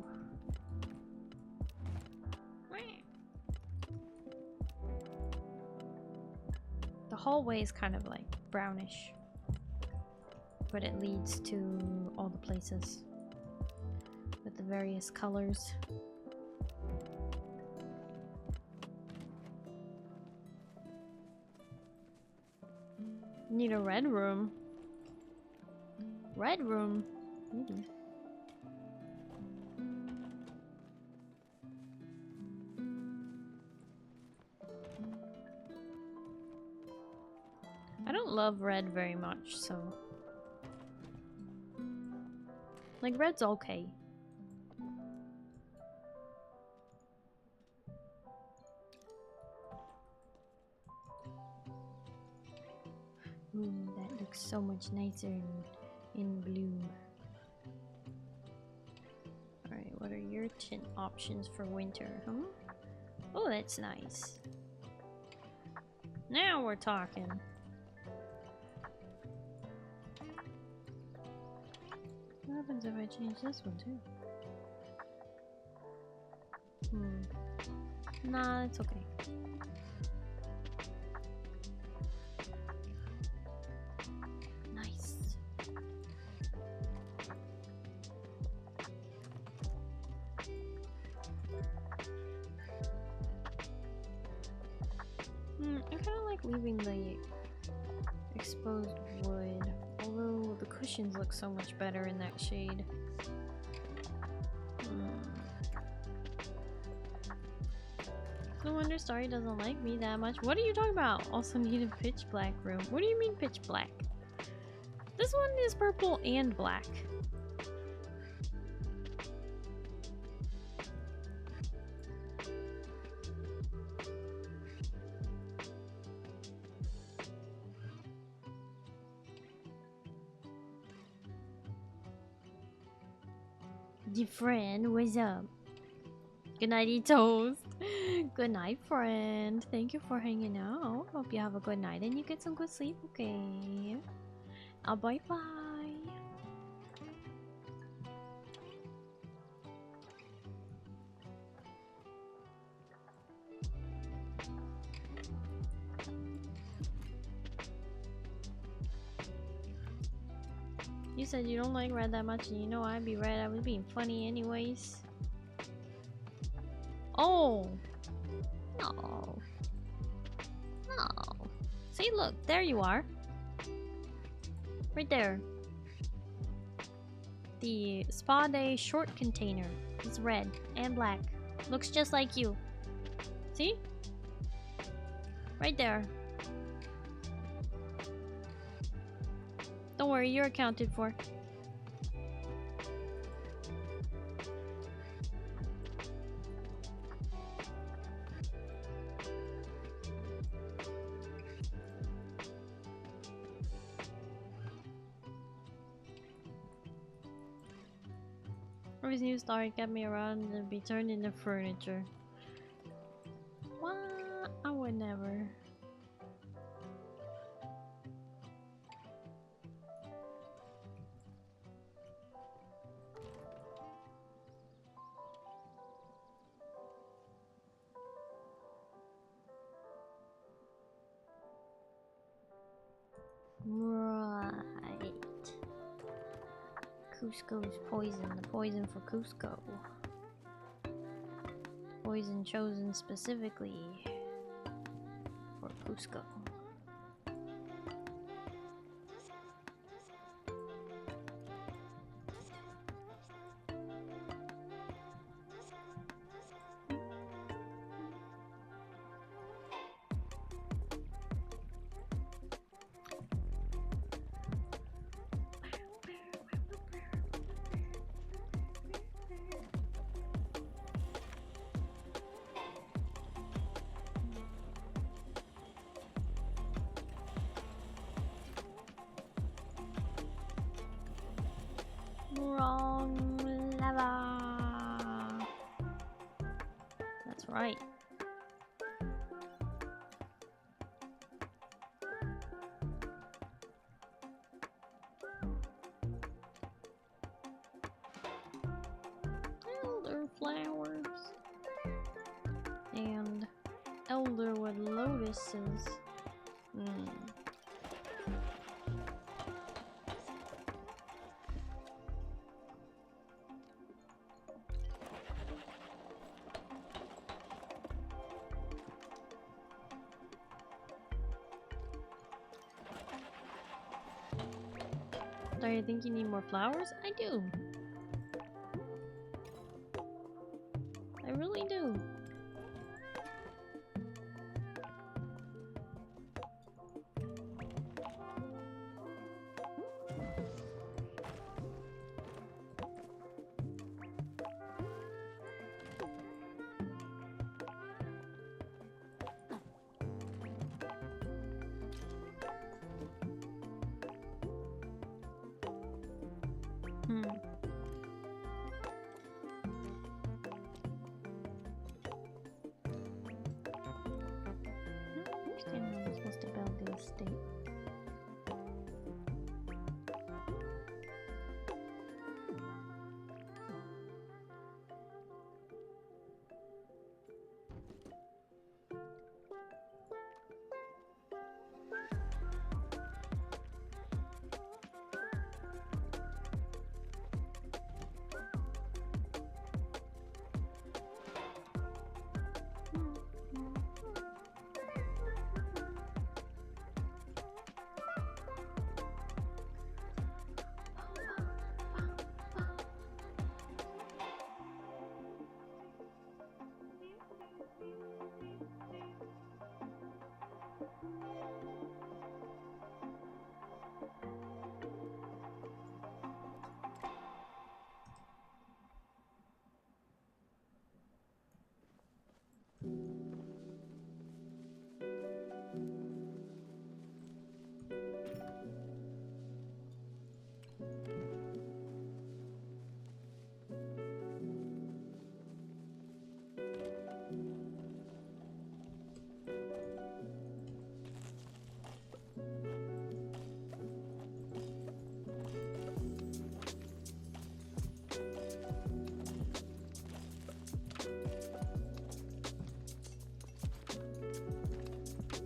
The hallway is kind of like brownish, but it leads to all the places with the various colors. Need a red room. Red room? Maybe. I don't love red very much, so... Like, red's okay. Ooh, that looks so much nicer in blue. Alright, what are your tint options for winter, huh? Oh, that's nice. Now we're talking. What happens if I change this one too? Nah, it's okay. Nice. I kind of like leaving the exposed wood, although the cushions look so much better in that shade. No wonder Starry doesn't like me that much. What are you talking about? Also need a pitch black room. What do you mean pitch black? This one is purple and black. Your friend, what's up? Good nighty toast. Good night, friend. Thank you for hanging out. Hope you have a good night and you get some good sleep, okay? Bye bye. You said you don't like red that much, and you know I'd be red. I was being funny anyways. Oh! No. No. See, look, there you are. Right there. The Spa Day short container. It's red and black. Looks just like you. See? Right there. Don't worry, you're accounted for. Every new Starry kept me around and be turned into furniture. What? I would never. Right. Cusco's poison. The poison for Cusco. Poison chosen specifically for Cusco. Wrong lever. That's right. Elderflowers and elderwood lotuses. Do you think you need more flowers? I do. I really do.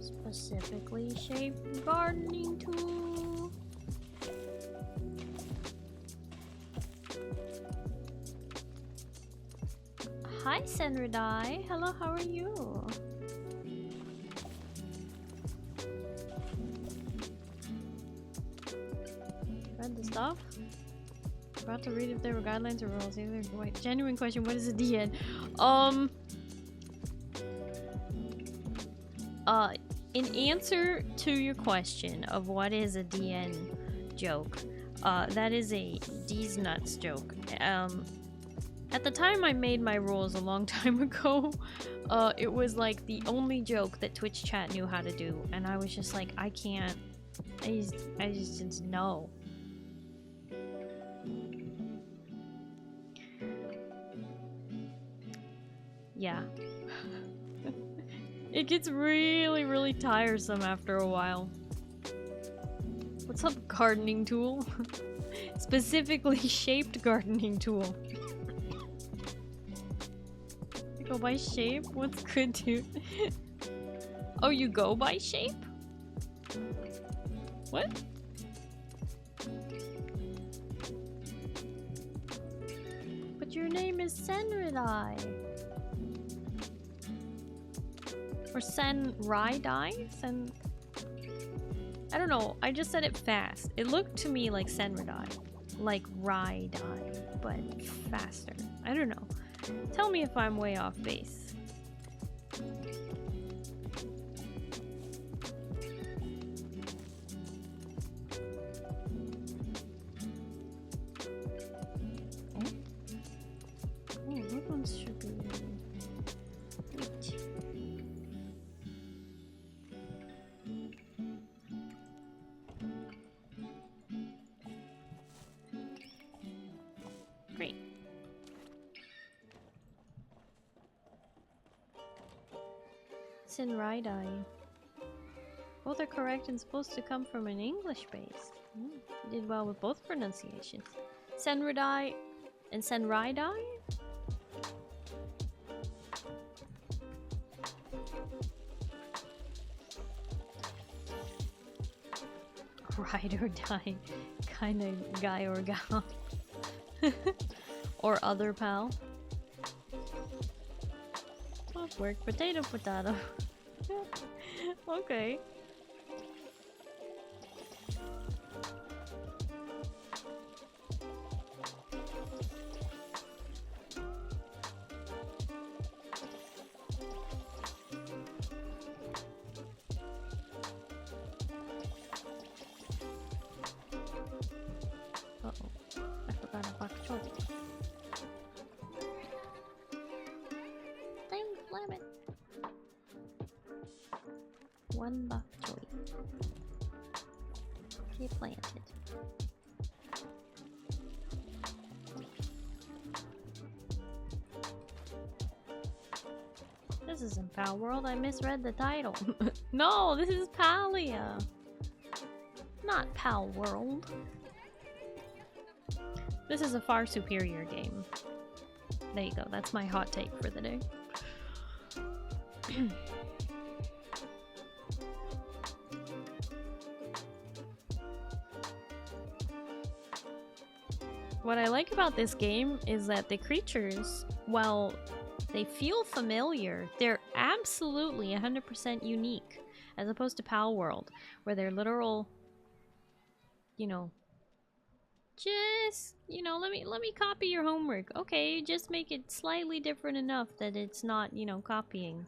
Specifically shaped gardening tool. Hi Senridai, hello, how are you? Read the stuff? About to read if there were guidelines or rules. Either way. Genuine question, what is a DN? In answer to your question of what is a DN joke, that is a D's nuts joke. At the time I made my rules a long time ago, it was like the only joke that Twitch chat knew how to do, and I was just like, I can't, I just no. Yeah. It gets really, really tiresome after a while. What's up, gardening tool? Specifically shaped gardening tool. You go by shape? What's good, dude? Oh, you go by shape? What? But your name is Senridai. Or Senridai? I don't know, I just said it fast. It looked to me like Senridai. Like Raidai, but faster. I don't know. Tell me if I'm way off base. Oh, what ones should be... Wait. Great. Senridai. Both are correct and supposed to come from an English base. You did well with both pronunciations. Senridai and Senridai? Ride or die kind of guy or gal. Or other pal. Work potato potato. Okay. Uh-oh. I forgot a bok choy. Lemon. One bok choy. Get planted. This isn't Pal World. I misread the title. No, this is Palia. Not Pal World. This is a far superior game. There you go. That's my hot take for the day. What I like about this game is that the creatures, while they feel familiar, they're absolutely 100% unique, as opposed to Pal World, where they're literal, you know, just, you know, let me copy your homework. Okay, just make it slightly different enough that it's not, you know, copying.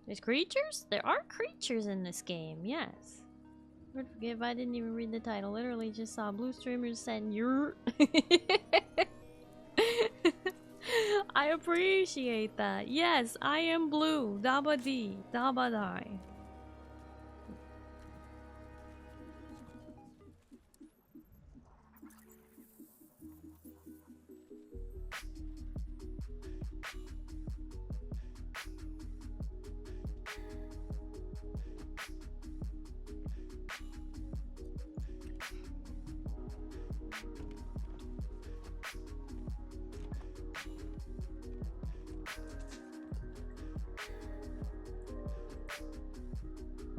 There's creatures? There are creatures in this game, yes. Lord forgive, I didn't even read the title. Literally just saw blue streamers said you're. I appreciate that. Yes, I am blue. Daba dee. Daba die.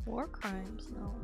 War crimes, no.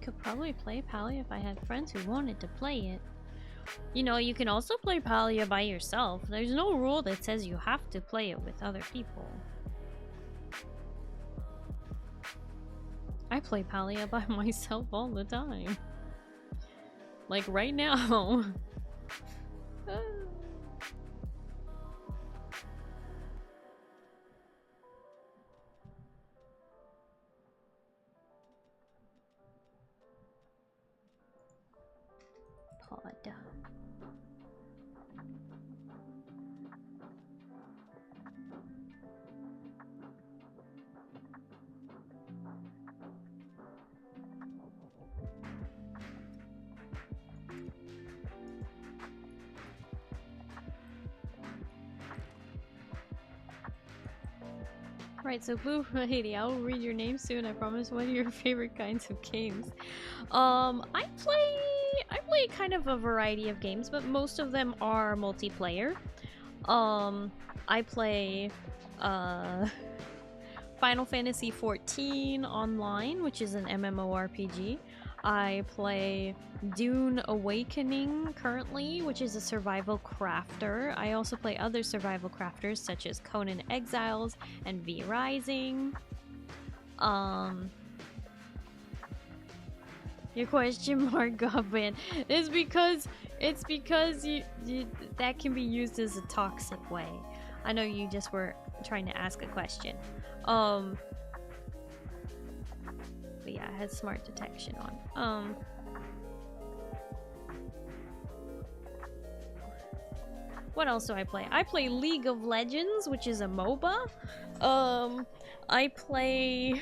Could probably play Palia if I had friends who wanted to play it. You know, you can also play Palia by yourself. There's no rule that says you have to play it with other people. I play Palia by myself all the time. Like right now. Pod. Right, so Blue Haiti, I will read your name soon, I promise. What are your favorite kinds of games? I play kind of a variety of games, but most of them are multiplayer. I play Final Fantasy XIV Online, which is an MMORPG. I play Dune Awakening currently, which is a survival crafter. I also play other survival crafters such as Conan Exiles and V Rising. Your question mark Goblin is because you that can be used as a toxic way. I know you just were trying to ask a question. But yeah, it has smart detection on. What else do I play? I play League of Legends, which is a MOBA. I play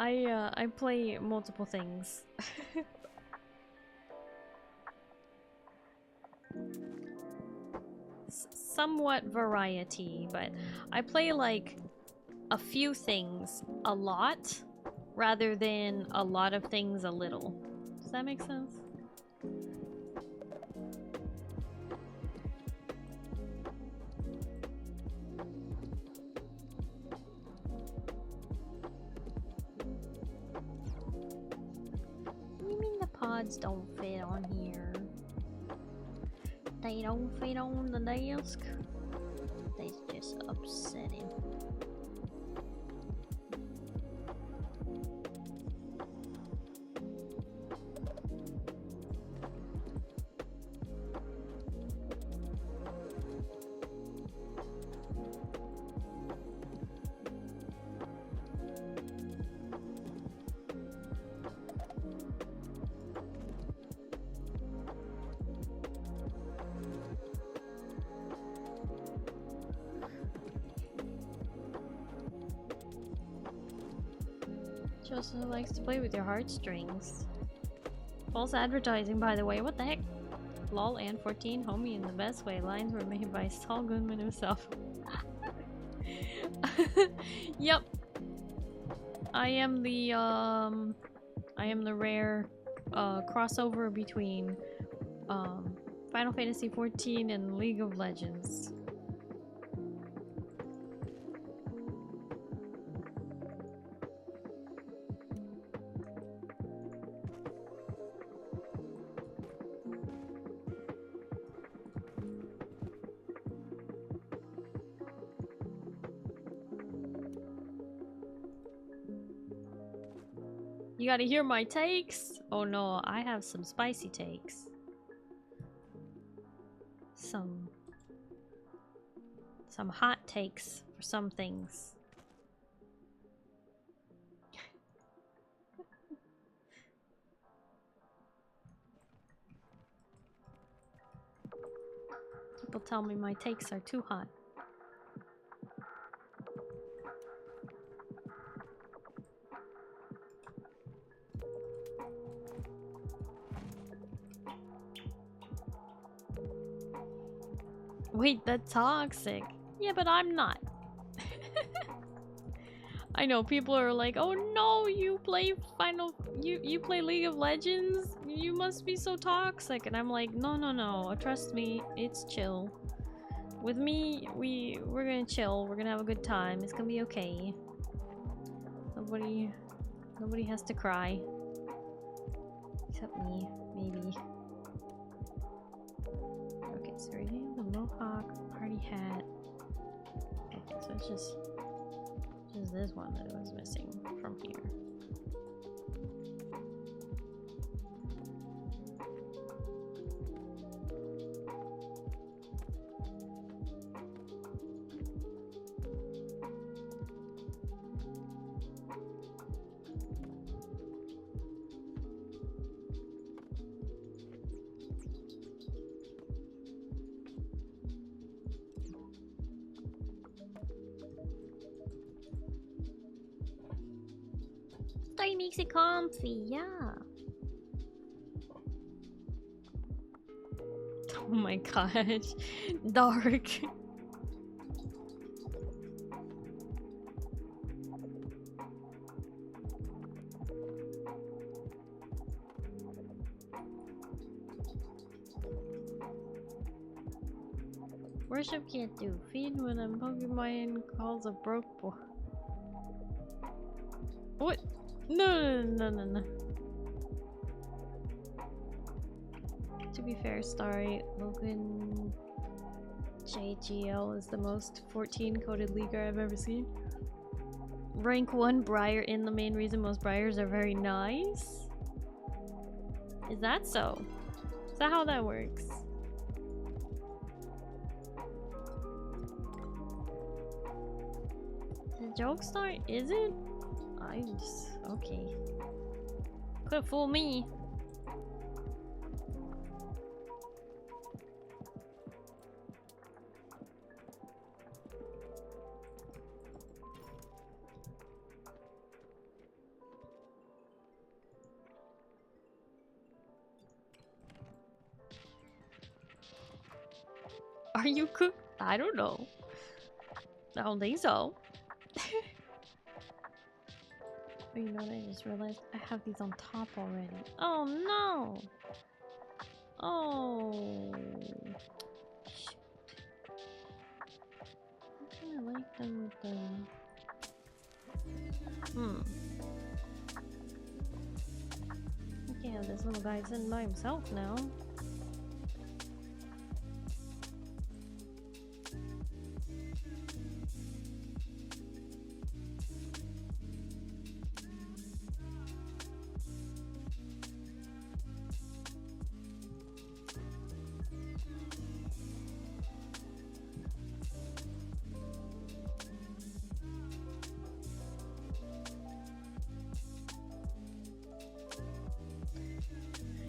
I play multiple things. Somewhat variety, but I play like a few things a lot rather than a lot of things a little. Does that make sense? What do you mean the pods don't fit on here? They don't fit on the desk. That's just upsetting. Justin likes to play with your heartstrings. False advertising, by the way. What the heck? Lol and 14, homie in the best way. Lines were made by Saul Goodman himself. Yep. I am the rare crossover between Final Fantasy XIV and League of Legends. You gotta hear my takes? Oh no, I have some spicy takes. Some hot takes for some things. People tell me my takes are too hot. Wait, that's toxic. Yeah, but I'm not. I know people are like, "Oh no, you play you play League of Legends? You must be so toxic." And I'm like, "No, no, no. Trust me, it's chill. With me, we're gonna chill. We're gonna have a good time. It's gonna be okay. Nobody has to cry. Except me, maybe." Okay, so we're getting the mohawk, party hat. Okay, so it's just this one that was missing from here. Starry makes it comfy, yeah. Oh my gosh, dark. Worship can't do. Feed when a Pokemon calls a broke boy. What? No. To be fair, Starry, Logan JGL is the most 14 coded leaguer I've ever seen. Rank 1 Briar in the main reason most Briars are very nice? Is that so? Is that how that works? The joke star, is it? I just, okay. Could fool me. Are you cooked? I don't know. I don't think so. Oh, you know what? I just realized I have these on top already. Oh no! Oh. Shoot. I kinda like them with the... I can't have this little guy sitting by himself now.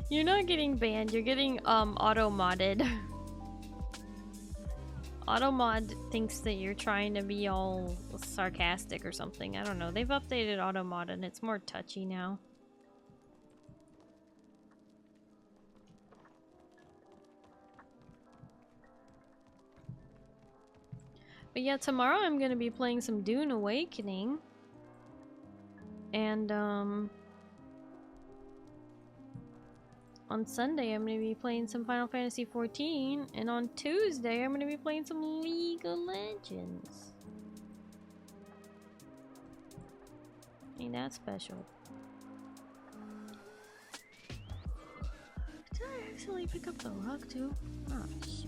You're not getting banned, you're getting auto-modded. Auto-mod thinks that you're trying to be all sarcastic or something. I don't know. They've updated auto-mod and it's more touchy now. But yeah, tomorrow I'm gonna be playing some Dune Awakening. And on Sunday, I'm going to be playing some Final Fantasy XIV, and on Tuesday, I'm going to be playing some League of Legends. Ain't that special? Did I accidentally pick up the rug too? Oh, shoot.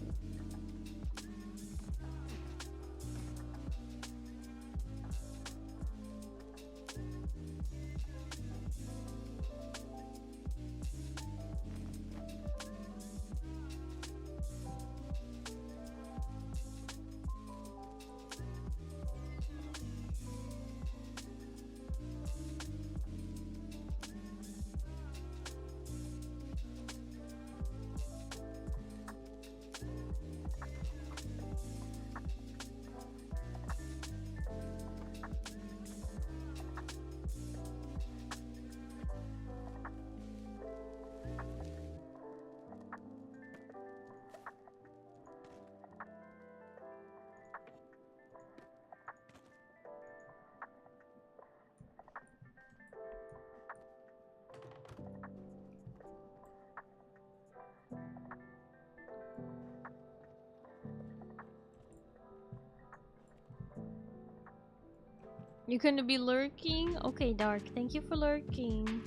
You couldn't be lurking? Okay, Dark. Thank you for lurking.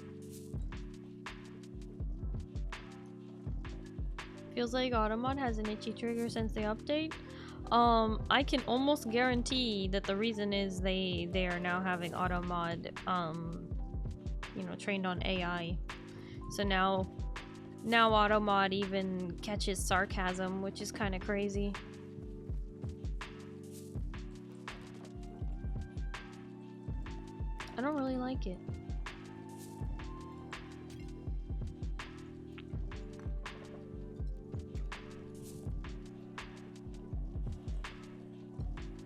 Feels like Automod has an itchy trigger since the update. I can almost guarantee that the reason is they are now having Automod, you know, trained on AI. So now Automod even catches sarcasm, which is kind of crazy. I don't really like it.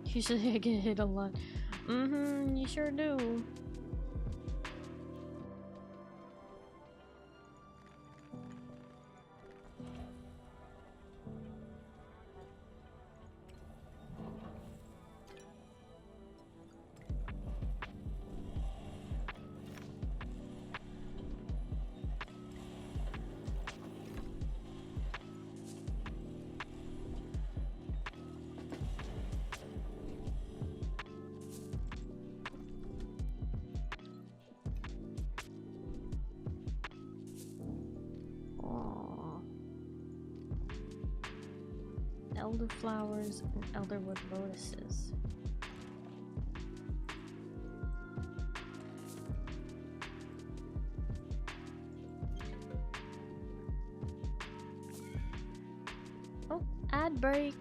You should get hit a lot. Mm-hmm, you sure do. Elderflowers and elderwood lotuses. Oh, ad break.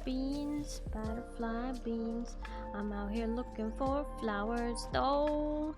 Beans. Butterfly beans. I'm out here looking for flowers though.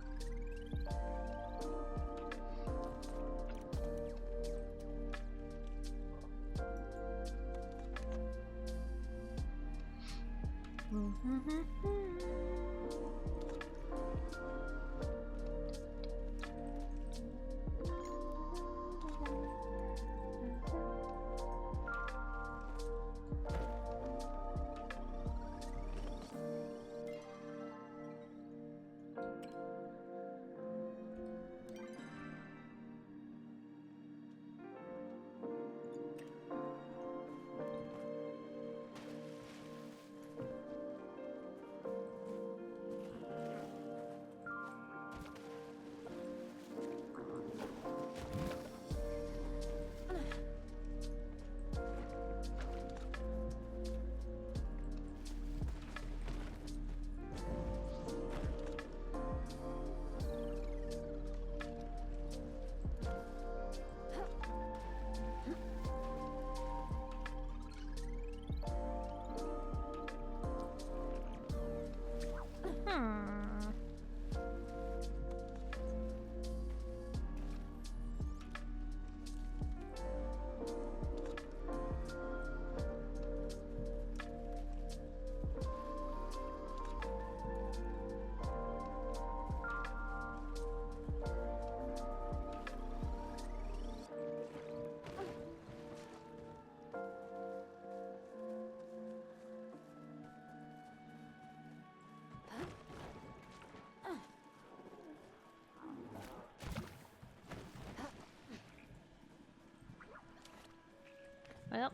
Well.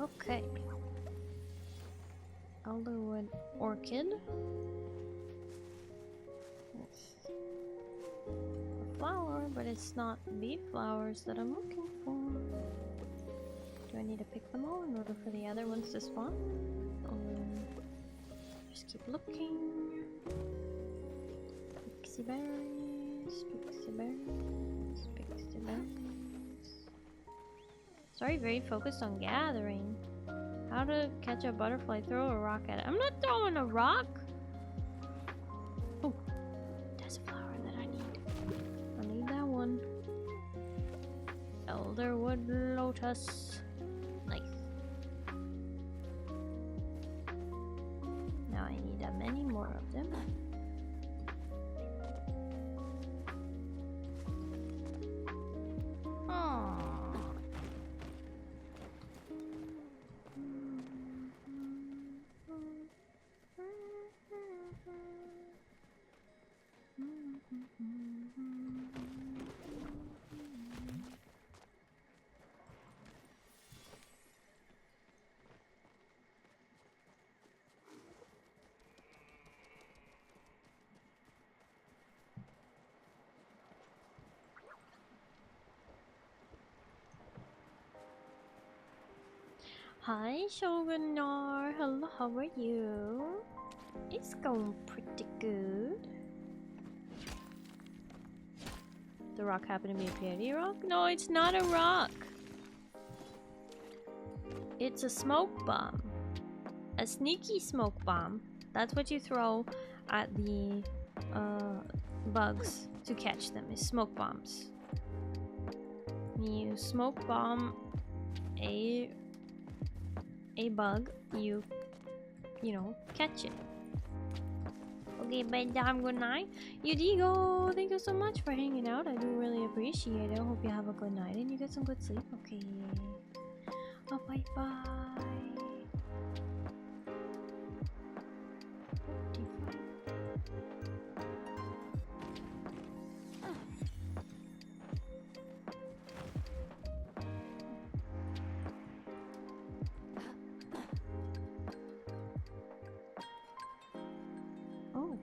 Okay. Elderwood orchid. It's a flower, but it's not the flowers that I'm looking for. Do I need to pick them all in order for the other ones to spawn? Just keep looking. Pixie berries, pixie berries, pixie berries. Sorry, very focused on gathering. How to catch a butterfly, throw a rock at it. I'm not throwing a rock! Oh, that's a flower that I need. I need that one. Elderwood lotus. Nice. Now I need many more of them. Hi, Shogunar. Hello, how are you? It's going pretty good. The rock happened to be a peony rock? No, it's not a rock. It's a smoke bomb. A sneaky smoke bomb. That's what you throw at the bugs to catch them, is smoke bombs. You smoke bomb a bug, you know, catch it. Okay, bedtime, good night. Yudigo, thank you so much for hanging out. I do really appreciate it. I hope you have a good night and you get some good sleep. Okay. Oh, bye bye. Oh.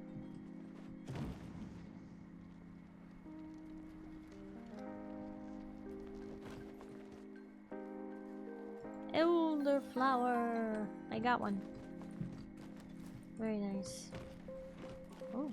Elderflower. I got one. Very nice. Oh.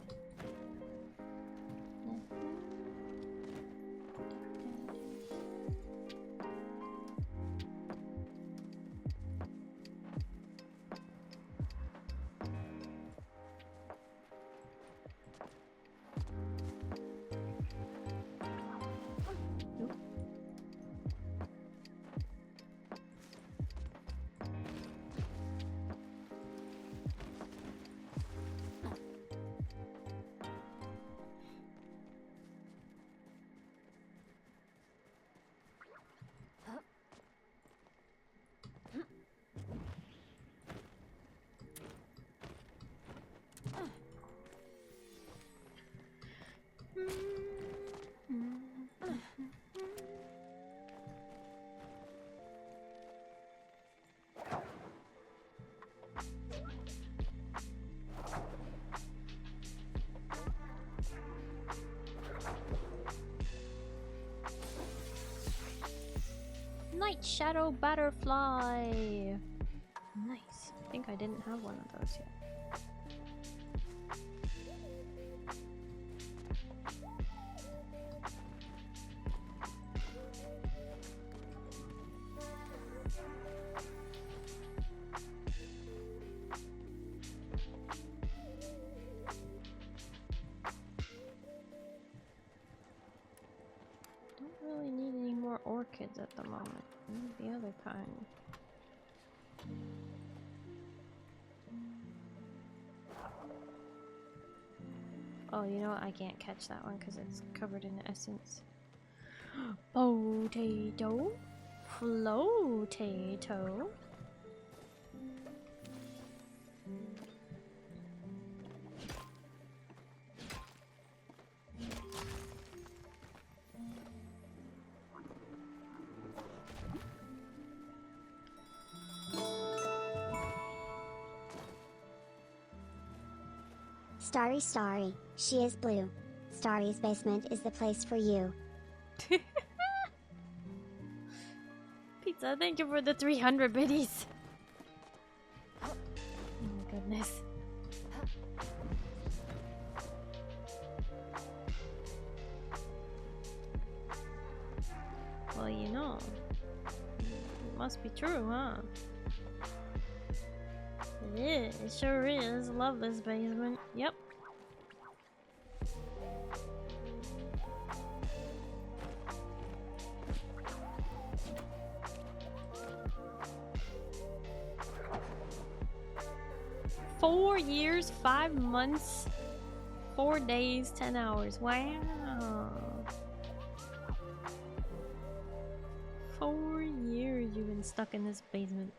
Night Shadow Butterfly. Nice. I think I didn't have one of those yet. Don't really need any more orchids at the moment. I need the other kind. Oh, you know what? I can't catch that one because it's covered in essence. Potato. Flotato. Starry, she is blue. Starry's basement is the place for you. Pizza, thank you for the 300 biddies. Oh my goodness. Well, you know, it must be true, huh? It is. It sure is. Love this basement. Yep. Four years, 5 months, 4 days, 10 hours. Wow. 4 years you've been stuck in this basement.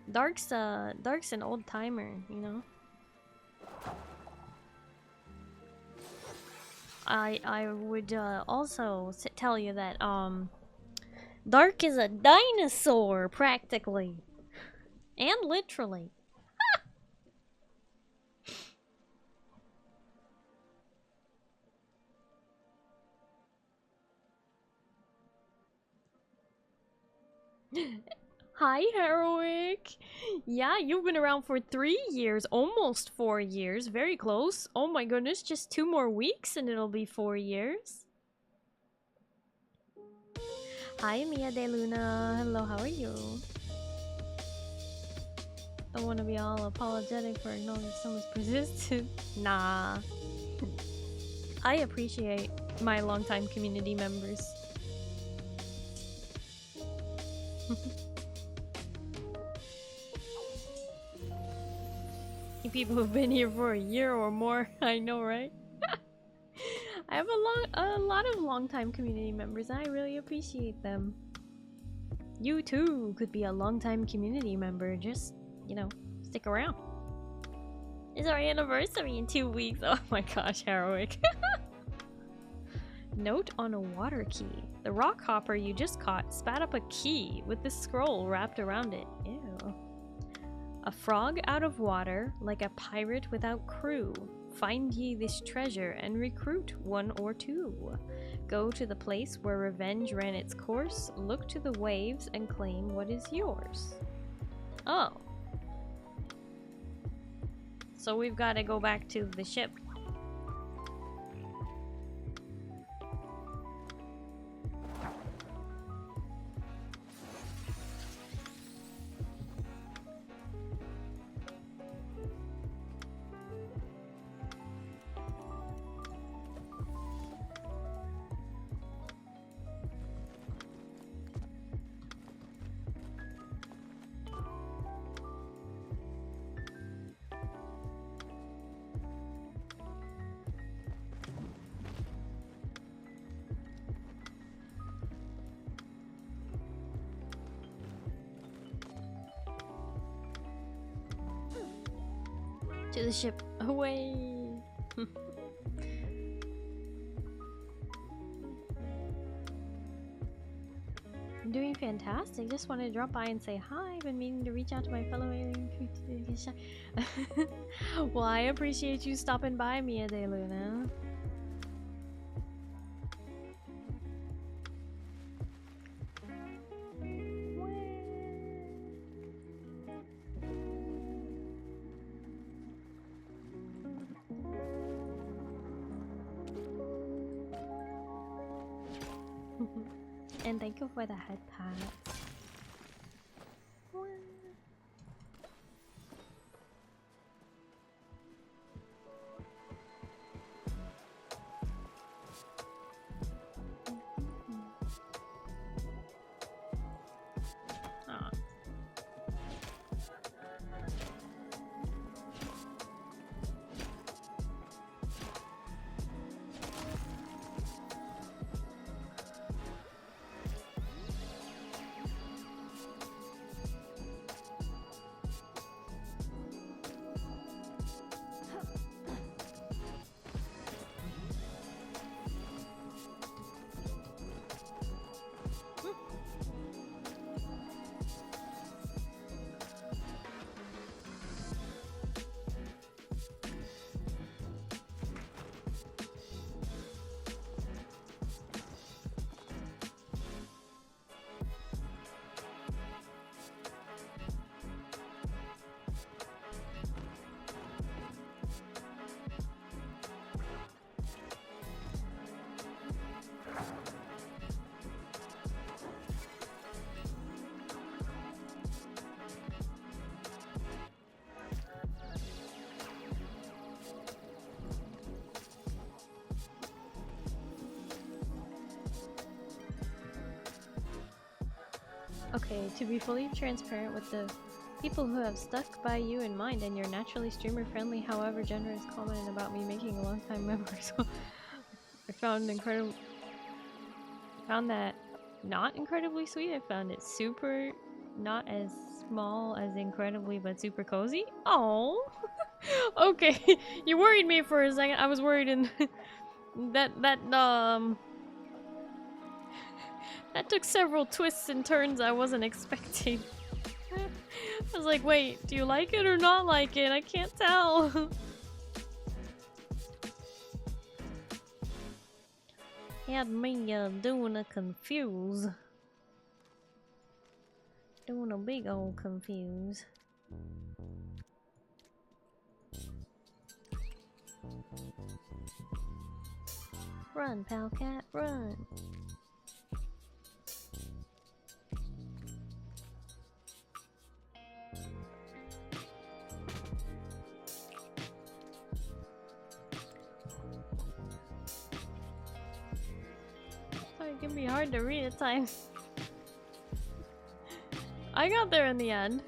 Dark's an old timer, you know. I would also tell you that Dark is a dinosaur practically, and literally. Hi, Heroic. Yeah, you've been around for 3 years, almost 4 years, very close. Oh my goodness, just 2 more weeks and it'll be 4 years. Hi, Mia de Luna. Hello, how are you? Don't want to be all apologetic for acknowledging someone's persistence. Nah. I appreciate my longtime community members. People who've been here for a year or more, I know, right? I have a lot of longtime community members. I really appreciate them. You too could be a longtime community member. Just, you know, stick around. It's our anniversary in 2 weeks. Oh my gosh, Heroic. Note on a water key. The rock hopper you just caught spat up a key with the scroll wrapped around it. Ew. A frog out of water, like a pirate without crew. Find ye this treasure and recruit 1 or 2. Go to the place where revenge ran its course. Look to the waves and claim what is yours. Oh. So we've got to go back to the ship. To the ship. Away! I'm doing fantastic. Just wanted to drop by and say hi. I've been meaning to reach out to my fellow alien. Well, I appreciate you stopping by, Mia de Luna. And thank you for the head pat. Okay, to be fully transparent with the people who have stuck by you in mind and your naturally streamer friendly, however generous comment about me making a long time memory. So I found that not incredibly sweet. I found it super not as small as incredibly but super cozy. Oh. Okay. You worried me for a second. I was worried in that took several twists and turns I wasn't expecting. I was like, wait, do you like it or not like it? I can't tell. Had me doing a confuse. Doing a big old confuse. Run, pal cat, run. Sorry, it can be hard to read at times. I got there in the end.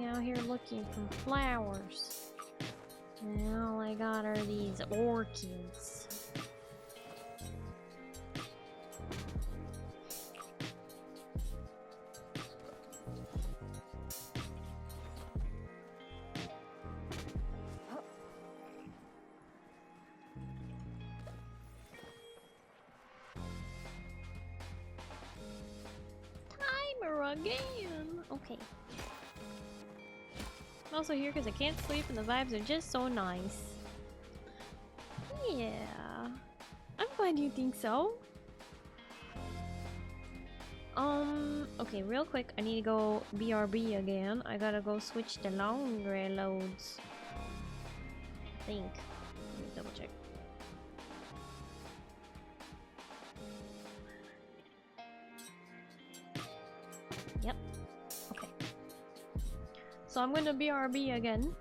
Out here looking for flowers, and all I got are these orchids. Timer again. Okay. I'm also here because I can't sleep and the vibes are just so nice. Yeah. I'm glad you think so. Okay, real quick, I need to go BRB again. I gotta go switch the laundry loads. I think. Let me double check. Yep. Okay. So I'm gonna BRB again.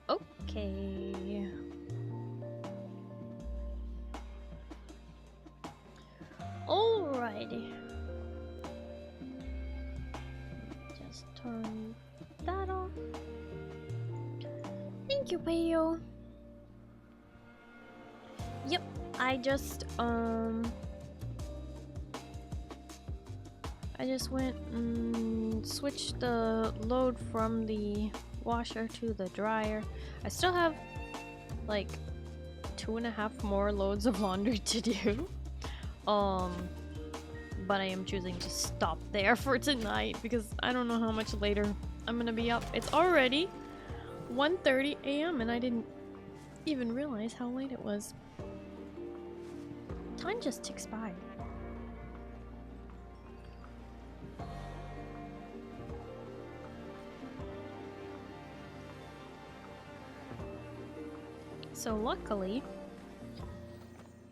Okay. Alrighty. Just turn that off. Thank you, Payo. Yep, I just went and switched the load from the washer to the dryer. I still have like 2.5 more loads of laundry to do. But I am choosing to stop there for tonight because I don't know how much later I'm gonna be up. It's already 1:30 a.m. and I didn't even realize how late it was. Time just ticks by. So luckily,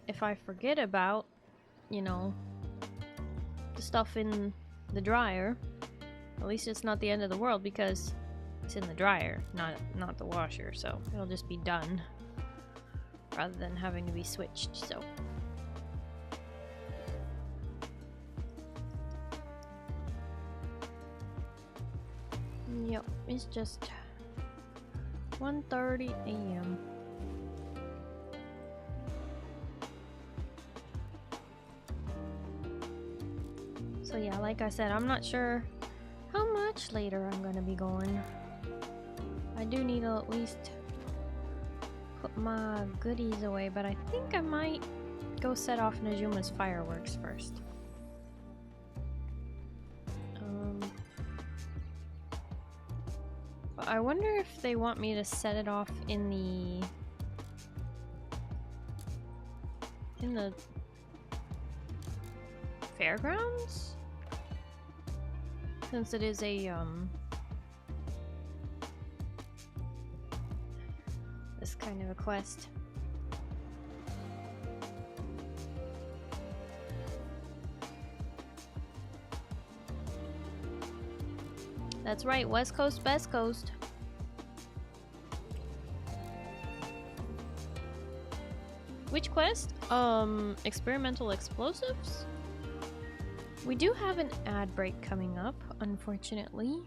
if I forget about, you know, the stuff in the dryer, at least it's not the end of the world because it's in the dryer, not the washer, so it'll just be done rather than having to be switched, so. Yep, it's just 1:30 a.m. So yeah, like I said, I'm not sure how much later I'm gonna be going. I do need to at least put my goodies away, but I think I might go set off Najuma's fireworks first. But I wonder if they want me to set it off in the fairgrounds? Since it is a, this kind of a quest. That's right, West Coast, Best Coast. Which quest? Experimental explosives? We do have an ad break coming up, unfortunately.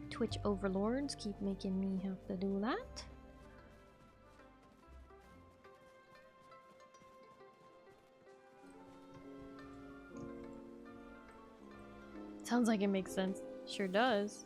Twitch overlords keep making me have to do that. Sounds like it makes sense. Sure does.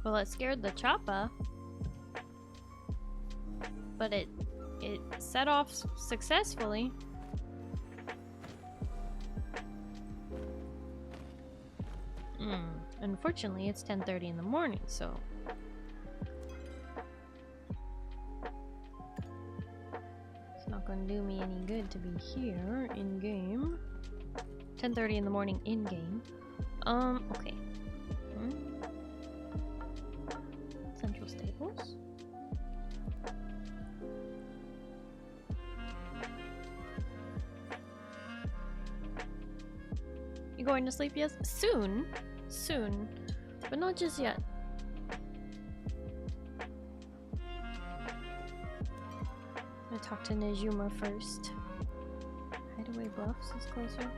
Well, it scared the choppa, but it set off successfully. Unfortunately, it's 10:30 in the morning, so it's not going to do me any good to be here in game. 10:30 in the morning in game. Okay. Central Stables. You going to sleep? Yes, soon. Soon, but not just yet. I'm gonna talk to Nejuma first. Hideaway Bluffs is closer.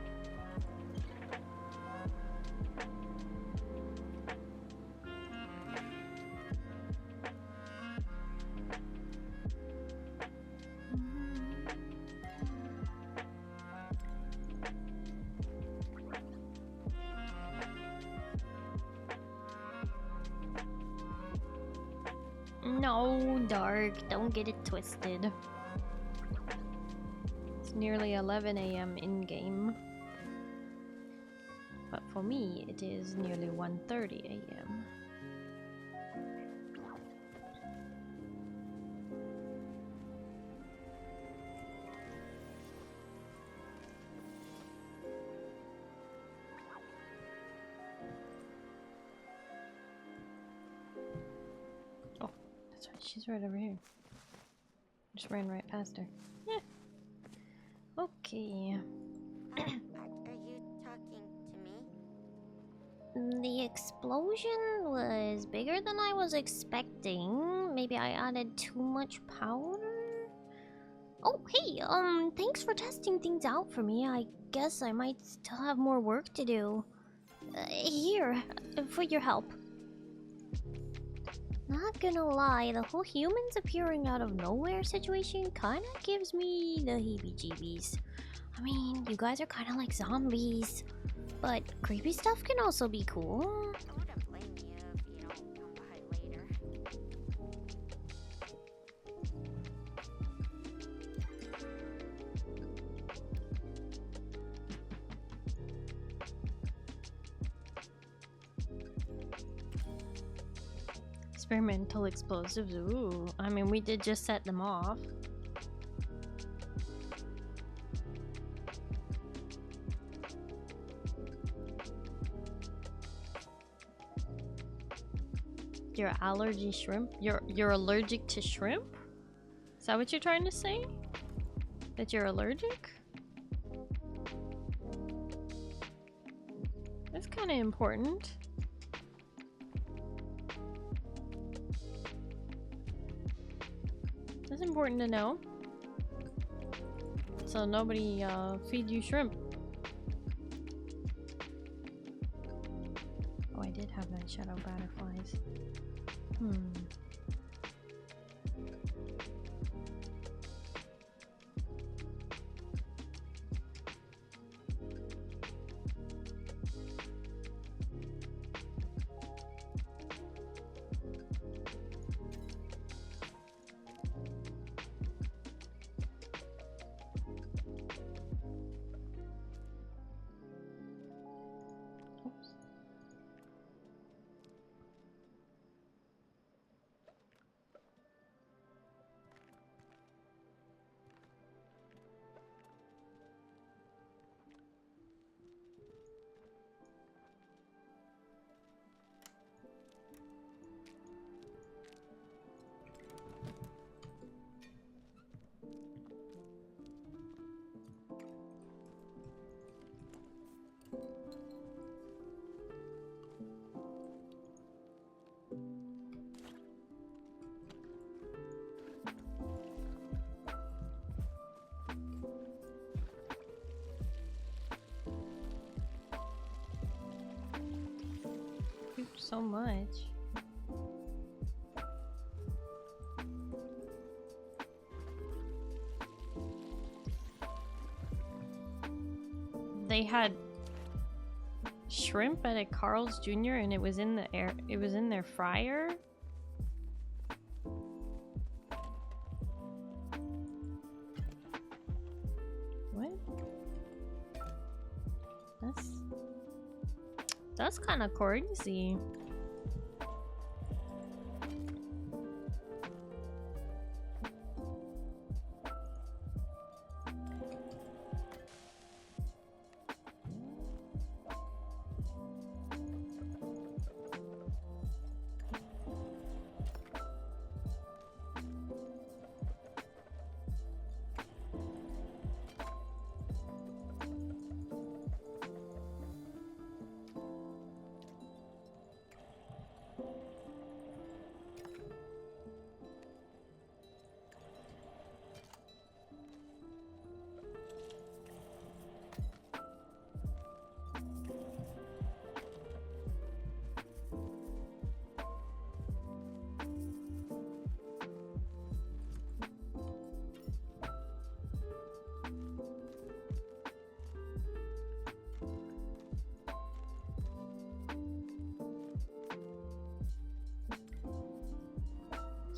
No, dark. Don't get it twisted. It's nearly 11 a.m. in-game. But for me, it is nearly 1:30 a.m. Oh, that's right. She's right over here. Just ran right past her. Yeah. Okay. Are you talking to me? The explosion was bigger than I was expecting. Maybe I added too much powder? Oh, hey, thanks for testing things out for me. I guess I might still have more work to do. Here, for your help. Not gonna lie, the whole humans appearing out of nowhere situation kinda gives me the heebie-jeebies. I mean, you guys are kinda like zombies. But creepy stuff can also be cool. I wouldn't blame you if you don't come by later. Experimental explosives. Ooh, I mean, we did just set them off. Your allergy shrimp? You're allergic to shrimp? Is that what you're trying to say? That you're allergic? That's kind of important. That's important to know. So nobody feed you shrimp. Oh, I did have night shadow butterflies. Oops. So much. They had shrimp at a Carl's Jr. and it was in the air. It was in their fryer. What? That's kind of crazy.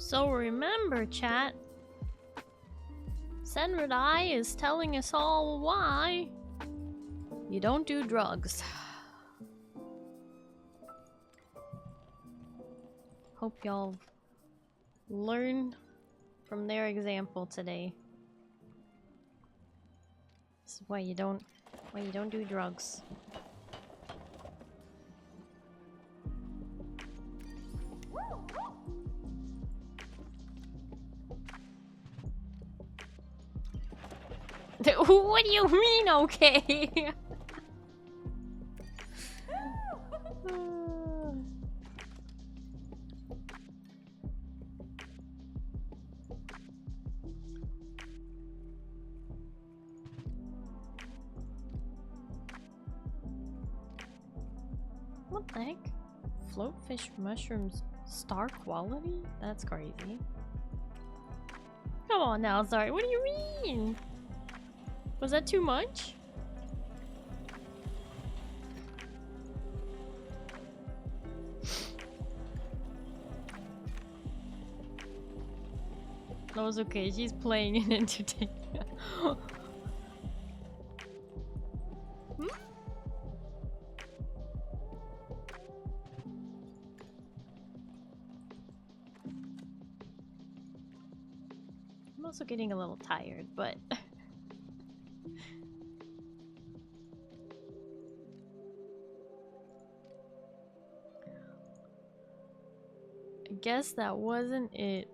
So remember, chat, Senradai is telling us all why you don't do drugs. Hope y'all learn from their example today. This is why you don't do drugs. What do you mean, okay? What the heck? Floatfish mushrooms star quality? That's crazy. Come on now, sorry. What do you mean? Was that too much? That was okay. She's playing and entertaining. I'm also getting a little tired, but I guess that wasn't it.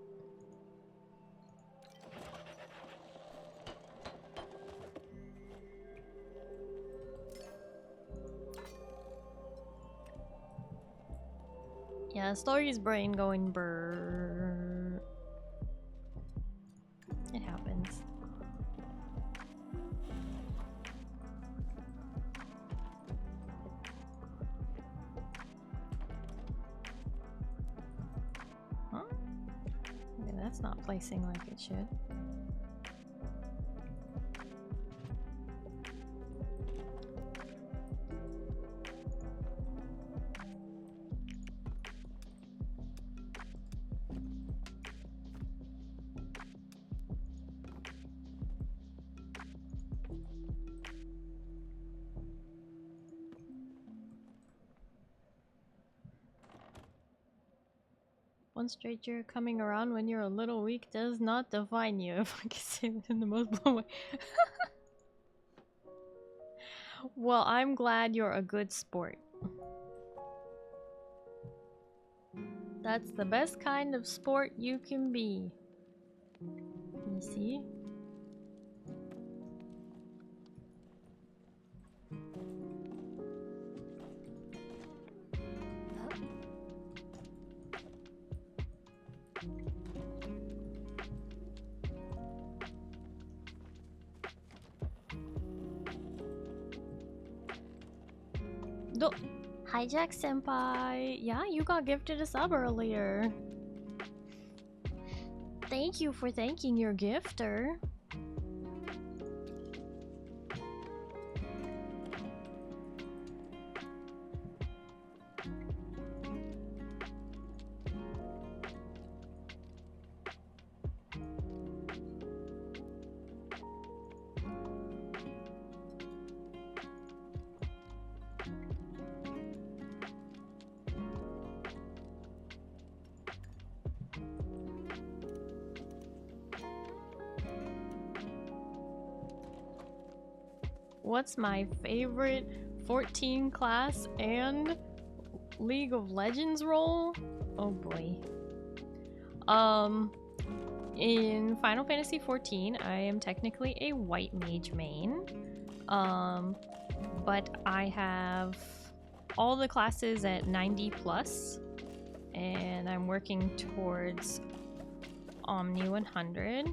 Yeah, Starry's brain going brrrr. It happens. Huh? Okay, that's not placing like it should. One straight year coming around when you're a little weak does not define you, if I can say that in the most blunt way. Well, I'm glad you're a good sport. That's the best kind of sport you can be. You see? Hijack senpai. Yeah, you got gifted a sub earlier. Thank you for thanking your gifter. What's my favorite 14 class and League of Legends role? Oh boy. In Final Fantasy XIV, I am technically a white mage main. But I have all the classes at 90 plus, and I'm working towards Omni 100.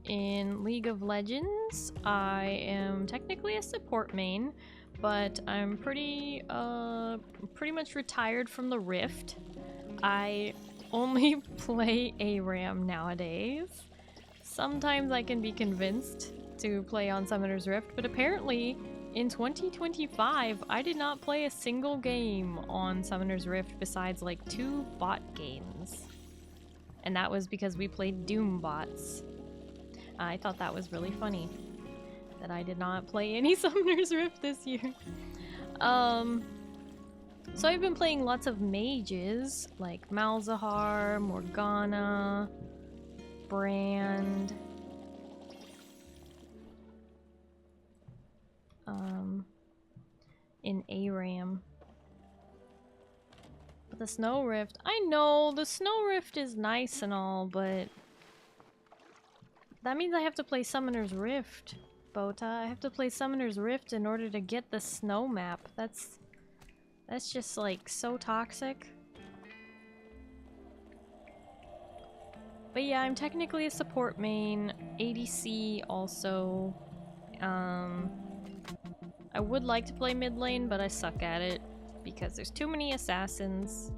In League of Legends, I am technically a support main, but I'm pretty much retired from the Rift. I only play ARAM nowadays. Sometimes I can be convinced to play on Summoner's Rift, but apparently In 2025, I did not play a single game on Summoner's Rift besides like 2 bot games. And that was because we played Doom bots. I thought that was really funny that I did not play any Summoner's Rift this year. So I've been playing lots of mages like Malzahar, Morgana, Brand, in ARAM. But the Snow Rift, I know the Snow Rift is nice and all, but that means I have to play Summoner's Rift, Bota. I have to play Summoner's Rift in order to get the snow map. That's just like so toxic. But yeah, I'm technically a support main, ADC also. I would like to play mid lane, but I suck at it because there's too many assassins.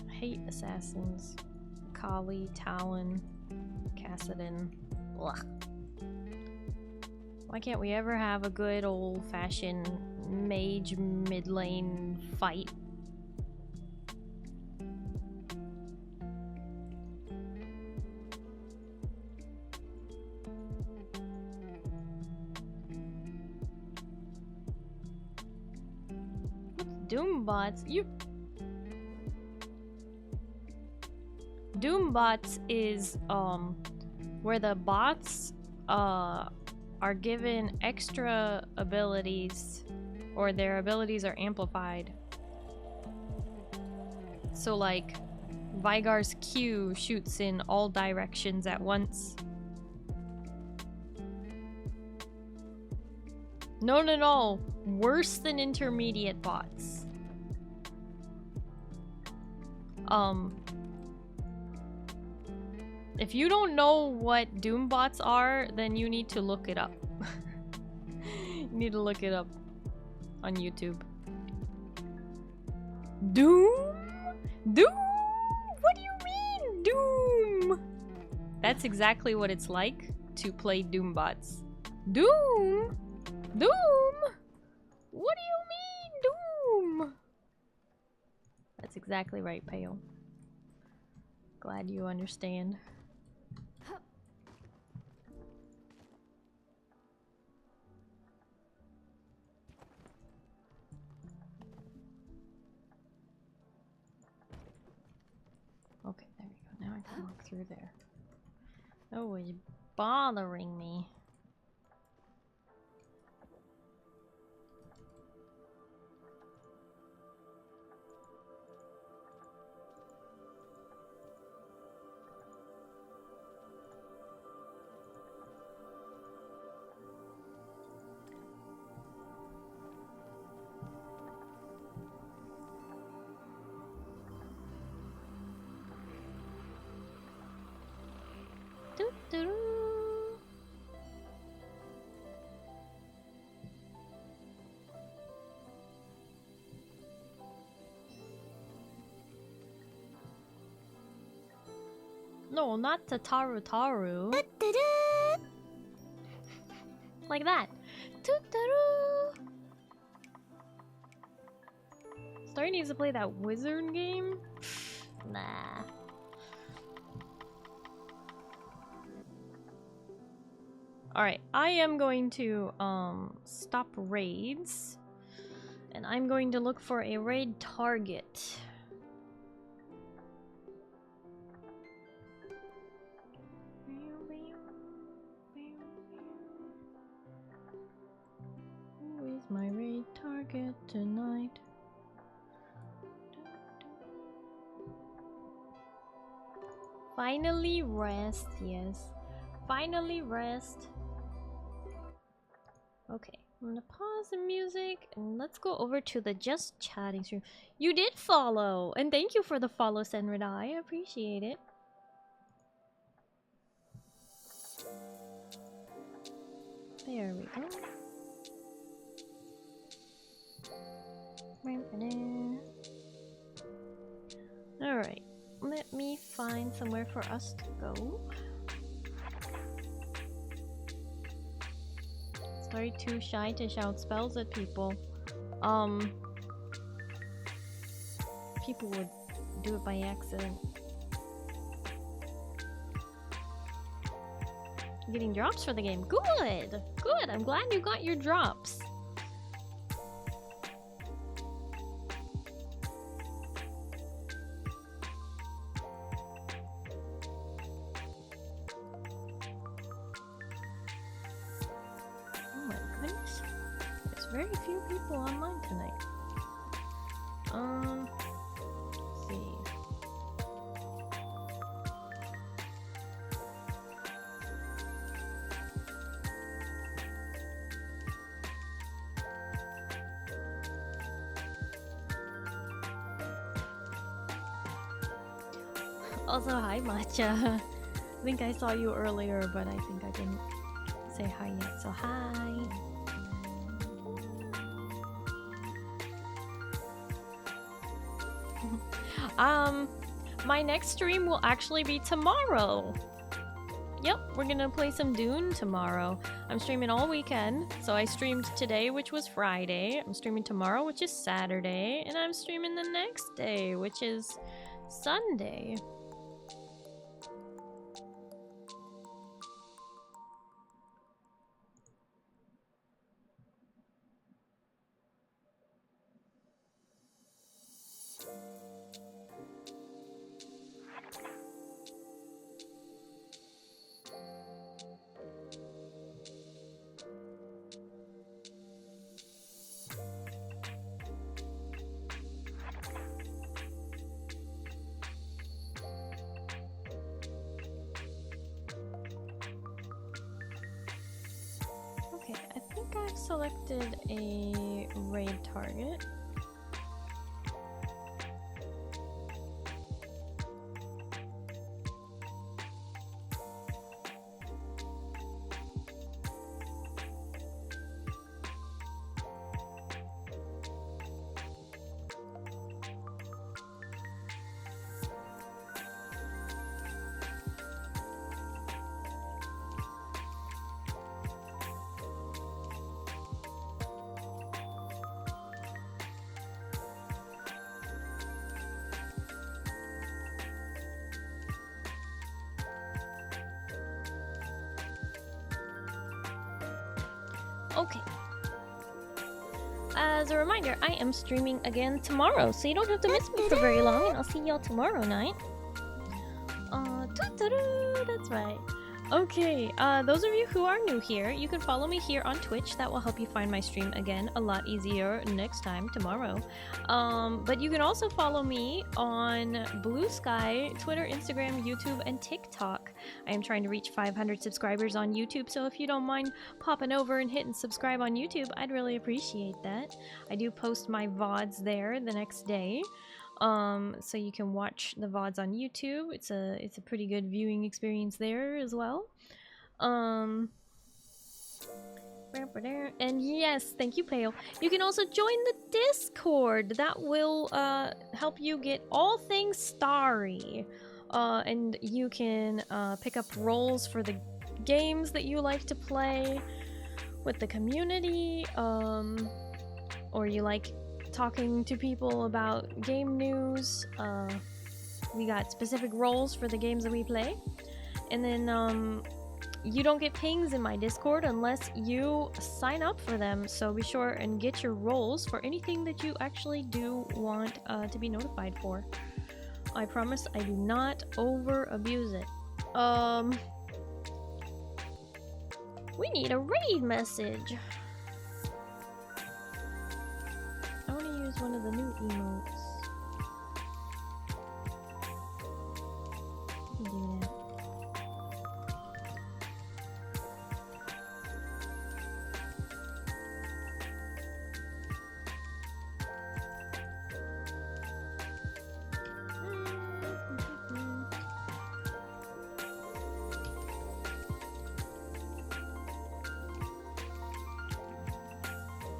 I hate assassins. Kali, Talon, Cassidon. Ugh. Why can't we ever have a good old-fashioned mage mid lane fight? Doombots, Doombots is where the bots are given extra abilities, or their abilities are amplified. So like Vigar's Q shoots in all directions at once. No. Worse than intermediate bots. If you don't know what Doom bots are, then you need to look it up. You need to look it up on YouTube. Doom? Doom? What do you mean, Doom? That's exactly what it's like to play Doom bots. Doom? Doom? What do you mean, Doom? That's exactly right, Pale. Glad you understand. Okay, there we go. Now I can walk through there. Oh, it's bothering me. No, not Tataru Taru. Like that. Starry needs to play that wizard game? Nah. Alright, I am going to stop raids. And I'm going to look for a raid target. Who is my raid target tonight? Finally rest, yes. Finally rest. Okay, I'm gonna pause the music and let's go over to the just chatting stream. You did follow, and thank you for the follow, Senrida. I appreciate it. There we go. Alright, let me find somewhere for us to go. Let's Starry too shy to shout spells at people. People would do it by accident. Getting drops for the game. Good! Good! I'm glad you got your drops. Oh my goodness. There's very few people online tonight. Let's see. Also, hi Matcha. I think I saw you earlier, but I think I didn't say hi yet, so hi. My next stream will actually be tomorrow. Yep, we're gonna play some Dune tomorrow. I'm streaming all weekend, so I streamed today, which was Friday. I'm streaming tomorrow, which is Saturday, and I'm streaming the next day, which is Sunday. Okay, I think I've selected a raid target. Okay. As a reminder, I am streaming again tomorrow, so you don't have to miss me for very long, and I'll see y'all tomorrow night. That's right. Okay, those of you who are new here, you can follow me here on Twitch. That will help you find my stream again a lot easier next time, tomorrow. But you can also follow me on Blue Sky, Twitter, Instagram, YouTube, and TikTok. I am trying to reach 500 subscribers on YouTube, so if you don't mind popping over and hitting subscribe on YouTube, I'd really appreciate that. I do post my VODs there the next day. So you can watch the VODs on YouTube. It's a pretty good viewing experience there as well. And yes, thank you, Pale. You can also join the Discord. That will help you get all things Starry. And you can pick up roles for the games that you like to play with the community, or you like talking to people about game news. We got specific roles for the games that we play, and then you don't get pings in my Discord unless you sign up for them, so be sure and get your roles for anything that you actually do want to be notified for. I promise I do not over abuse it. We need a raid message. I want to use one of the new emotes. I can do that.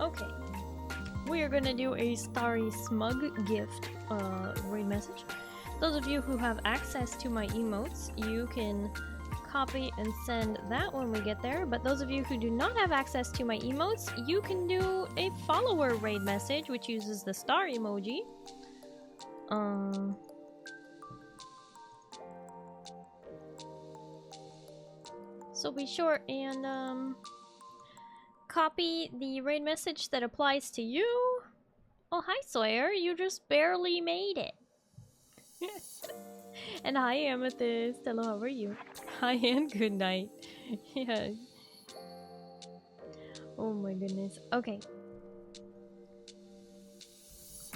Okay. We are gonna do a Starry Smug gift raid message. Those of you who have access to my emotes, you can copy and send that when we get there. But those of you who do not have access to my emotes, you can do a follower raid message, which uses the star emoji. So be sure and copy the raid message that applies to you. Oh, hi Sawyer, you just barely made it. And hi Amethyst, hello, how are you? Hi and good night. Yeah. Oh my goodness. Okay.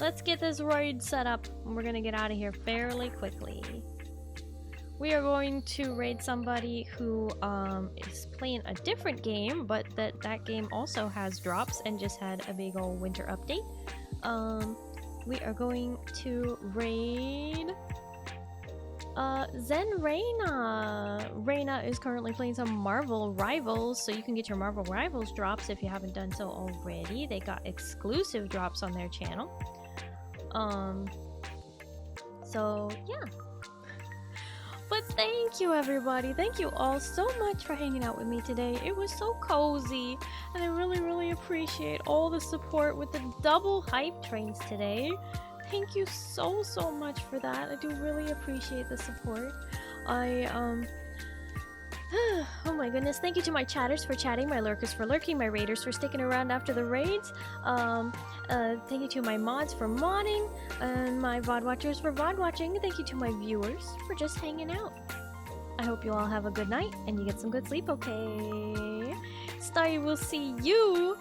Let's get this raid set up. We're gonna get out of here fairly quickly. We are going to raid somebody who is playing a different game, but that game also has drops and just had a big old winter update. We are going to raid Zen Reina. Reina is currently playing some Marvel Rivals, so you can get your Marvel Rivals drops if you haven't done so already. They got exclusive drops on their channel. So yeah. But thank you everybody, thank you all so much for hanging out with me today. It was so cozy, and I really appreciate all the support with the double hype trains today. Thank you so much for that. I do really appreciate the support. Oh my goodness, thank you to my chatters for chatting, my lurkers for lurking, my raiders for sticking around after the raids. Thank you to my mods for modding, and my VOD watchers for VOD watching. Thank you to my viewers for just hanging out. I hope you all have a good night and you get some good sleep, okay? Starry will see you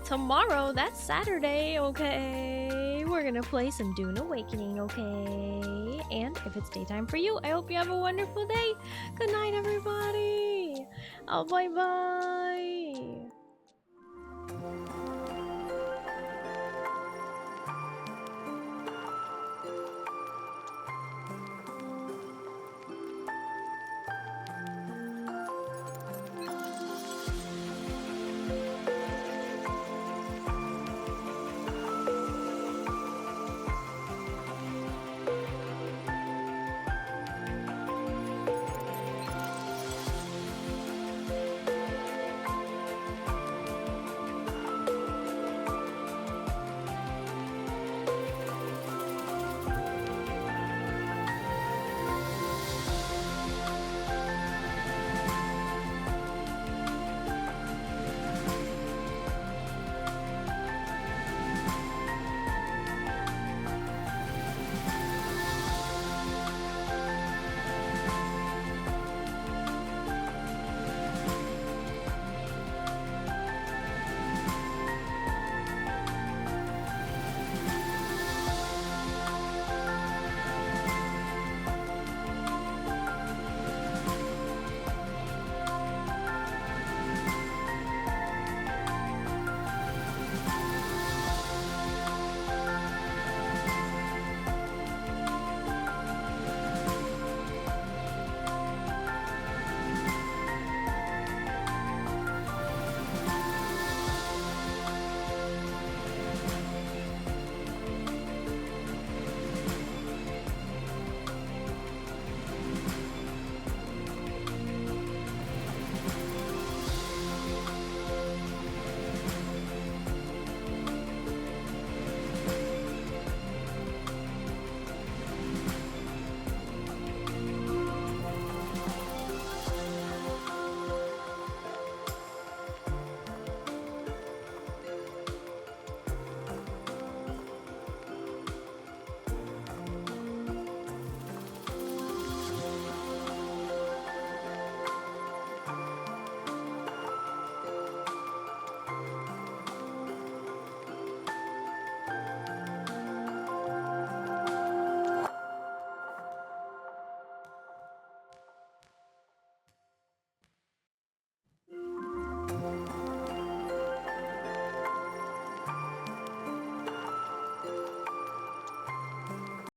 tomorrow. That's Saturday, okay? We're gonna play some Dune Awakening, okay? And if it's daytime for you, I hope you have a wonderful day. Good night, everybody. Oh, bye-bye.